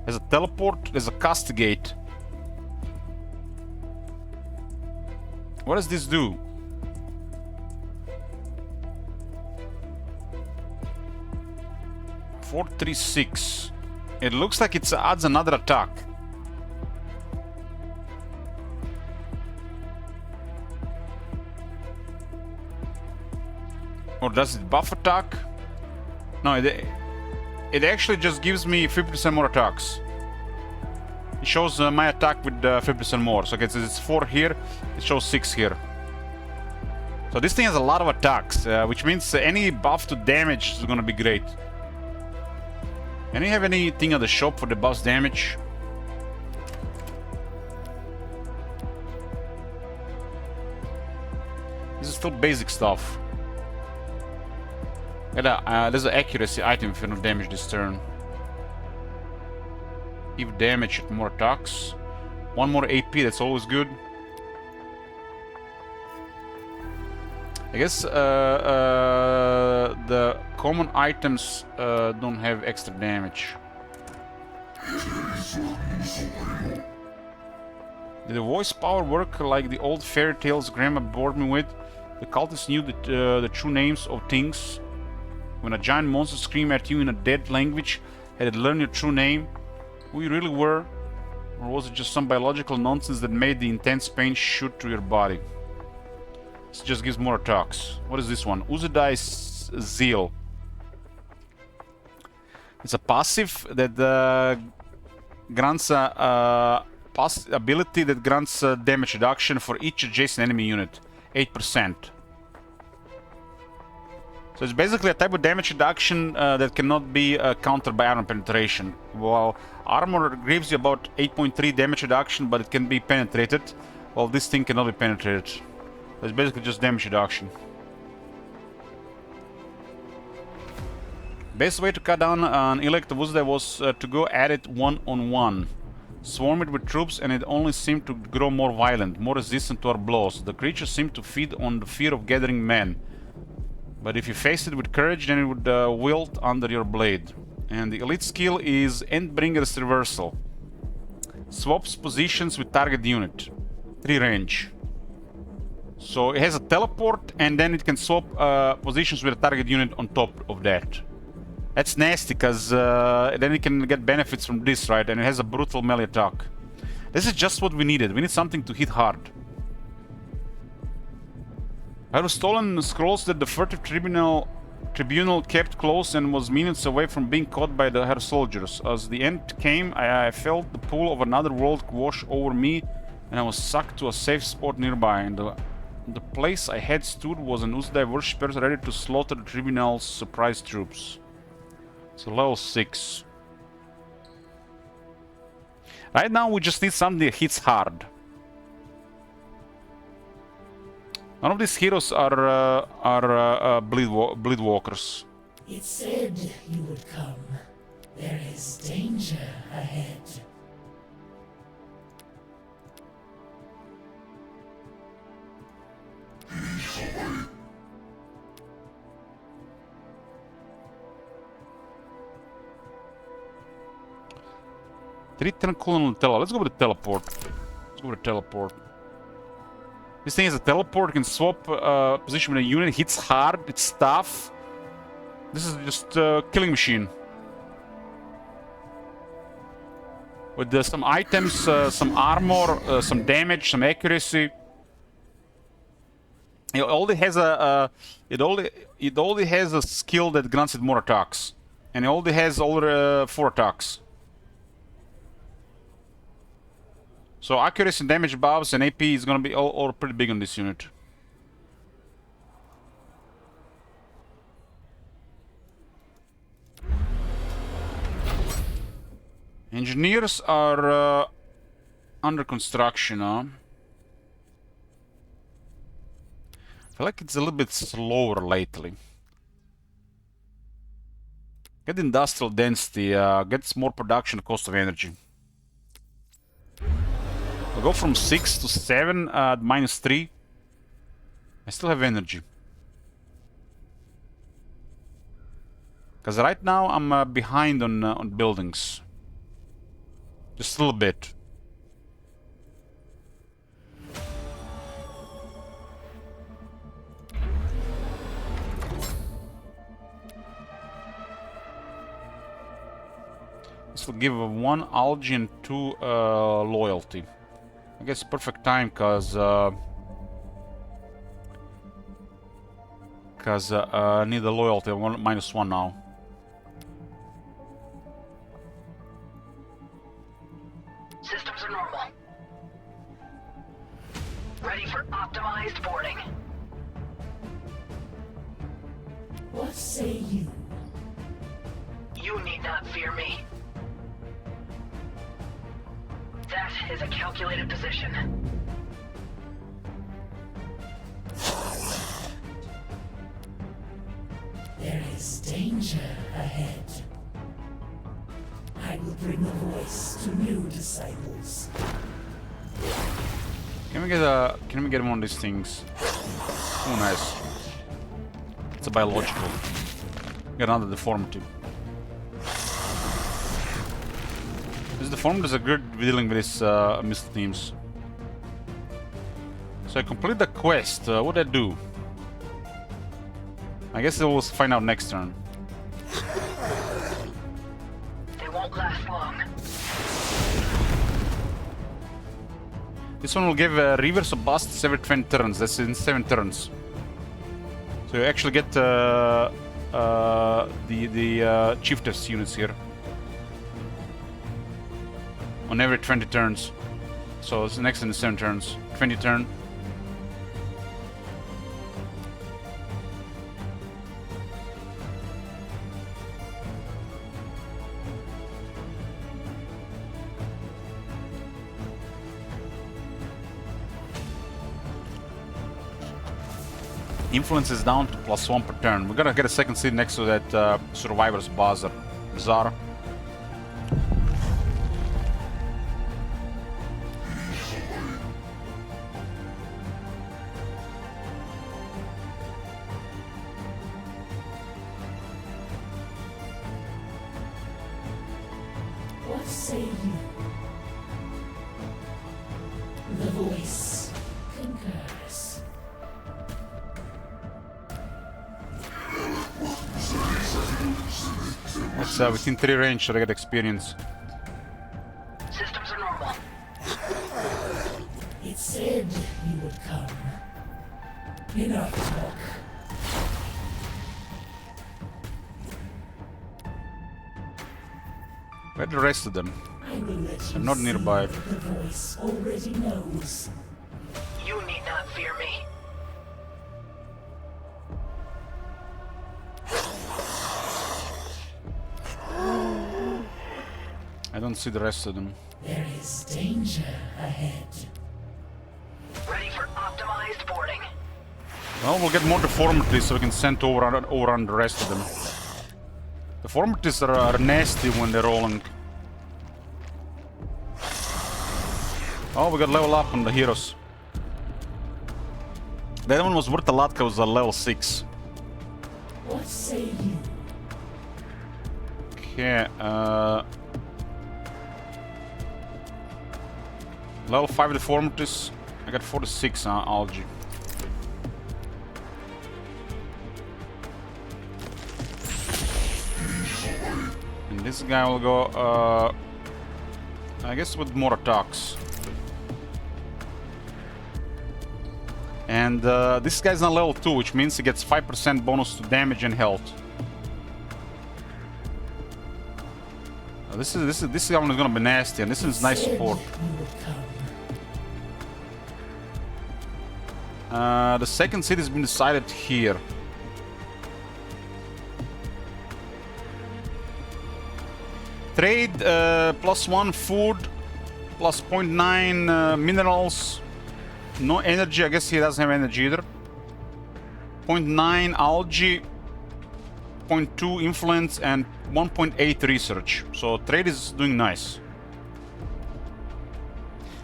There's a teleport, there's a castigate. What does this do? $436. It looks like it adds another attack. Or does it buff attack? No, it actually just gives me 50% more attacks. It shows my attack with 50% more. So it's 4 here, it shows 6 here. So this thing has a lot of attacks, which means any buff to damage is gonna be great. Can you have anything at the shop for the buffs damage? This is still basic stuff. There's an accuracy item if you don't damage this turn. If damage, more attacks. 1 more AP, that's always good. I guess the common items don't have extra damage. Did the voice power work like the old fairy tales Grandma bored me with? The cultists knew the true names of things. When a giant monster screamed at you in a dead language, had it learned your true name? Who you really were? Or was it just some biological nonsense that made the intense pain shoot through your body? This just gives more attacks. What is this one? Uzidai's Zeal. It's a passive that grants a ability that grants damage reduction for each adjacent enemy unit. 8%. So it's basically a type of damage reduction that cannot be countered by armor penetration. While armor gives you about 8.3 damage reduction, but it can be penetrated, while this thing cannot be penetrated. So it's basically just damage reduction. Best way to cut down an elect of Uzidai was to go at it one-on-one. Swarm it with troops, and it only seemed to grow more violent, more resistant to our blows. The creature seemed to feed on the fear of gathering men. But if you face it with courage, then it would wilt under your blade. And the elite skill is Endbringer's Reversal. Swaps positions with target unit. 3 range. So it has a teleport, and then it can swap positions with a target unit on top of that. That's nasty, because then it can get benefits from this, right? And it has a brutal melee attack. This is just what we needed. We need something to hit hard. I have stolen scrolls that the Furtive Tribunal kept close and was minutes away from being caught by her soldiers. As the end came, I felt the pull of another world wash over me, and I was sucked to a safe spot nearby. And the place I had stood was an Uzidai worshipper ready to slaughter the Tribunal's surprise troops. So level 6. Right now we just need something that hits hard. None of these heroes are bleed walkers. It said you would come. There is danger ahead. Let's go with the teleport. Let's go with the teleport. This thing has a teleport, can swap position with a unit, hits hard, it's tough. This is just a killing machine. With some items, some armor, some damage, some accuracy. It only has a skill that grants it more attacks. And he already has all 4 attacks. So accuracy and damage buffs and AP is gonna be all pretty big on this unit. Engineers are under construction, huh? I feel like it's a little bit slower lately. Get industrial density, gets more production cost of energy. I'll go from 6 to 7 at -3. I still have energy. Because right now I'm behind on buildings. Just a little bit. This will give 1 algae and 2 loyalty. I guess perfect time because I need the loyalty. I'm -1 now. Systems are normal. Ready for optimized boarding. What say you? You need not fear me. That is a calculated position. There is danger ahead. I will bring a voice to new disciples. Can we get one of these things? Oh, nice. It's a biological. Get another deformity. This deformity is a good dealing with these missile teams. So I complete the quest. What did I do? I guess we'll find out next turn. They won't last long. This one will give reverse or busts every 20 turns. That's in 7 turns. So you actually get the chiefess units here on every 20 turns. So it's next in the 7 turns. 20 turn. Influence is down to +1 per turn. We're gonna get a second seed next to that Survivor's Bazaar. What say you? The voice concurs. That's within 3 range, so I get experience. Systems are normal. It said you would come. Enough talk. Where the rest of them? I will let you I'm not see nearby. what the voice already knows. You need not fear me. I don't see the rest of them. There is danger ahead. Ready for optimized boarding. Well, we'll get more deformities so we can send over on the rest of them. Deformities are nasty when they're rolling. Oh, we got level up on the heroes. That one was worth a lot because it was a level 6. What say you? Okay, level 5 deformities. I got 46 algae. And this guy will go, I guess with more attacks. And this guy's on level 2, which means he gets 5% bonus to damage and health. This one is gonna be nasty, and this is nice support. The second city has been decided here. Trade +1 food, plus 0.9 minerals. No energy, I guess he doesn't have energy either. 0.9 algae, 0.2 influence, and 1.8 research. So trade is doing nice.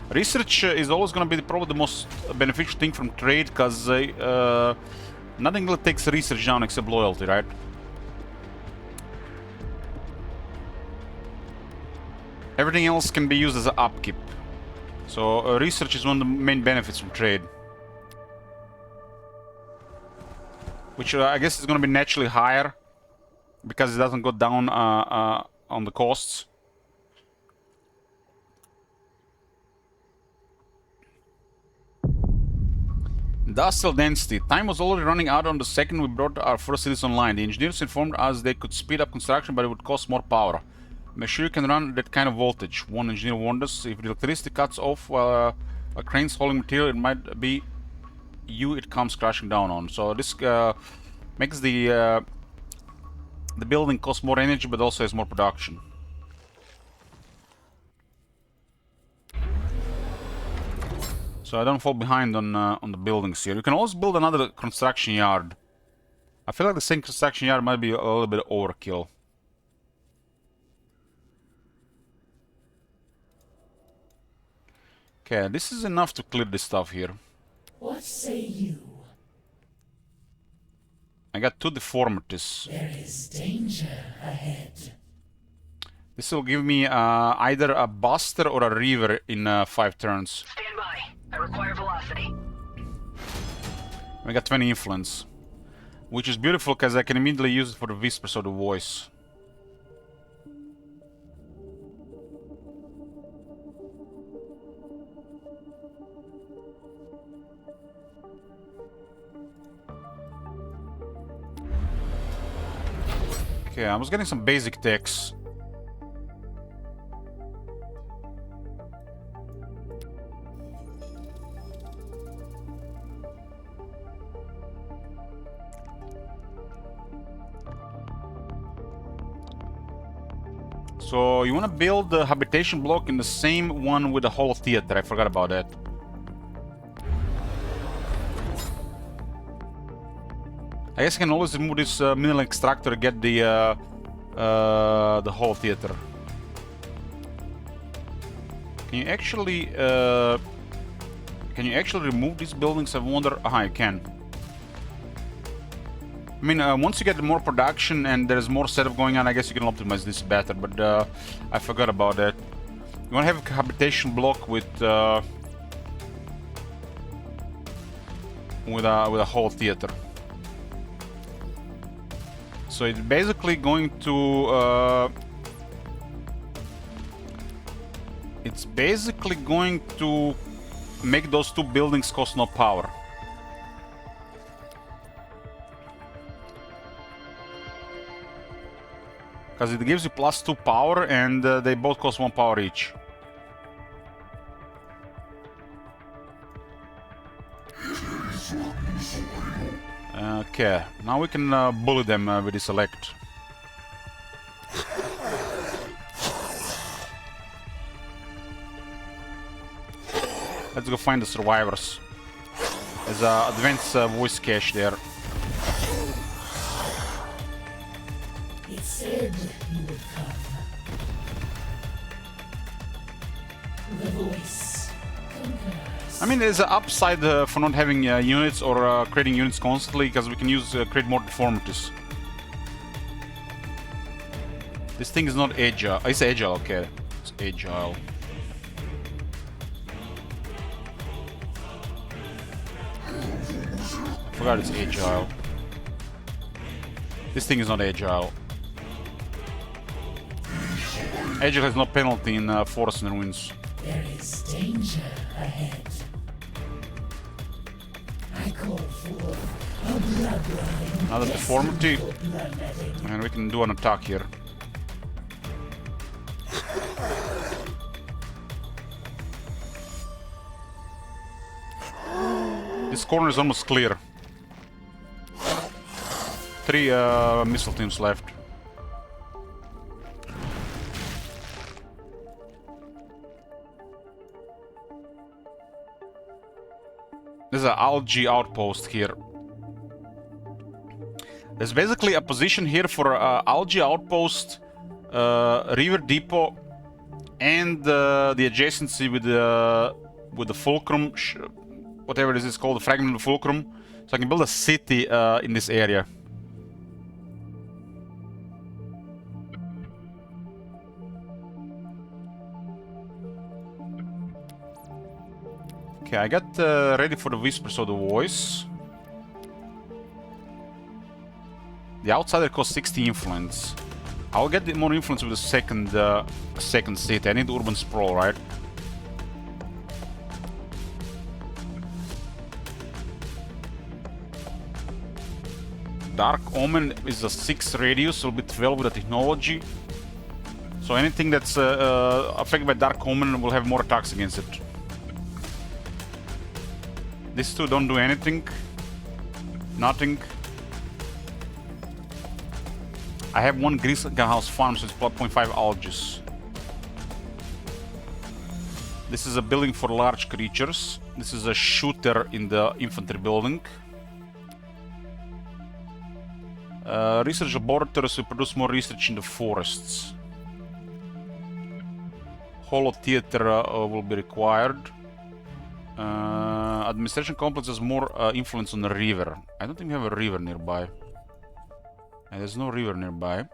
Research is always going to be probably the most beneficial thing from trade, because nothing really takes research down except loyalty, right? Everything else can be used as an upkeep. So research is one of the main benefits from trade. Which I guess is going to be naturally higher, because it doesn't go down on the costs. Industrial density. Time was already running out on the second we brought our first cities online. The engineers informed us they could speed up construction, but it would cost more power. Make sure you can run that kind of voltage. One engineer warned us, if the electricity cuts off while a crane's hauling material, it might be you it comes crashing down on. So this makes the building cost more energy, but also has more production. So I don't fall behind on the buildings here. You can always build another construction yard. I feel like the same construction yard might be a little bit overkill. Okay, this is enough to clear this stuff here. What say you? I got 2 deformities. There is danger ahead. This will give me either a Buster or a Reaver in 5 turns. Stand by. I require velocity. I got 20 influence, which is beautiful because I can immediately use it for the Whispers of the Voice. Okay, I was getting some basic techs. So you want to build the habitation block in the same one with the whole theater. I forgot about that. I guess I can always remove this mineral extractor to get the whole theater. Can you actually remove these buildings? I wonder. Aha, you can. I mean, once you get more production and there's more setup going on, I guess you can optimize this better. But I forgot about that. You want to have a habitation block with a whole theater. So it's basically going to make those 2 buildings cost no power. Because it gives you +2 power, and they both cost 1 power each. Okay, now we can bully them with this elect. Let's go find the survivors. There's an advanced voice cache there. It said you would come. The voice concurs. I mean, there's an upside for not having units or creating units constantly, because we can create more deformities. This thing is not agile. It's agile, okay. It's agile. I forgot it's agile. This thing is not agile. Agile has no penalty in Forest and Ruins. There is danger ahead. I call for a bloodline. Another deformity. And we can do an attack here. This corner is almost clear. 3 missile teams left. There's an algae outpost here. There's basically a position here for algae outpost, river depot, and the adjacency with the fulcrum, whatever this is called, the fragment of the fulcrum. So I can build a city in this area. Okay, I got ready for the Whispers of the Voice. The outsider costs 60 influence. I'll get more influence with the second city. I need urban sprawl, right? Dark Omen is a 6 radius, so it'll be 12 with the technology. So anything that's affected by Dark Omen will have more attacks against it. These two don't do anything. Nothing. I have one Greenhouse farm, so it's 0.5 algaes. This is a building for large creatures. This is a shooter in the infantry building. Research laboratories will produce more research in the forests. Holo theater will be required. Administration complex has more influence on the river. I don't think we have a river nearby. And there's no river nearby.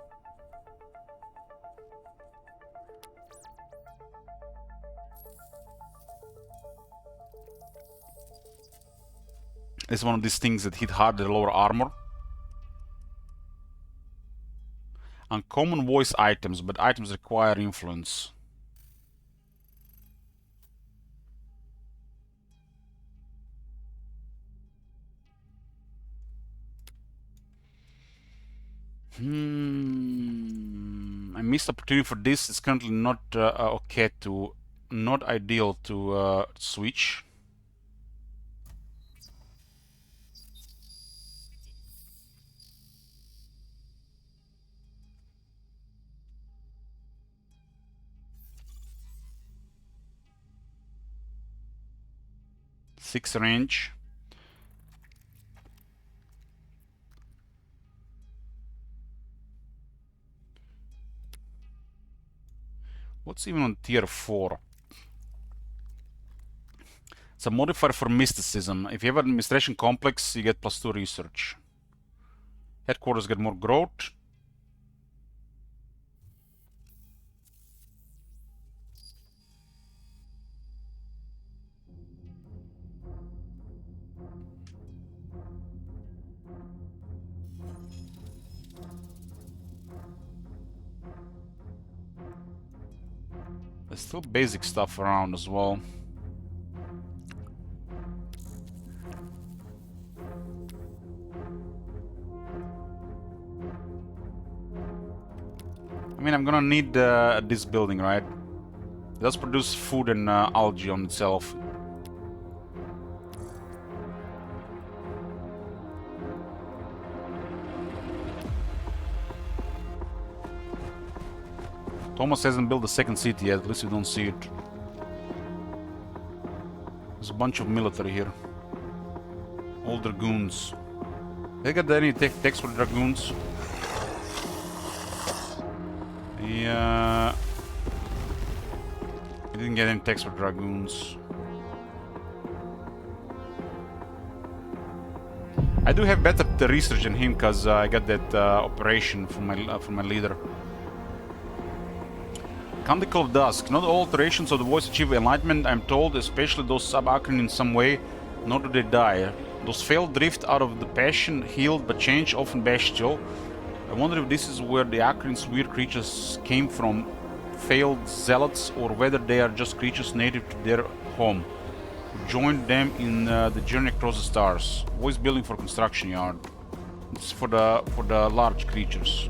It's one of these things that hit hard the lower armor. Uncommon voice items, but items require influence. I missed opportunity for this. It's currently not okay to, not ideal to switch. Six range. What's even on tier 4? It's a modifier for mysticism. If you have an administration complex, you get +2 research. Headquarters get more growth. There's still basic stuff around as well. I mean, I'm gonna need this building, right? It does produce food and algae on itself. Thomas hasn't built the second city yet, at least we don't see it. There's a bunch of military here. All dragoons. They got any text for dragoons? Yeah. I didn't get any text for dragoons. I do have better research than him because I got that operation from my leader. Canticle of Dusk. Not all alterations of the voice achieve enlightenment, I'm told, especially those sub-acrine in some way, nor do they die. Those failed drift out of the passion, healed but changed, often bestial. I wonder if this is where the acrine's weird creatures came from, failed zealots, or whether they are just creatures native to their home. Joined them in the journey across the stars. Voice building for construction yard. This is for the large creatures.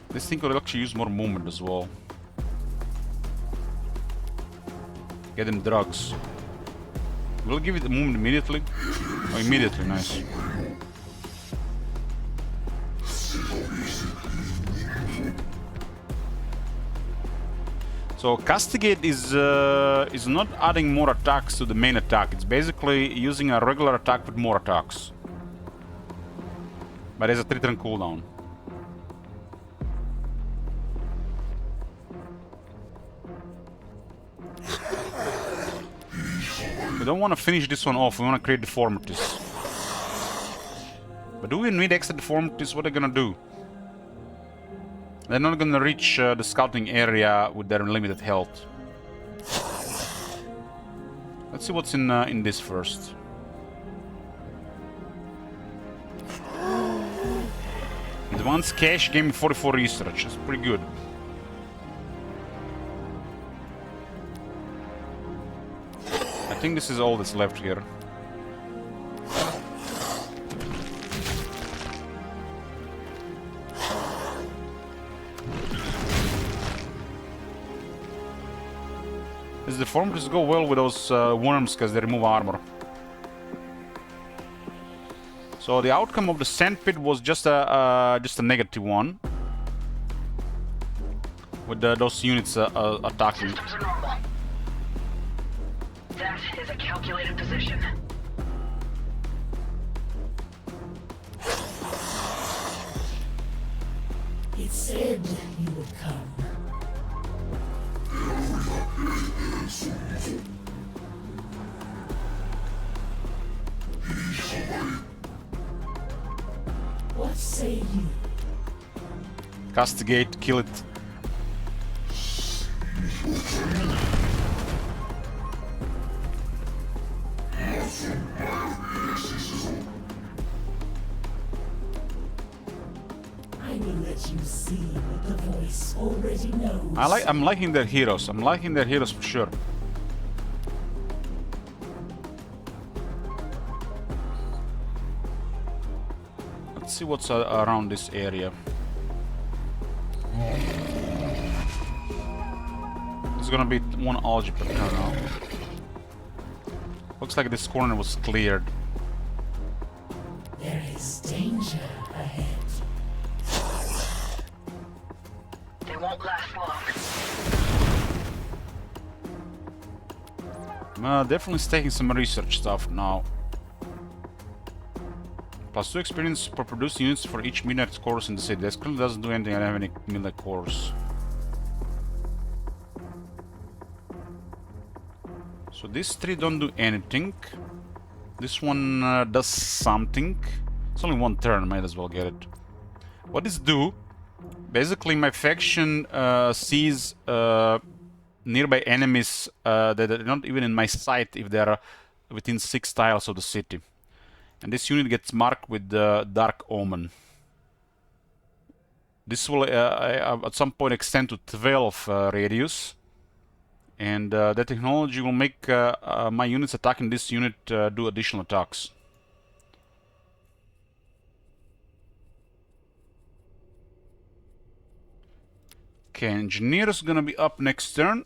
This thing could actually use more movement as well. Get him drugs. We'll give it a movement immediately. Oh, immediately, nice. So Castigate is not adding more attacks to the main attack. It's basically using a regular attack with more attacks. But there's a 3-turn cooldown. We don't want to finish this one off, we want to create deformities. But do we need extra deformities? What are they gonna do? They're not gonna reach the scouting area with their limited health. Let's see what's in this first. Advanced cache gave me 44 research. That's pretty good. I think this is all that's left here. These deformities go well with those worms because they remove armor. So the outcome of the sandpit was just a negative one, with those units attacking. Systems are normal. That is a calculated position. It said you would come. What say you? Castigate, kill it. I will let you see what the voice already knows. I'm liking their heroes. I'm liking their heroes for sure. Let's see what's around this area. There's gonna be one algebra now. Looks like this corner was cleared. There is danger ahead. They won't last long. Definitely taking some research stuff now. +2 experience per produced units for each midnight course in the city. This currently doesn't do anything. I don't have any midnight cores. So these three don't do anything. This one does something. It's only one turn, might as well get it. What does do? Basically, my faction sees nearby enemies that are not even in my sight if they are within 6 tiles of the city. And this unit gets marked with Dark Omen. This will at some point extend to 12 radius. And that technology will make my units attacking this unit do additional attacks. Okay, engineer is gonna be up next turn.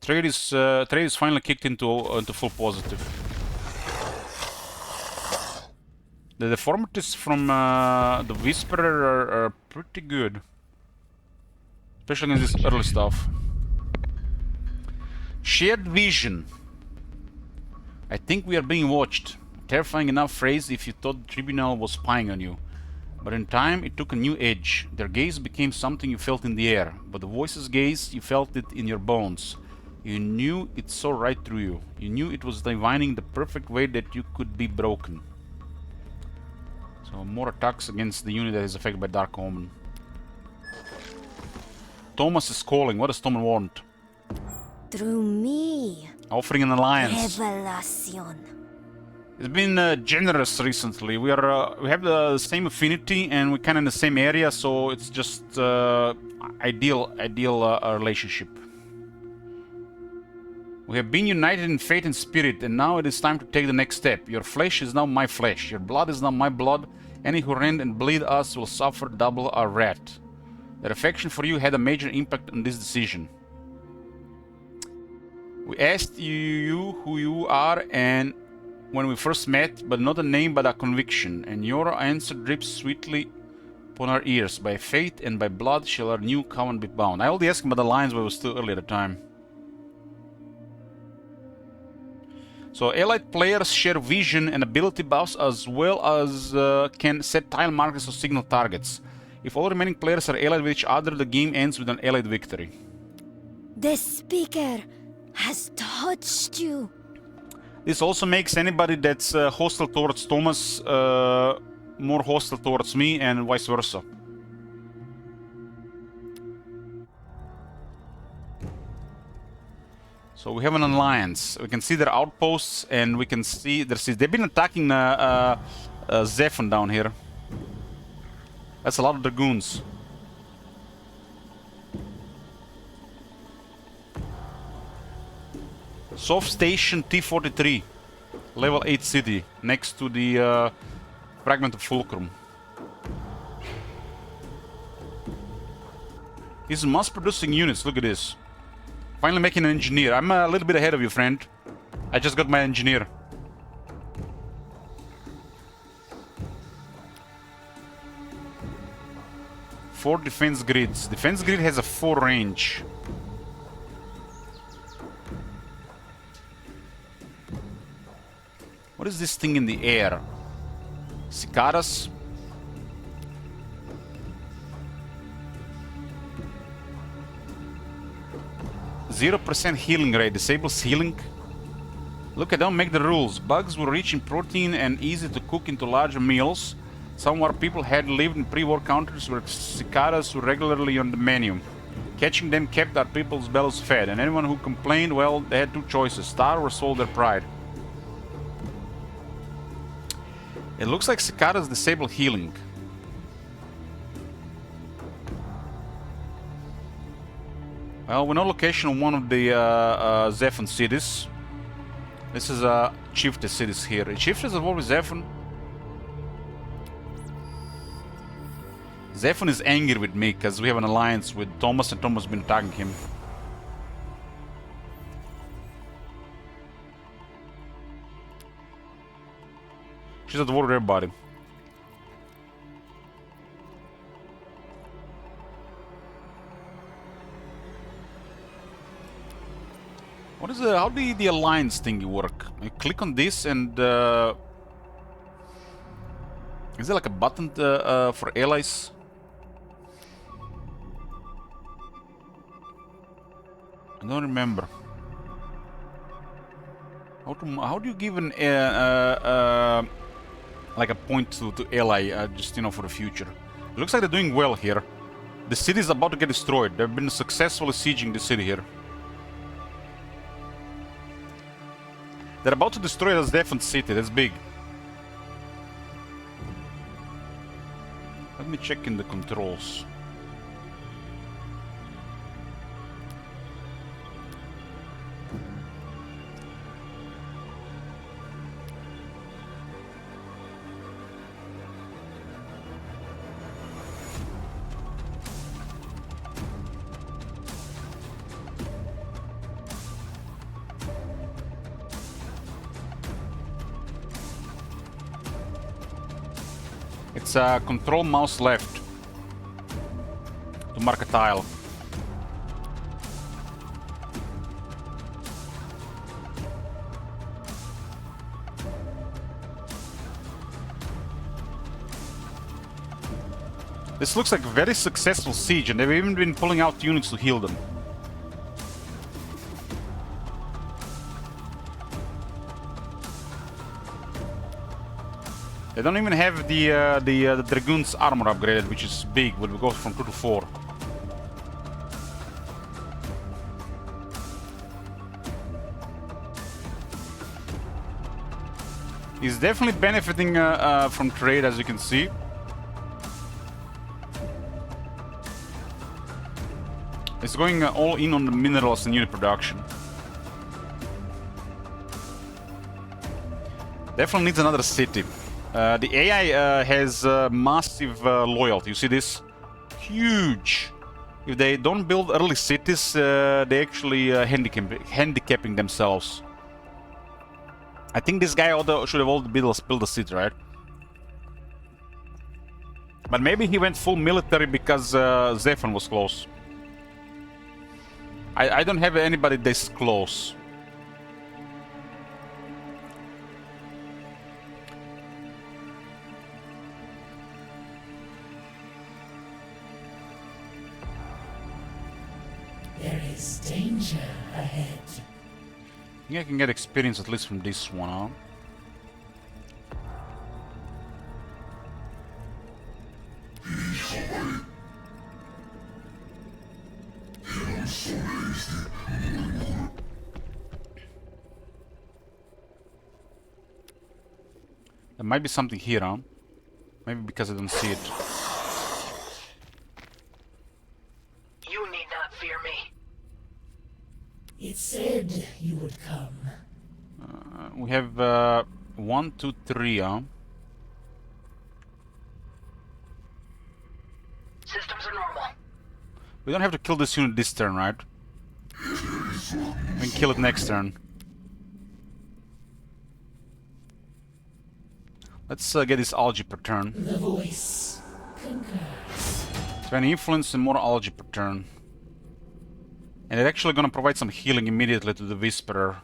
Trade is finally kicked into full positive. The deformities from the Whisperer are pretty good, especially in this early stuff. Shared vision. I think we are being watched. Terrifying enough phrase if you thought the Tribunal was spying on you. But in time, it took a new edge. Their gaze became something you felt in the air. But the voice's gaze, you felt it in your bones. You knew it saw right through you. You knew it was divining the perfect way that you could be broken. So more attacks against the unit that is affected by Dark Omen. Thomas is calling. What does Thomas want? Through me. Offering an alliance. Revelation. It's been generous recently. We have the same affinity and we're kind of in the same area, so it's just ideal relationship. We have been united in faith and spirit, and now it is time to take the next step. Your flesh is now my flesh. Your blood is now my blood. Any who rend and bleed us will suffer double our wrath. Their affection for you had a major impact on this decision. We asked you who you are and when we first met, but not a name but a conviction, and your answer drips sweetly upon our ears. By faith and by blood shall our new covenant be bound. I already asked him about the lines, but it was still early at the time. So allied players share vision and ability buffs as well as can set tile markers or signal targets. If all remaining players are allied with each other, the game ends with an allied victory. The speaker has touched you. This also makes anybody that's hostile towards Thomas more hostile towards me and vice versa. So we have an alliance. We can see their outposts, and we can see they've been attacking ZEPHON down here. That's a lot of dragoons. Soft Station T-43, level 8 city, next to the Fragment of Fulcrum. These mass-producing units, look at this. Finally making an engineer. I'm a little bit ahead of you, friend. I just got my engineer. Four defense grids. Defense grid has a 4 range. What is this thing in the air? Cicadas? 0% healing rate. Disables healing. Look, I don't make the rules. Bugs were rich in protein and easy to cook into larger meals. Some of our people had lived in pre-war countries where cicadas were regularly on the menu. Catching them kept our people's bellies fed, and anyone who complained, well, they had 2 choices: starve or sold their pride. It looks like cicadas disable healing. Well, we know location of one of the ZEPHON cities. This is Chieftain cities here. Chieftains of war with ZEPHON. ZEPHON is angry with me because we have an alliance with Thomas, and Thomas has been attacking him. She's at war with everybody. What is how do the alliance thingy work? I click on this and is there like a button for allies? I don't remember. How do you give an like a point to ally just for the future? It looks like they're doing well here. The city is about to get destroyed. They've been successfully sieging the city here. They're about to destroy this ZEPHON city. That's big. Let me check in the controls. It's control mouse left to mark a tile. This looks like a very successful siege, and they've even been pulling out units to heal them. They don't even have the Dragoon's armor upgraded, which is big, when we go from 2 to 4. He's definitely benefiting from trade, as you can see. It's going all in on the minerals and unit production. Definitely needs another city. The AI has massive loyalty. You see this? Huge. If they don't build early cities, they actually handicapping themselves. I think this guy should have already built a city, right? But maybe he went full military because ZEPHON was close. I don't have anybody this close. There is danger ahead. I think I can get experience at least from this one, huh? There might be something here, huh? Maybe because I don't see it. You need not fear me. It said you would come. We have 1, 2, 3, huh? Systems are normal. We don't have to kill this unit this turn, right? We can kill it next turn. Let's get this algae per turn. The voice concurs. 20 influence and more algae per turn. And it's actually gonna provide some healing immediately to the Whisperer.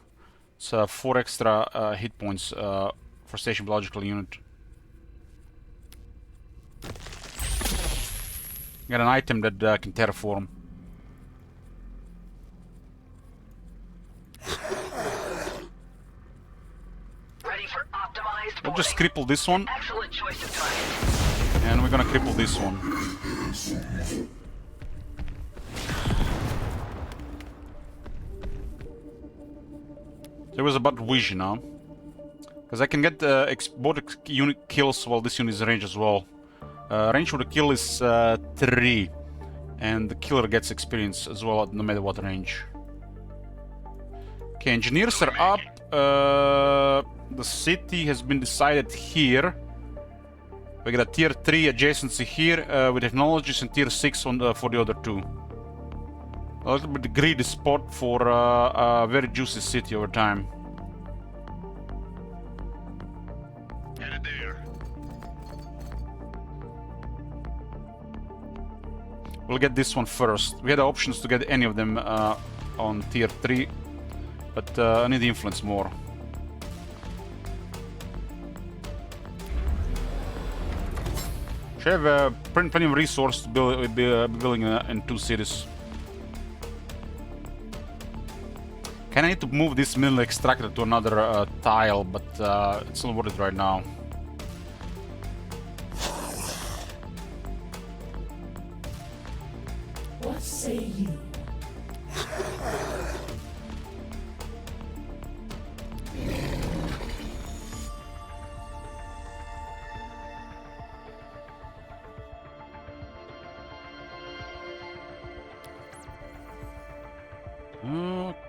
It's 4 extra hit points for station biological unit. Got an item that can terraform. Ready for optimized We'll just boarding. cripple this one, Excellent choice of target. and we're gonna cripple this one. There was about vision now. Because I can get both unit kills while this unit is in range as well. Range for the kill is 3. And the killer gets experience as well, no matter what range. Okay, engineers are up. The city has been decided here. We got a tier 3 adjacency here with technologies and tier 6 on, for the other two. A little bit greedy spot for a very juicy city over time. Headed there. We'll get this one first. We had options to get any of them on tier 3, but I need to influence more. Should have plenty of resource to build, building in 2 cities. Kinda need to move this mineral extractor to another tile, but it's not worth it right now. What say you?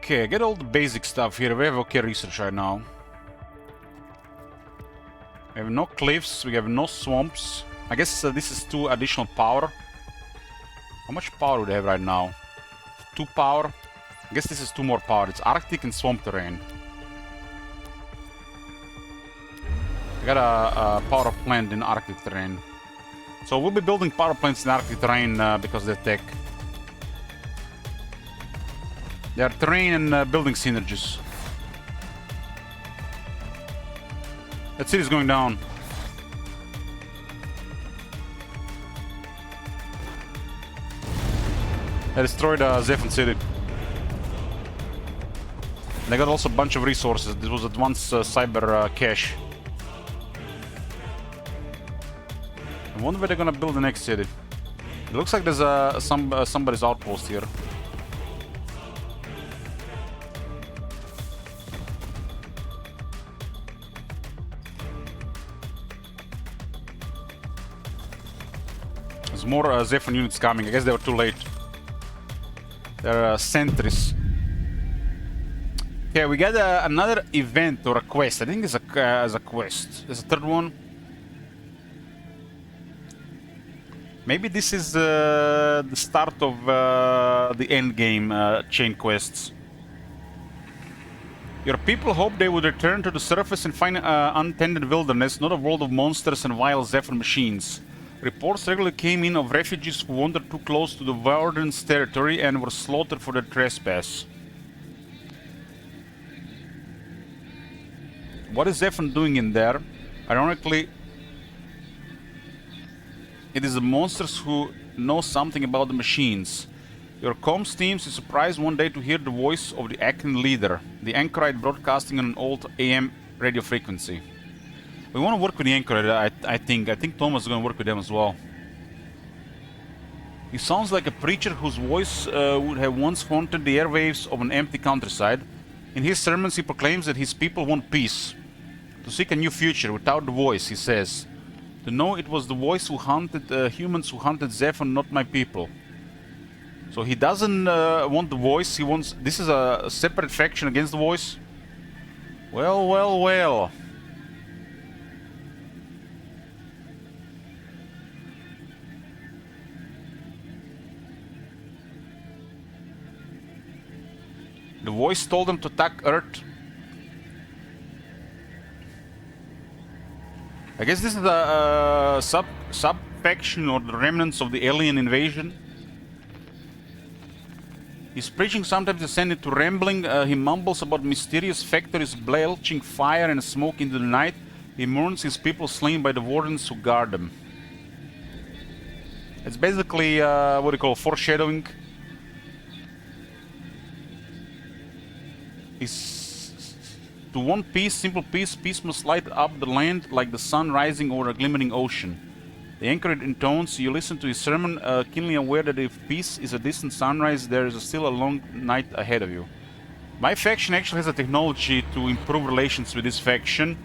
Okay, get all the basic stuff here. We have okay research right now. We have no cliffs, we have no swamps. I guess this is 2 additional power. How much power do they have right now? 2 power. I guess this is 2 more power. It's Arctic and swamp terrain. I got a power plant in Arctic terrain. So we'll be building power plants in Arctic terrain because they're tech. They are terrain and building synergies. That city's going down. They destroyed ZEPHON city. They got also a bunch of resources. This was advanced cyber cache. I wonder where they're gonna build the next city. It looks like there's somebody's outpost here. There's more ZEPHON units coming. I guess they were too late. They're sentries. Okay, we got another event or a quest. I think it's a quest. There's a third one. Maybe this is the start of the end game chain quests. Your people hoped they would return to the surface and find untended wilderness, not a world of monsters and vile ZEPHON machines. Reports regularly came in of refugees who wandered too close to the Warden's territory and were slaughtered for their trespass. What is ZEPHON doing in there? Ironically, it is the monsters who know something about the machines. Your comms teams is surprised one day to hear the voice of the acting leader, the anchorite broadcasting on an old AM radio frequency. We want to work with the anchorite, I think. I think Thomas is going to work with them as well. He sounds like a preacher whose voice would have once haunted the airwaves of an empty countryside. In his sermons he proclaims that his people want peace. To seek a new future without the voice, he says. To know it was the voice who hunted humans who hunted ZEPHON, not my people. So he doesn't want the voice, he wants... This is a separate faction against the voice? Well, well, well. The voice told them to attack Earth. I guess this is the sub-faction or the remnants of the alien invasion. He's preaching sometimes descended to rambling. He mumbles about mysterious factories belching fire and smoke into the night. He mourns his people slain by the wardens who guard them. It's basically what do you call foreshadowing. To want peace, simple peace, peace must light up the land like the sun rising over a glimmering ocean. The anchorite intones, you listen to his sermon, keenly aware that if peace is a distant sunrise, there is still a long night ahead of you. My faction actually has a technology to improve relations with this faction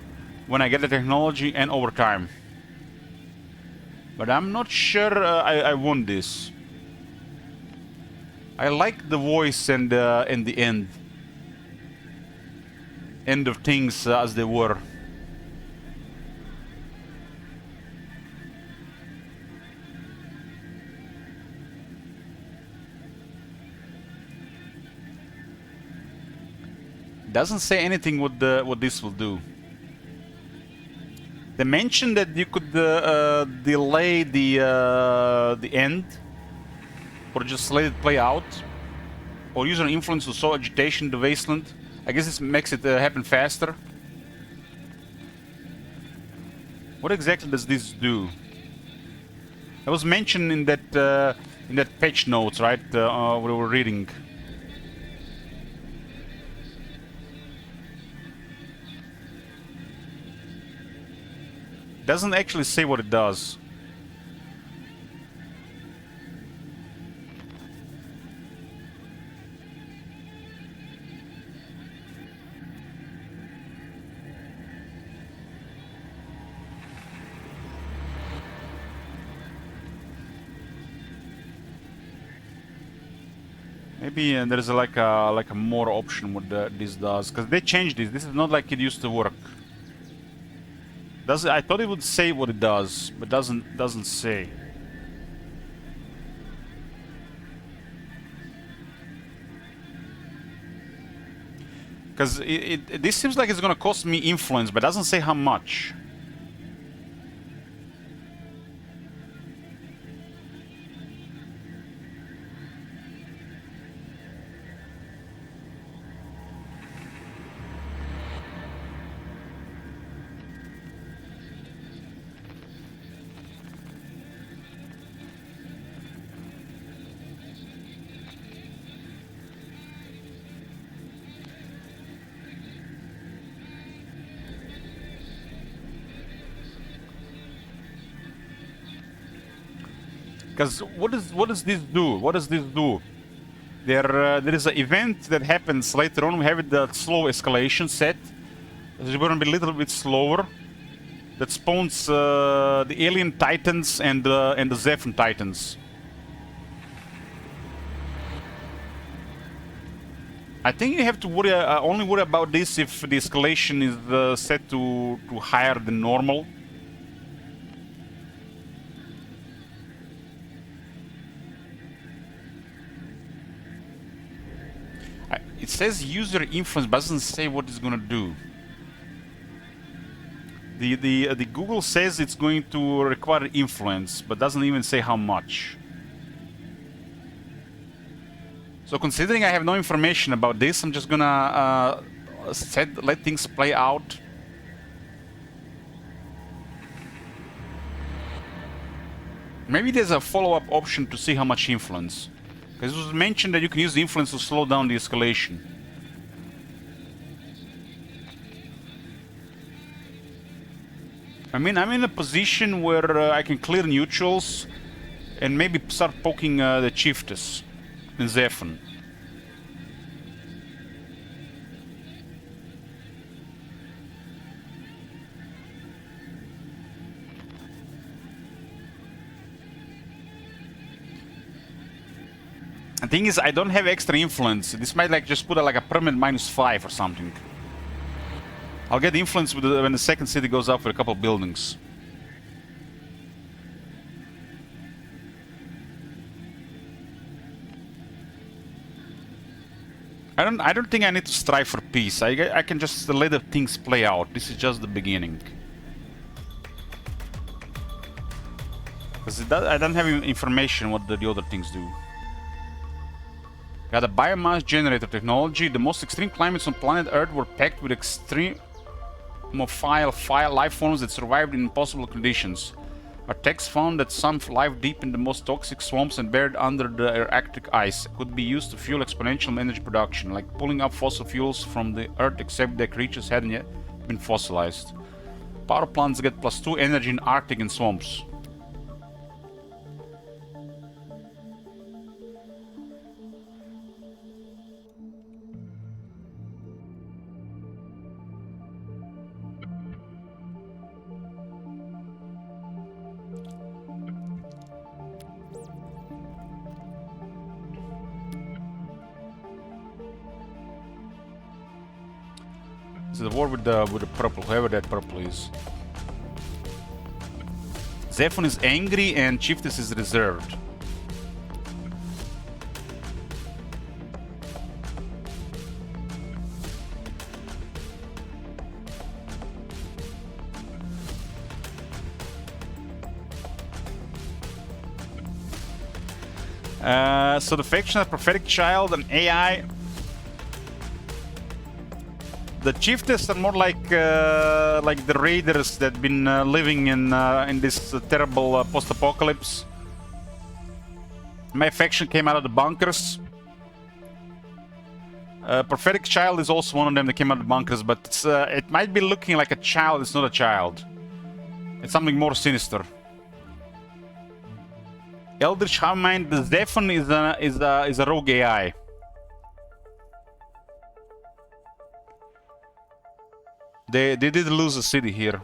when I get the technology and over time. But I'm not sure I want this. I like the voice and the end. End of things as they were. Doesn't say anything what this will do. They mentioned that you could delay the end, or just let it play out, or use an influence to sow agitation in the wasteland. I guess this makes it happen faster. What exactly does this do? It was mentioned in that patch notes, right? We were reading. Doesn't actually say what it does. Maybe there's like a more option what this does, because they changed this. This is not like it used to work. I thought it would say what it does, but doesn't say. Because this seems like it's gonna cost me influence, but doesn't say how much. Because what does this do? What does this do? There is an event that happens later on. We have it the slow escalation set. It's going to be a little bit slower. That spawns the alien titans and the ZEPHON titans. I think you have to worry, only worry about this if the escalation is set to higher than normal. It says user influence, but doesn't say what it's gonna do. The Google says it's going to require influence, but doesn't even say how much. So considering I have no information about this, I'm just gonna let things play out. Maybe there's a follow-up option to see how much influence. Because it was mentioned that you can use the influence to slow down the escalation. I mean, I'm in a position where I can clear neutrals and maybe start poking the chiefess in ZEPHON. The thing is, I don't have extra influence. This might like just put like a permanent -5 or something. I'll get influence with when the second city goes up for a couple of buildings. I don't think I need to strive for peace. I can just let the things play out. This is just the beginning. Because I don't have information what the other things do. Got a biomass generator technology. The most extreme climates on planet Earth were packed with extreme mobile life forms that survived in impossible conditions. Our techs found that some life deep in the most toxic swamps and buried under the Arctic ice could be used to fuel exponential energy production, like pulling up fossil fuels from the Earth, except their creatures hadn't yet been fossilized. Power plants get +2 energy in Arctic and swamps. It's the war with the purple, whoever that purple is. ZEPHON is angry and Chiefess is reserved. So the faction of Prophetic Child and AI. The Chiefess are more like the raiders that been living in this terrible post-apocalypse. My faction came out of the bunkers. Prophetic Child is also one of them that came out of the bunkers, but it might be looking like a child. It's not a child. It's something more sinister. Eldritch Hive-Mind, the ZEPHON is a rogue AI. They did lose a city here.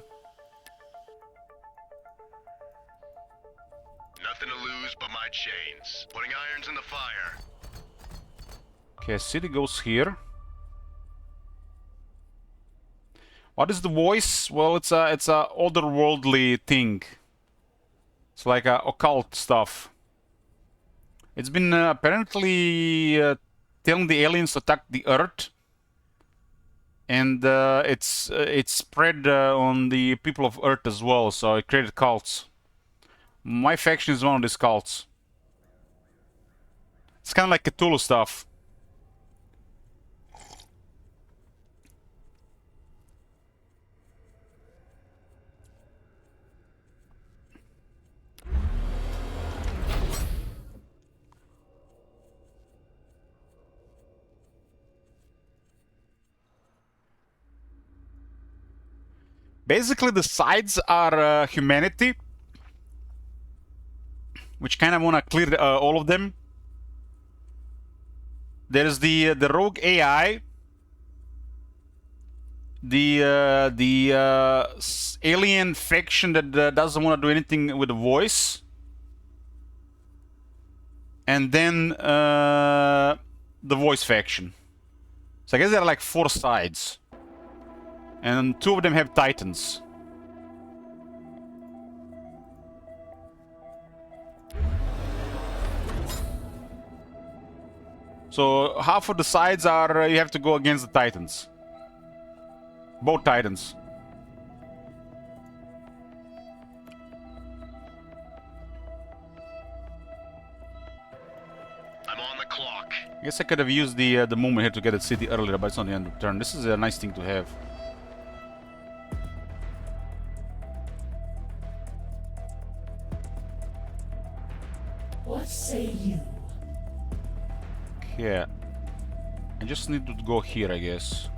Nothing to lose but my chains. Putting irons in the fire. Okay, city goes here. What is the voice? Well, it's a otherworldly thing. It's like occult stuff. It's been apparently telling the aliens to attack the Earth. And it's spread on the people of Earth as well, so it created cults. My faction is one of these cults. It's kind of like Cthulhu stuff. Basically, the sides are humanity, which kind of want to clear all of them. There's the rogue AI, the alien faction that doesn't want to do anything with the voice, and then the voice faction. So I guess there are like 4 sides. And 2 of them have titans. So half of the sides are you have to go against the titans. Both titans. I'm on the clock. I guess I could have used the movement here to get a city earlier, but it's not the end of the turn. This is a nice thing to have. What say you? Okay. I just need to go here, I guess.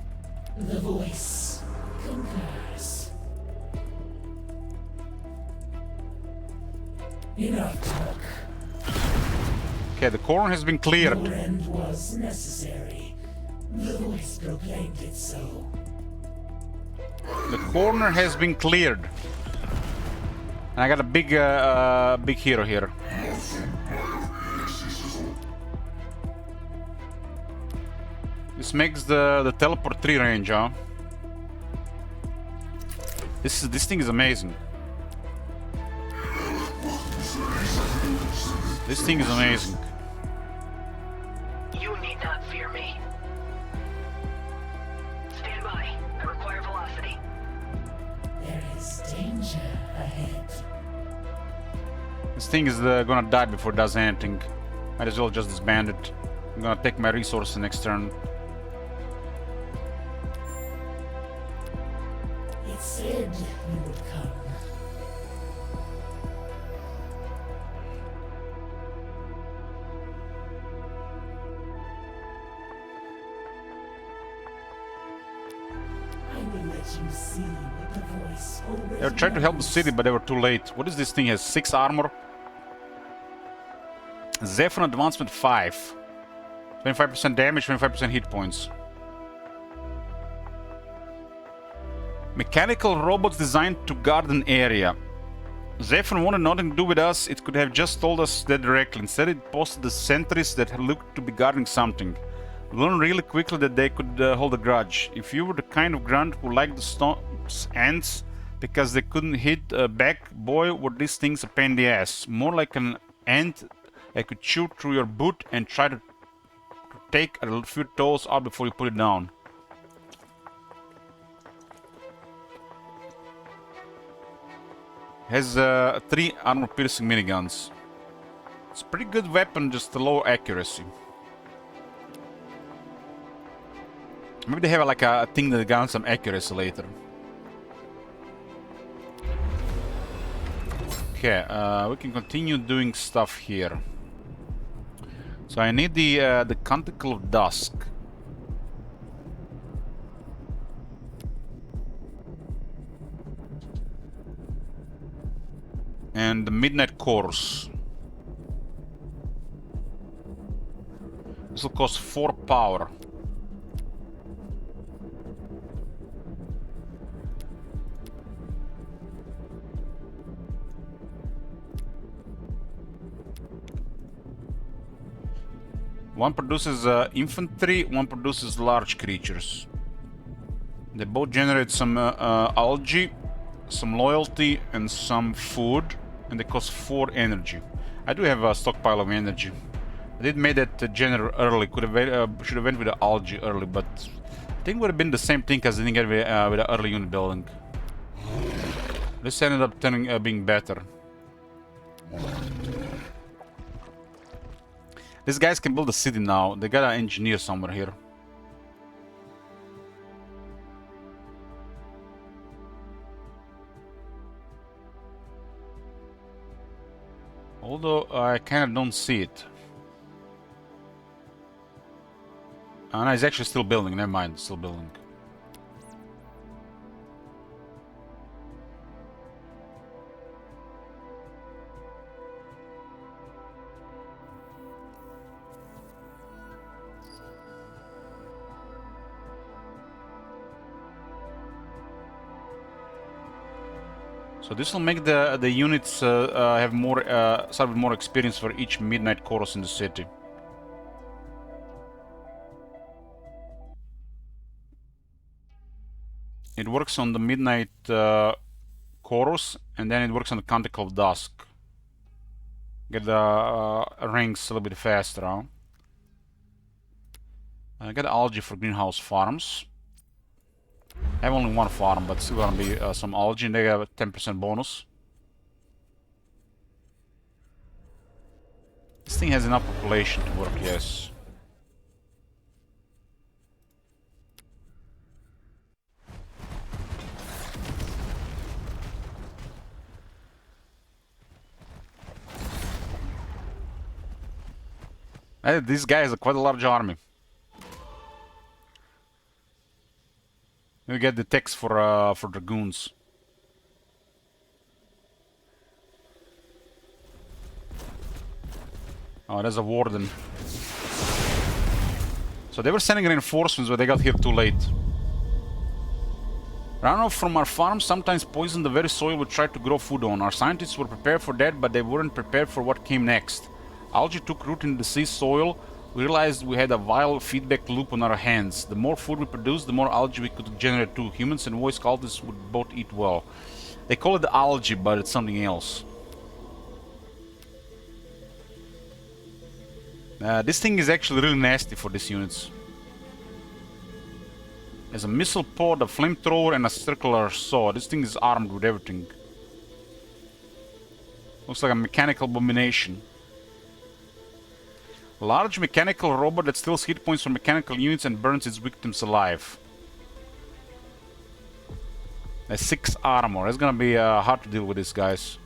The voice concurs. Enough talk. Okay, the corner has been cleared. Your end was necessary. The voice proclaimed it so. The corner has been cleared. And I got a big, big hero here. This makes the teleport 3 range, huh? This thing is amazing. This thing is amazing. You need not fear me. Stand by. I require velocity. There is danger ahead. This thing is gonna die before it does anything. Might as well just disband it. I'm gonna take my resources next turn. It said you would come. I will let you see what the voice already They were trying to help the knows. city, but they were too late. What is this thing? It has 6 armor. ZEPHON advancement 5. 25% damage, 25% hit points. Mechanical robots designed to guard an area. ZEPHON wanted nothing to do with us. It could have just told us that directly. Instead, it posted the sentries that looked to be guarding something. We learned really quickly that they could hold a grudge. If you were the kind of grunt who liked the storm's ants because they couldn't hit back, boy, were these things a pain in the ass. More like an ant that could shoot through your boot and try to take a few toes out before you put it down. Has 3 armor-piercing miniguns. It's a pretty good weapon, just a low accuracy. Maybe they have like a thing that got some accuracy later. Okay, we can continue doing stuff here. So I need the Canticle of Dusk. And the Midnight Course. This will cost 4 power. One produces infantry, one produces large creatures. They both generate some algae, some loyalty, and some food, and they cost 4 energy. I do have a stockpile of energy. I did make that generate early. Could have should have went with the algae early, but I think it would have been the same thing because I didn't get with the early unit building. This ended up being better. These guys can build a city now. They got an engineer somewhere here. Although I kind of don't see it. No, it's actually still building. Never mind, still building. So this will make the units have more start with more experience for each midnight chorus in the city. It works on the midnight chorus, and then it works on the canticle of dusk. Get the rings a little bit faster, huh? I got algae for greenhouse farms. I have only one farm, but still gonna be some algae, and they have a 10% bonus. This thing has enough population to work, yes. This guy has quite a large army. We get the text for dragoons. Oh, there's a warden. So they were sending reinforcements, but they got here too late. Runoff from our farm sometimes poisoned the very soil we tried to grow food on. Our scientists were prepared for that, but they weren't prepared for what came next. Algae took root in the sea soil. We realized we had a vile feedback loop on our hands. The more food we produced, the more algae we could generate too. Humans and voice cultists would both eat well. They call it the algae, but it's something else. This thing is actually really nasty for these units. There's a missile pod, a flamethrower, and a circular saw. This thing is armed with everything. Looks like a mechanical abomination. Large mechanical robot that steals hit points from mechanical units and burns its victims alive. That's 6 armor. It's gonna be hard to deal with these guys.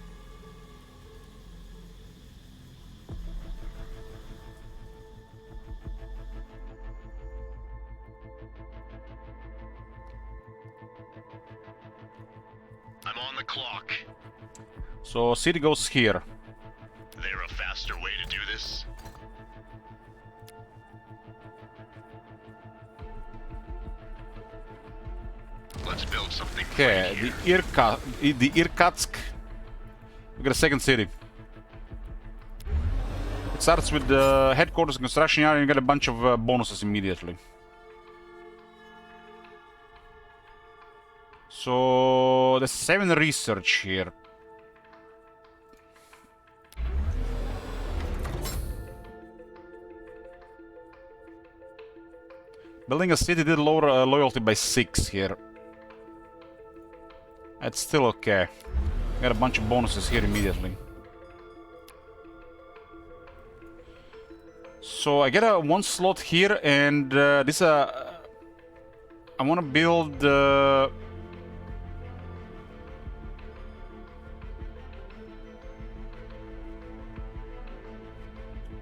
I'm on the clock. So city goes here. There a faster way to do this? Let's build something. Okay, the Irkutsk. We got a second city. It starts with the headquarters and construction yard, and you get a bunch of bonuses immediately. So there's 7 research here. Building a city did lower loyalty by 6 here. That's still okay. Got a bunch of bonuses here immediately. So I get a 1 slot here, and this I want to build.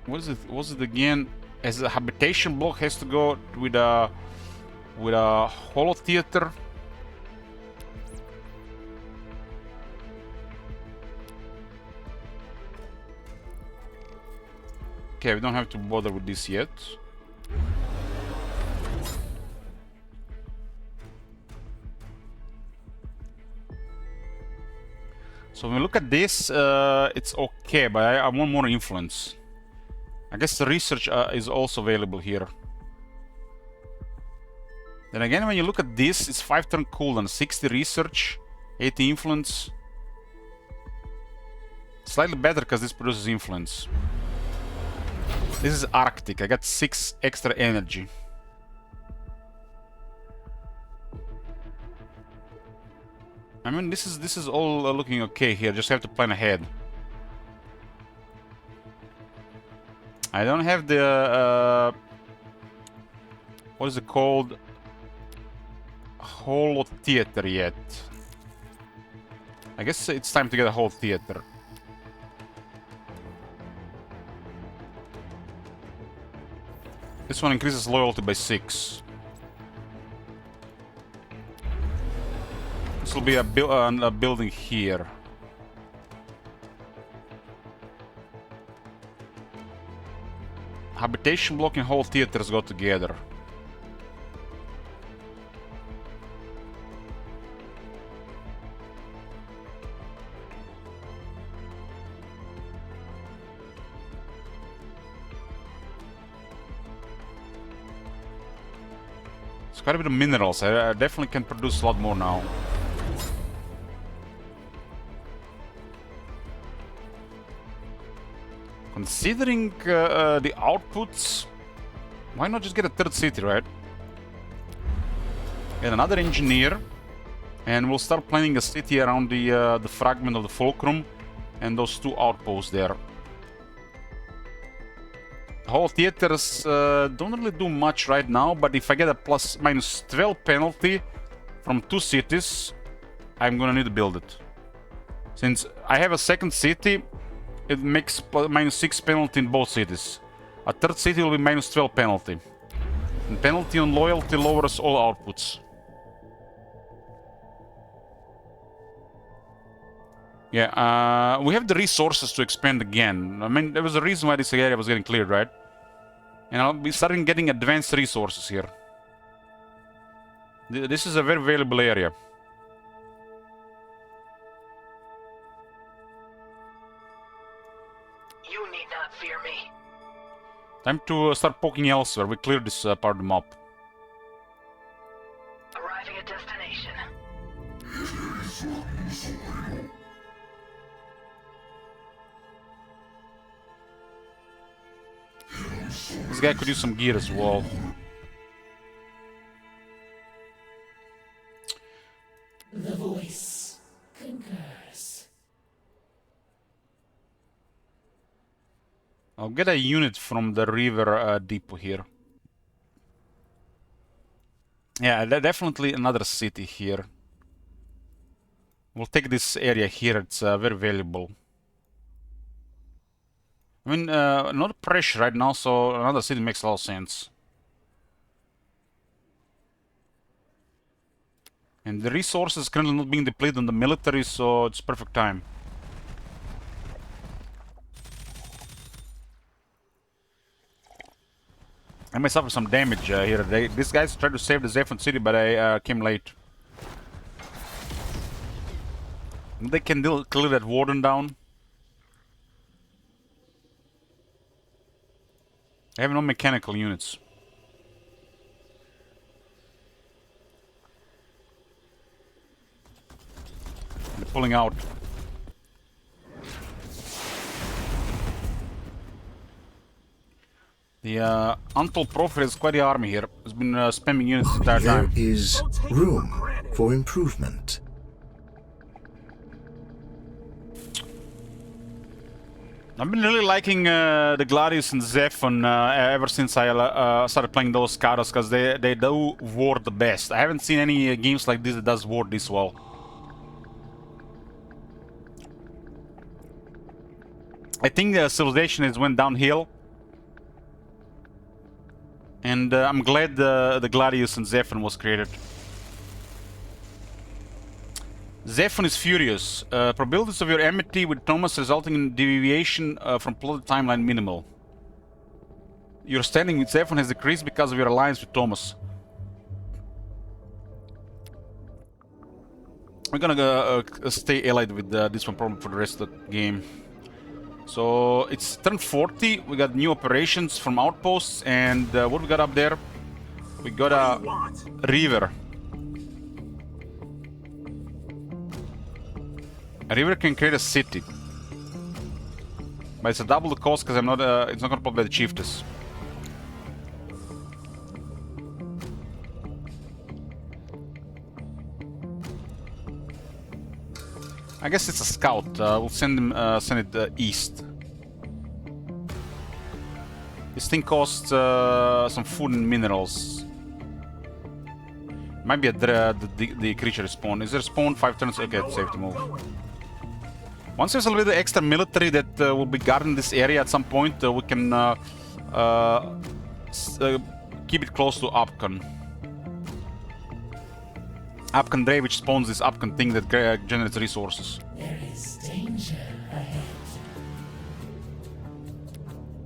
What is it? Was it again? As a habitation block has to go with a holo theater. Okay, we don't have to bother with this yet. So when we look at this, it's okay, but I want more influence. I guess the research is also available here. Then again, when you look at this, it's 5 turn cooldown, 60 research, 80 influence. Slightly better because this produces influence. This is Arctic. I got 6 extra energy. I mean, this is all looking okay here. Just have to plan ahead. I don't have the what is it called? Holo theater yet. I guess it's time to get a whole theater. This one increases loyalty by 6. This will be a building here. Habitation block and whole theaters go together. It's quite a bit of minerals. I definitely can produce a lot more now. Considering the outputs, why not just get a third city, right? Get another engineer, and we'll start planning a city around the fragment of the fulcrum and those two outposts there. Whole theaters don't really do much right now, but if I get a plus minus 12 penalty from two cities, I'm gonna need to build it. Since I have a second city, it makes minus 6 penalty in both cities. A third city will be minus 12 penalty. And penalty on loyalty lowers all outputs. Yeah, we have the resources to expand again. I mean, there was a reason why this area was getting cleared, right? And I'll be starting getting advanced resources here. This is a very valuable area. You need not fear me. Time to start poking elsewhere. We cleared this part of the map. Arriving at destination. This guy could use some gear as well. The voice concurs. I'll get a unit from the river depot here. Yeah, definitely another city here. We'll take this area here. It's very valuable. I mean, not pressure right now, so another city makes a lot of sense. And the resources currently not being depleted on the military, so it's perfect time. I may suffer some damage here. These guys tried to save the ZEPHON city, but I came late. They can clear that warden down. I have no mechanical units. They're pulling out. The Untold Prophet has quite the army here. Has been spamming units the entire time. There is room for improvement. I've been really liking the Gladius and ZEPHON ever since I started playing those cards, because they do ward the best. I haven't seen any games like this that does ward this well. I think Civilization has went downhill. And I'm glad the Gladius and ZEPHON was created. ZEPHON is furious. Probabilities of your enmity with Thomas resulting in deviation from plotted timeline minimal. Your standing with ZEPHON has decreased because of your alliance with Thomas. We're gonna stay allied with this one problem for the rest of the game. So it's turn 40. We got new operations from outposts, and what we got up there? We got a river. A river can create a city, but it's a double the cost because I'm not. It's not gonna pop by the chiefess. I guess it's a scout. We'll send him. Send it east. This thing costs some food and minerals. Might be the creature spawn. Is there spawn 5 turns? Okay, it's safe to move. Once there's a little bit of extra military that will be guarding this area at some point, we can keep it close to Upcon. Upcon Dray, which spawns this Upcon thing that generates resources. There is danger ahead.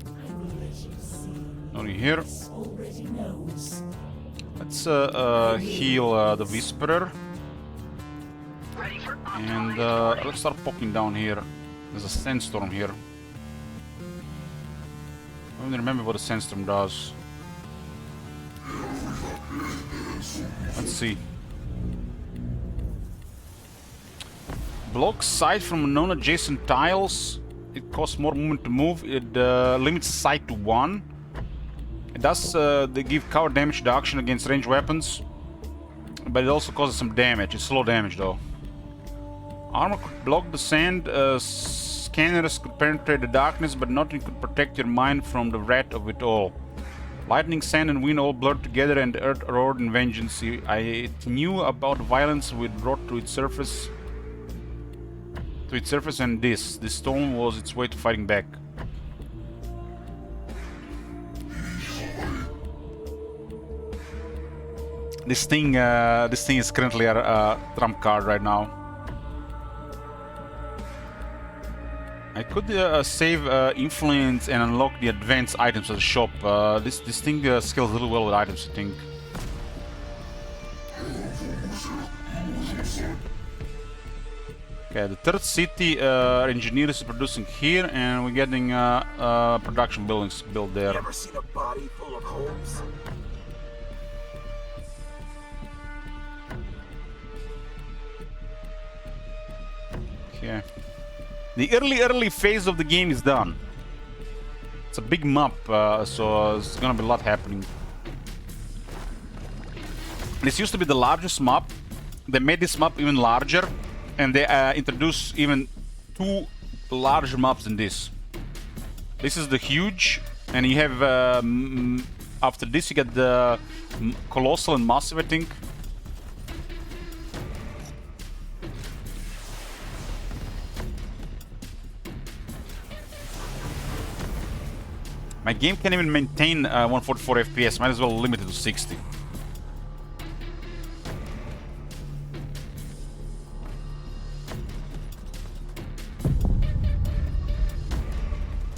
I will let you see. Only here. This already knows. Let's heal the Whisperer. Ready for And let's start poking down here. There's a sandstorm here. I don't remember what a sandstorm does. Let's see. Block sight from non-adjacent tiles. It costs more movement to move. It limits sight to 1. It does they give cover damage reduction against ranged weapons, but it also causes some damage. It's slow damage though. Armor could block the sand. Scanners could penetrate the darkness, but nothing could protect your mind from the wrath of it all. Lightning, sand, and wind all blurred together, and the earth roared in vengeance. I knew about violence we brought to its surface. And this storm was its way to fighting back. This thing is currently a trump card right now. I could save influence and unlock the advanced items at the shop. This thing scales really well with items, I think. Okay, the third city engineer is producing here, and we're getting production buildings built there. Ever seen a body full of holes? Okay. The early phase of the game is done. It's a big map, so there's gonna be a lot happening. This used to be the largest map. They made this map even larger, and they introduced even 2 larger maps than this. This is the huge, and you have after this you get the colossal and massive, I think. My game can't even maintain 144 FPS, might as well limit it to 60.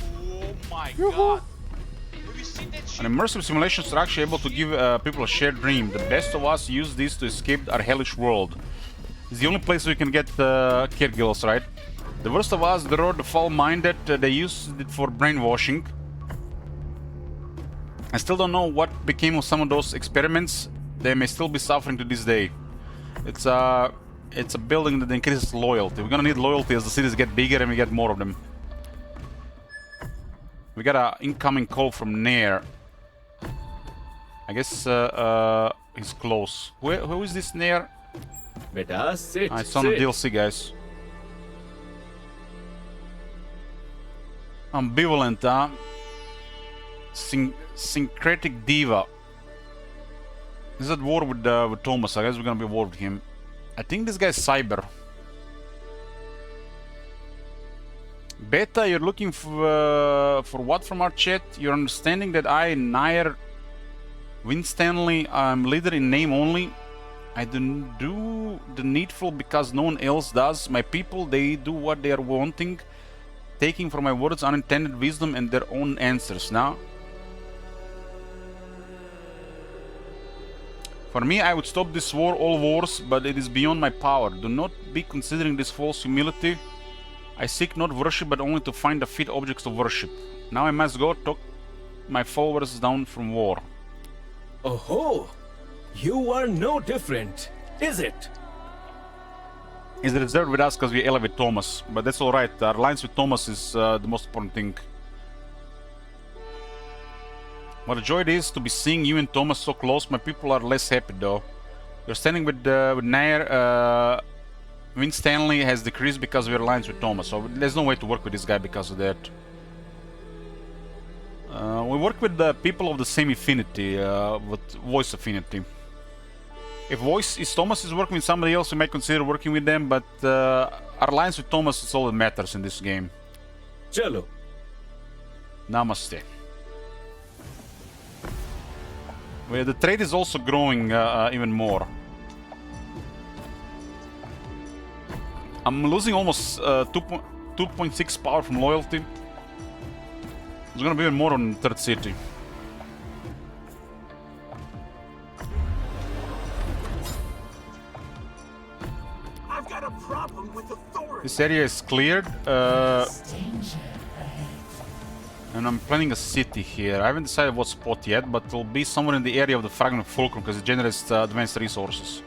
Oh my god! Have you seen that shit? An immersive simulations are actually able to give people a shared dream. The best of us use this to escape our hellish world. It's the only place we can get Kirgills, right? The worst of us, the road, the foul-minded, they used it for brainwashing. I still don't know what became of some of those experiments. They may still be suffering to this day. It's a building that increases loyalty. We're gonna need loyalty as the cities get bigger and we get more of them. We got an incoming call from Nair. I guess he's close. Who is this Nair? Beta, sit. It's on the DLC, guys. Ambivalent, huh? Syncretic Diva. He's at war with Thomas. I guess we're gonna be at war with him. I think this guy's Cyber. Beta, you're looking for what from our chat? You're understanding that I, Nair Winstanley, I'm leader in name only. I don't do the needful because no one else does. My people, they do what they are wanting, taking from my words unintended wisdom and their own answers. Now, for me, I would stop this war, all wars, but it is beyond my power. Do not be considering this false humility. I seek not worship, but only to find the fit objects of worship. Now I must go talk my followers down from war. Oh, you are no different, is it? Is reserved with us because we elevate Thomas, but that's alright. Our alliance with Thomas is the most important thing. What a joy it is to be seeing you and Thomas so close. My people are less happy though. You're standing with Nair. Winstanley has decreased because we're aligned with Thomas, so there's no way to work with this guy because of that. We work with the people of the same affinity, with voice affinity. If voice is Thomas is working with somebody else, we might consider working with them, but our alliance with Thomas is all that matters in this game. Chalo. Namaste. Well, the trade is also growing even more. I'm losing almost 2.6 power from loyalty. There's gonna be even more on the third city. I've got a problem with authority. This area is cleared. And I'm planning a city here. I haven't decided what spot yet, but it'll be somewhere in the area of the Fragment Fulcrum because it generates advanced resources.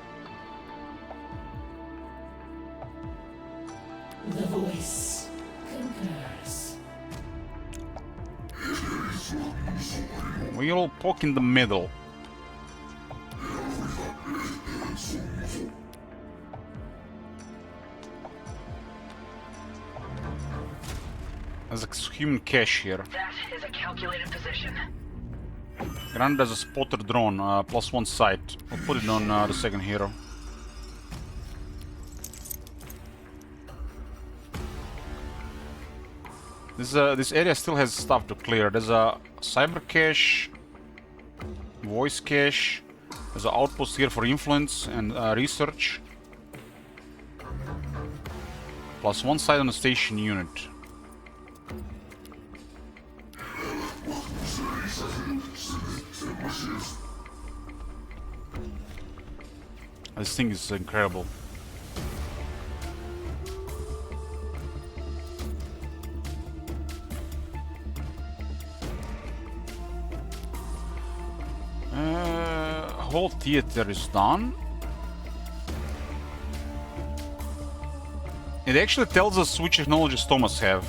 The voice concurs. We'll poke in the middle. There's a human cache here. That is a calculated position. Granted as a spotter drone, +1 sight. I'll put it on the second hero. This area still has stuff to clear. There's a cyber cache, voice cache. There's an outpost here for influence and research. +1 sight on the station unit. This thing is incredible. Whole theater is done. It actually tells us which technologies Thomas have.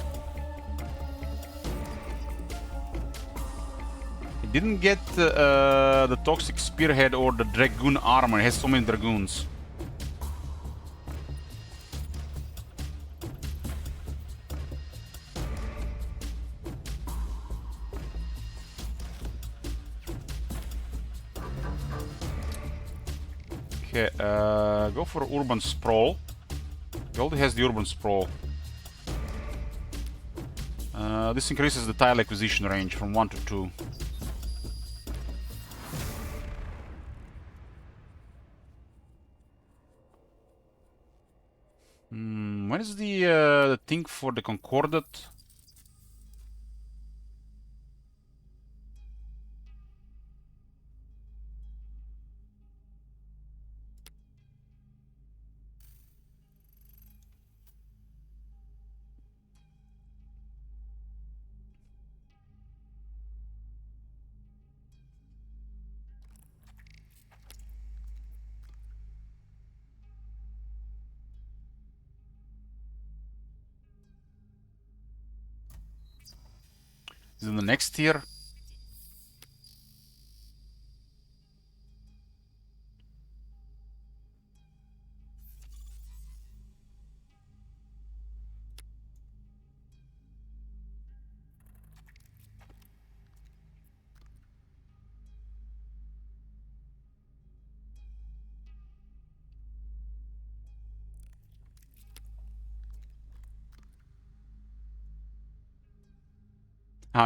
He didn't get the toxic spearhead or the dragoon armor. He has so many dragoons. Okay, go for urban sprawl. He already has the urban sprawl. This increases the tile acquisition range from 1 to 2. When is the thing for the Concordat? Is in the next tier.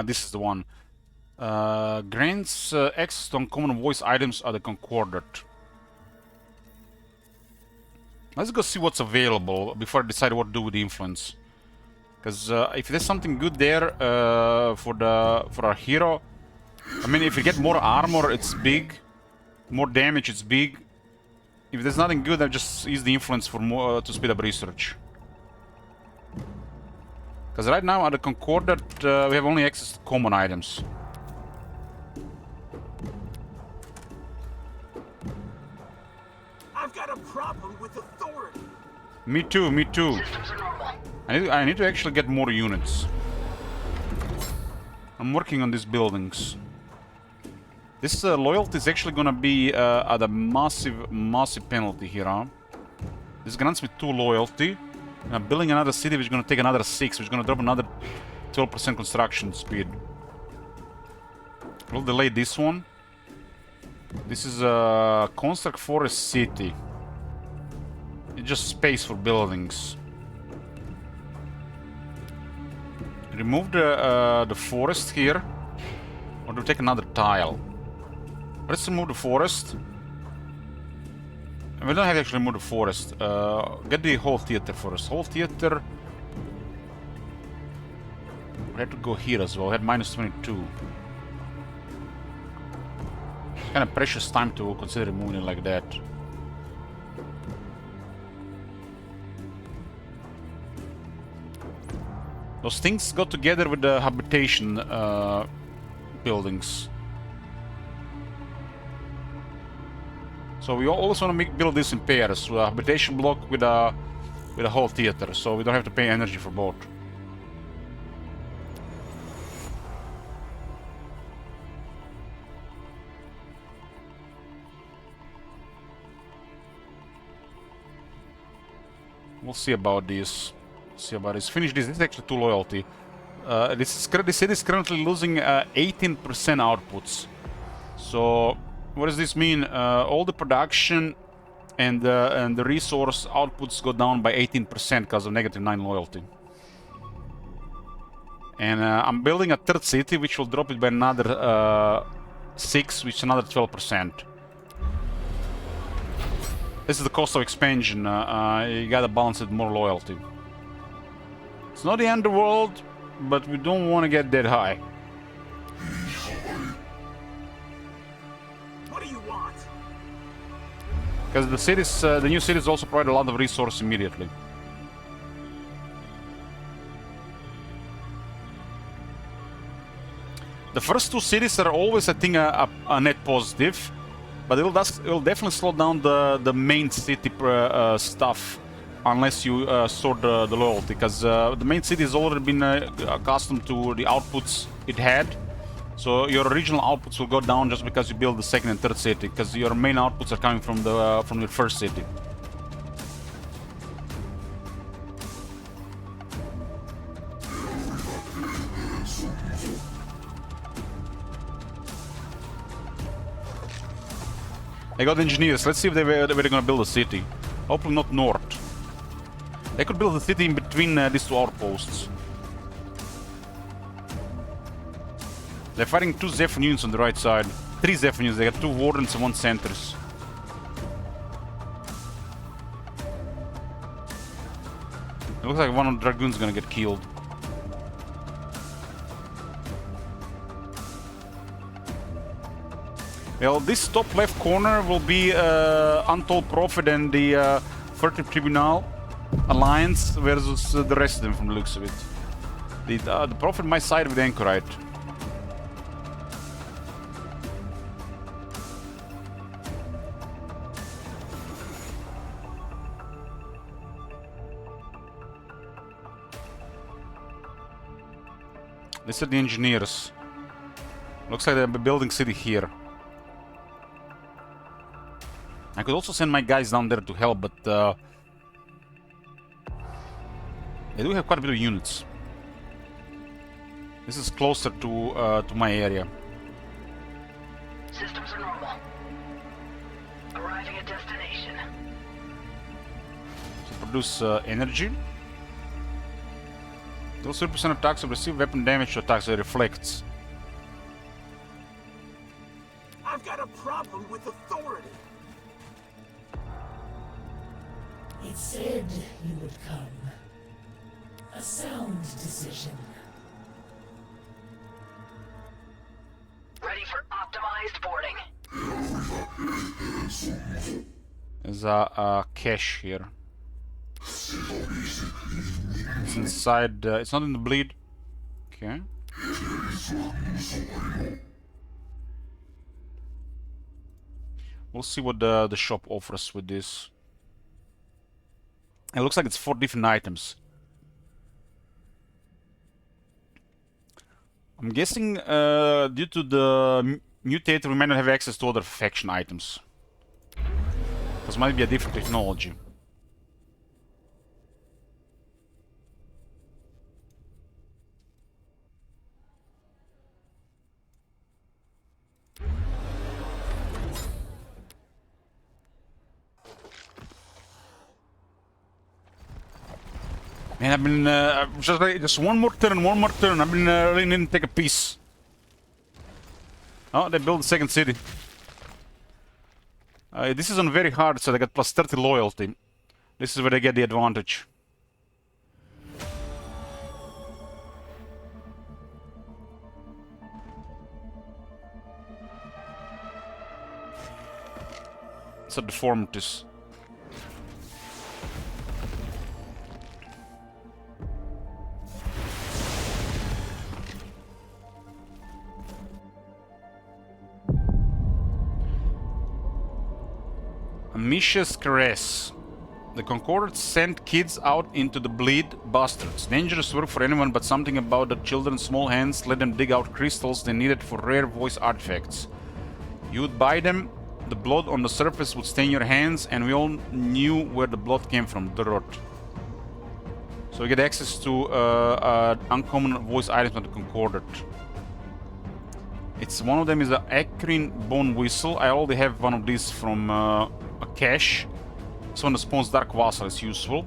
This is the one. Grants access to uncommon voice items at the Concordat. Let's go see what's available before I decide what to do with the influence. Because if there's something good there for our hero, I mean, if you get more armor, it's big. More damage, it's big. If there's nothing good, I just use the influence for more to speed up research. Because right now at the Concordat, we have only access to common items. I've got a problem with authority. Me too, me too. I need to actually get more units. I'm working on these buildings. This loyalty is actually gonna be at a massive penalty here, huh? This grants me 2 loyalty. And I'm building another city which is gonna take another 6, which is gonna drop another 12% construction speed. We'll delay this one. This is a construct forest city. It's just space for buildings. Remove the forest here, or do we take another tile? Let's remove the forest. We don't have to actually remove the forest. Get the whole theater first. Whole theater. We have to go here as well. We had -22. Kind of precious time to consider removing it like that. Those things go together with the habitation buildings. So we always want to build this in pairs, with a habitation block with a whole theater, so we don't have to pay energy for both. We'll see about this. Finish this. This is actually 2 loyalty. This city is currently losing 18% outputs. So what does this mean? All the production and the resource outputs go down by 18% because of -9 loyalty. And I'm building a 3rd city, which will drop it by another 6, which is another 12%. This is the cost of expansion. You gotta balance it with more loyalty. It's not the end of the world, but we don't want to get that high. What do you want? Because the new cities also provide a lot of resources immediately. The first 2 cities are always, I think, a net positive, but it will definitely slow down the main city stuff unless you sort the loyalty, because the main city has already been accustomed to the outputs it had. So your original outputs will go down just because you build the 2nd and 3rd city, because your main outputs are coming from your 1st city. I got engineers. Let's see if where they're gonna build a city. Hopefully not north. They could build a city in between these 2 outposts. They're fighting 2 ZEPHON units on the right side. 3 ZEPHON units. They got 2 wardens and 1 sentries. It looks like one of the dragoons is gonna get killed. Well, this top left corner will be Untold Prophet and the Furtive Tribunal alliance versus the rest of them from the looks of it. The Prophet might side with Anchorite. These are the engineers. Looks like they're building city here. I could also send my guys down there to help, but they do have quite a bit of units. This is closer to my area. Systems are normal. Arriving at destination. To produce energy. Those 30% attacks will receive weapon damage to attacks that reflects. I've got a problem with authority. It said you would come. A sound decision. Ready for optimized boarding. There's a cache here. It's inside. It's not in the bleed. Okay. We'll see what the shop offers with this. It looks like it's 4 different items. I'm guessing due to the mutator we might not have access to other faction items. This might be a different technology. Man, I've been just one more turn. I've been really needing to take a piece. Oh, they built the 2nd city. This is on very hard, so they got plus 30 loyalty. This is where they get the advantage. It's a deformities. Misha's Caress. The Concordant sent kids out into the bleed, bastards. Dangerous work for anyone, but something about the children's small hands let them dig out crystals they needed for rare voice artifacts. You would buy them, the blood on the surface would stain your hands, and we all knew where the blood came from, the rot. So we get access to uncommon voice items on the Concordant. It's one of them is the Acrine Bone Whistle. I already have one of these from a cache. This one that spawns Dark Vassal is useful.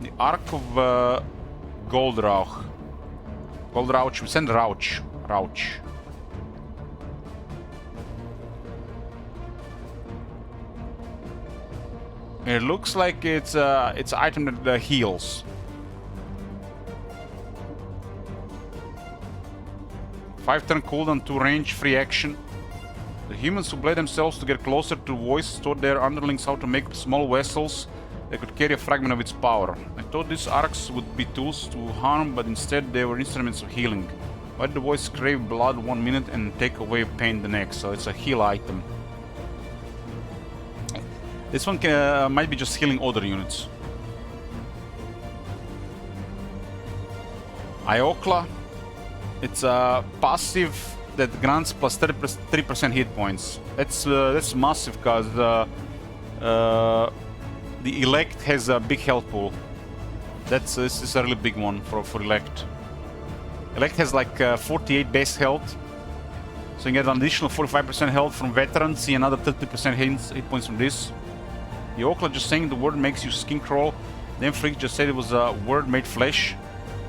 The Ark of Goldrauch. Goldrauch, we send Rauch. It looks like it's an item that heals. 5-turn cooldown, 2 range, free action. The humans who bled themselves to get closer to voice taught their underlings how to make small vessels that could carry a fragment of its power. I thought these arcs would be tools to harm, but instead they were instruments of healing. Why did the voice crave blood 1 minute and take away pain the next? So it's a heal item. This one might be just healing other units. Iokla. It's a passive that grants plus 3% hit points. That's massive because the Elect has a big health pool. This is a really big one for Elect. Elect has like 48 base health, so you get an additional 45% health from veterans. See another 30% hit points from this. The Okla just saying the word makes you skin crawl. Then Freak just said it was a word made flesh.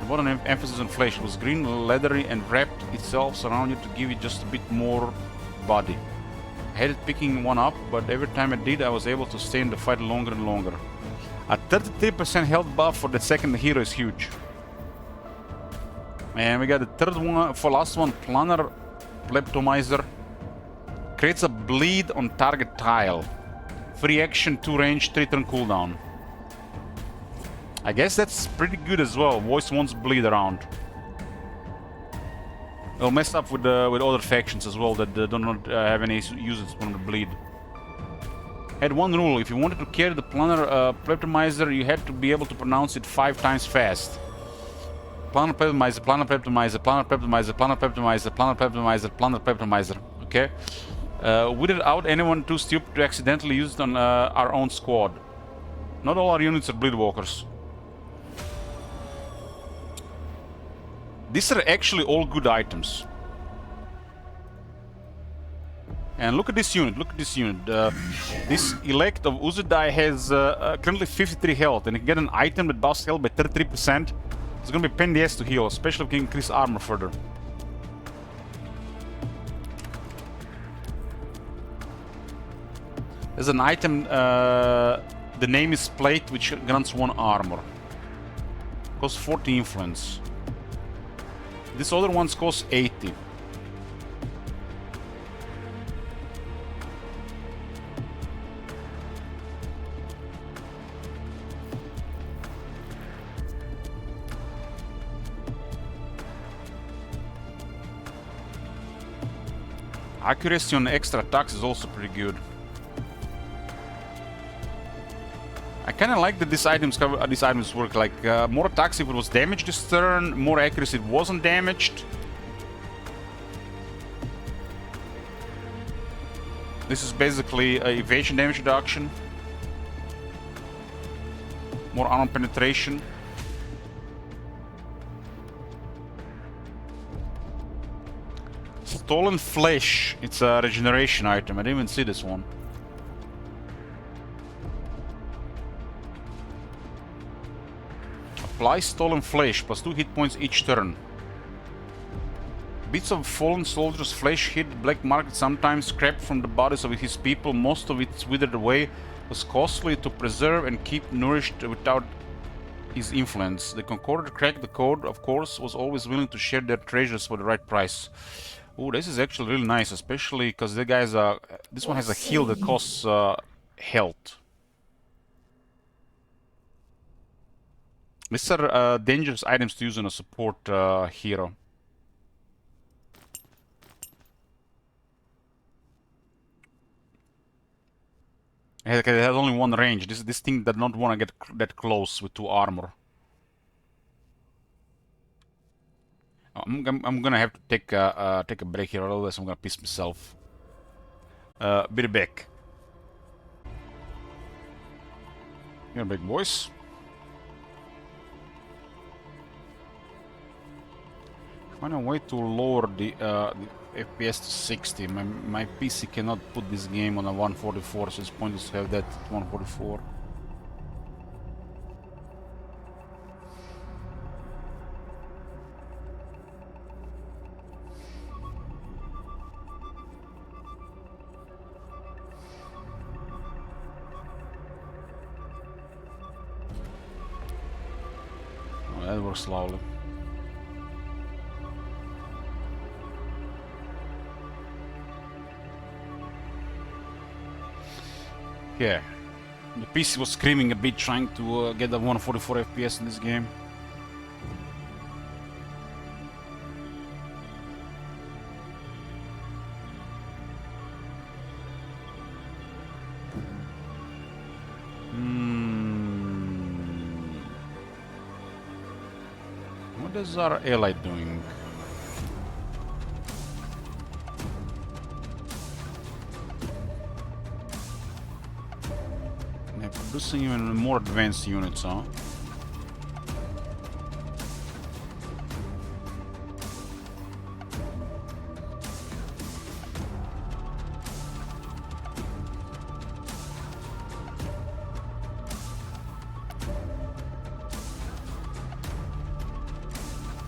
What an emphasis on flesh. It was green, leathery, and wrapped itself around you to give it just a bit more body. I hated picking one up, but every time I did, I was able to stay in the fight longer and longer. A 33% health buff for the second hero is huge. And we got the third one, for last one, Planar Pleptomizer. Creates a bleed on target tile. Free action, 2 range, 3 turn cooldown. I guess that's pretty good as well. Voice wants bleed around. It'll mess up with other factions as well that do not have any uses from the bleed. Had one rule: if you wanted to carry the Planar Pleptomizer, you had to be able to pronounce it 5 times fast. Planar Pleptomizer, Planar Pleptomizer, Planar Pleptomizer, Planar Pleptomizer, Planar Pleptomizer, Planar Pleptomizer. Okay. Without anyone too stupid to accidentally use it on our own squad. Not all our units are bleedwalkers. These are actually all good items. And look at this unit, this Elect of Uzudai has currently 53 health, and you can get an item that buffs health by 33%. It's gonna be a pain in the ass to heal, especially if you can increase armor further. There's an item, the name is Plate, which grants 1 armor. Costs 40 influence. This other one's cost 80. Accuracy on extra attacks is also pretty good. I kind of like that these items work. Like more attacks if it was damaged this turn, more accuracy if it wasn't damaged. This is basically evasion damage reduction. More armor penetration. Stolen Flesh. It's a regeneration item. I didn't even see this one. Apply Stolen Flesh, plus 2 hit points each turn. Bits of fallen soldiers' flesh hit black market, sometimes scrapped from the bodies of his people. Most of it withered away, was costly to preserve and keep nourished without his influence. The Concorder cracked the code, of course, was always willing to share their treasures for the right price. Oh, this is actually really nice, especially because the guys this one has a heal that costs health. These are dangerous items to use on a support hero. It has only one range. This thing does not want to get that close with 2 armor. I'm gonna have to take a break here, otherwise I'm gonna piss myself. Be right back. You're big boys. Find a way to lower the FPS to 60. My PC cannot put this game on a 144, so it's pointless to have that at 144. Oh, that works slowly. Yeah, the PC was screaming a bit trying to get the 144 FPS in this game. What is our ally doing? Producing even more advanced units, huh?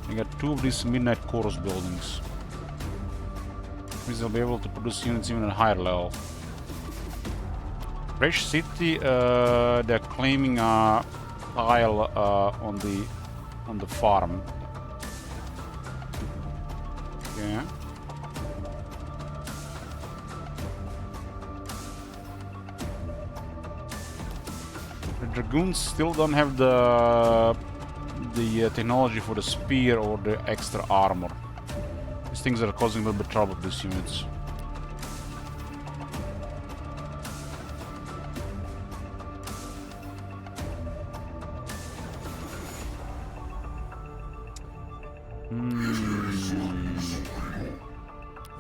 I got 2 of these midnight chorus buildings. Means they'll be able to produce units even at a higher level. Fresh City, they're claiming a tile on the farm. Okay. The Dragoons still don't have the technology for the spear or the extra armor. These things are causing a little bit of trouble with these units.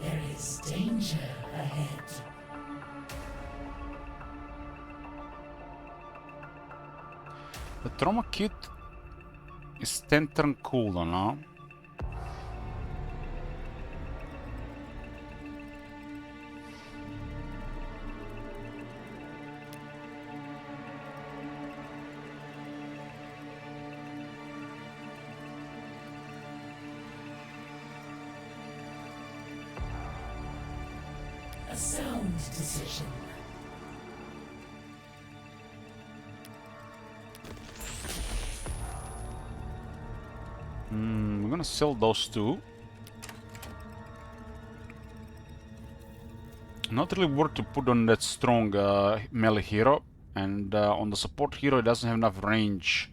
There is danger ahead. The trauma kit is 10 turn cooldown, huh? A sound decision. We're gonna sell those 2. Not really worth to put on that strong melee hero, and on the support hero it doesn't have enough range.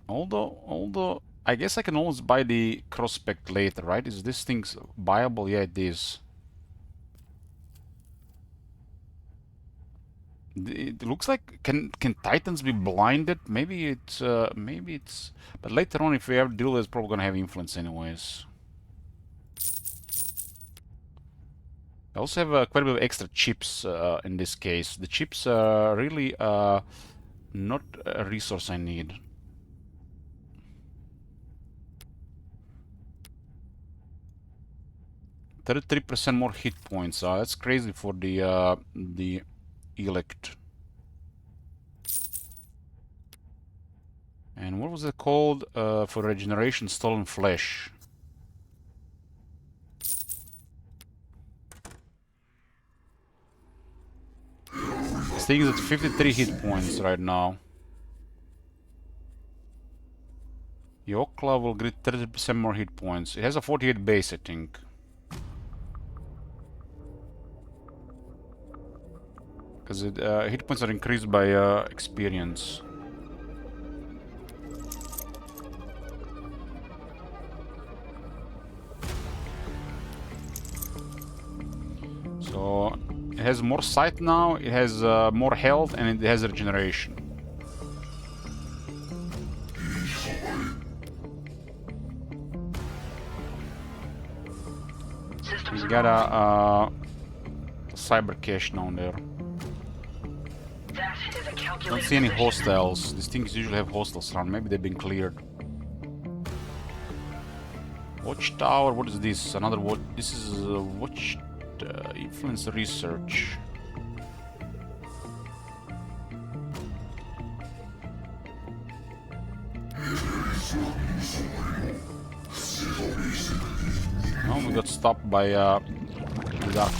Although I guess I can always buy the cross-spec later, right? Is this thing buyable? Yeah, it is. It looks like can Titans be blinded? Maybe it's but later on if we have deal, it's probably gonna have influence anyways. I also have quite a bit of extra chips in this case. The chips are really not a resource I need. %33% more hit points. That's crazy for the elect. And what was it called for regeneration? Stolen flesh. This thing is at 53 hit points right now. Yokla will get 30% more hit points. It has a 48 base, I think. Because hit points are increased by experience. So So it has more sight now, it has more health, and it has regeneration. We got a cyber cache down there. Don't see any hostiles. These things usually have hostiles around. Maybe they've been cleared. Watchtower. What is this? Another watch. This is watch influence research. Oh, we got stopped by the Dark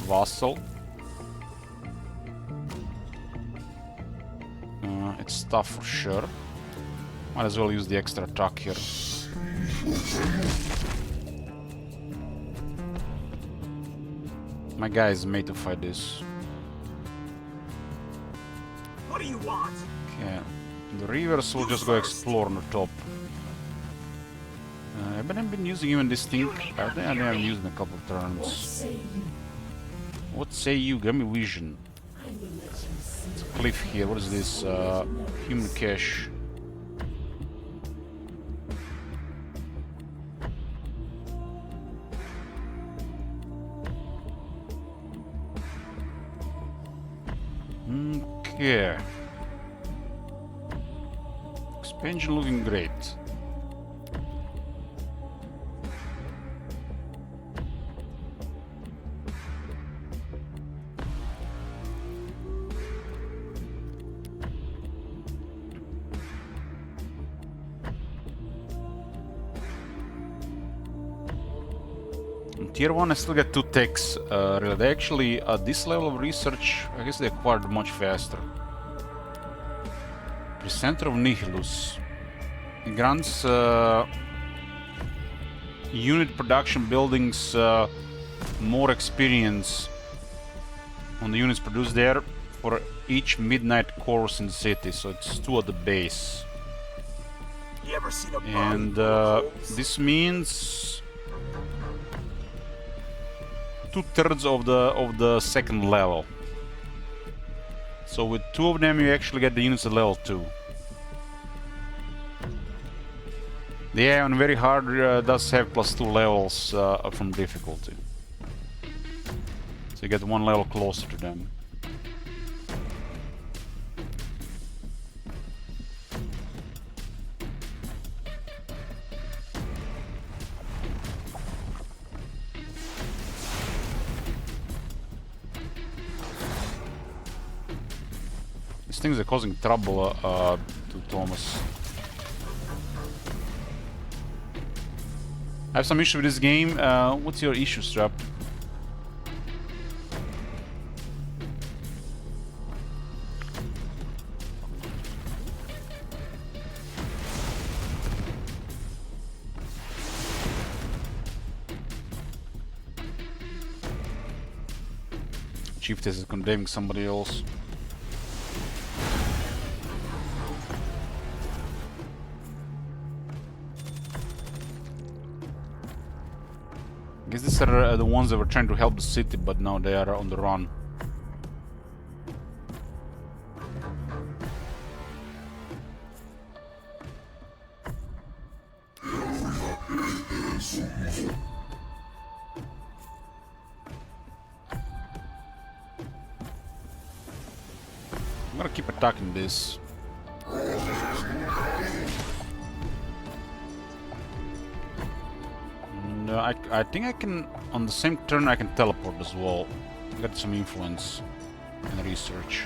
Vassal. It's stuff for sure. Might as well use the extra attack here. My guy is made to fight this. What do you want? Okay. The rivers will just go explore on the top. I've been using even this thing. I think I haven't used it in a couple of turns. What say you? Give me vision. It's a cliff here. What is this? Human cache. Okay. Expansion looking great. Tier 1 I still get 2 techs. Really. They actually, at this level of research, I guess they acquired much faster. Presenter of Nihilus. It grants unit production buildings more experience on the units produced there for each midnight course in the city, so it's 2 at the base. You ever seen a And this means 2/3 of the second level. So with 2 of them, you actually get the units at level 2. Yeah, on very hard does have +2 levels from difficulty. So you get 1 level closer to them. These things are causing trouble to Thomas. I have some issue with this game. What's your issue, Strap? Chief is condemning somebody else. I guess these are the ones that were trying to help the city, but now they are on the run. I'm gonna keep attacking this. I think I can, on the same turn, I can teleport as well. Got some influence and research.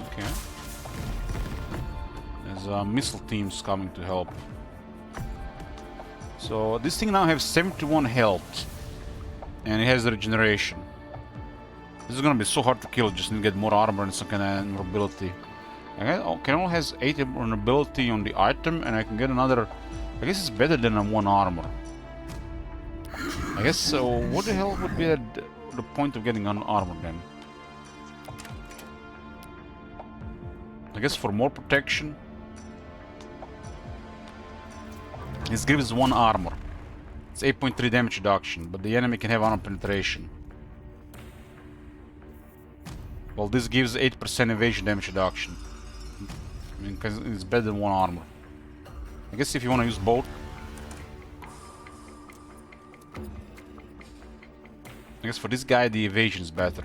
Okay. There's missile teams coming to help. So this thing now has 71 health, and it has regeneration. This is gonna be so hard to kill. Just need to get more armor and some kind of mobility. Canol has 8 vulnerability on the item, and I can get another. I guess it's better than 1 armor. I guess so. What the hell would be the point of getting an armor then? I guess for more protection. This gives 1 armor. It's 8.3 damage reduction, but the enemy can have armor penetration. Well, this gives 8% evasion damage reduction. I mean, 'cause it's better than one armor. I guess if you want to use both. I guess for this guy the evasion is better.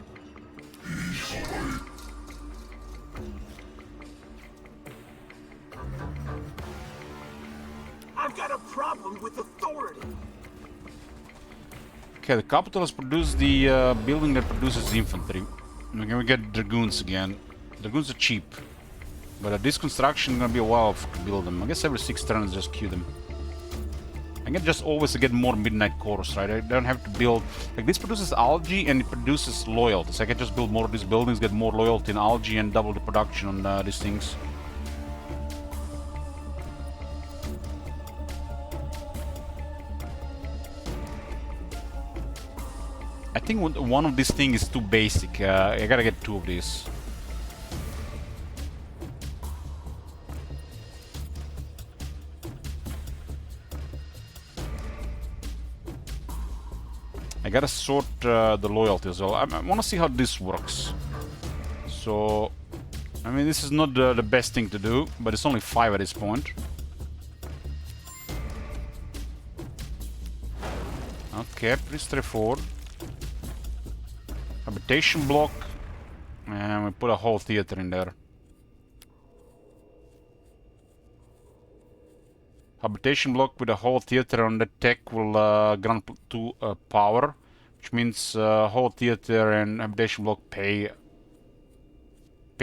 I've got a problem with authority. Okay, the capital has produced the building that produces infantry. Okay, we get dragoons again. Dragoons are cheap, but at this construction gonna be a while to build them. I guess every 6 turns just queue them. I can just always get more midnight cores, right? I don't have to build like this produces algae and it produces loyalty. So I can just build more of these buildings, get more loyalty in algae, and double the production on these things. I think one of these things is too basic. I gotta get 2 of these. I gotta sort the loyalty as well. I wanna see how this works. So, I mean, this is not the best thing to do, but it's only 5 at this point. Okay, pretty straightforward. Habitation block, and we put a whole theater in there. Habitation block with a whole theater on the tech will grant 2 power, which means whole theater and habitation block pay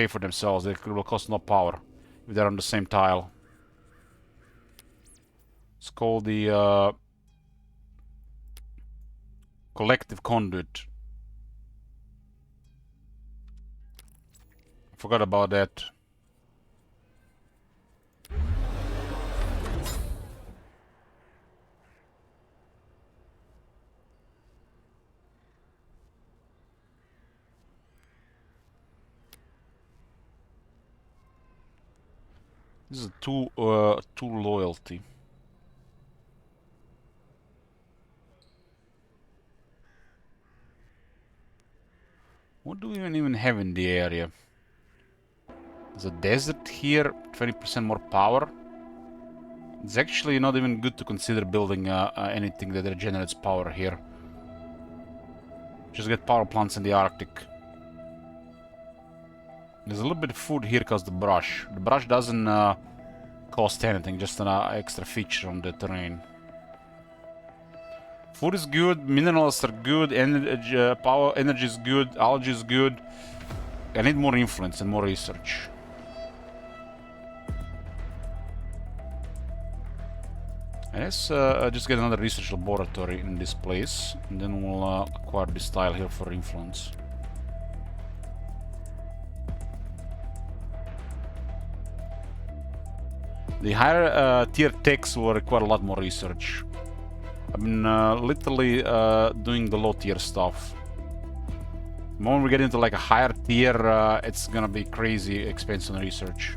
for themselves. They will cost no power if they're on the same tile. It's called the collective conduit. Forgot about that. This is two loyalty. What do we even have in the area? There's a desert here, 20% more power. It's actually not even good to consider building anything that regenerates power here. Just get power plants in the Arctic. There's a little bit of food here because the brush. The brush doesn't cost anything, just an extra feature on the terrain. Food is good, minerals are good, energy is good, algae is good. I need more influence and more research. Let's just get another research laboratory in this place, and then we'll acquire this tile here for influence. The higher tier techs will require a lot more research. I've been literally doing the low tier stuff. The moment we get into like a higher tier, it's gonna be crazy expensive on research.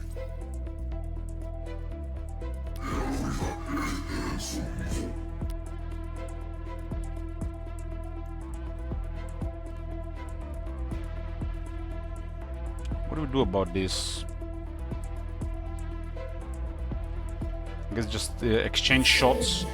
What do we do about this? I guess just exchange shots.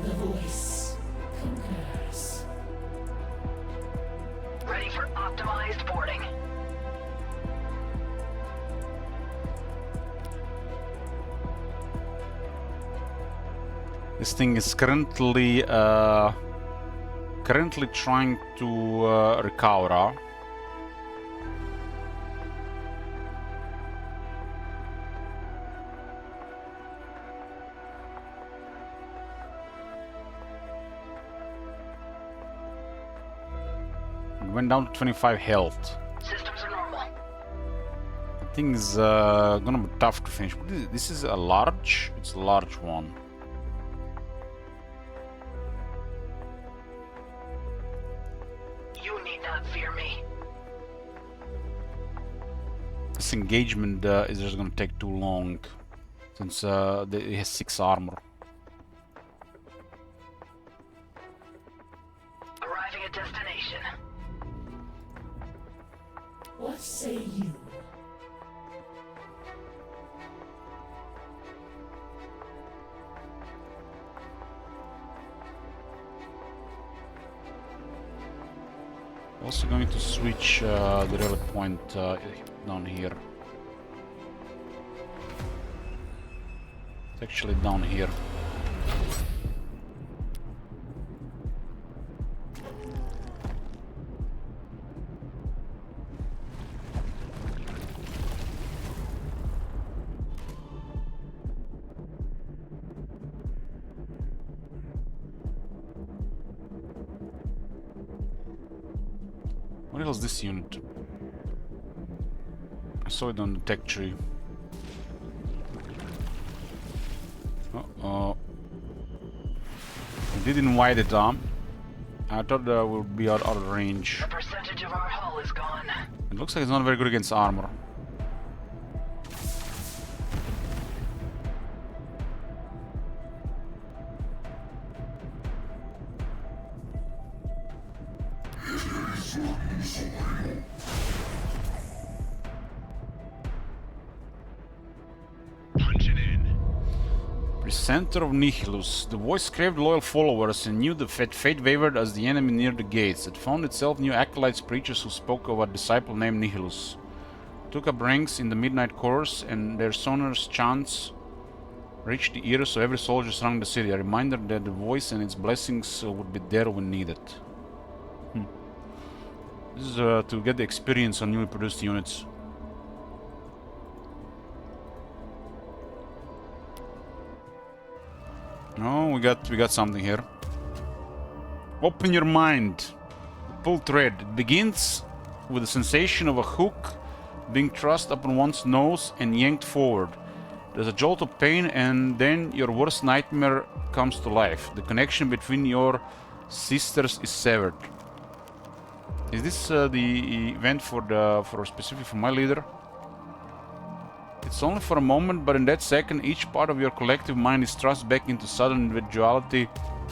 The voice concurs. Ready for optimized boarding. This thing is currently trying to recover. It went down to 25 health. Systems are normal. I think it's gonna be tough to finish. This is a large. It's a large one. This engagement is just gonna take too long, since it has 6 armor. Arriving at destination. What say you? Also going to switch the rally point down here. It's actually down here. What else is this unit? I saw it on the tech tree. Uh-oh. I did invite it on. I thought that would be out of range. A percentage of our hull is gone. It looks like it's not very good against armor. Punching in. Center of Nihilus. The voice craved loyal followers and knew the fate wavered as the enemy neared the gates. It found itself new acolytes, preachers who spoke of a disciple named Nihilus. Took up ranks in the midnight course, and their sonorous chants reached the ears of every soldier surrounding the city, a reminder that the voice and its blessings would be there when needed. This is to get the experience on newly produced units. Oh, we got something here. Open your mind. Pull thread. It begins with the sensation of a hook being thrust upon one's nose and yanked forward. There's a jolt of pain, and then your worst nightmare comes to life. The connection between your sisters is severed. Is this the event specifically for my leader? It's only for a moment, but in that second, each part of your collective mind is thrust back into sudden individuality,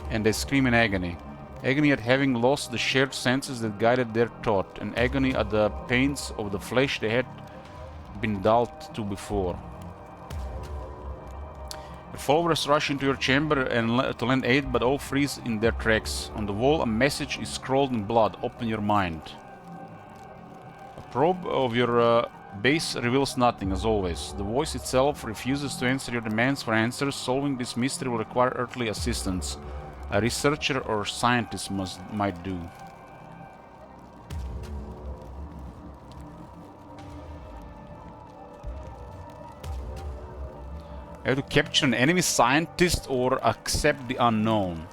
and they scream in agony. Agony at having lost the shared senses that guided their thought, and agony at the pains of the flesh they had been dealt to before. Your followers rush into your chamber to lend aid, but all freeze in their tracks. On the wall, a message is scrawled in blood. Open your mind. A probe of your base reveals nothing, as always. The voice itself refuses to answer your demands for answers. Solving this mystery will require earthly assistance. A researcher or scientist might do. I have to capture an enemy scientist or accept the unknown.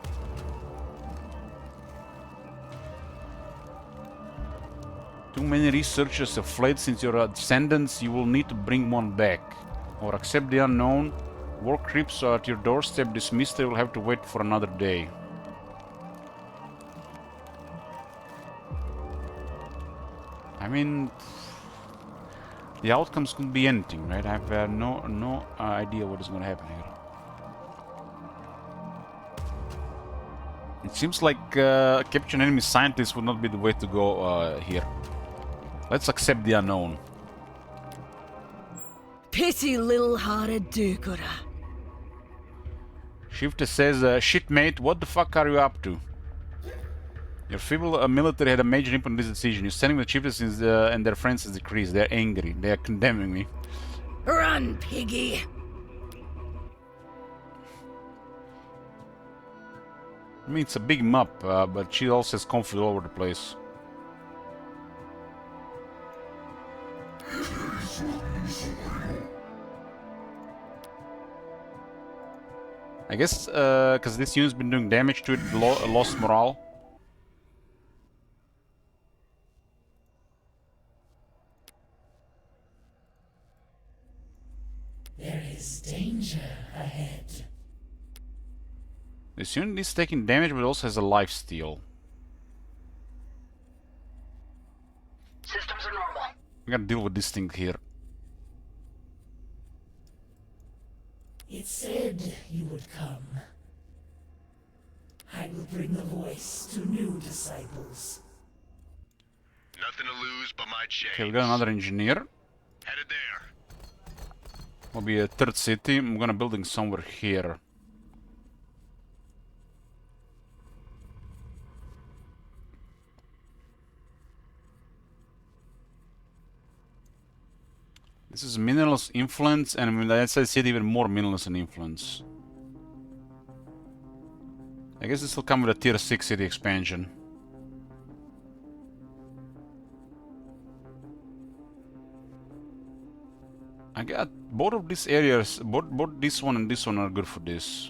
Too many researchers have fled since your descendants. You will need to bring one back. Or accept the unknown. War creeps are at your doorstep. This mystery will have to wait for another day. I mean, the outcomes could be anything, right? I have no idea what is going to happen here. It seems like capturing enemy scientists would not be the way to go here. Let's accept the unknown. Pity little-hearted do-gooder. Shifter says, shit mate, what the fuck are you up to? Your feeble military had a major impact on this decision. You're sending the chieftains and their friends has decreased. They're angry. They are condemning me. Run, piggy! I mean, it's a big map, but she also has conflict all over the place. I guess because this unit's been doing damage to it, lost morale. There is danger ahead. This unit is taking damage, but also has a life steal. Systems are normal. We gotta deal with this thing here. It said you would come. I will bring the voice to new disciples. Nothing to lose but my chains. Okay, we got another engineer. Headed there. Will be a third city. I'm gonna building somewhere here. This is minerals influence, and when I said even more minerals and influence. I guess this will come with a tier 6 city expansion. I got both of these areas, both this one and this one are good for this.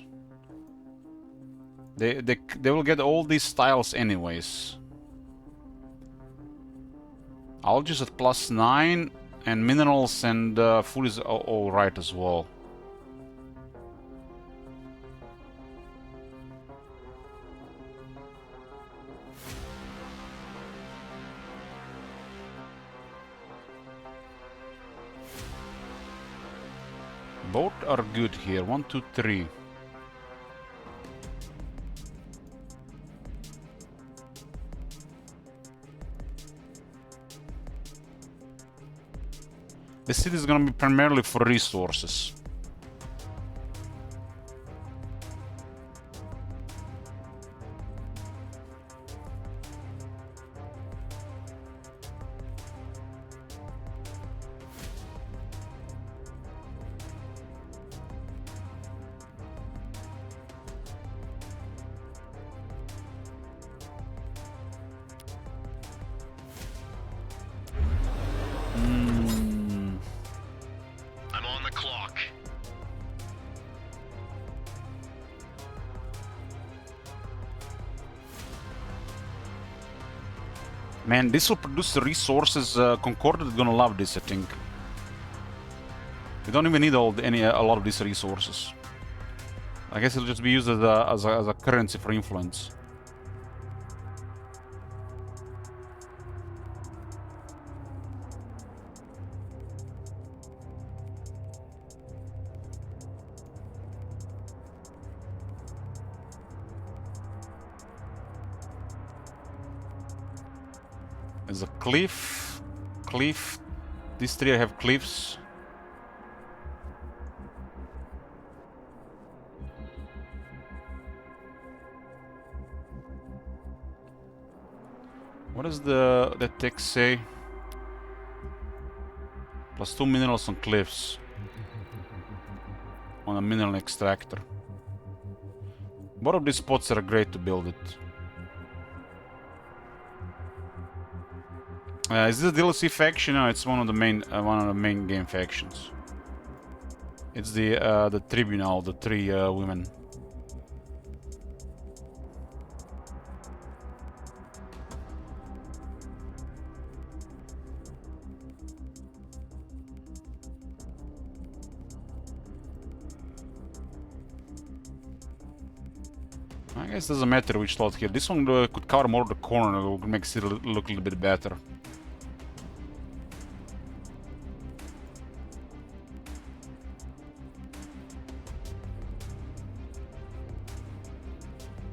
They will get all these tiles anyways. Algae is at +9, and minerals and food is all right as well. Both are good here. 1, 2, 3. This city is gonna be primarily for resources. I'm on the clock. Man, this will produce the resources. Concordat is gonna love this, I think. We don't even need a lot of these resources. I guess it'll just be used as a currency for influence. There's a cliff. These three have cliffs. What does the text say? +2 minerals on cliffs. On a mineral extractor. Both of these spots are great to build it. Is this a DLC faction? No, it's one of the main game factions. It's the Tribunal, the 3 women. I guess it doesn't matter which slot here. This one could cover more of the corner, it will make it look a little bit better.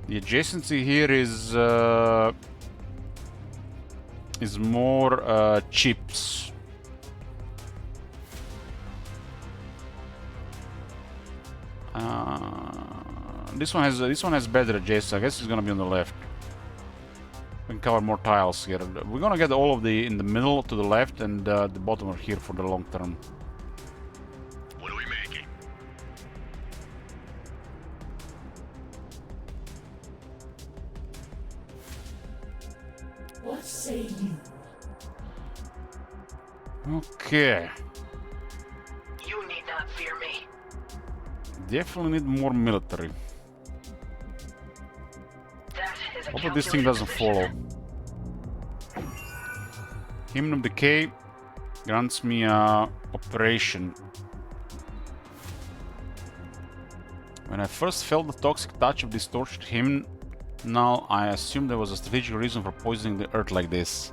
The adjacency here is more chips. This one has better adjacent. I guess it's gonna be on the left. We can cover more tiles here. We're gonna get all of the in the middle to the left and the bottom are here for the long term. What are we making? What say you? Okay. You need not fear me. Definitely need more military. That is a Hope this thing doesn't follow. Hymn of Decay grants me operation. When I first felt the toxic touch of this tortured hymn, now I assumed there was a strategic reason for poisoning the earth like this.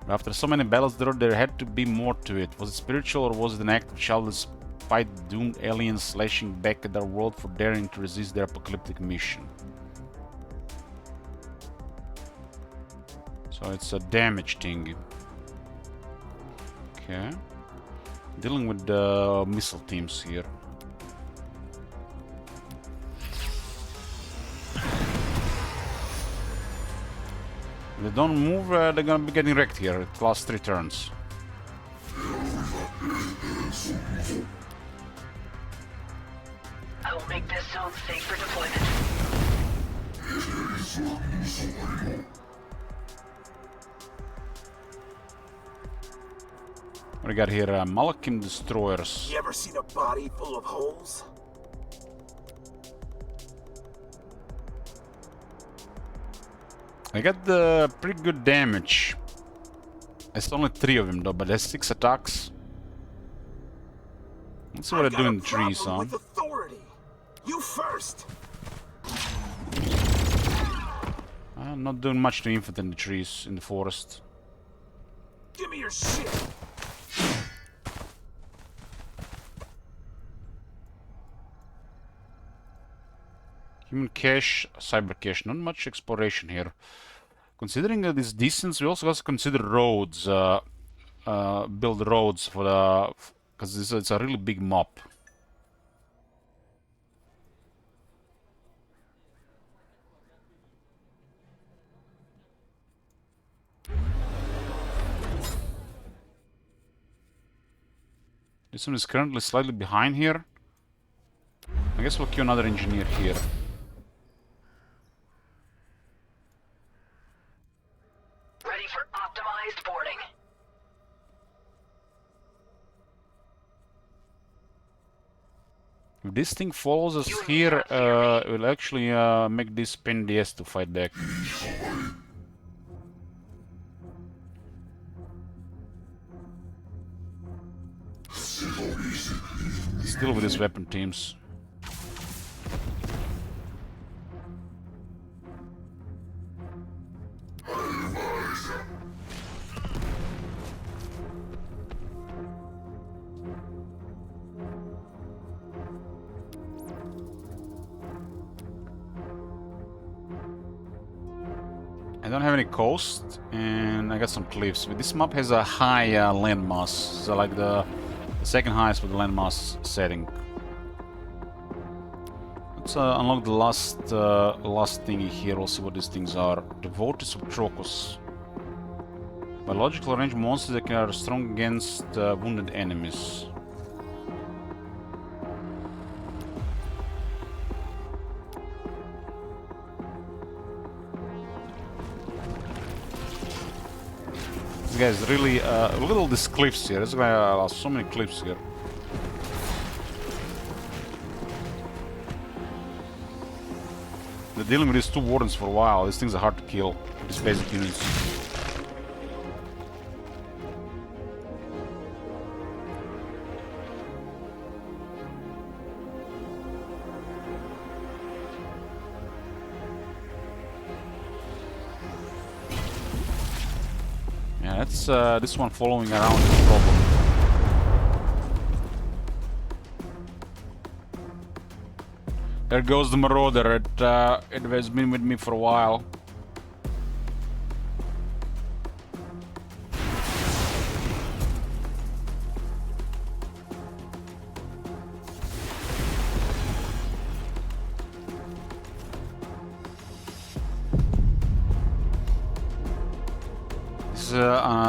But after so many battles there had to be more to it. Was it spiritual or was it an act of childish fight doomed aliens slashing back at their world for daring to resist their apocalyptic mission. So it's a damage thing. Okay. Dealing with the missile teams here. If they don't move, they're gonna be getting wrecked here at the last 3 turns. I will make this zone safe for deployment. What do we got here? Malakim destroyers. You ever seen a body full of holes? I got pretty good damage. It's only 3 of them though, but there's 6 attacks. Let's see what I do in the trees, huh? With authority. You first. I'm not doing much to infant in the trees in the forest. Give me your shit. Human cache, cyber cache, not much exploration here. Considering this distance, we also have to consider roads. Build roads for the... because it's a really big mob. This one is currently slightly behind here. I guess we'll queue another engineer here. Ready for optimized boarding. If this thing follows us here, we'll actually make this pain in the ass to fight back. Still with these weapon teams. I don't have any coast, and I got some cliffs. But this map has a high landmass, so like the second highest with the landmass setting. Let's unlock the last thingy here. We'll see what these things are. Devotees of Trocos. Biological range monsters that are strong against wounded enemies. This guy's really look at all these cliffs here. This guy lost so many cliffs here. They're dealing with these 2 wardens for a while. These things are hard to kill. These basic units. Yeah, that's this one following around is a problem. There goes the Marauder. It has been with me for a while.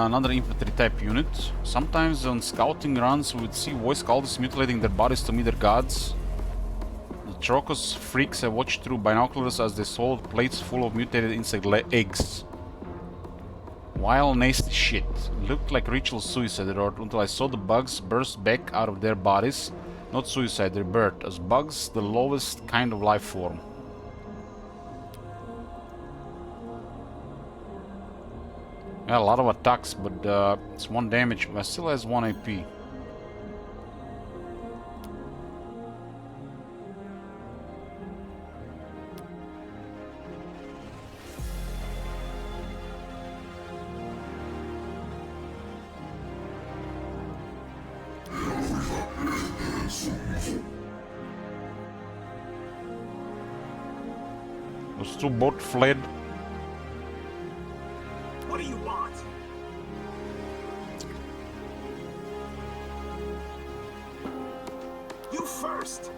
Another infantry type unit. Sometimes on scouting runs we would see voice cultists mutilating their bodies to meet their gods. The Trocos freaks I watched through binoculars as they swallowed plates full of mutated insect eggs. Wild, nasty shit. It looked like ritual suicide until I saw the bugs burst back out of their bodies. Not suicide, rebirth, as bugs, the lowest kind of life form. Yeah, a lot of attacks, but it's 1 damage, but still has 1 AP. Those two both fled. What do you want? You first!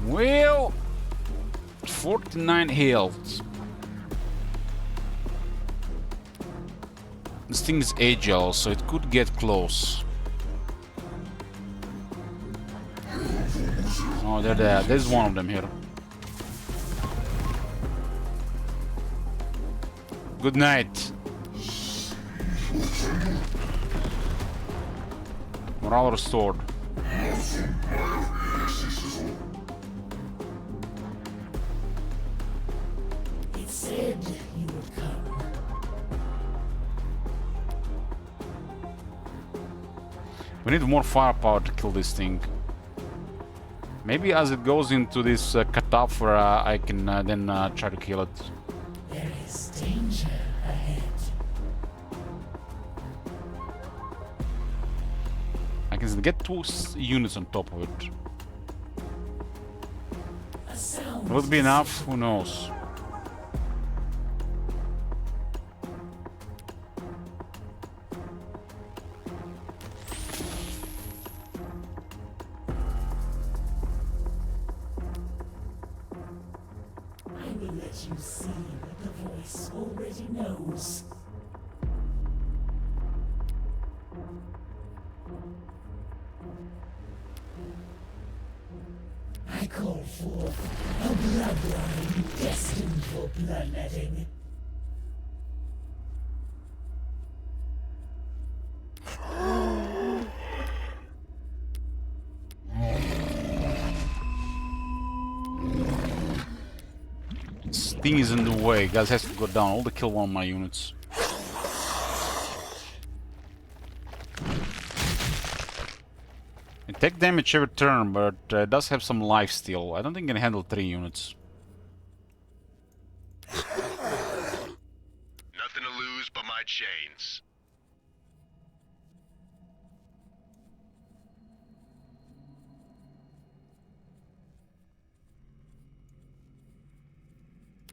Well, 49 health. This thing is agile, so it could get close. Oh, they're there. There's one of them here. Good night. Morale restored. It said you would come. We need more firepower to kill this thing. Maybe as it goes into this cutoff, I can then try to kill it. There is danger ahead. I can get two units on top of it. A sound. Will it be enough? Who knows? I will let you see what the voice already knows. I call forth a bloodline destined for bloodletting. This thing is in the way. Guys, has to go down. All to kill one of my units. It takes damage every turn, but it does have some life steal. I don't think it can handle 3 units. Nothing to lose but my chains.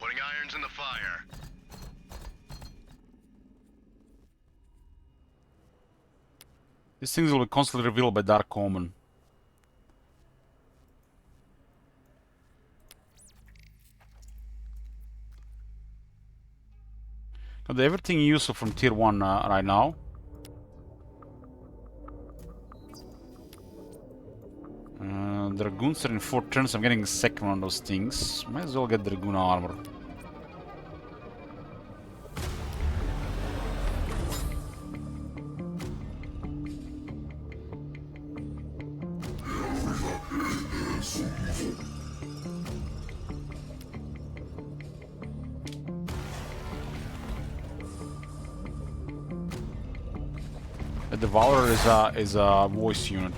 Putting irons in the fire. These things will be constantly revealed by Dark Omen. Got everything useful from tier 1 right now. Dragoons are in 4 turns. I'm getting the second one of those things. Might as well get Dragoon armor. The Devourer is a voice unit.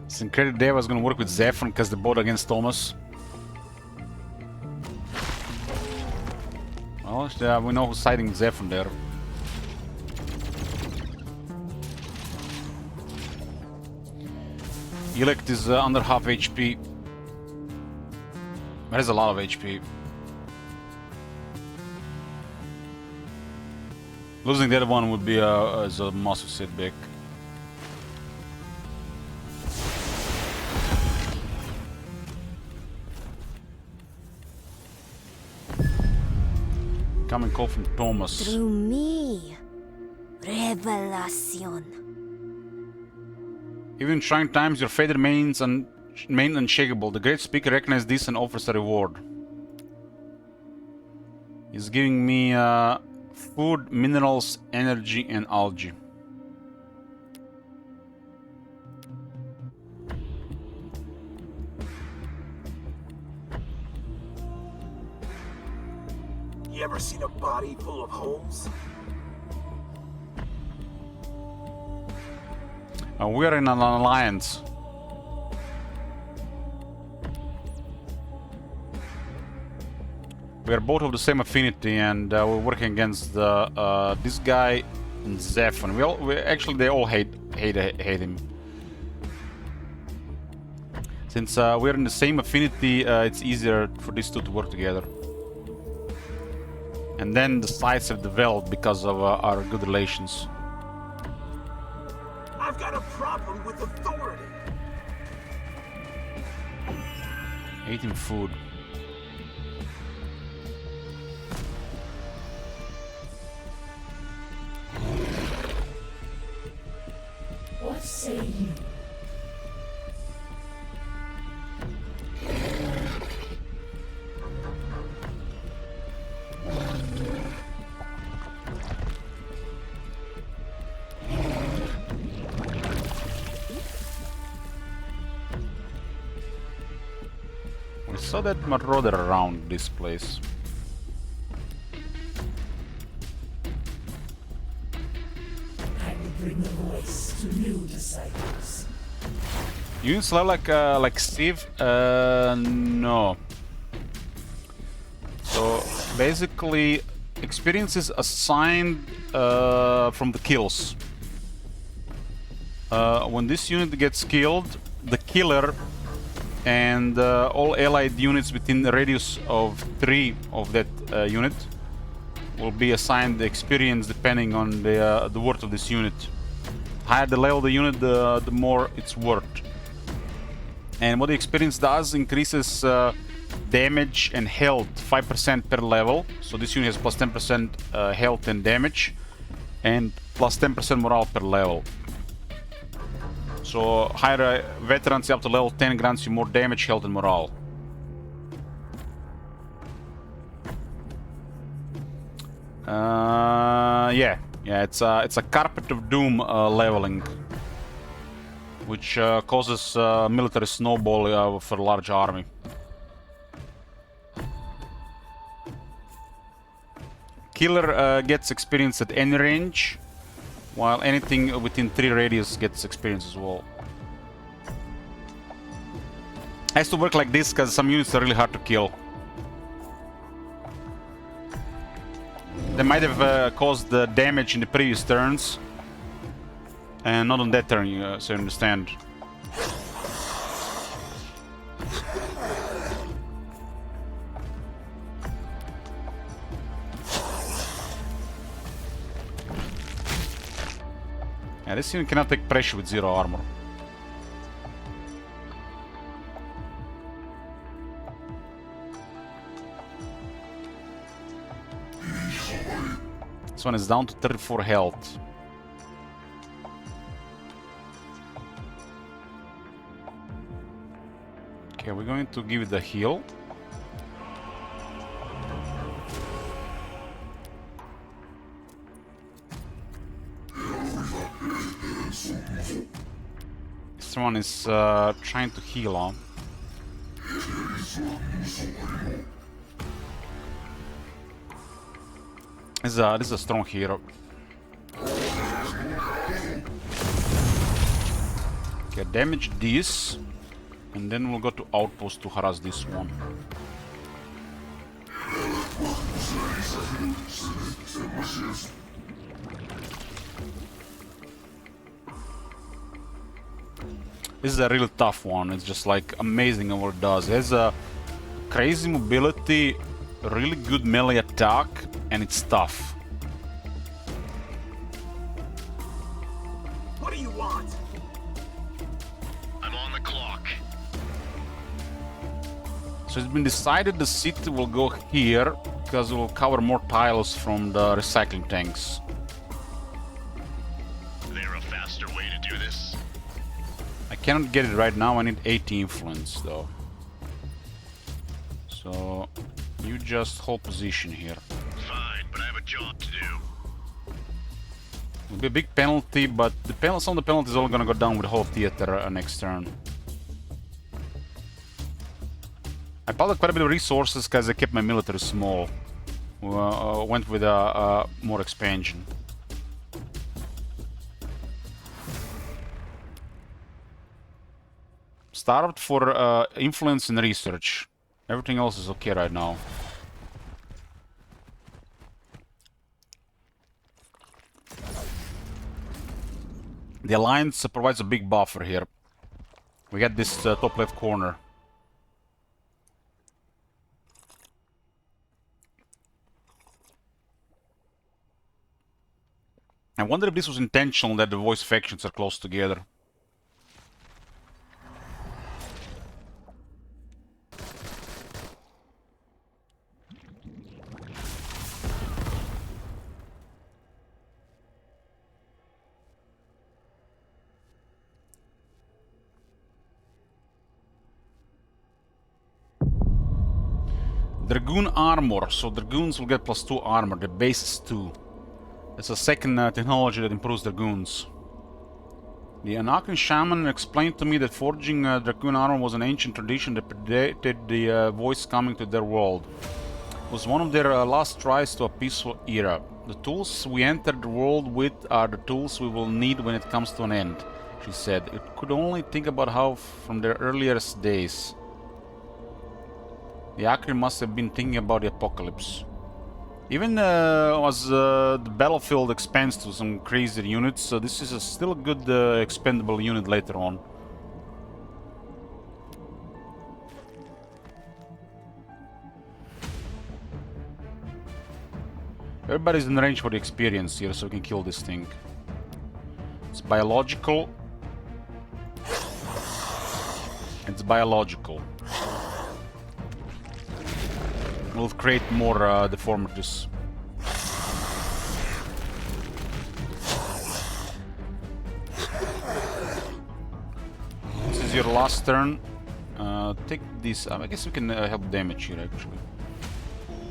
Syncretic Deva is going to work with ZEPHON because they both against Thomas. Well, we know who's siding with ZEPHON there. Elect is under half HP. That is a lot of HP. Losing the other one would be a massive setback. Coming call from Thomas. Through me, rebel Revelación. Even in trying times, your faith remains unshakable. The great speaker recognizes this and offers a reward. He's giving me food, minerals, energy, and algae. You ever seen a body full of holes? We're in an alliance. We are both of the same affinity, and we're working against this guy and ZEPHON. They all hate him. Since we're in the same affinity, it's easier for these two to work together. And then the sides have developed because of our good relations. I've got a problem with authority. Eating food. What say you? We saw that marauder around this place. I will bring the voice to new disciples. Units like Steve? No. So basically, experiences assigned from the kills. When this unit gets killed, the killer and all allied units within the radius of 3 of that unit will be assigned the experience depending on the worth of this unit. Higher the level of the unit, the more it's worth. And what the experience does, increases damage and health 5% per level. So this unit has plus 10% health and damage, and plus 10% morale per level. So higher veterans up to level 10 grants you more damage, health, and morale. Yeah, it's a Carpet of Doom leveling, which causes military snowball for a large army. Killer gets experience at any range, while anything within 3 radius gets experience as well. Has to work like this because some units are really hard to kill. They might have caused the damage in the previous turns, and not on that turn, so you understand. Yeah, this unit cannot take pressure with 0 armor. This one is down to 34 health. Okay, we're going to give it a heal. This one is trying to heal on. This is a strong hero. Okay, damage this, and then we'll go to outpost to harass this one. This is a really tough one. It's just like amazing at what it does. It has a crazy mobility, really good melee attack, and it's tough. What do you want? I'm on the clock. So it's been decided the city will go here because it will cover more tiles from the recycling tanks. cannot get it right now. I need 80 influence though. So you just hold position here. Fine, but I have a job to do. It'll be a big penalty, but some of the penalties are all gonna go down with whole theater next turn. I piled quite a bit of resources because I kept my military small. Went with more expansion. Starved for influence and research. Everything else is okay right now. The Alliance provides a big buffer here. We got this top left corner. I wonder if this was intentional that the voice factions are close together. Dragoon armor, so Dragoons will get +2 armor, the base is 2. It's a second technology that improves Dragoons. The Anakin Shaman explained to me that forging Dragoon armor was an ancient tradition that predated the voice coming to their world. It was one of their last tries to a peaceful era. The tools we entered the world with are the tools we will need when it comes to an end, she said. It could only think about how from their earliest days. The Akri must have been thinking about the apocalypse. Even as the battlefield expands to some crazy units, so this is still a good expendable unit later on. Everybody's in range for the experience here, so we can kill this thing. It's biological. It's biological. We'll create more deformities. This is your last turn. Take this. I guess we can help damage here actually.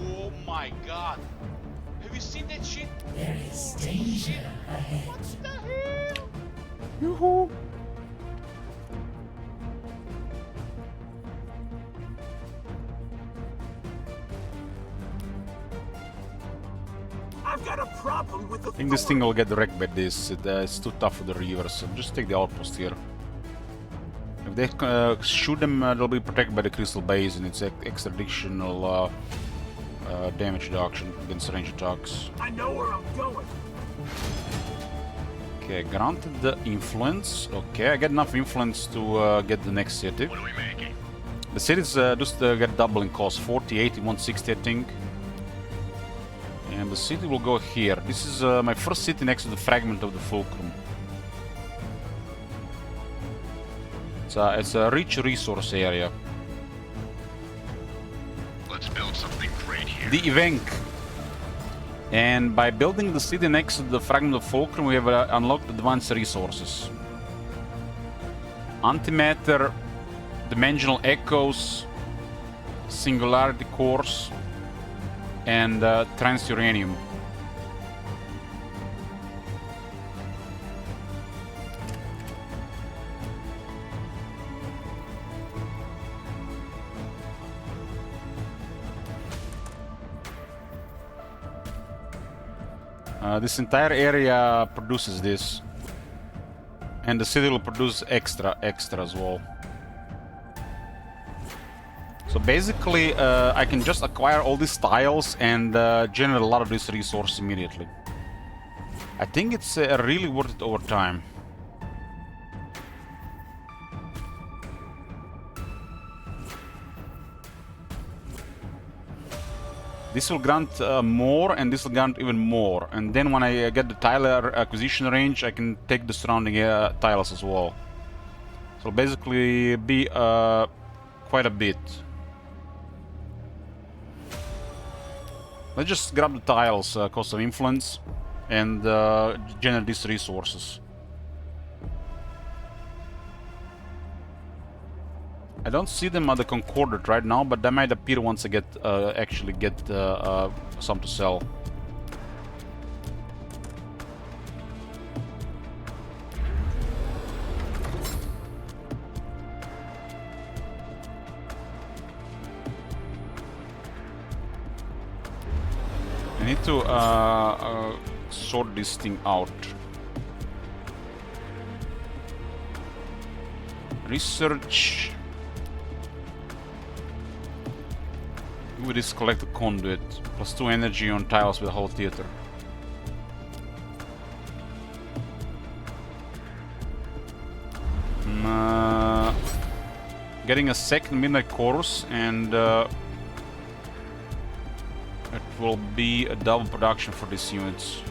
Oh my god! Have you seen that shit? There is danger ahead. What the hell? Yoo-hoo! I've got a problem with the I think this thing will get wrecked by this. It's too tough for the reavers, so just take the outpost here. If they shoot them, they'll be protected by the crystal base, and it's extra additional damage reduction against range attacks. I know where I'm going. Okay, granted the influence. Okay, I get enough influence to get the next city. What are we making? The cities just get double in cost, 40, 80, 160 I think. And the city will go here. This is my first city next to the fragment of the fulcrum. It's a rich resource area. Let's build something great here. The event. And by building the city next to the fragment of fulcrum, we have unlocked advanced resources. Antimatter, dimensional echoes, singularity cores, and transuranium. This entire area produces this, and the city will produce extra as well. So basically, I can just acquire all these tiles and generate a lot of this resource immediately. I think it's really worth it over time. This will grant more, and this will grant even more. And then when I get the tile acquisition range, I can take the surrounding tiles as well. So basically, be quite a bit. Let's just grab the tiles, cost of influence, and generate these resources. I don't see them at the Concordate right now, but they might appear once I get actually get some to sell. I need to sort this thing out. Research. With this collect a conduit. +2 energy on tiles with the whole theater. Getting a second midnight chorus, and it will be a double production for these units.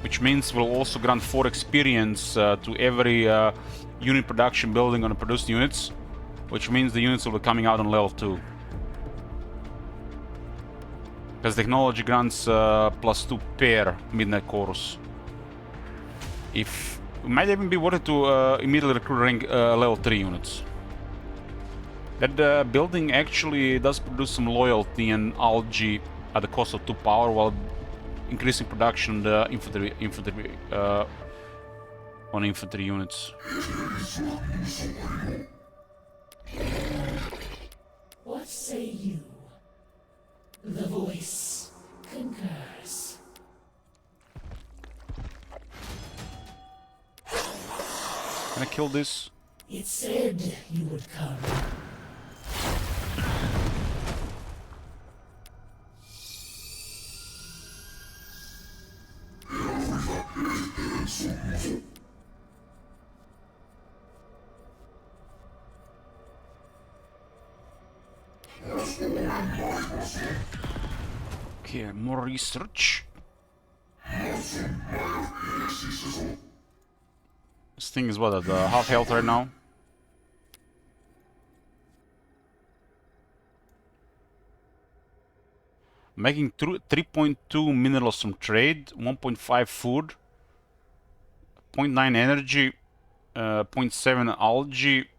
Which means we'll also grant 4 experience to every unit production building on the produced units, which means the units will be coming out on level 2. Because technology grants +2 per midnight chorus. If it might even be worth it to immediately recruit level 3 units. That building actually does produce some loyalty and algae at the cost of 2 power, while increasing production on the infantry on infantry units. What say you? The voice concurs. Can I kill this? It said you would come. Okay, more research. This thing is what, at half health right now? Making 3.2 minerals from trade, 1.5 food, 0.9 energy, 0.7 algae,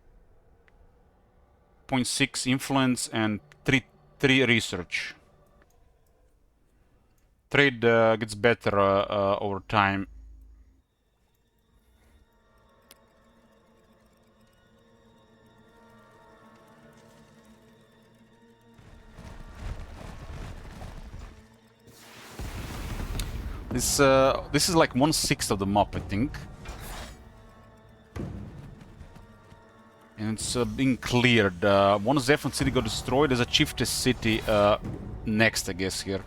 0.6 influence, and 3 research. Trade gets better over time. This is like 1/6 of the map, I think. And it's being cleared. One ZEPHON city got destroyed. There's a Chiefess city next, I guess, here.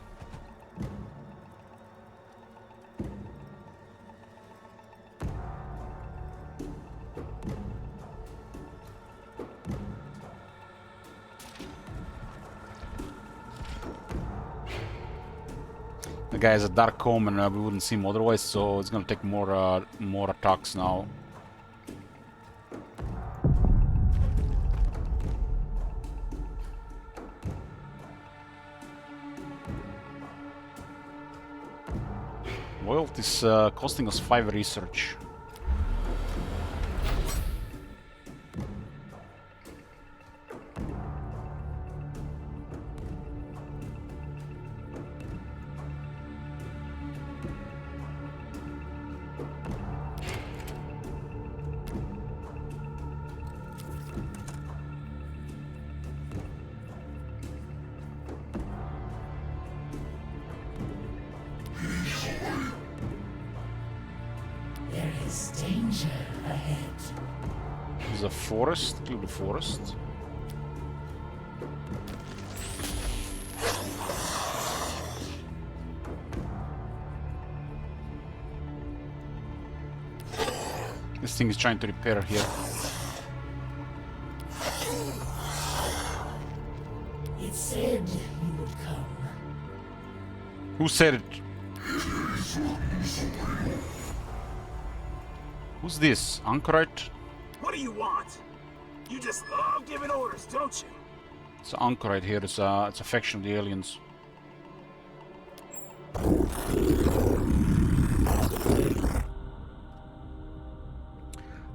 The guy has a dark home, and we wouldn't see him otherwise, so it's gonna take more attacks now. Loyalty is costing us 5 research. There is danger ahead. There's a forest. Kill the forest. This thing is trying to repair here. It said you would come. Who said it? Who's this? Anchorite? What do you want? You just love giving orders, don't you? It's Anchorite here. It's a faction of the aliens.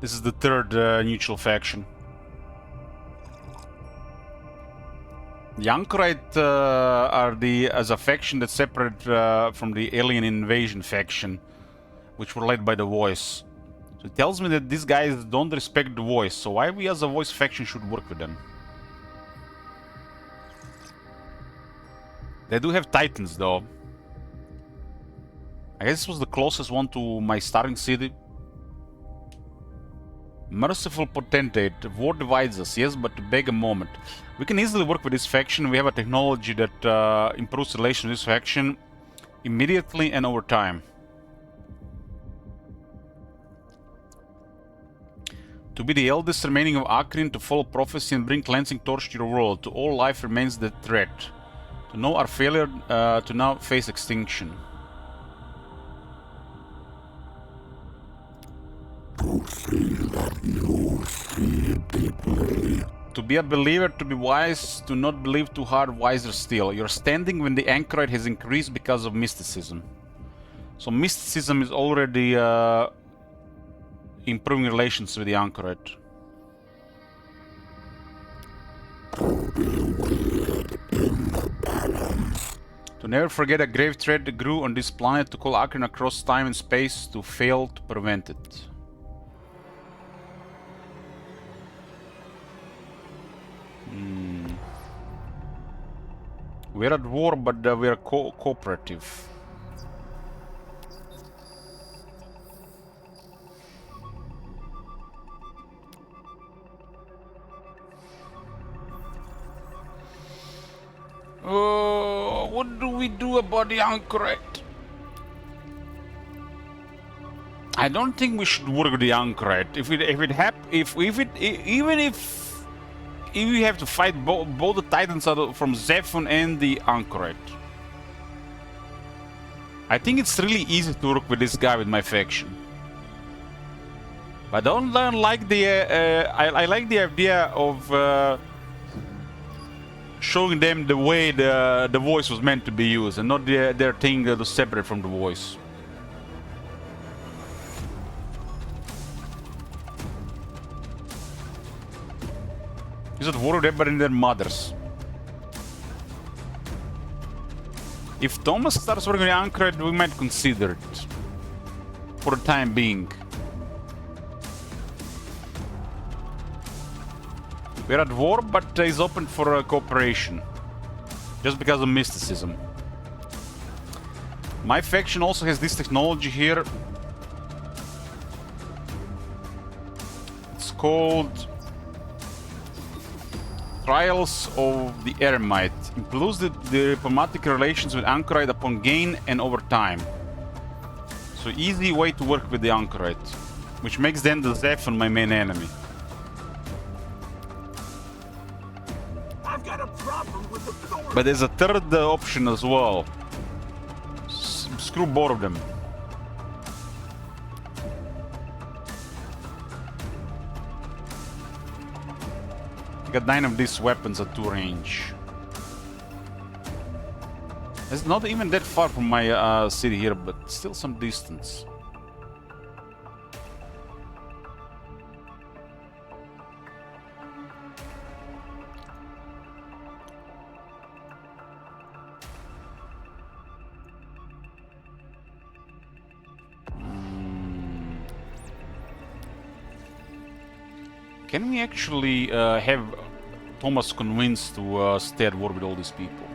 This is the third neutral faction. The Anchorite are as a faction that's separate from the alien invasion faction, which were led by the Voice. So it tells me that these guys don't respect the Voice, so why we as a Voice faction should work with them? They do have Titans though. I guess this was the closest one to my starting city. Merciful Potentate. War divides us, yes, but to beg a moment. We can easily work with this faction. We have a technology that improves relations with this faction immediately and over time. To be the eldest remaining of Akrin, to follow prophecy and bring cleansing torch to your world. To all life remains the threat. To know our failure, to now face extinction. To feel that you feel deeply. To be a believer, to be wise, to not believe too hard, wiser still. Your standing when the Anchorite has increased because of mysticism. So mysticism is already improving relations with the Anchorite. To never forget a grave threat that grew on this planet, to call Akron across time and space, to fail to prevent it. We're at war, but we're cooperative. What do we do about the Anchorite? I don't think we should work with the Anchorite. Even if we have to fight both the Titans from ZEPHON and the Anchorite. I think it's really easy to work with this guy with my faction. But I don't like the I like the idea of showing them the way the Voice was meant to be used, and not their thing that was separate from the Voice. Is it war with in their mothers? If Thomas starts working with Anchorite, we might consider it. For the time being. We're at war, but is open for cooperation. Just because of mysticism. My faction also has this technology here. It's called Trials of the Eremite. Improves the diplomatic relations with Anchorite upon gain and over time. So easy way to work with the Anchorite. Which makes then the ZEPHON my main enemy. I've got a problem with the door. But there's a third option as well. Screw both of them. I got 9 of these weapons at 2 range. It's not even that far from my city here, but still some distance. Can we actually have Thomas convinced to stay at war with all these people?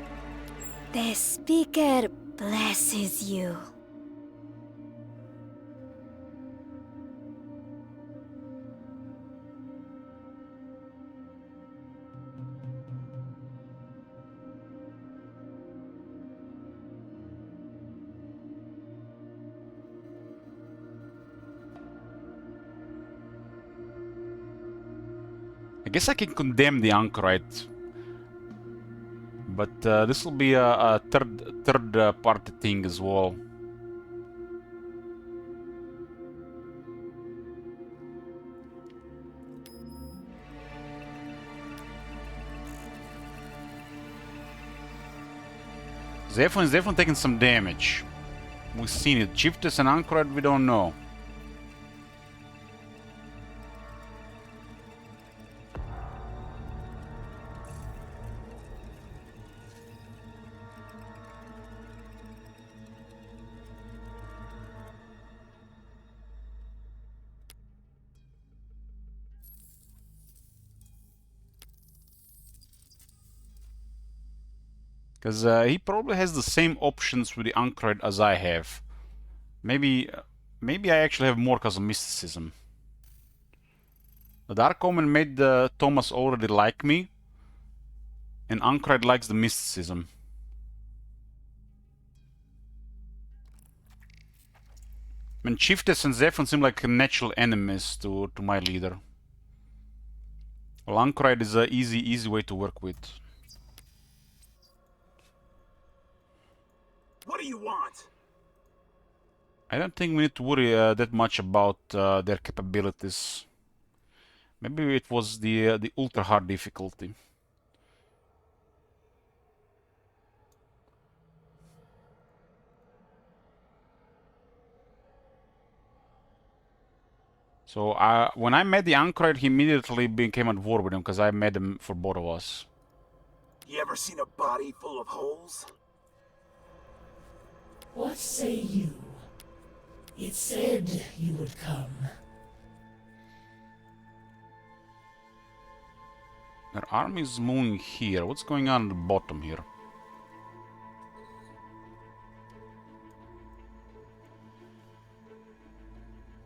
The speaker blesses you. I guess I can condemn the Anchorite, but this will be a third party thing as well. ZEPHON is definitely taking some damage. We've seen it. Chiefess and Anchored, we don't know. Because he probably has the same options with the Anchored as I have. Maybe I actually have more because of mysticism. The Dark Omen made Thomas already like me, and Anchored likes the mysticism. I mean, Chiefess and ZEPHON seem like natural enemies to my leader. Well, Anchored is an easy way to work with. What do you want? I don't think we need to worry that much about their capabilities. Maybe it was the ultra hard difficulty. So when I met the Anchored, he immediately became at war with him because I met him for both of us. You ever seen a body full of holes? What say you? It said you would come. Their army is moving here. What's going on at the bottom here?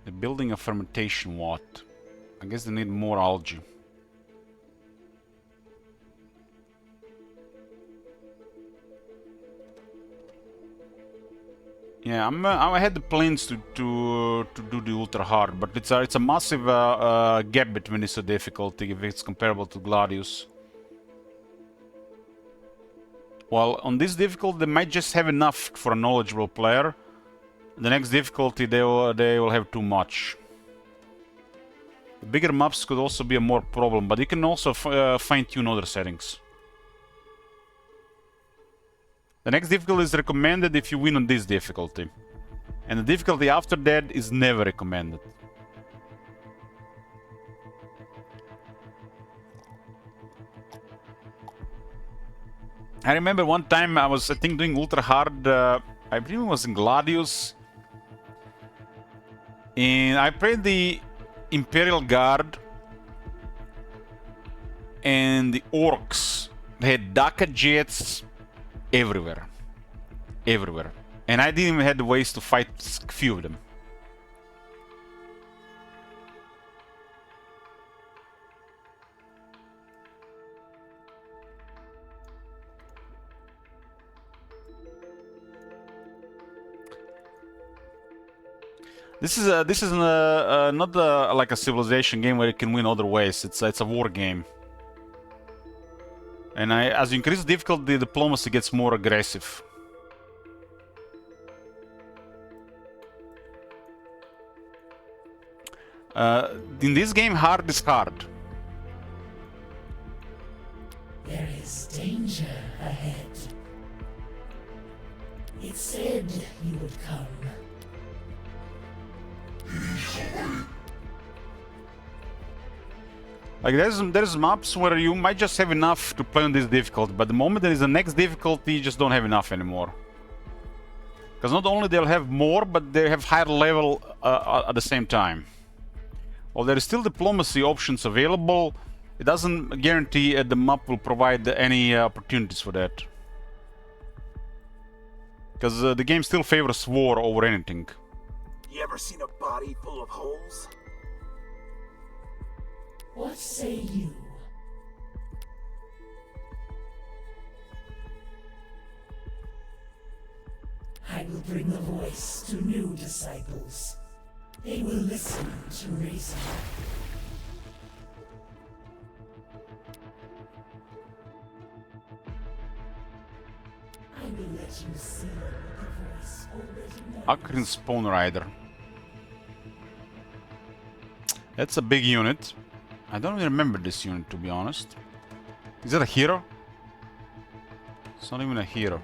They're building a fermentation vat. I guess they need more algae. Yeah, I had the plans to do the ultra hard, but it's a massive gap between this difficulty if it's comparable to Gladius. Well, on this difficulty they might just have enough for a knowledgeable player. The next difficulty they will have too much. The bigger maps could also be a more problem, but you can also fine-tune other settings. The next difficulty is recommended if you win on this difficulty. And the difficulty after that is never recommended. I remember one time I was, I think, doing ultra hard, I believe it was in Gladius. And I played the Imperial Guard and the Orcs. They had Daka jets everywhere. Everywhere. And I didn't even have the ways to fight a few of them. This is not like a civilization game where you can win other ways. It's a war game. And as you increase the difficulty, diplomacy gets more aggressive. In this game, hard is hard. There is danger ahead. It said you would come. Like there's maps where you might just have enough to play on this difficulty, but the moment there is a next difficulty, you just don't have enough anymore. Because not only they'll have more, but they have higher level at the same time. While there is still diplomacy options available, it doesn't guarantee the map will provide any opportunities for that. Because the game still favors war over anything. You ever seen a body full of holes? What say you? I will bring the voice to new disciples. They will listen to reason. I will let you see the voice already. Akrin Spawn Rider. That's a big unit. I don't even remember this unit, to be honest. Is that a hero? It's not even a hero.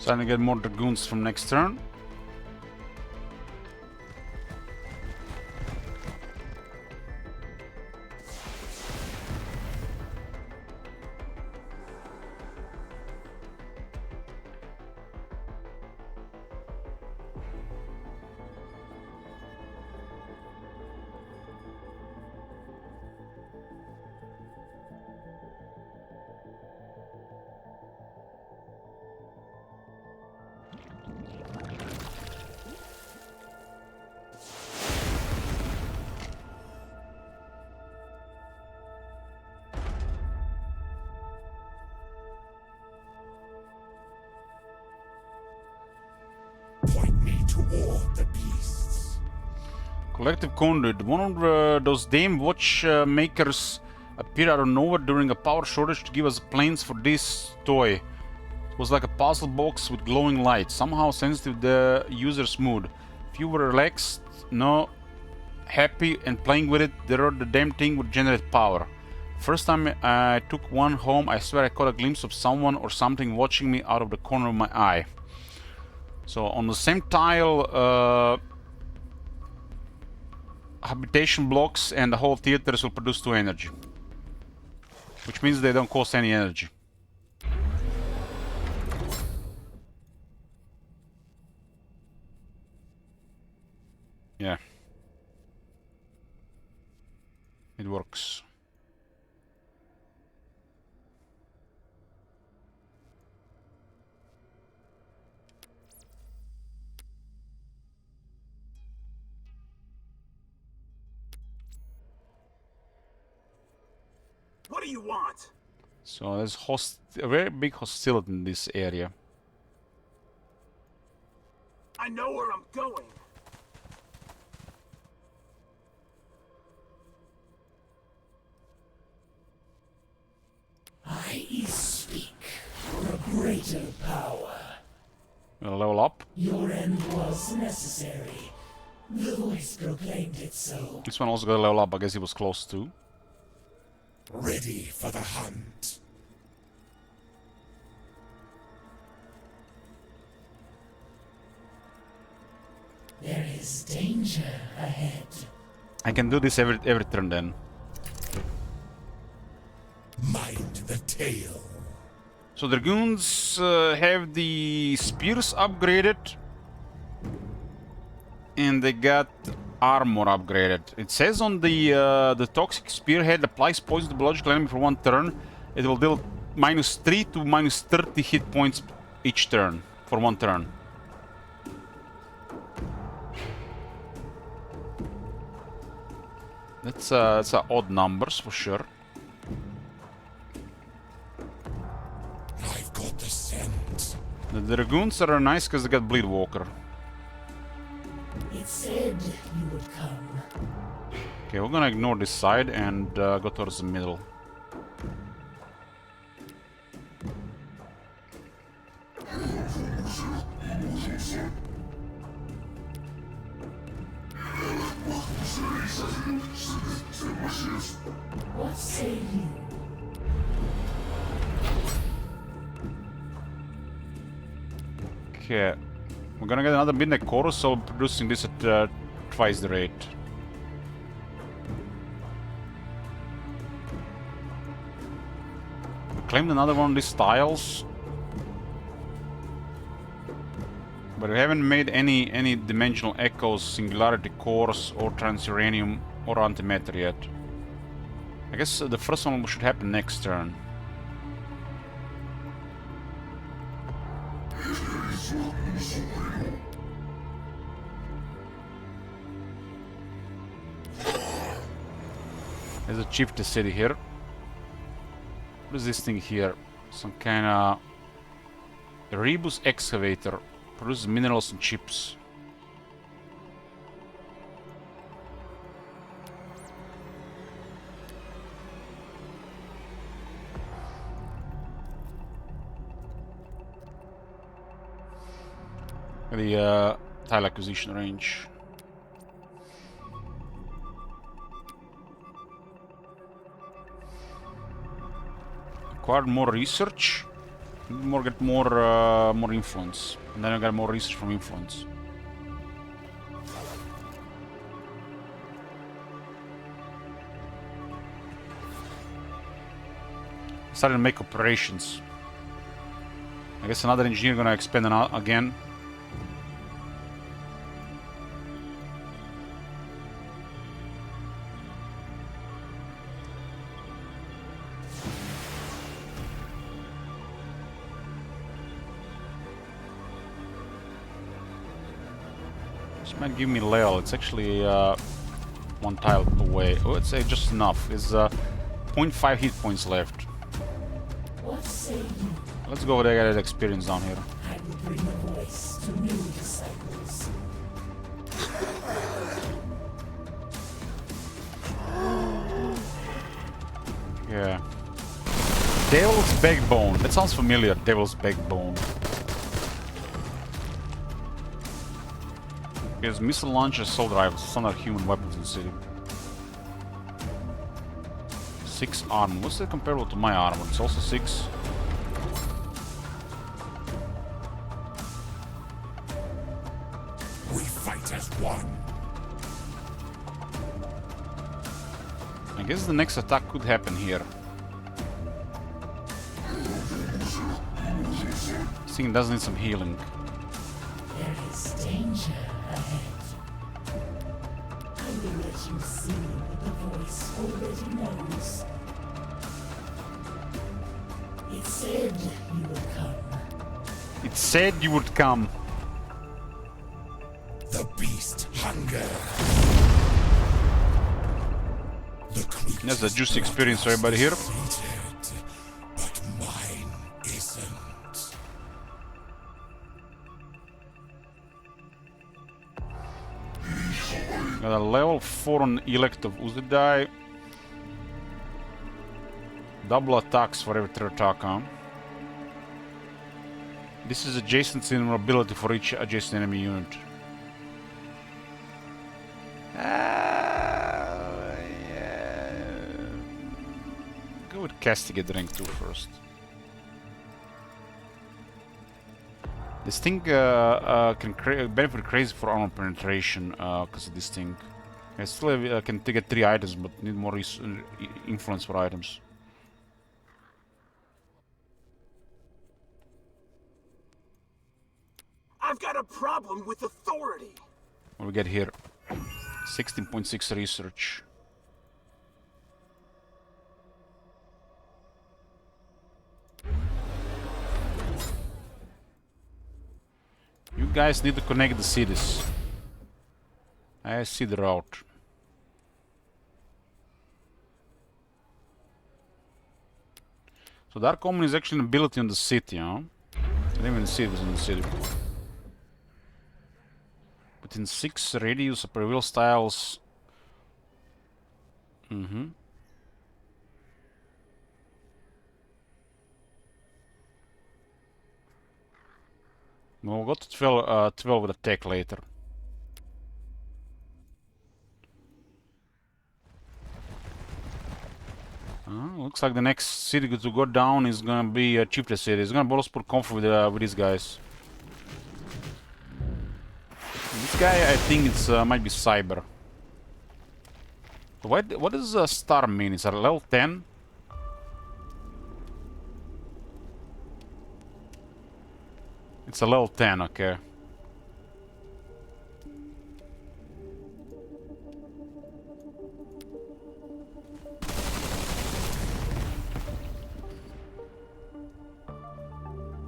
Trying to get more dragoons from next turn. Point me toward the beasts. Collective Conduit. One of those damn watchmakers appeared out of nowhere during a power shortage to give us plans for this toy. It was like a puzzle box with glowing lights, somehow sensitive to the user's mood. If you were relaxed, no, happy and playing with it, the damn thing would generate power. First time I took one home, I swear I caught a glimpse of someone or something watching me out of the corner of my eye. So on the same tile, habitation blocks and the whole theaters will produce 2 energy. Which means they don't cost any energy. Yeah. It works. What do you want? So there's a very big hostility in this area. I know where I'm going. I speak for a greater power. We'll level up. Your end was necessary. The voice proclaimed it so. This one also got a level up, I guess he was close to. Ready for the hunt. There is danger ahead. I can do this every turn then. Mind the tail. So Dragoons have the spears upgraded. And they got armor upgraded. It says on the toxic spearhead applies poison to biological enemy for 1 turn. It will deal -3 to -30 hit points each turn for 1 turn. That's odd numbers for sure. I've got the scent. The Dragoons are nice because they got Bleed Walker. It said you would come. Okay, we're gonna ignore this side and go towards the middle. What say you? Okay, we're gonna get another Midnight Chorus, so producing this at twice the rate. We claimed another one of these tiles, but we haven't made any dimensional echoes, singularity cores, or transuranium or antimatter yet. I guess the first one should happen next turn. There's a Chieftain City here. What is this thing here? Some kind of Rebus excavator. Produces minerals and chips. The tile acquisition range. Acquired more research. Get more influence, and then I got more research from influence. Started to make operations. I guess another engineer gonna expand again. This might give me Lel. It's actually one tile away. Oh, it's just enough. It's 0.5 hit points left. What say you? Let's go with that experience down here. I will bring the voice to new disciples. Yeah. Devil's Backbone. That sounds familiar. Devil's Backbone. Because missile launchers, assault rifles, standard human weapons in the city. 6 armor. What's that comparable to my armor? It's also 6. We fight as one. I guess the next attack could happen here. This thing does need some healing. There is danger ahead. I will let you see what the voice already knows. It said you would come. It said you would come. The beast hunger. That's a juicy experience for everybody here. But mine isn't. Got a level 4 on elect of Uzidai. Double attacks for every 3rd attack, huh? This is adjacency and mobility for each adjacent enemy unit. Go with Castigate rank 2 first. This thing can benefit crazy for armor penetration because of this thing. I still can get 3 items, but need more influence for items. I've got a problem with authority. What do we get here? 16.6 research. You guys need to connect the cities. I see the route. So Dark Omen is actually an ability on the city, huh? I didn't even see this in the city. Within 6 radius of reveal styles. We'll go to 12 with attack later. Looks like the next city to go down is gonna be Chieftain City. It's gonna both put comfort with these guys. This guy, I think it's might be Cyber. What does star mean? Is it level 10? It's a level 10, okay.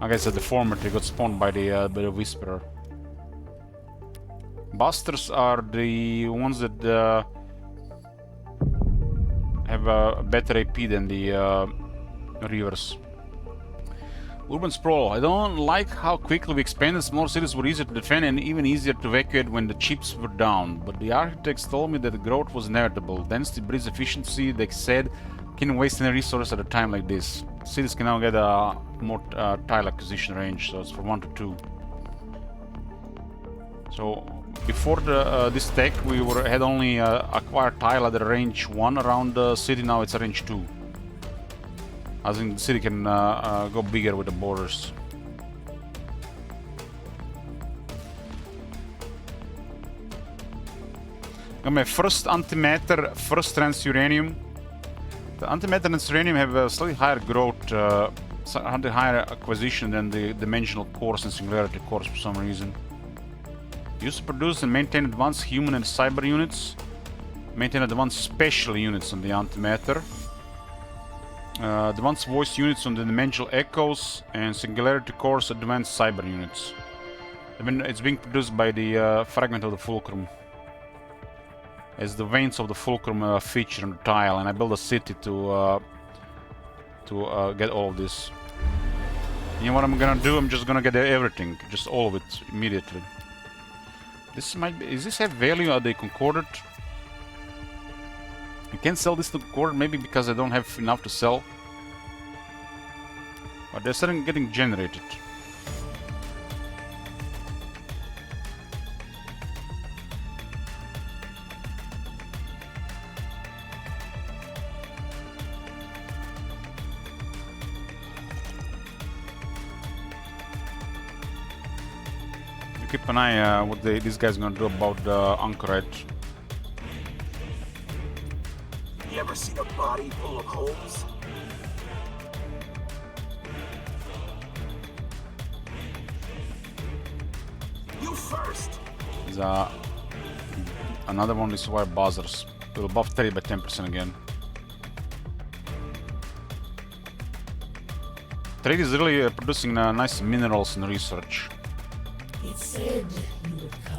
I guess the deformity got spawned by the Whisperer. Busters are the ones that have a better AP than the Reavers. Urban Sprawl. I don't like how quickly we expanded. Smaller cities were easier to defend and even easier to evacuate when the chips were down. But the architects told me that the growth was inevitable. Density breeds efficiency, they said. Can't waste any resource at a time like this. Cities can now get a more tile acquisition range, so it's from 1 to 2. So before this tech, we had only acquired tile at the range 1 around the city. Now it's a range 2. I think the city can go bigger with the borders. Got my first antimatter, first transuranium. The antimatter and uranium have a slightly higher growth, slightly higher acquisition than the dimensional cores and singularity cores for some reason. Used to produce and maintain advanced human and cyber units. Maintain advanced special units on the antimatter. Advanced voice units on the dimensional echoes, and singularity cores advanced cyber units. I mean, it's being produced by the fragment of the fulcrum. As the veins of the fulcrum feature on the tile, and I built a city to get all of this. You know what I'm gonna do? I'm just gonna get everything, just all of it immediately. This might be. Is this have value? Are they concorded? I can't sell this to concorded, maybe because I don't have enough to sell. But they're starting getting generated. Keep an eye what these guys gonna do about the anchorite. You ever seen a body full of holes? You first. There's another one. This wire buzzers. Will buff 30 by 10% again. Trade is really producing nice minerals and research. It said you would come.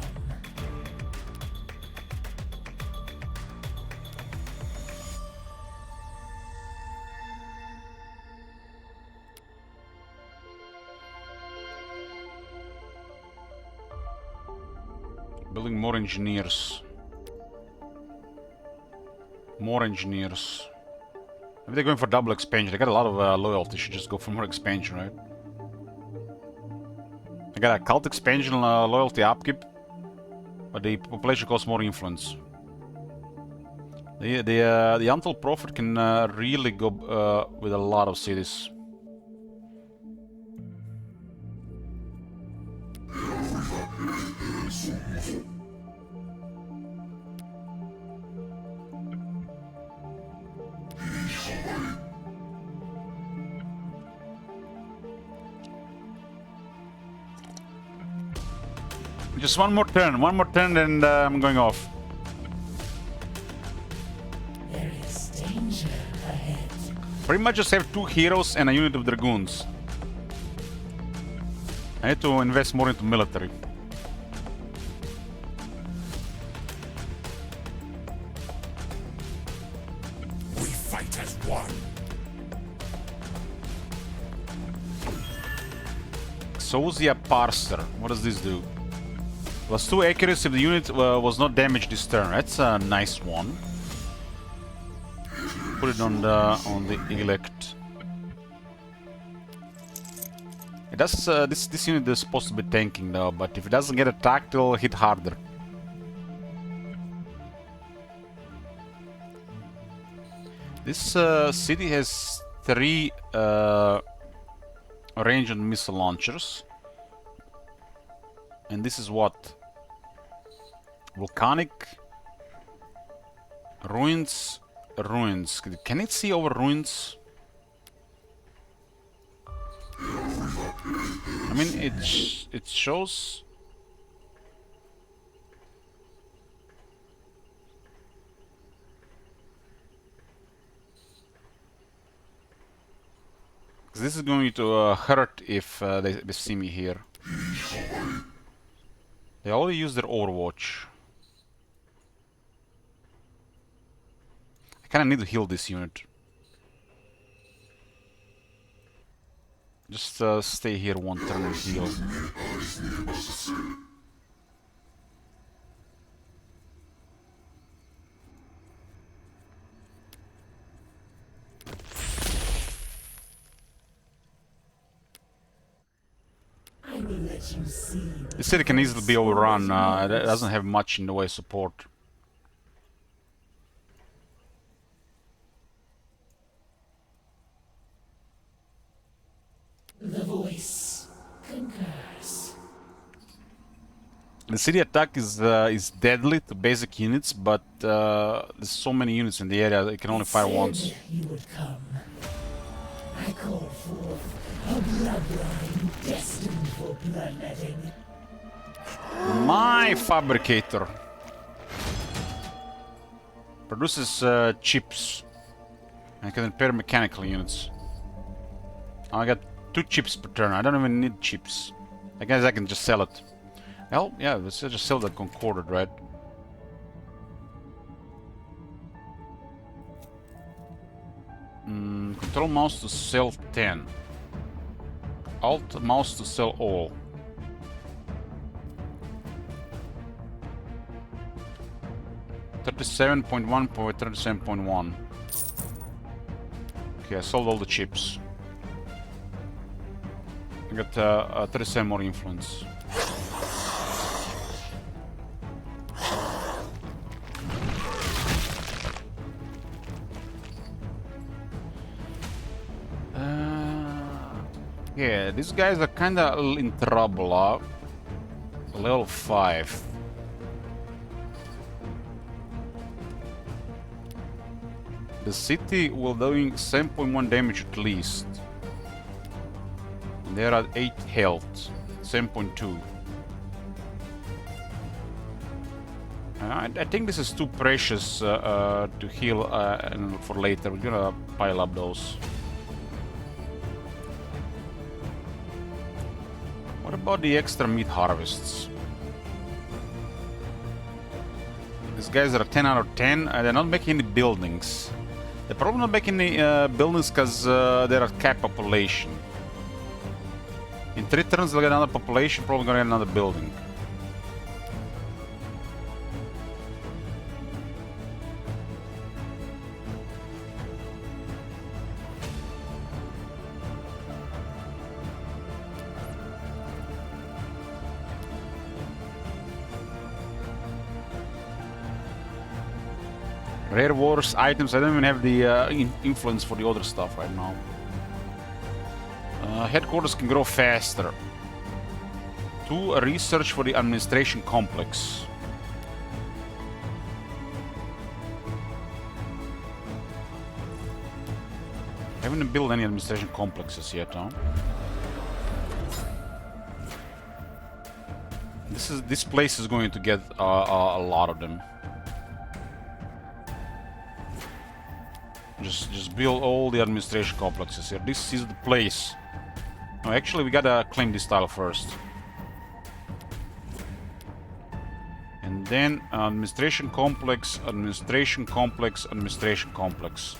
Building more engineers. More engineers. Maybe they're going for double expansion. They got a lot of loyalty. Should just go for more expansion, right? I got a cult expansion loyalty upkeep, but the population costs more influence. The untold profit can really go with a lot of cities. Just one more turn, and I'm going off. There is danger ahead. Pretty much just have 2 heroes and a unit of dragoons. I need to invest more into military. We fight as one. Sosia Parser. What does this do? +2 accuracy if the unit was not damaged this turn. That's a nice one. Put it on the elect. It does. This unit is supposed to be tanking though, but if it doesn't get attacked, it'll hit harder. This city has 3 ranged missile launchers, and this is what? Volcanic ruins. Can it see over ruins? I mean, it shows. This is going to hurt if they see me here. They already use their Overwatch. I kinda need to heal this unit. Just stay here one turn and heal. I will let let you see. This city can easily be overrun. It doesn't have much in the way of support. The voice concurs. The city attack is deadly to basic units, but there's so many units in the area that it can only fire once. You would come. I call forth a bloodline destined for bloodletting. My fabricator produces chips. I can repair mechanical units. I got 2 chips per turn. I don't even need chips. I guess I can just sell it. Well, yeah, let's just sell that concorded, right? Control mouse to sell 10. Alt mouse to sell all. $37.1.37.1. Okay, I sold all the chips. I got 37 more influence. Yeah, these guys are kinda in trouble, Level 5. The city will doing 7.1 damage at least. And they're at 8 health. 7.2. I think this is too precious to heal and for later. We're gonna pile up those. What about the extra meat harvests? These guys are 10 out of 10. They're not making any buildings. They're probably not making any buildings because they're a cap population. In 3 turns they'll get another population, probably gonna get another building. Rare wars, items, I don't even have the influence for the other stuff right now. Headquarters can grow faster. 2, a research for the administration complex. I haven't built any administration complexes yet, huh? This place is going to get a lot of them. Just build all the administration complexes here. This is the place. No, actually, we gotta claim this tile first. And then administration complex, administration complex, administration complex.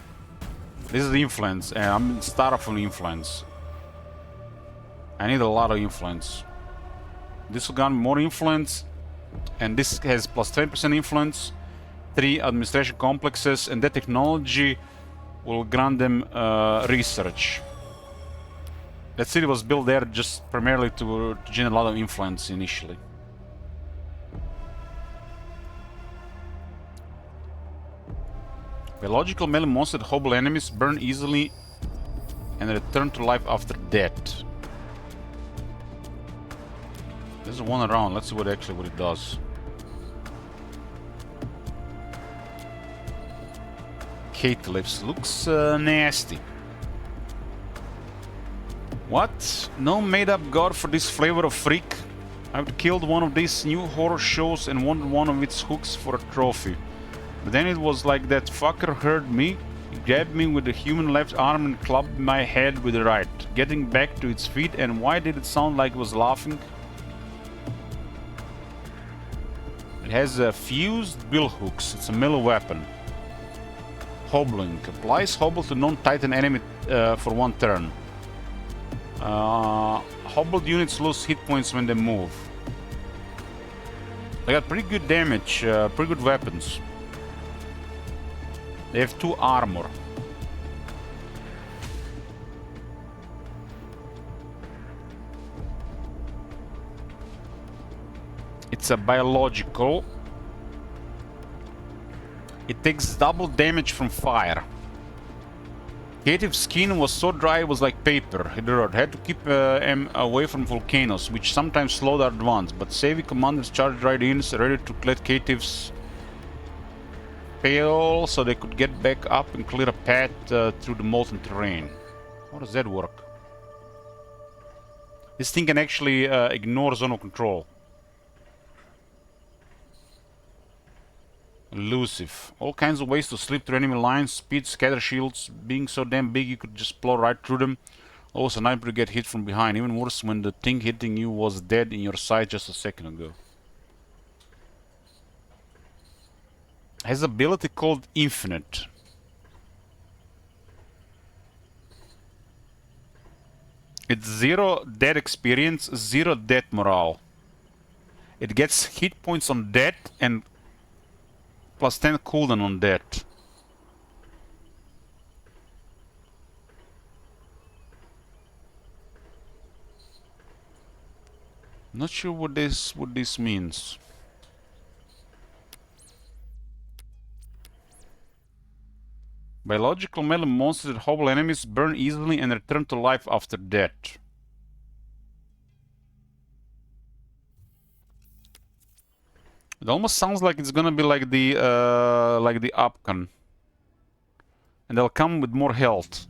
This is the influence, and I'm starved from influence. I need a lot of influence. This will gain more influence, and this has plus 20% influence. 3 administration complexes, and that technology will grant them research. That city was built there just primarily to generate a lot of influence initially. Biological melee monster that hobble enemies burn easily and return to life after death. There's one around. Let's see what it does. Calypso looks nasty. What? No made-up god for this flavor of freak? I've killed one of these new horror shows and won one of its hooks for a trophy. But then it was like that fucker heard me, he grabbed me with the human left arm and clubbed my head with the right, getting back to its feet. And why did it sound like it was laughing? It has fused bill hooks. It's a melee weapon. Hobbling. Applies hobble to non-titan enemy for 1 turn. Hobbled units lose hit points when they move. They got pretty good damage, pretty good weapons. They have 2 armor. It's a biological. It takes double damage from fire. Cative's skin was so dry it was like paper. It had to keep him away from volcanoes, which sometimes slowed our advance, but savvy commanders charged right in, ready to let Cative's fail so they could get back up and clear a path through the molten terrain. How does that work? This thing can actually ignore zone of control. Elusive. All kinds of ways to slip through enemy lines, speed, scatter shields, being so damn big you could just plow right through them. Also, nightmare to get hit from behind, even worse when the thing hitting you was dead in your sight just a second ago. Has ability called Infinite. It's 0 death experience, 0 death morale. It gets hit points on death and plus 10 cooldown on death. Not sure what this means. Biological melee monsters that hobble enemies burn easily and return to life after death. It almost sounds like it's gonna be like the Upcon, and they'll come with more health.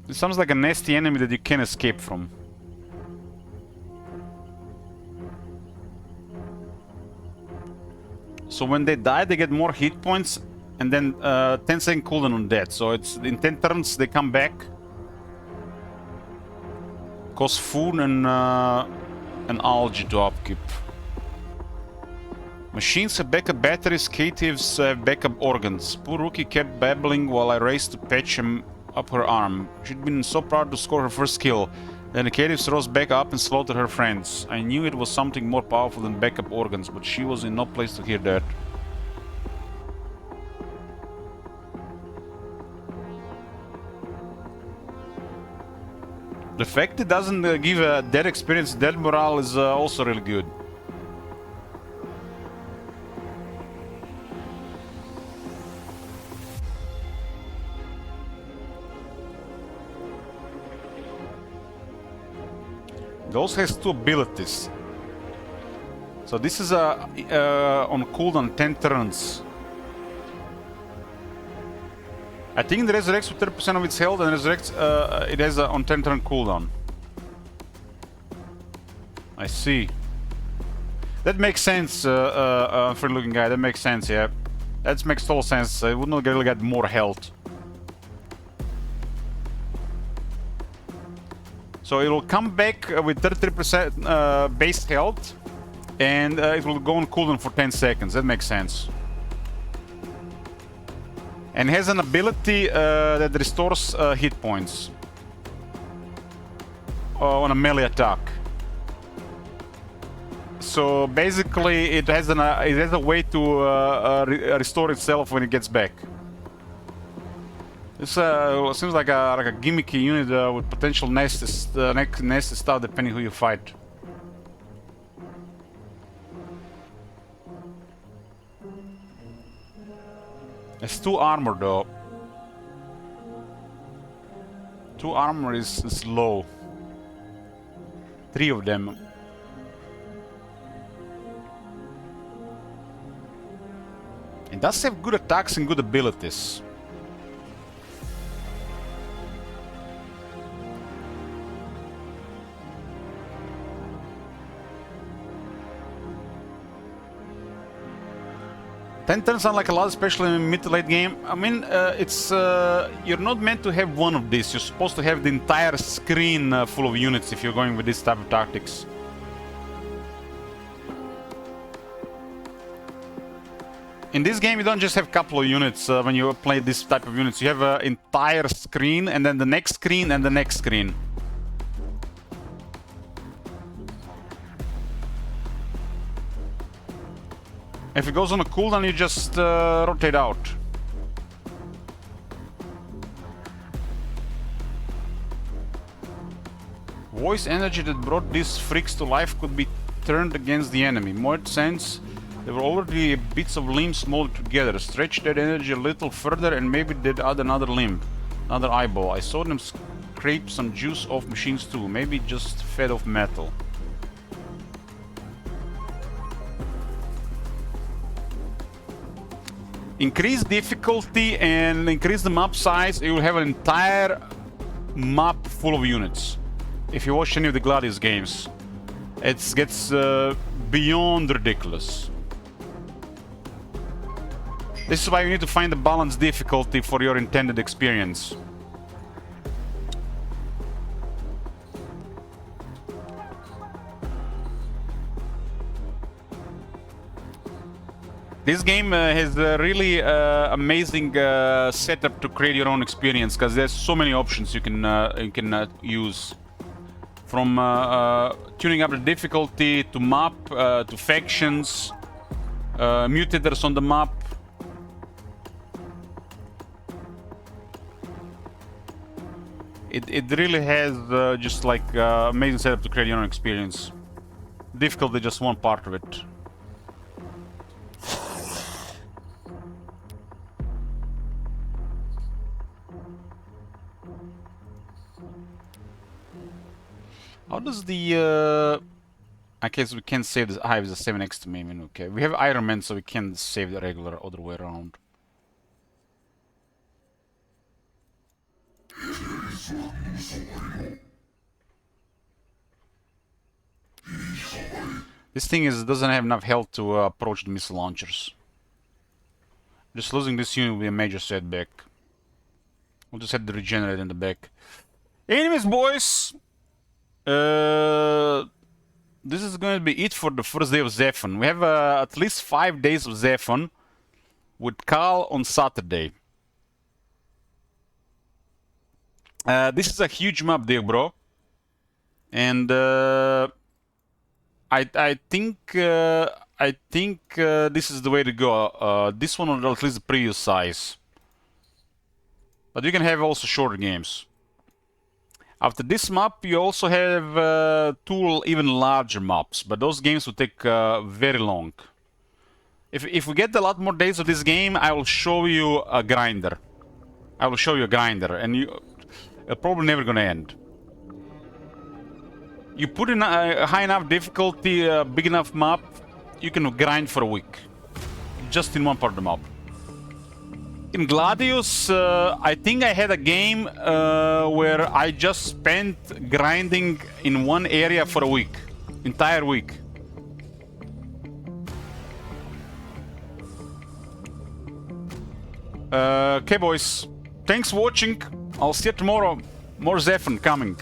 It sounds like a nasty enemy that you can't escape from. So when they die, they get more hit points, and then 10-second cooldown on death. So it's in 10 turns they come back. Cost food and algae to upkeep. Machines have backup batteries, catives have backup organs. Poor rookie kept babbling while I raced to patch him up her arm. She'd been so proud to score her first kill. Then the catives rose back up and slaughtered her friends. I knew it was something more powerful than backup organs, but she was in no place to hear that. The fact it doesn't give a dead experience, dead morale is also really good. It also has 2 abilities. So this is on cooldown 10 turns. I think it resurrects with 30% of its health and resurrects, it has on 10 turn cooldown. I see. That makes sense, friendly looking guy, that makes sense, yeah. That makes total sense, it would not really get more health. So it will come back with 33% base health, and it will go on cooldown for 10 seconds. That makes sense. And has an ability that restores hit points on a melee attack. So basically, it has a way to restore itself when it gets back. This seems like a gimmicky unit with potential nasty stuff depending who you fight. It's 2 armor though. 2 armor is low. 3 of them. It does have good attacks and good abilities. Ten turns sound like a lot, especially in mid to late game. I mean, it's you're not meant to have one of these. You're supposed to have the entire screen full of units if you're going with this type of tactics. In this game, you don't just have a couple of units when you play this type of units. You have an entire screen, and then the next screen, and the next screen. If it goes on a cooldown, you just rotate out. Voice energy that brought these freaks to life could be turned against the enemy. More sense, they were already bits of limbs molded together. Stretch that energy a little further and maybe they'd add another limb, another eyeball. I saw them scrape some juice off machines too. Maybe just fed off metal. Increase difficulty and increase the map size, you will have an entire map full of units. If you watch any of the Gladius games, it gets beyond ridiculous. This is why you need to find the balanced difficulty for your intended experience. This game has a really amazing setup to create your own experience, because there's so many options you can use. From tuning up the difficulty to map, to factions, mutators on the map. It really has just like amazing setup to create your own experience. Difficulty just one part of it. How does the okay, so we can't save this. I have the 7 next to me. I mean, okay, we have Iron Man, so we can save the regular other way around. This thing doesn't have enough health to approach the missile launchers. Just losing this unit will be a major setback. We'll just have to regenerate in the back. Anyways, boys. This is going to be it for the first day of ZEPHON. We have at least 5 days of ZEPHON with Carl on Saturday. This is a huge map deal, bro. And I think this is the way to go. This one, or at least the previous size. But you can have also shorter games. After this map, you also have 2 even larger maps, but those games will take very long. If we get a lot more days of this game, I will show you a grinder. I will show you a grinder, and it's probably never gonna end. You put in a high enough difficulty, a big enough map, you can grind for a week, just in one part of the map. In Gladius, I think I had a game where I just spent grinding in one area for a week. Entire week. Okay, boys. Thanks for watching. I'll see you tomorrow. More ZEPHON coming.